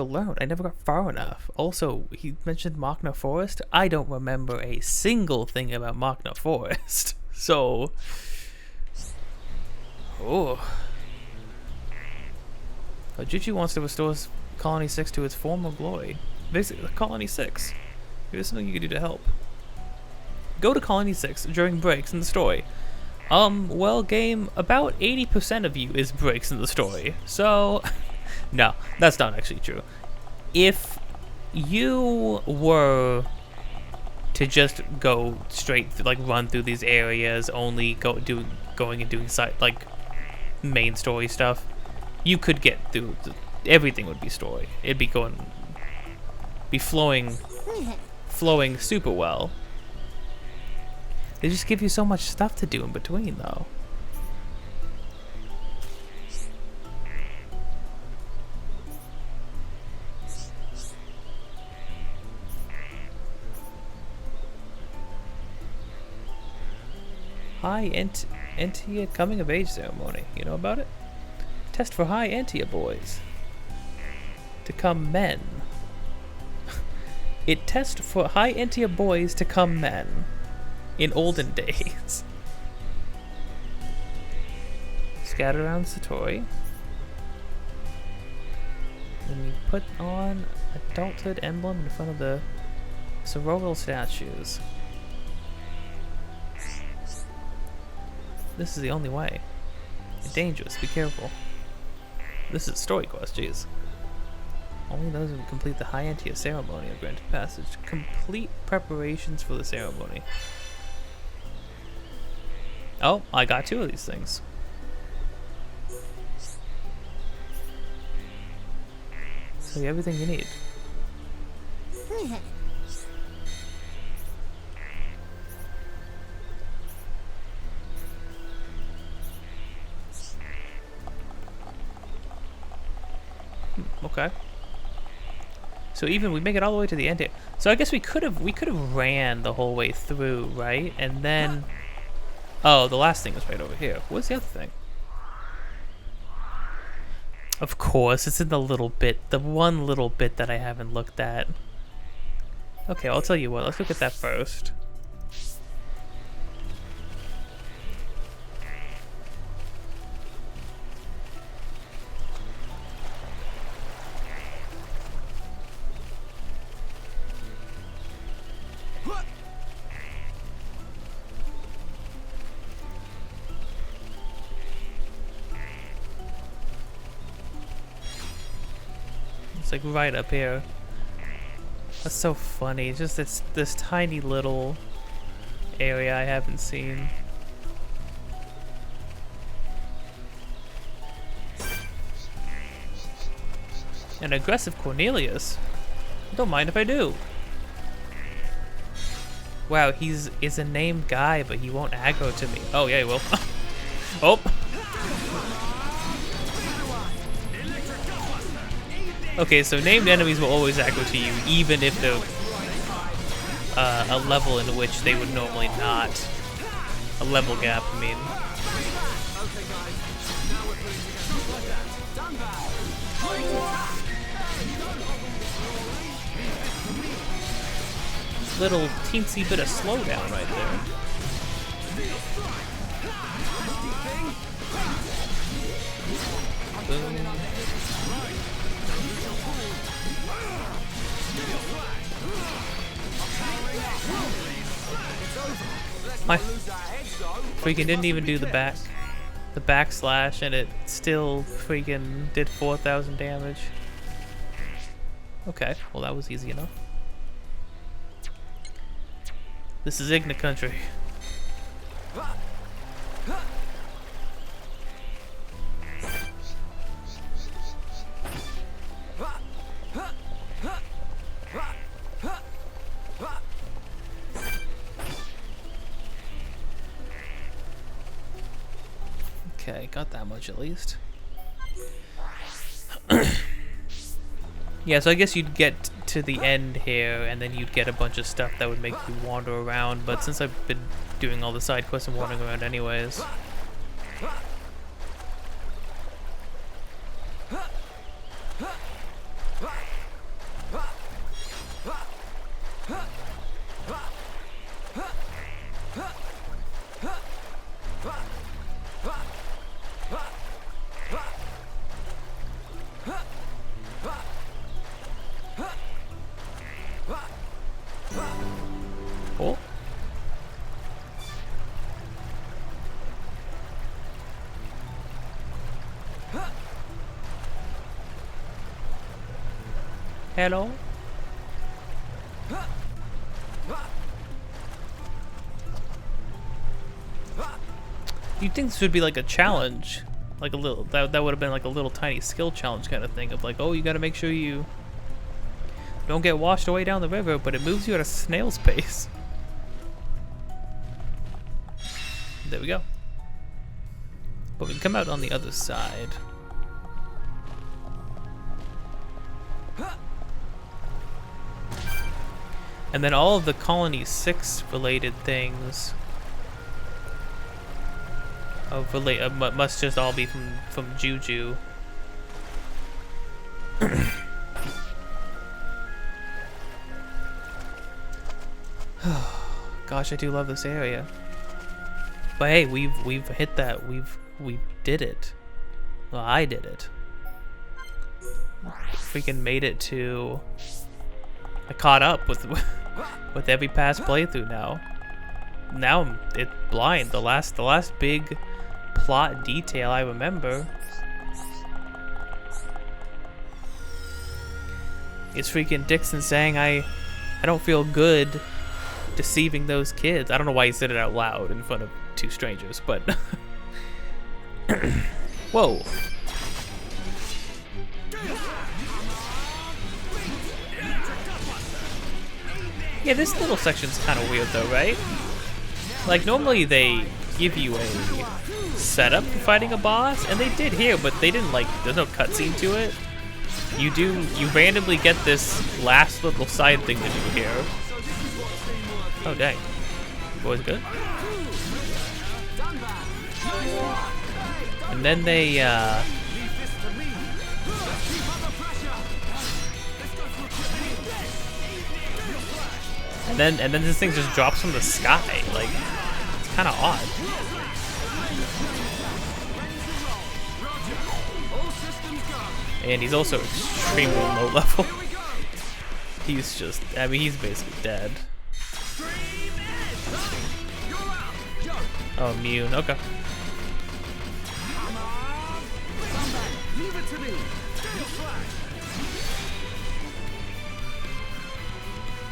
learned. I never got far enough. Also, he mentioned Machna Forest. I don't remember a single thing about Machna Forest. So, Ojuchi wants to restore Colony 6 to its former glory. Basically, Colony 6. Here's something you can do to help. Go to Colony 6 during breaks in the story. Well, game, about 80% of you is breaks in the story. So, no, that's not actually true. If you were to just go straight, like, run through these areas, only going and doing like main story stuff, you could get through. Everything would be story. It'd be flowing super well. They just give you so much stuff to do in between, though. High Entia coming of age ceremony. You know about it? Test for High Entia boys to come men. It tests for High Entia boys to come men. In olden days. Scatter around Satori. Then you put on adulthood emblem in front of the Satorl statues. This is the only way. It's dangerous, be careful. This is a story quest, jeez. Only those who complete the High Entia ceremony are granted passage. Complete preparations for the ceremony. Oh, I got 2 of these things. So you have everything you need. Okay. So even we make it all the way to the end here. So I guess we could have ran the whole way through, right? And then oh, the last thing was right over here. What's the other thing? Of course, it's in the little bit, the one little bit that I haven't looked at. Okay, I'll tell you what, let's look at that first. Like right up here. That's so funny. It's just this tiny little area I haven't seen. An aggressive Cornelius. Don't mind if I do. Wow, is a named guy, but he won't aggro to me. Oh yeah, he will. Oh. Okay, so named enemies will always aggro to you, even if they're a level in which they would normally not. A level gap, I mean. Little teensy bit of slowdown right there. Boom. I freaking didn't even do the backslash, and it still freaking did 4,000 damage. Okay, well that was easy enough. This is Igna country. Okay, got that much at least. Yeah, so I guess you'd get to the end here, and then you'd get a bunch of stuff that would make you wander around, but since I've been doing all the side quests and wandering around anyways... Cool. Hello? You'd think this would be like a challenge. Like a little, that would have been like a little tiny skill challenge kind of thing of like, oh, you gotta make sure you don't get washed away down the river, but it moves you at a snail's pace. There we go. But we can come out on the other side. And then all of the Colony 6 related things must just all be from Juju. Gosh, I do love this area. But hey, we've hit that. We did it. Well, I did it. Freaking made it to. I caught up with every past playthrough now. Now it's blind. The last big plot detail I remember is freaking Dixon saying I don't feel good deceiving those kids. I don't know why he said it out loud in front of two strangers, but whoa. Yeah, this little section's kind of weird though, right? Like normally they give you a setup for fighting a boss, and they did here, but they didn't like, there's no cutscene to it. You randomly get this last little side thing to do here. Oh dang. Boys good? And then they and then this thing just drops from the sky. Like, it's kind of odd. And he's also extremely low level. He's just, I mean, he's basically dead. Oh, immune. Okay.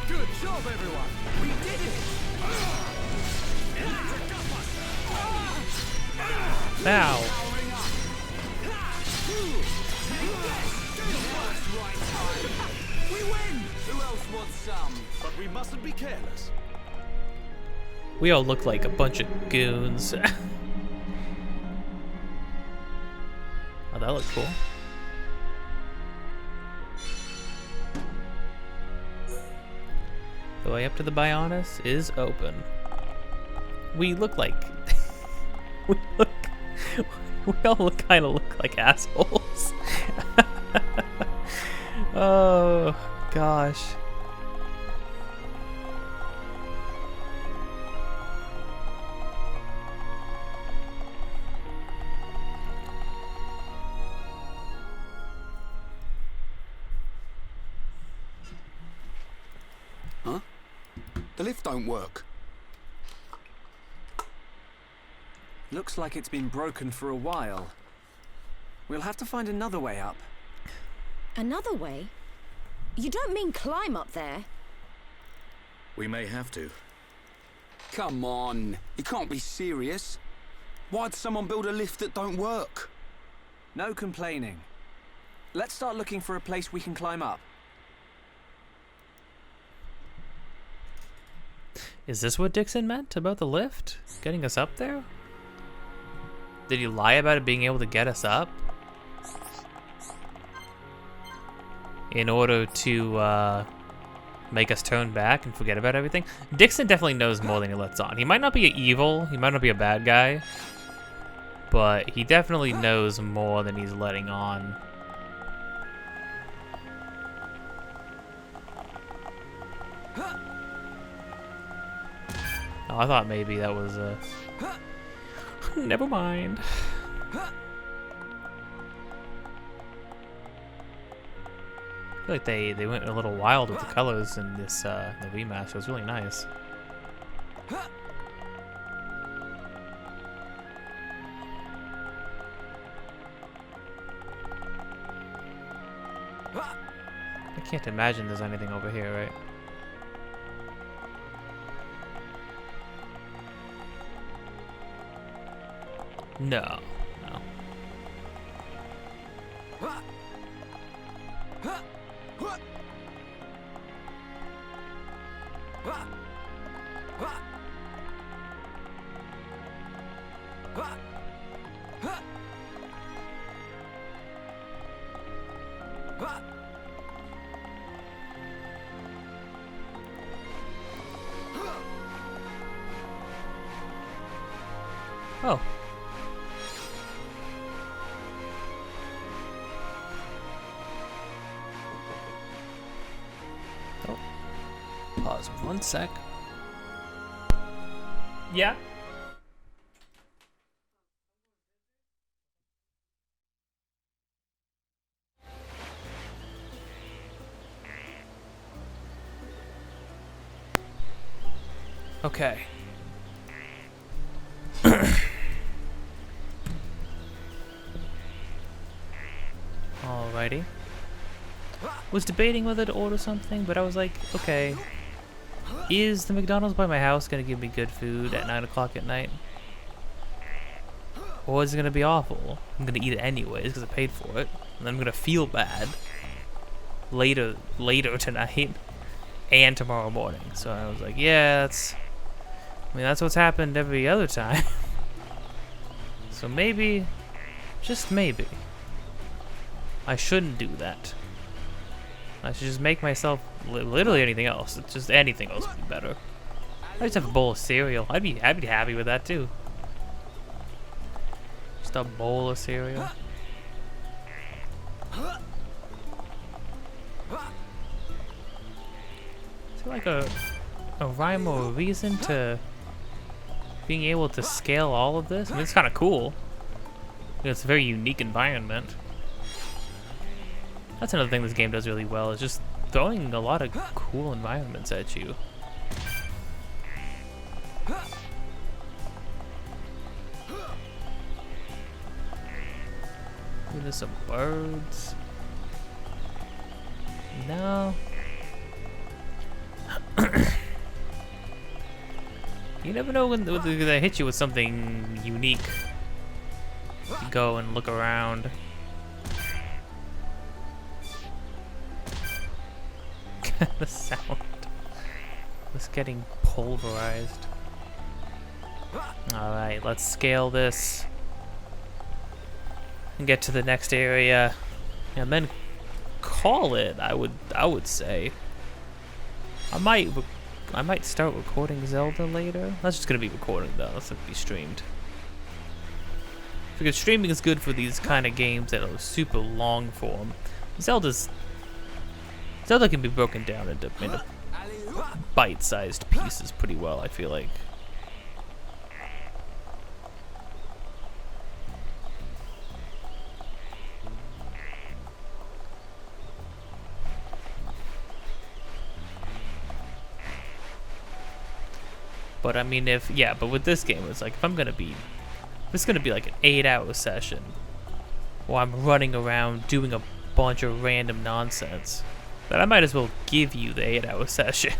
Good job, everyone. We did it. Now. We win. Who else wants some? But we mustn't be careless. We all look like a bunch of goons. Oh, that looks cool. The way up to the Bionis is open. We look like we all kind of look like assholes. Oh gosh. Huh? The lift don't work. Looks like it's been broken for a while. We'll have to find another way up. Another way? You don't mean climb up there? We may have to. Come on, you can't be serious. Why'd someone build a lift that don't work? No complaining. Let's start looking for a place we can climb up. Is this what Dixon meant about the lift? Getting us up there? Did he lie about it being able to get us up? In order to make us turn back and forget about everything? Dixon definitely knows more than he lets on. He might not be evil, he might not be a bad guy, but he definitely knows more than he's letting on. Oh, I thought maybe that was never mind. I feel like they went a little wild with the colors in this the remaster. It was really nice. I can't imagine there's anything over here, right? No, no. Oh. Oh. Pause 1 sec. Yeah. Okay. Alrighty. Was debating whether to order something, but I was like, okay, is the McDonald's by my house gonna give me good food at 9 o'clock at night? Or is it gonna be awful? I'm gonna eat it anyways because I paid for it, and then I'm gonna feel bad later tonight and tomorrow morning. So I was like, yeah, that's what's happened every other time. So maybe, just maybe, I shouldn't do that. I should just make myself literally anything else. It's just anything else would be better. I just have a bowl of cereal. I'd be happy with that too. Just a bowl of cereal. Is there like a rhyme or a reason to being able to scale all of this? I mean, it's kind of cool. It's a very unique environment. That's another thing this game does really well, is just throwing a lot of cool environments at you. Ooh, there's some birds. No. You never know when they hit you with something unique. You go and look around. The sound was getting pulverized. Alright, let's scale this and get to the next area and then call it. I would say I might start recording Zelda later. That's just gonna be recorded though. That's gonna be streamed. Because streaming is good for these kind of games that are super long form. Zelda can be broken down into bite-sized pieces pretty well, I feel like. But I mean, but with this game, it's like, if it's gonna be like an 8-hour session, or I'm running around doing a bunch of random nonsense, then I might as well give you the 8-hour session.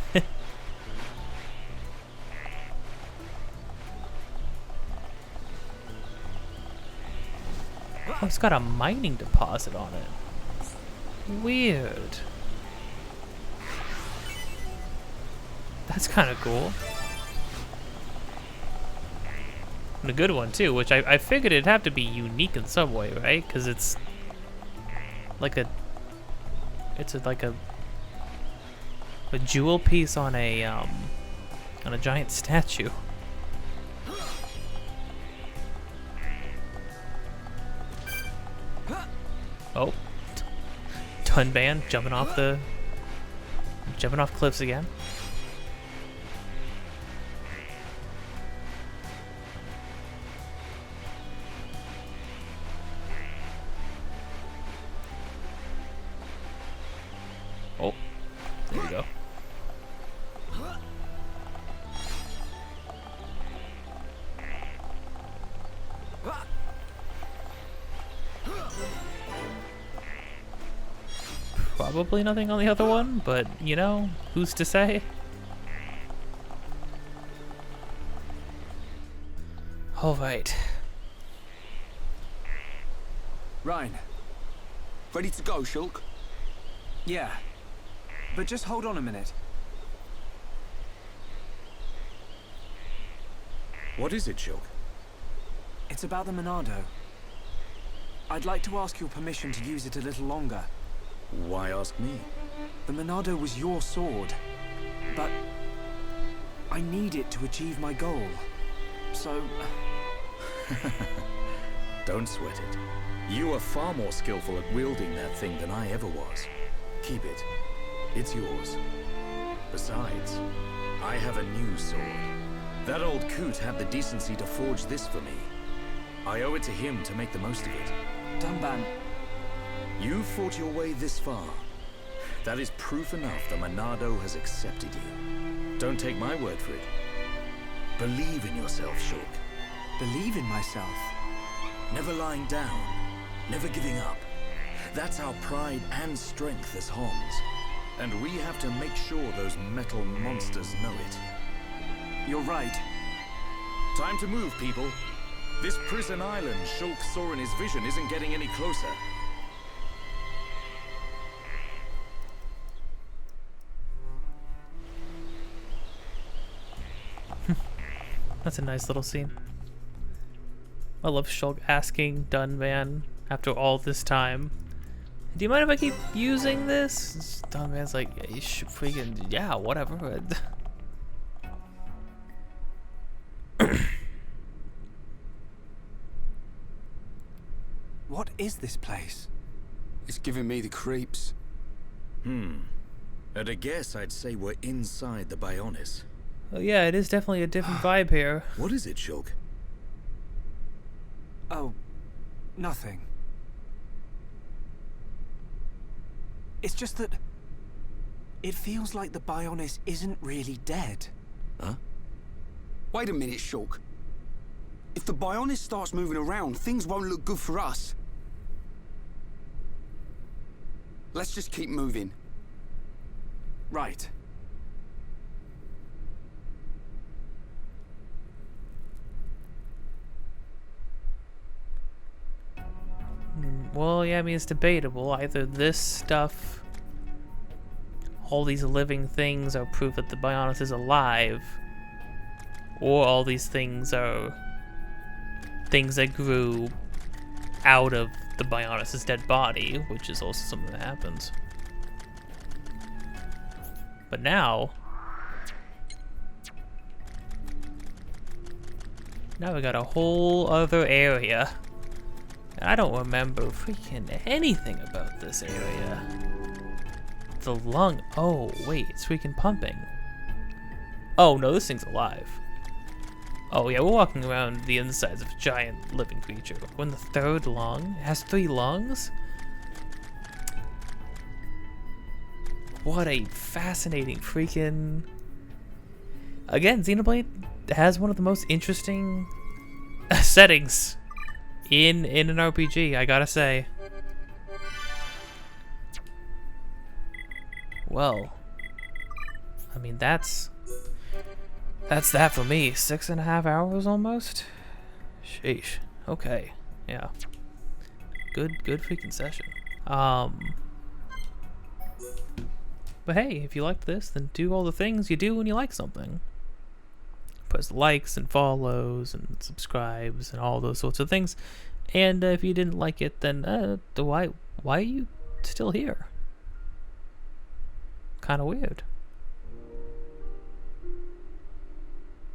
Oh, it's got a mining deposit on it. Weird. That's kind of cool. And a good one too, which I figured it'd have to be unique in some way, right? Because it's like a jewel piece on a giant statue. Oh, Dunban jumping off cliffs again. Oh, there you go. Probably nothing on the other one, but you know, who's to say? All right. Ryan. Ready to go, Shulk? Yeah. But just hold on a minute. What is it, Shulk? It's about the Monado. I'd like to ask your permission to use it a little longer. Why ask me? The Monado was your sword, but I need it to achieve my goal. So... Don't sweat it. You are far more skillful at wielding that thing than I ever was. Keep it. It's yours. Besides, I have a new sword. That old coot had the decency to forge this for me. I owe it to him to make the most of it. Dunban. You fought your way this far. That is proof enough the Monado has accepted you. Don't take my word for it. Believe in yourself, Shulk. Believe in myself? Never lying down, never giving up. That's our pride and strength as Homs. And we have to make sure those metal monsters know it. You're right. Time to move, people. This prison island Shulk saw in his vision isn't getting any closer. That's a nice little scene. I love Shulk asking Dunban after all this time, do you mind if I keep using this? Dunban's like, yeah, you should freaking, yeah, whatever. What is this place? It's giving me the creeps. At a guess, I'd say we're inside the Bionis. Oh yeah, it is definitely a different vibe here. What is it, Shulk? Oh, nothing. It's just that it feels like the Bionis isn't really dead. Huh? Wait a minute, Shulk. If the Bionis starts moving around, things won't look good for us. Let's just keep moving. Right. Well, yeah, I mean, it's debatable. Either this stuff, all these living things are proof that the Bionis is alive, or all these things are things that grew out of the Bionis' dead body, which is also something that happens. But now we got a whole other area. I don't remember freaking anything about this area. The lung. Oh, wait, it's freaking pumping. Oh, no, this thing's alive. Oh, yeah, we're walking around the insides of a giant living creature. We're in the third lung. It has 3 lungs? What a fascinating freaking... Again, Xenoblade has one of the most interesting settings in an RPG, I gotta say. Well, I mean, that's that for me. 6.5 hours almost? Sheesh. Okay. Yeah. Good freaking session. But hey, if you liked this, then do all the things you do when you like something. puts likes and follows and subscribes and all those sorts of things. And if you didn't like it, then why are you still here? Kind of weird.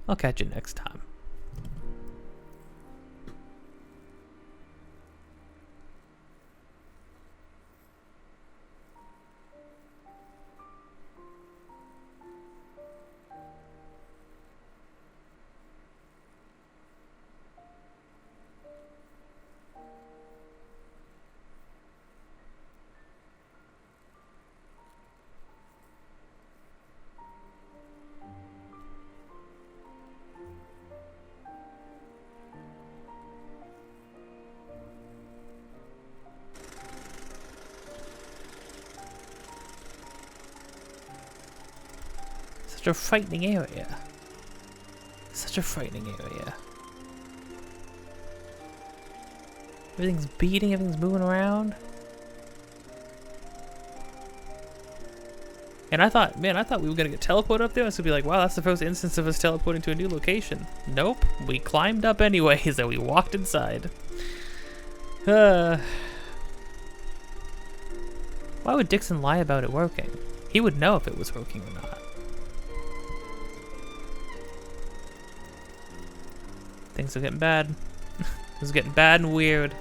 I'll catch you next time. Such a frightening area. Such a frightening area. Everything's beating, everything's moving around. And I thought we were gonna get teleported up there. I was gonna be like, wow, that's the first instance of us teleporting to a new location. Nope, we climbed up anyways and we walked inside. Why would Dixon lie about it working? He would know if it was working or not. Things are getting bad. It's getting bad and weird.